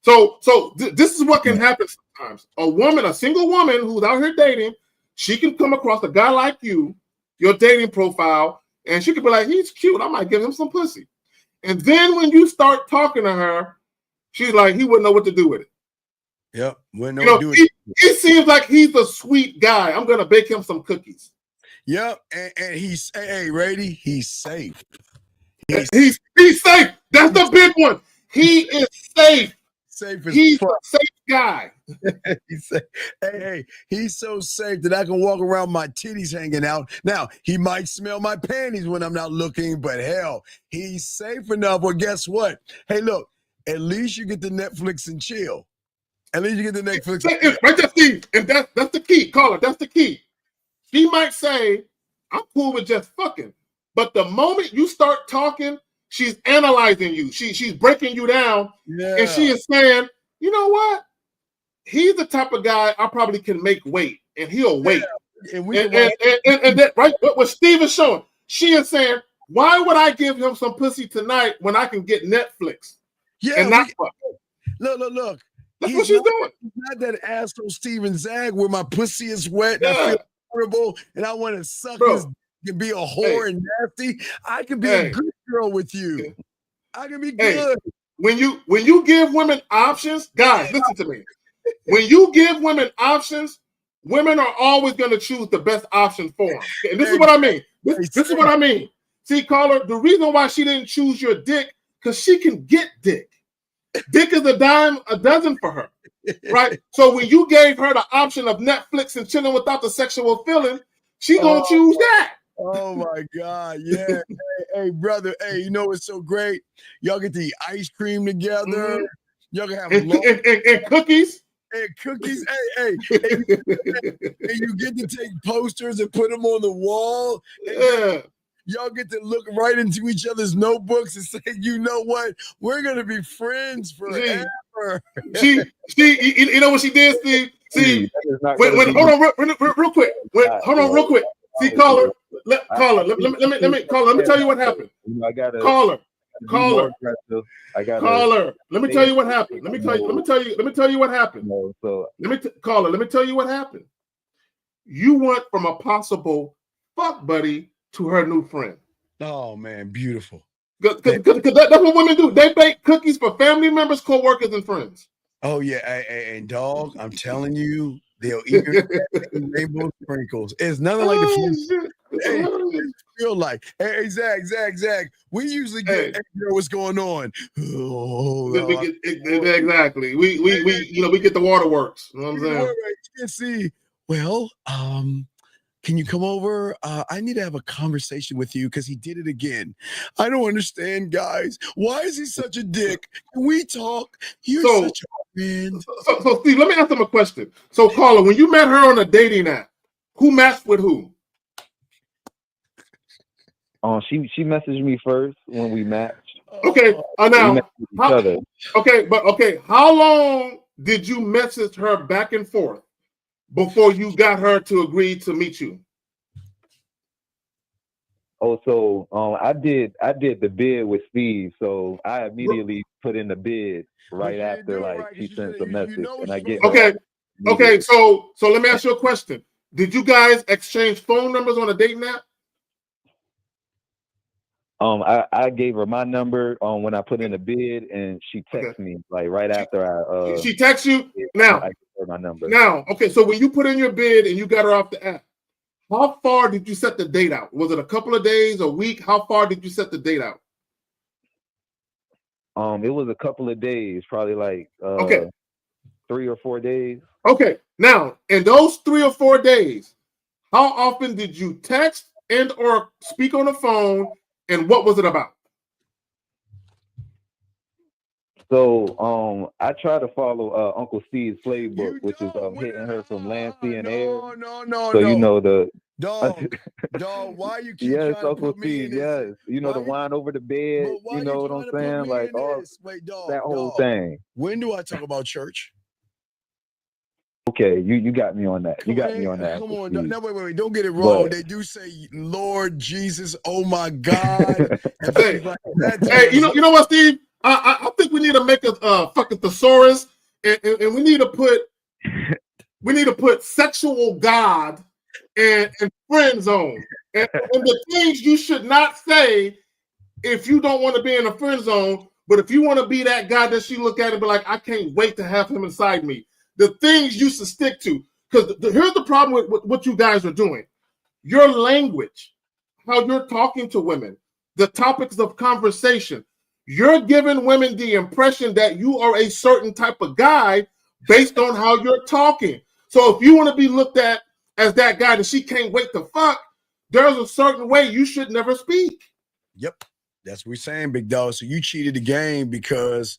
So this is what can happen sometimes. A single woman who's out here dating, she can come across a guy like you, your dating profile, and she could be like, he's cute, I might give him some pussy. And then when you start talking to her, she's like, he wouldn't know what to do with it. Yep. He seems like he's a sweet guy. I'm gonna bake him some cookies. Yep, and he's Rady, he's safe. He's safe. That's the big one. He is safe. He's a safe guy. He's safe. Hey, he's so safe that I can walk around my titties hanging out. Now, he might smell my panties when I'm not looking, but hell, he's safe enough. Well, guess what? Hey, look, at least you get the Netflix and chill. At least you get the Netflix. Right there, Steve. And that's the key. Caller, that's the key. She might say, I'm cool with just fucking. But the moment you start talking, she's analyzing you. She's breaking you down. Yeah. And she is saying, you know what? He's the type of guy I probably can make wait. And he'll wait. Yeah. And that, right, what Steve is showing, she is saying, why would I give him some pussy tonight when I can get Netflix? Yeah. And not fuck? Look. That's what she's doing. He's not that asshole Steven Zag where my pussy is wet and I feel horrible and I want to suck his and be a whore and nasty. I can be a good girl with you. I can be good. When you give women options, guys, listen to me. When you give women options, women are always going to choose the best option for them. And this is what I mean. This is what I mean. See, caller, the reason why she didn't choose your dick, because she can get dick. Dick is a dime a dozen for her, right? So when you gave her the option of Netflix and chilling without the sexual feeling, she gonna choose that. Oh my God. Yeah. Hey, brother. Hey, you know what's so great? Y'all get to eat ice cream together. Y'all can have and cookies. And cookies. Hey. And you get to take posters and put them on the wall. And y'all get to look right into each other's notebooks and say, you know what? We're gonna be friends forever. You know what she did, Steve? See, when hold on real quick. Hold on real quick. See, caller, let me tell you what happened. Caller. Let me tell you what happened. Let me tell you what happened. Let me tell you what happened. You went from a possible fuck buddy to her new friend. Oh man, beautiful. Because that's what women do. They bake cookies for family members, co-workers, and friends. Oh yeah, and dog, I'm telling you, they'll eat your rainbow sprinkles. It's nothing like the feel like. Hey, Zach. We usually get, hey, girl, what's going on? Exactly. We get the waterworks. You know what I'm saying? You can see. Well, can you come over? I need to have a conversation with you because he did it again. I don't understand, guys. Why is he such a dick? Can we talk? You're such a man. So, Steve, let me ask him a question. So, caller, when you met her on a dating app, who matched with who? She messaged me first when we matched. Okay. Now, how long did you message her back and forth before you got her to agree to meet you? Oh, so I did the bid with Steve, so I immediately put in the bid right after she sent the message, and I get okay. So let me ask you a question. Did you guys exchange phone numbers on a dating app? I gave her my number when I put in a bid, and she texted me right after I. She texts you now. I gave her my number. Now, okay. So when you put in your bid and you got her off the app, how far did you set the date out? Was it a couple of days, a week? How far did you set the date out? It was a couple of days, probably 3 or 4 days. Okay. Now, in those 3 or 4 days, how often did you text and or speak on the phone, and what was it about? So I try to follow Uncle Steve's playbook, which is hitting her from land, sea, and air. So you know the dog. Why you keep yes, trying Uncle to put me Steve, in this? yes. You know the wine over the bed. You know what I'm saying? Like all that whole thing. When do I talk about church? Okay, you got me on that. You got me on that. Come on, no, wait. Don't get it wrong. They do say, "Lord Jesus, oh my God." Hey, you know what, Steve? I think we need to make a fucking thesaurus, and we need to put sexual God and friend zone, and the things you should not say if you don't want to be in a friend zone. But if you want to be that guy that she look at and be like, I can't wait to have him inside me. The things you should stick to, because here's the problem with what you guys are doing. Your language, how you're talking to women, the topics of conversation, you're giving women the impression that you are a certain type of guy based on how you're talking. So if you want to be looked at as that guy that she can't wait to fuck, there's a certain way you should never speak. Yep. That's what we're saying, big dog. So you cheated the game because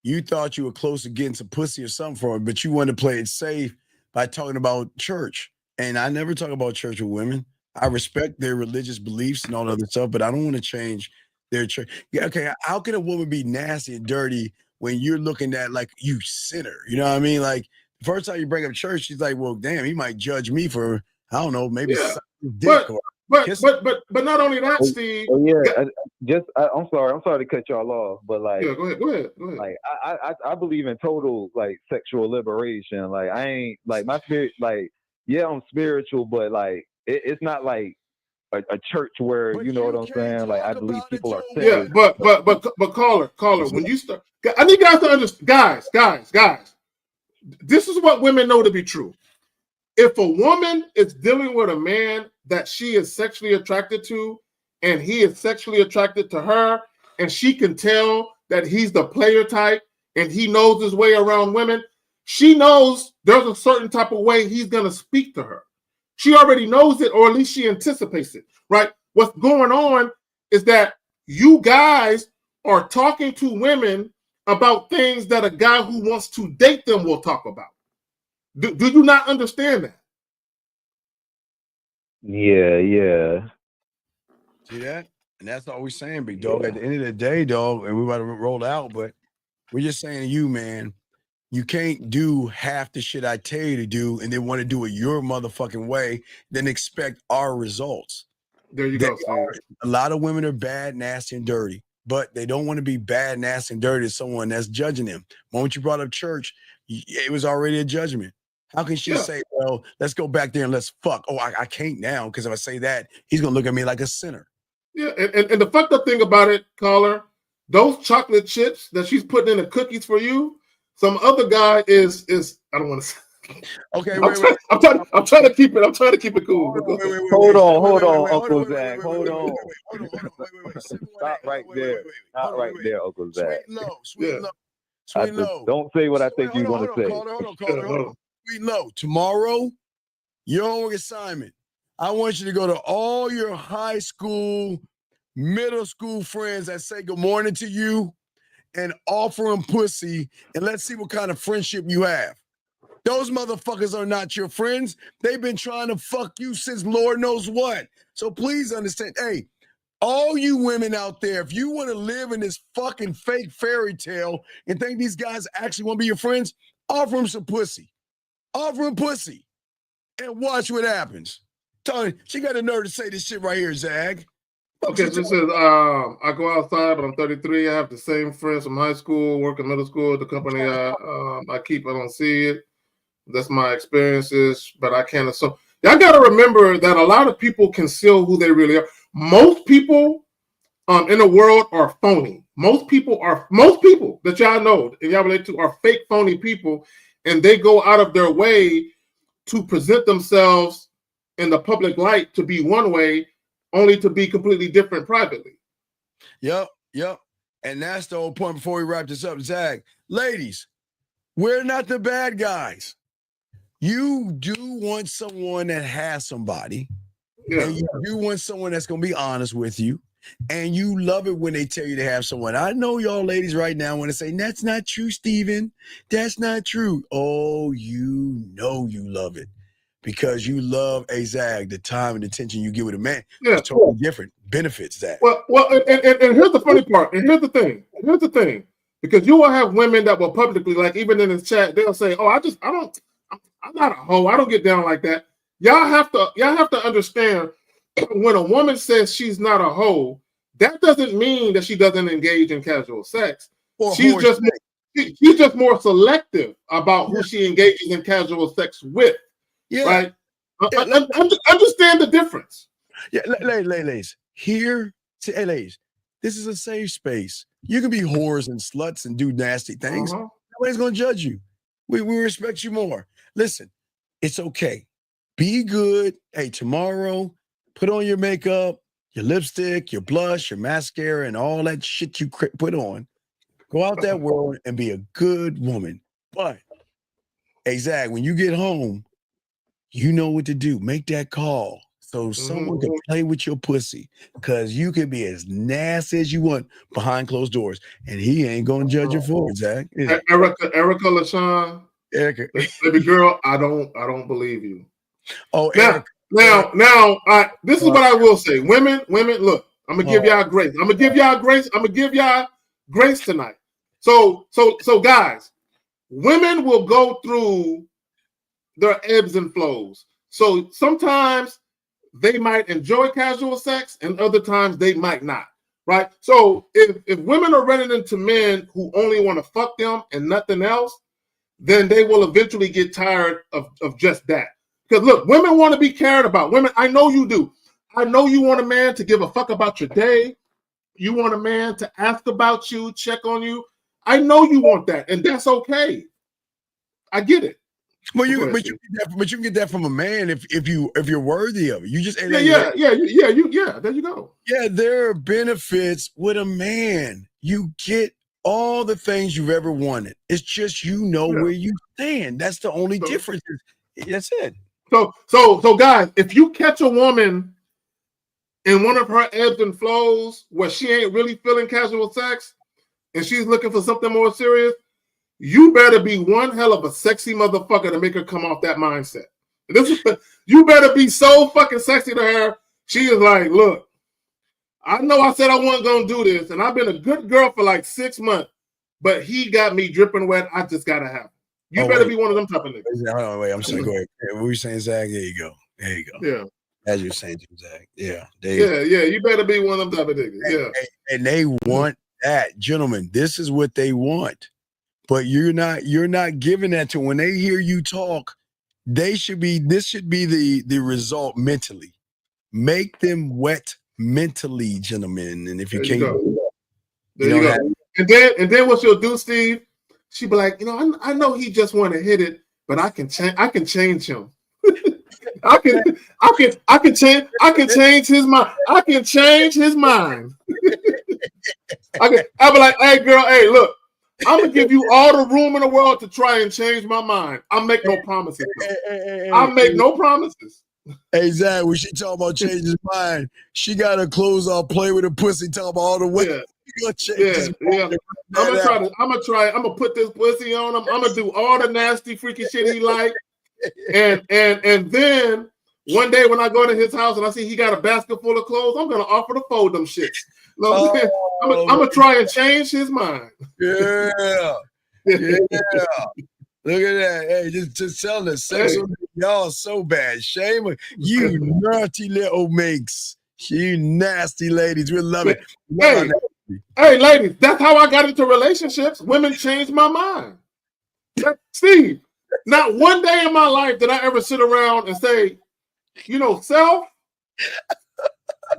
you thought you were close to getting some pussy or something from it, but you wanted to play it safe by talking about church. And I never talk about church with women. I respect their religious beliefs and all that other stuff, but I don't want to change their church. Yeah, okay. How can a woman be nasty and dirty when you're looking at like you sinner? You know what I mean? Like the first time you bring up church, she's like, well, damn, he might judge me for, I don't know, maybe dick or but not only that, Steve. Oh yeah, I'm sorry to cut y'all off, but like, yeah, go ahead. Like I believe in total like sexual liberation. Like I ain't like my spirit. Like yeah, I'm spiritual, but like it's not like a church where you know what I'm saying. Like I believe people are saved. Yeah, but caller, when you start, I need guys to understand, guys. This is what women know to be true. If a woman is dealing with a man that she is sexually attracted to, and he is sexually attracted to her, and she can tell that he's the player type and he knows his way around women, she knows there's a certain type of way he's going to speak to her. She already knows it, or at least she anticipates it, right? What's going on is that you guys are talking to women about things that a guy who wants to date them will talk about. Do you not understand that? Yeah. See that? And that's all we're saying, big dog. At the end of the day, dog, and we're about to roll out, but we're just saying to you, man, you can't do half the shit I tell you to do and then want to do it your motherfucking way, then expect our results. There you go, Steve. A lot of women are bad, nasty, and dirty, but they don't want to be bad, nasty, and dirty to someone that's judging them. The moment you brought up church, it was already a judgment. How can she say, well, let's go back there and let's fuck? Oh, I can't now, because if I say that, he's going to look at me like a sinner. Yeah, and the fucked up thing about it, caller, those chocolate chips that she's putting in the cookies for you, some other guy is I don't want to say. Okay, I'm trying to keep it cool. Hold on, Uncle Zach. Hold on. Stop right there. Stop right there, Uncle Zach. Sweet low. Don't say what I think you're going to say. Hold on. Sweet low. Tomorrow, your homework assignment. I want you to go to all your high school, middle school friends that say good morning to you and offer them pussy, and let's see what kind of friendship you have. Those motherfuckers are not your friends. They've been trying to fuck you since Lord knows what. So please understand, hey, all you women out there, if you want to live in this fucking fake fairy tale and think these guys actually want to be your friends, offer them some pussy. Offer them pussy and watch what happens. Tony, she got the nerve to say this shit right here, Zag. Okay, so this says, I go outside, but I'm 33. I have the same friends from high school, work in middle school. The company I keep, I don't see it. That's my experiences, but I can't assume. Y'all got to remember that a lot of people conceal who they really are. Most people in the world are phony. Most people that y'all know and y'all relate to are fake, phony people, and they go out of their way to present themselves in the public light to be one way, only to be completely different privately. Yep. And that's the whole point before we wrap this up, Zag. Ladies, we're not the bad guys. You do want someone that has somebody, and you do want someone that's going to be honest with you, and you love it when they tell you to have someone. I know y'all ladies right now want to say, that's not true, Steven. That's not true. Oh, you know you love it because you love a Zag, the time and attention you give with a man. Yeah. It's totally different. Benefits that. Well, and here's the funny part, and here's the thing. Because you will have women that will publicly, like even in the chat, they'll say, oh, I'm not a hoe. I don't get down like that. Y'all have to understand when a woman says she's not a hoe, that doesn't mean that she doesn't engage in casual sex. She's just more selective about who she engages in casual sex with. Yeah. Right? Understand the difference. Yeah, ladies. Ladies, this is a safe space. You can be whores and sluts and do nasty things. Nobody's gonna judge you. We respect you more. Listen, it's okay. Be good. Hey, tomorrow, put on your makeup, your lipstick, your blush, your mascara, and all that shit you put on. Go out that world and be a good woman. But, hey, Zag, when you get home, you know what to do. Make that call so someone can play with your pussy, because you can be as nasty as you want behind closed doors, and he ain't going to judge you for it, Zag. Erica LaShawn. Erica, baby girl, I don't believe you. Oh, now, this is what I will say. Women, look, I'm gonna give y'all grace. I'm gonna give y'all grace tonight. So, guys, women will go through their ebbs and flows. So sometimes they might enjoy casual sex, and other times they might not. Right. So if women are running into men who only want to fuck them and nothing else, then they will eventually get tired of just that. Because look, women want to be cared about. Women, I know you do. I know you want a man to give a fuck about your day. You want a man to ask about you, check on you. I know you want that, and that's okay. I get it. Well, you can get that from a man if you're worthy of it. You just There you go. Yeah, there are benefits with a man. You get all the things you've ever wanted. It's just where you stand. That's the only difference. That's it. So guys, if you catch a woman in one of her ebbs and flows where she ain't really feeling casual sex and she's looking for something more serious, you better be one hell of a sexy motherfucker to make her come off that mindset. You better be so fucking sexy to her. She is like, look, I know I said I wasn't going to do this, and I've been a good girl for like 6 months, but he got me dripping wet. I just got to have him. You better be one of them type of niggas. Hold on, wait. I'm sorry. Go ahead. What were you saying, Zach? There you go. There you go. Yeah. As you're saying, Zach. Yeah. Yeah. You better be one of them type of niggas. Yeah. And they want that, gentlemen. This is what they want. But you're not giving that to them. When they hear you talk, this should be the result mentally. Make them wet mentally, gentlemen. And if you can't, there you go. And then what she'll do, Steve, she'll be like, I know he just want to hit it, but I can change him. I can change his mind. I can change his mind. I'll be like, hey girl, hey, look, I'm gonna give you all the room in the world to try and change my mind. I'll make no promises. I'll make no promises. Hey Zach, when she talk about changing his mind, she got her clothes off, play with her pussy, talk about all the way. Yeah. I'm gonna put this pussy on him. I'm gonna do all the nasty, freaky shit he like. And then one day when I go to his house and I see he got a basket full of clothes, I'm gonna offer to fold them shits. I'm gonna try and change his mind. Yeah. Look at that. Hey, just tell us. Y'all so bad. Shame you naughty little minx. You nasty ladies. We love it. Hey, ladies, that's how I got into relationships. Women changed my mind. Steve, not one day in my life did I ever sit around and say, self,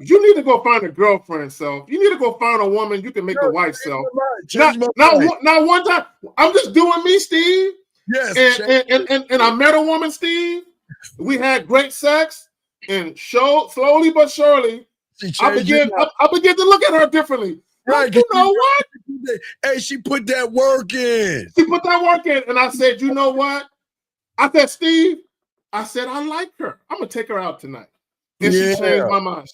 you need to go find a girlfriend, self. You need to go find a woman you can make a wife, self. Not one time. I'm just doing me, Steve. Yes. And I met a woman, Steve. We had great sex, and slowly but surely, I began to look at her differently. Right. You know what? Hey, she put that work in. And I said, you know what? I said, Steve, I like her. I'm gonna take her out tonight. And she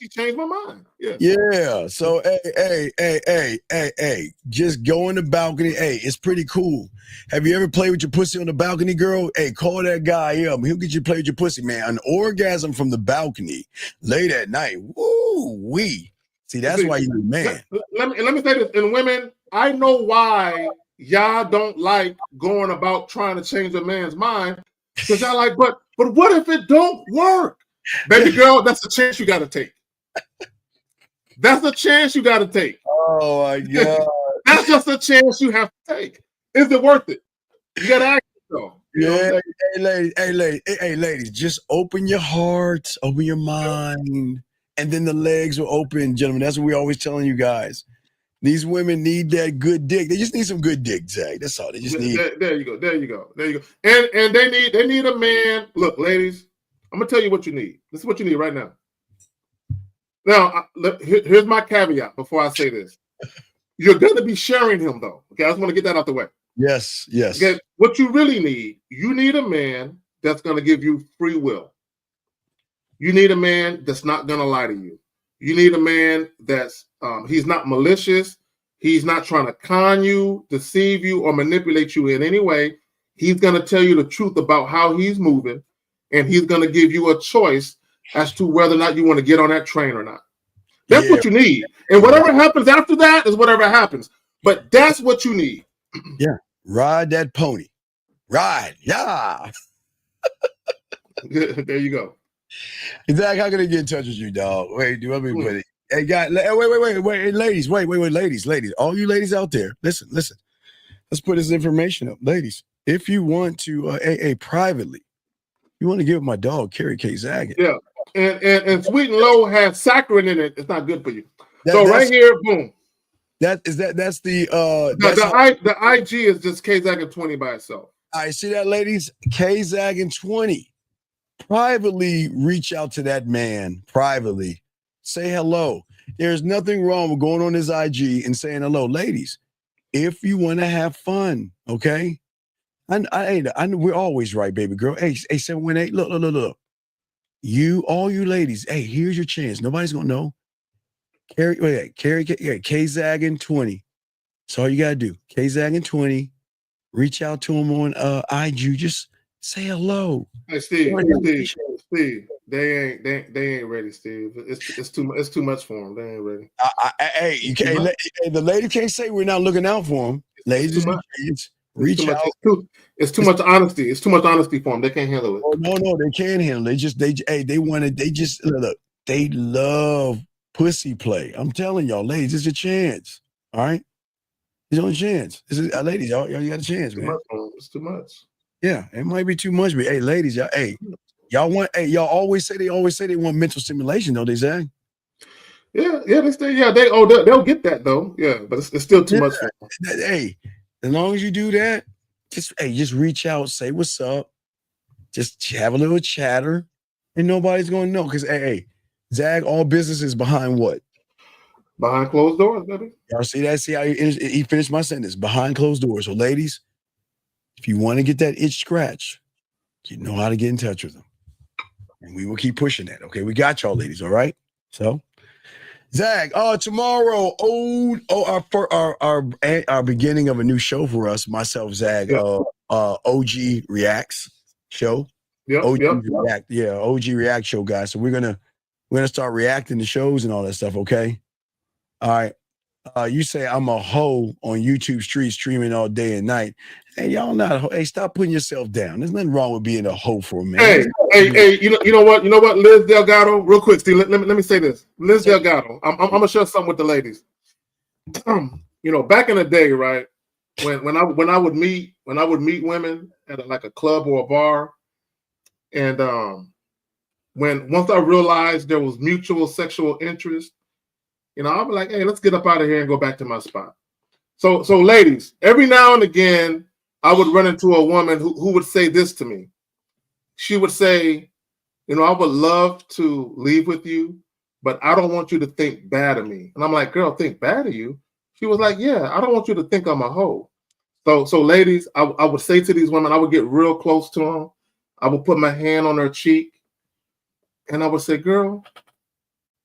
changed my mind. Yeah. So hey, just go on the balcony. Hey, it's pretty cool. Have you ever played with your pussy on the balcony, girl? Hey, call that guy up. He'll get you to play with your pussy, man. An orgasm from the balcony late at night. Woo wee. See, that's why you're a man. Let me say this. And women, I know why y'all don't like going about trying to change a man's mind. Because y'all like, but what if it don't work? Baby girl, that's a chance you got to take. That's a chance you got to take. Oh, my God. That's just a chance you have to take. Is it worth it? You got to ask yourself. Hey, ladies, just open your heart, open your mind, and then the legs will open, gentlemen. That's what we're always telling you guys. These women need that good dick. They just need some good dick, Zach. That's all. They just need. There you go. And they need a man. Look, ladies, I'm gonna tell you what you need. This is what you need right now. Now, here's my caveat before I say this. You're gonna be sharing him though. Okay, I just want to get that out the way. Yes. Okay, what you really need, you need a man that's gonna give you free will. You need a man that's not gonna lie to you. You need a man that's he's not malicious. He's not trying to con you, deceive you, or manipulate you in any way. He's gonna tell you the truth about how he's moving, and he's gonna give you a choice as to whether or not you want to get on that train or not. That's what you need. And whatever happens after that is whatever happens. But that's what you need. Yeah. Ride that pony. Ride. Yeah. There you go. Zach, how can I get in touch with you, dog? Wait, do you want me to put it? Hey, guys, wait, ladies, ladies. All you ladies out there, listen. Let's put this information up. Ladies, if you want to, privately, you want to give my dog, Carrie K. Zaggett. Yeah. And sweet and low has saccharin in it. It's not good for you. So right here, boom. That's the IG is just K Zaggett 20 by itself. I see that, ladies. K Zaggett 20. Privately reach out to that man. Privately. Say hello. There's nothing wrong with going on his IG and saying hello. Ladies, if you want to have fun, okay? I we're always right, baby girl. Hey, 718, look. all you ladies, hey, here's your chance. Nobody's gonna know. K-Zagging 20. That's all you gotta do. K-Zagging 20. Reach out to him on IG. Just say hello. Hey, Steve. They ain't ready, Steve. It's too much for them. They ain't ready. Hey, you can't. The lady can't say we're not looking out for them. Ladies, reach out. It's too much honesty. It's too much honesty for them. They can't handle it. Oh, no, they can't handle it. They love pussy play. I'm telling y'all, ladies, it's a chance. All right, it's your chance. Ladies, y'all got a chance, man. It's too much. Yeah, it might be too much, but hey, ladies, y'all always say they want mental stimulation, though. They say. They'll get that though. Yeah, but it's still too much for them. Hey, as long as you do that, just reach out, say what's up, just have a little chatter, and nobody's gonna know. Because hey, Zag, all business is behind what? Behind closed doors, baby. Y'all see that? See how he finished my sentence? Behind closed doors. So, ladies, if you want to get that itch scratch, you know how to get in touch with them, and we will keep pushing that. Okay, we got y'all, ladies. All right. So, Zag, tomorrow, our beginning of a new show for us. Myself, Zag, OG Reacts show. OG React show, guys. So we're gonna start reacting to shows and all that stuff. Okay. All right. You say I'm a hoe on YouTube streets streaming all day and night. Hey, y'all not a hoe. Hey, stop putting yourself down. There's nothing wrong with being a hoe for a man. Hey, you know what, Liz Delgado, real quick, Steve, let me say this. Liz Delgado, I'm gonna share something with the ladies. Back in the day, right, when I would meet women at a club or a bar, and once I realized there was mutual sexual interest, I'll be like, hey, let's get up out of here and go back to my spot. So ladies, every now and again, I would run into a woman who would say this to me. She would say, I would love to leave with you, but I don't want you to think bad of me. And I'm like, girl, think bad of you? She was like, yeah, I don't want you to think I'm a hoe. So ladies, I would say to these women, I would get real close to them. I would put my hand on her cheek, and I would say, girl,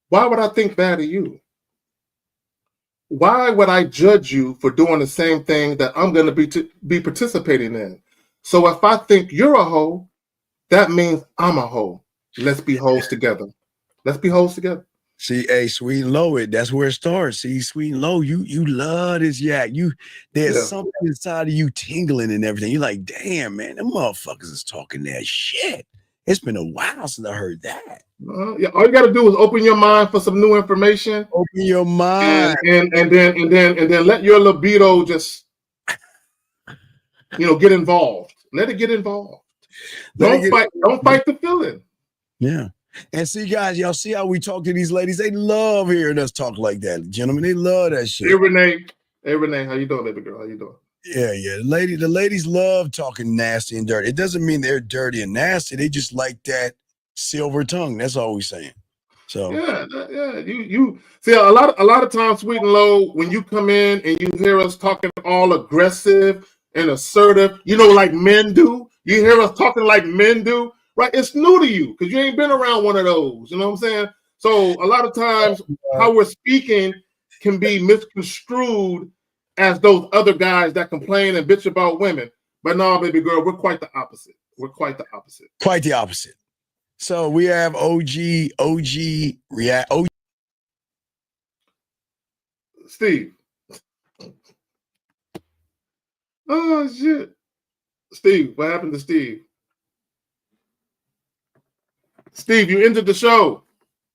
why would I think bad of you? Why would I judge you for doing the same thing that I'm going to be participating in? So if I think you're a hoe, that means I'm a hoe. Let's be hoes together. Let's be hoes together. See, hey, Sweet and Low, that's where it starts. See, Sweet and Low, you love this yak. There's something inside of you tingling and everything. You're like, damn, man, them motherfuckers is talking that shit. It's been a while since I heard that. All you got to do is open your mind for some new information. Open your mind, and then let your libido just, get involved. Let it get involved. Don't fight the feeling. Yeah. And see, guys, y'all see how we talk to these ladies? They love hearing us talk like that, gentlemen. They love that shit. Hey, Renee, how you doing, baby girl? How you doing? Yeah. The ladies love talking nasty and dirty. It doesn't mean they're dirty and nasty. They just like that silver tongue. That's all we're saying. So you see a lot of times, Sweet and Low, when you come in and you hear us talking all aggressive and assertive, like men do. You hear us talking like men do, right? It's new to you because you ain't been around one of those. You know what I'm saying? So a lot of times, how we're speaking can be misconstrued as those other guys that complain and bitch about women. But no, baby girl, we're quite the opposite. Quite the opposite. So we have OG React. Steve. Oh, shit. Steve, what happened to Steve? Steve, you entered the show.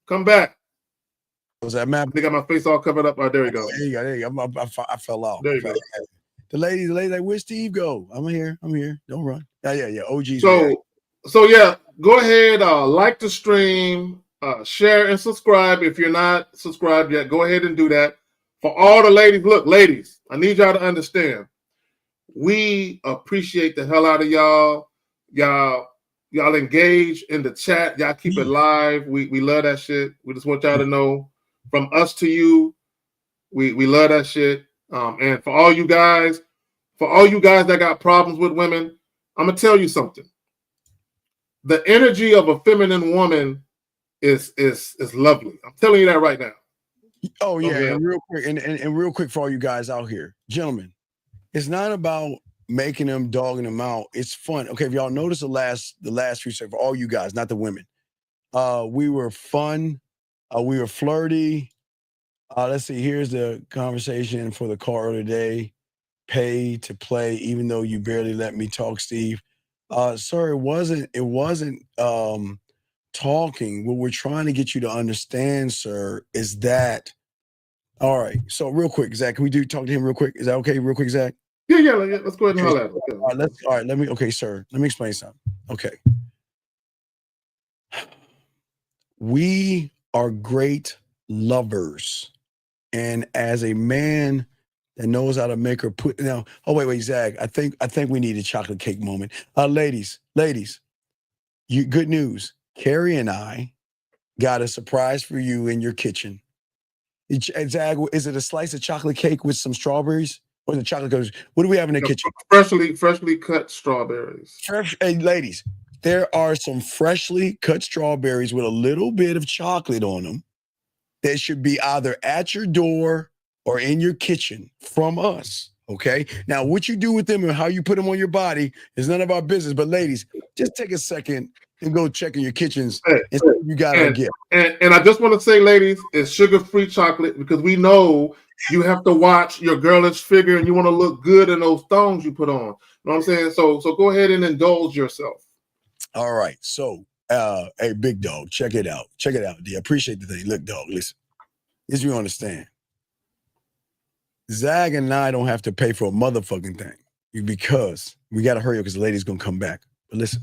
Come back. Was that map? They got my face all covered up. Oh, there you go. There you go. I fell off. There you go. The lady like, where's Steve go? I'm here. Don't run. Yeah. OG's. So yeah, go ahead, like the stream, share and subscribe. If you're not subscribed yet, go ahead and do that. For all the ladies, look, ladies, I need y'all to understand. We appreciate the hell out of y'all. Y'all engage in the chat. Y'all keep it live. We love that shit. We just want y'all to know, from us to you, we love that shit. And for all you guys that got problems with women, I'm gonna tell you something. the energy of a feminine woman is lovely. I'm telling you that right now. Oh yeah, Okay. and real quick, and real quick for all you guys out here, gentlemen, it's not about making them, dogging them out. It's fun. Okay, if y'all notice the last few seconds, for all you guys, not the women, we were fun, we were flirty. Let's see. Here's the conversation for the call today. Pay to play, even though you barely let me talk, Steve. Sir, it wasn't talking. What we're trying to get you to understand, sir, is that. All right. So real quick, Zach, can we talk to him real quick? Is that okay? Real quick, Zach? Yeah. Let's go ahead and holler at him. All right. Okay, sir. Let me explain something. Okay. We are great lovers. And as a man that knows how to make her put now, wait, Zach. I think we need a chocolate cake moment. Ladies, you good news. Carrie and I got a surprise for you in your kitchen. Zach, is it a slice of chocolate cake with some strawberries? Or the chocolate cookies? What do we have in the kitchen? Freshly cut strawberries. Hey, ladies, there are some freshly cut strawberries with a little bit of chocolate on them that should be either at your door or in your kitchen from us. Okay. Now, what you do with them and how you put them on your body is none of our business. But ladies, just take a second and go check in your kitchens and see what you got a gift. And I just want to say, ladies, it's sugar-free chocolate because we know you have to watch your girlish figure and you want to look good in those thongs you put on. You know what I'm saying? So go ahead and indulge yourself. All right. So, hey, big dog, check it out. Check it out, D. I appreciate the thing. Look, dog, listen. This you understand. Zag and I don't have to pay for a motherfucking thing because we got to hurry up because the lady's going to come back. But listen,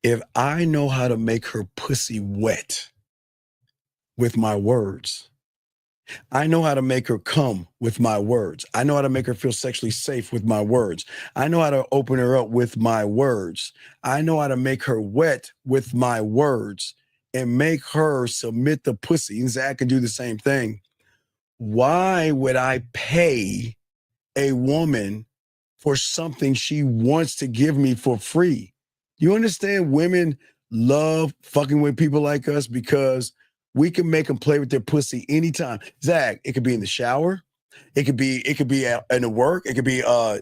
if I know how to make her pussy wet with my words, I know how to make her come with my words. I know how to make her feel sexually safe with my words. I know how to open her up with my words. I know how to make her wet with my words and make her submit the pussy. And Zach can do the same thing. Why would I pay a woman for something she wants to give me for free? You understand women love fucking with people like us because we can make them play with their pussy anytime. Zach, it could be in the shower. It could be in the work. It could be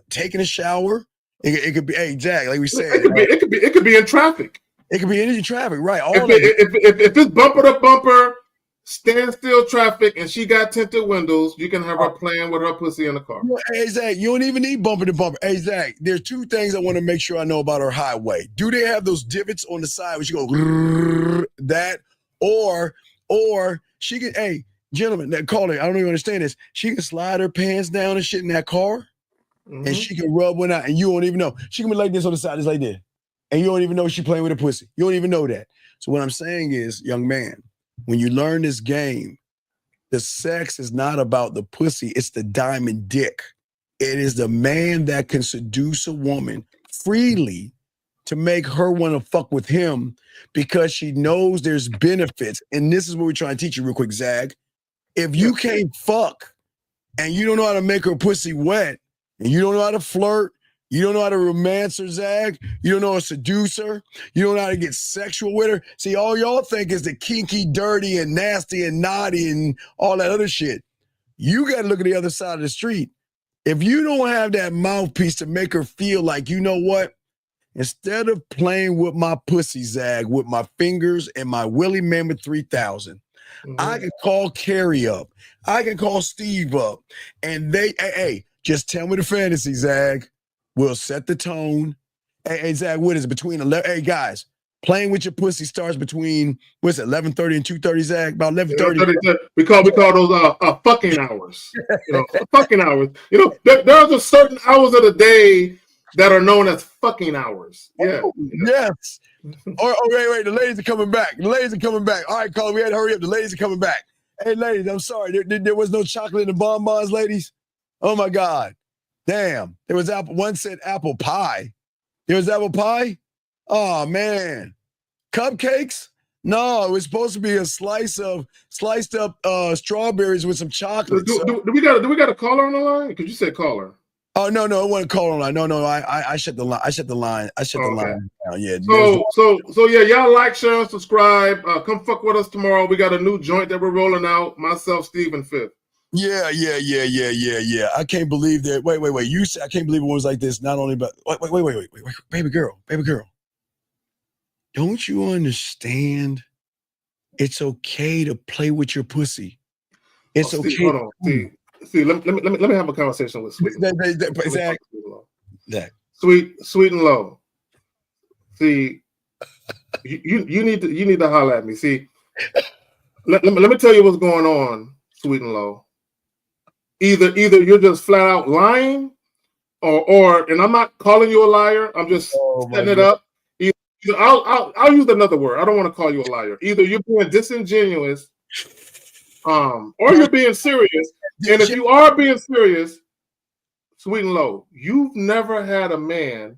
taking a shower. It could be, hey, Zach, like we said. It could be in traffic. It could be in traffic, right? If it's bumper to bumper, standstill traffic, and she got tinted windows, you can have her playing with her pussy in the car. Hey, Zach, you don't even need bumper to bumper. Hey, Zach, there's two things I want to make sure I know about her highway. Do they have those divots on the side where she go that? Or she can, hey, gentlemen, that caller, I don't even understand this. She can slide her pants down and shit in that car, and she can rub one out, and you don't even know. She can be like this on the side, just like this. And you don't even know she's playing with a pussy. You don't even know that. So what I'm saying is, young man, when you learn this game, the sex is not about the pussy. It's the diamond dick. It is the man that can seduce a woman freely to make her want to fuck with him because she knows there's benefits. And this is what we're trying to teach you real quick, Zag. If you can't fuck and you don't know how to make her pussy wet and you don't know how to flirt, you don't know how to romance her, Zag. You don't know how to seduce her. You don't know how to get sexual with her. See, all y'all think is the kinky, dirty, and nasty, and naughty, and all that other shit. You got to look at the other side of the street. If you don't have that mouthpiece to make her feel like, you know what? Instead of playing with my pussy, Zag, with my fingers and my Willie Mammoth 3000, I can call Carrie up. I can call Steve up. And hey, just tell me the fantasy, Zag. We'll set the tone. Hey, Zach, what is it? Between 11? Hey, guys, playing with your pussy starts between, what's it, 11:30 and 2:30, Zach? About 11:30. We call those fucking hours. Fucking hours. There's a certain hours of the day that are known as fucking hours. Yeah. Oh, yes. Wait. The ladies are coming back. All right, Carl, we had to hurry up. The ladies are coming back. Hey, ladies, I'm sorry. There was no chocolate in the bonbons, ladies. Oh, my God. Damn, there was one said apple pie. There was apple pie? Oh, man. Cupcakes? No, it was supposed to be a sliced up strawberries with some chocolate. Do we got a caller on the line? Because you said caller. Oh no, it wasn't call online. No, I shut the line. I shut the line. Down. Yeah. So yeah, y'all like, share, and subscribe. Come fuck with us tomorrow. We got a new joint that we're rolling out. Myself, Steve, and Fifth. Yeah. I can't believe that. Wait. You said I can't believe it was like this. Not only, but wait. Baby girl. Don't you understand? It's okay to play with your pussy. It's okay. Steve, hold on, See, let me have a conversation with Sweet. Sweet and Low. See, you need to holler at me. See, let me tell you what's going on, Sweet and Low. Either you're just flat out lying, or and I'm not calling you a liar. I'm just setting it up. Either I'll use another word. I don't want to call you a liar. Either you're being disingenuous, or you're being serious. And if you are being serious, Sweet and Low, you've never had a man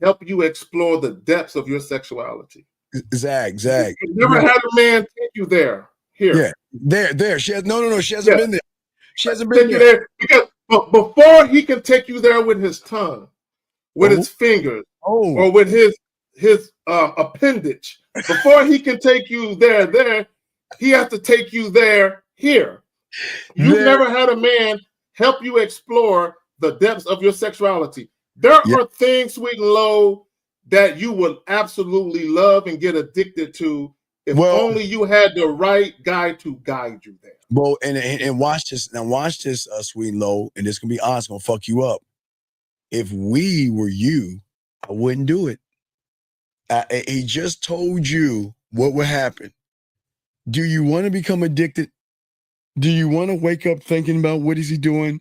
help you explore the depths of your sexuality. Zag. You've never had a man take you there. Here. Yeah. There. She has no. She hasn't been there. She hasn't been there. Because before he can take you there with his tongue, with his fingers, or with his appendage, before he can take you there, he has to take you there. Here. You've never had a man help you explore the depths of your sexuality. There are things, Sweet and Low, that you would absolutely love and get addicted to if only you had the right guy to guide you there. Well, and watch this. Now watch this, Sweet and Low, and this can be honest, gonna fuck you up. If we were you, I wouldn't do it. He just told you what would happen. Do you want to become addicted? Do you want to wake up thinking about what is he doing?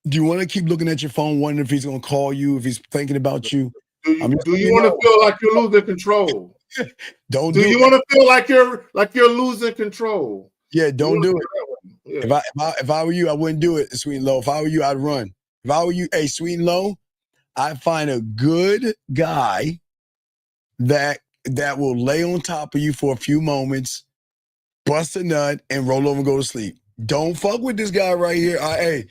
Do you want to keep looking at your phone, wondering if he's going to call you, if he's thinking about you? Do you want to feel like you're losing control? Do you want to feel like you're losing control? Yeah, don't do it. Yeah. If I were you, I wouldn't do it, Sweet and Low. If I were you, I'd run. If I were you, hey, Sweet and Low, I'd find a good guy that will lay on top of you for a few moments, bust a nut, and roll over and go to sleep. Don't fuck with this guy right here. Hey,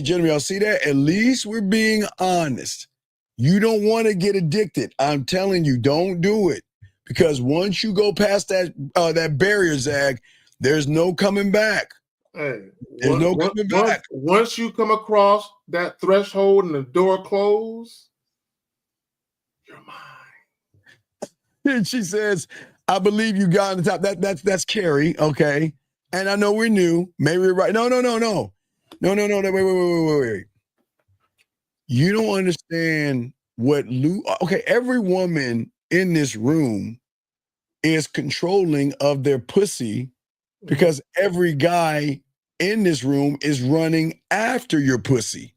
Jeremy, y'all see that? At least we're being honest. You don't want to get addicted. I'm telling you, don't do it. Because once you go past that barrier, Zag, there's no coming back. Hey, there's no coming back. Once you come across that threshold and the door closed, you're mine. And she says, I believe you got on the top. That's Carrie, okay? And I know we're new. Maybe we're right. No. Wait. You don't understand what okay, every woman in this room is controlling of their pussy because every guy in this room is running after your pussy.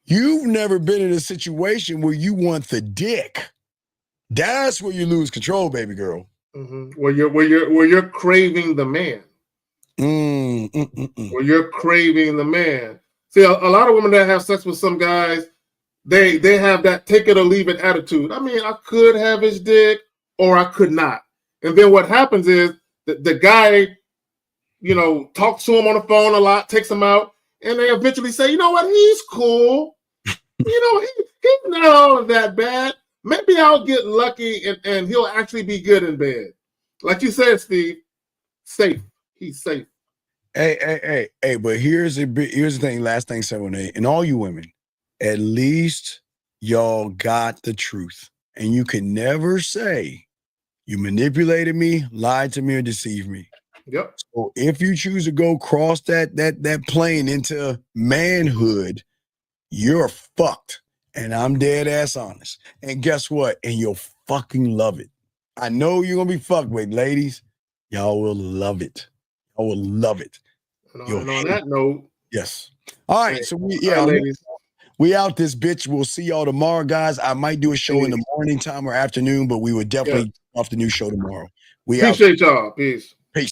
You've never been in a situation where you want the dick. That's where you lose control, baby girl. Mm-hmm. Where you're craving the man. Where you're craving the man. See, a lot of women that have sex with some guys, they have that take it or leave it attitude. I mean, I could have his dick or I could not. And then what happens is the guy, talks to him on the phone a lot, takes him out, and they eventually say, you know what, he's cool. He's not all that bad. Maybe I'll get lucky and he'll actually be good in bed. Like you said, Steve, safe. He's safe. Hey, but here's the thing, last thing, 7-8, and all you women, at least y'all got the truth. And you can never say you manipulated me, lied to me, or deceived me. Yep. So if you choose to go cross that plane into manhood, you're fucked. And I'm dead ass honest. And guess what? And you'll fucking love it. I know you're gonna be fucked with, ladies. Y'all will love it. I will love it. And on that note, yes. All right. So we out this bitch. We'll see y'all tomorrow, guys. I might do a show in the morning time or afternoon, but we would definitely off the new show tomorrow. We appreciate y'all. Peace.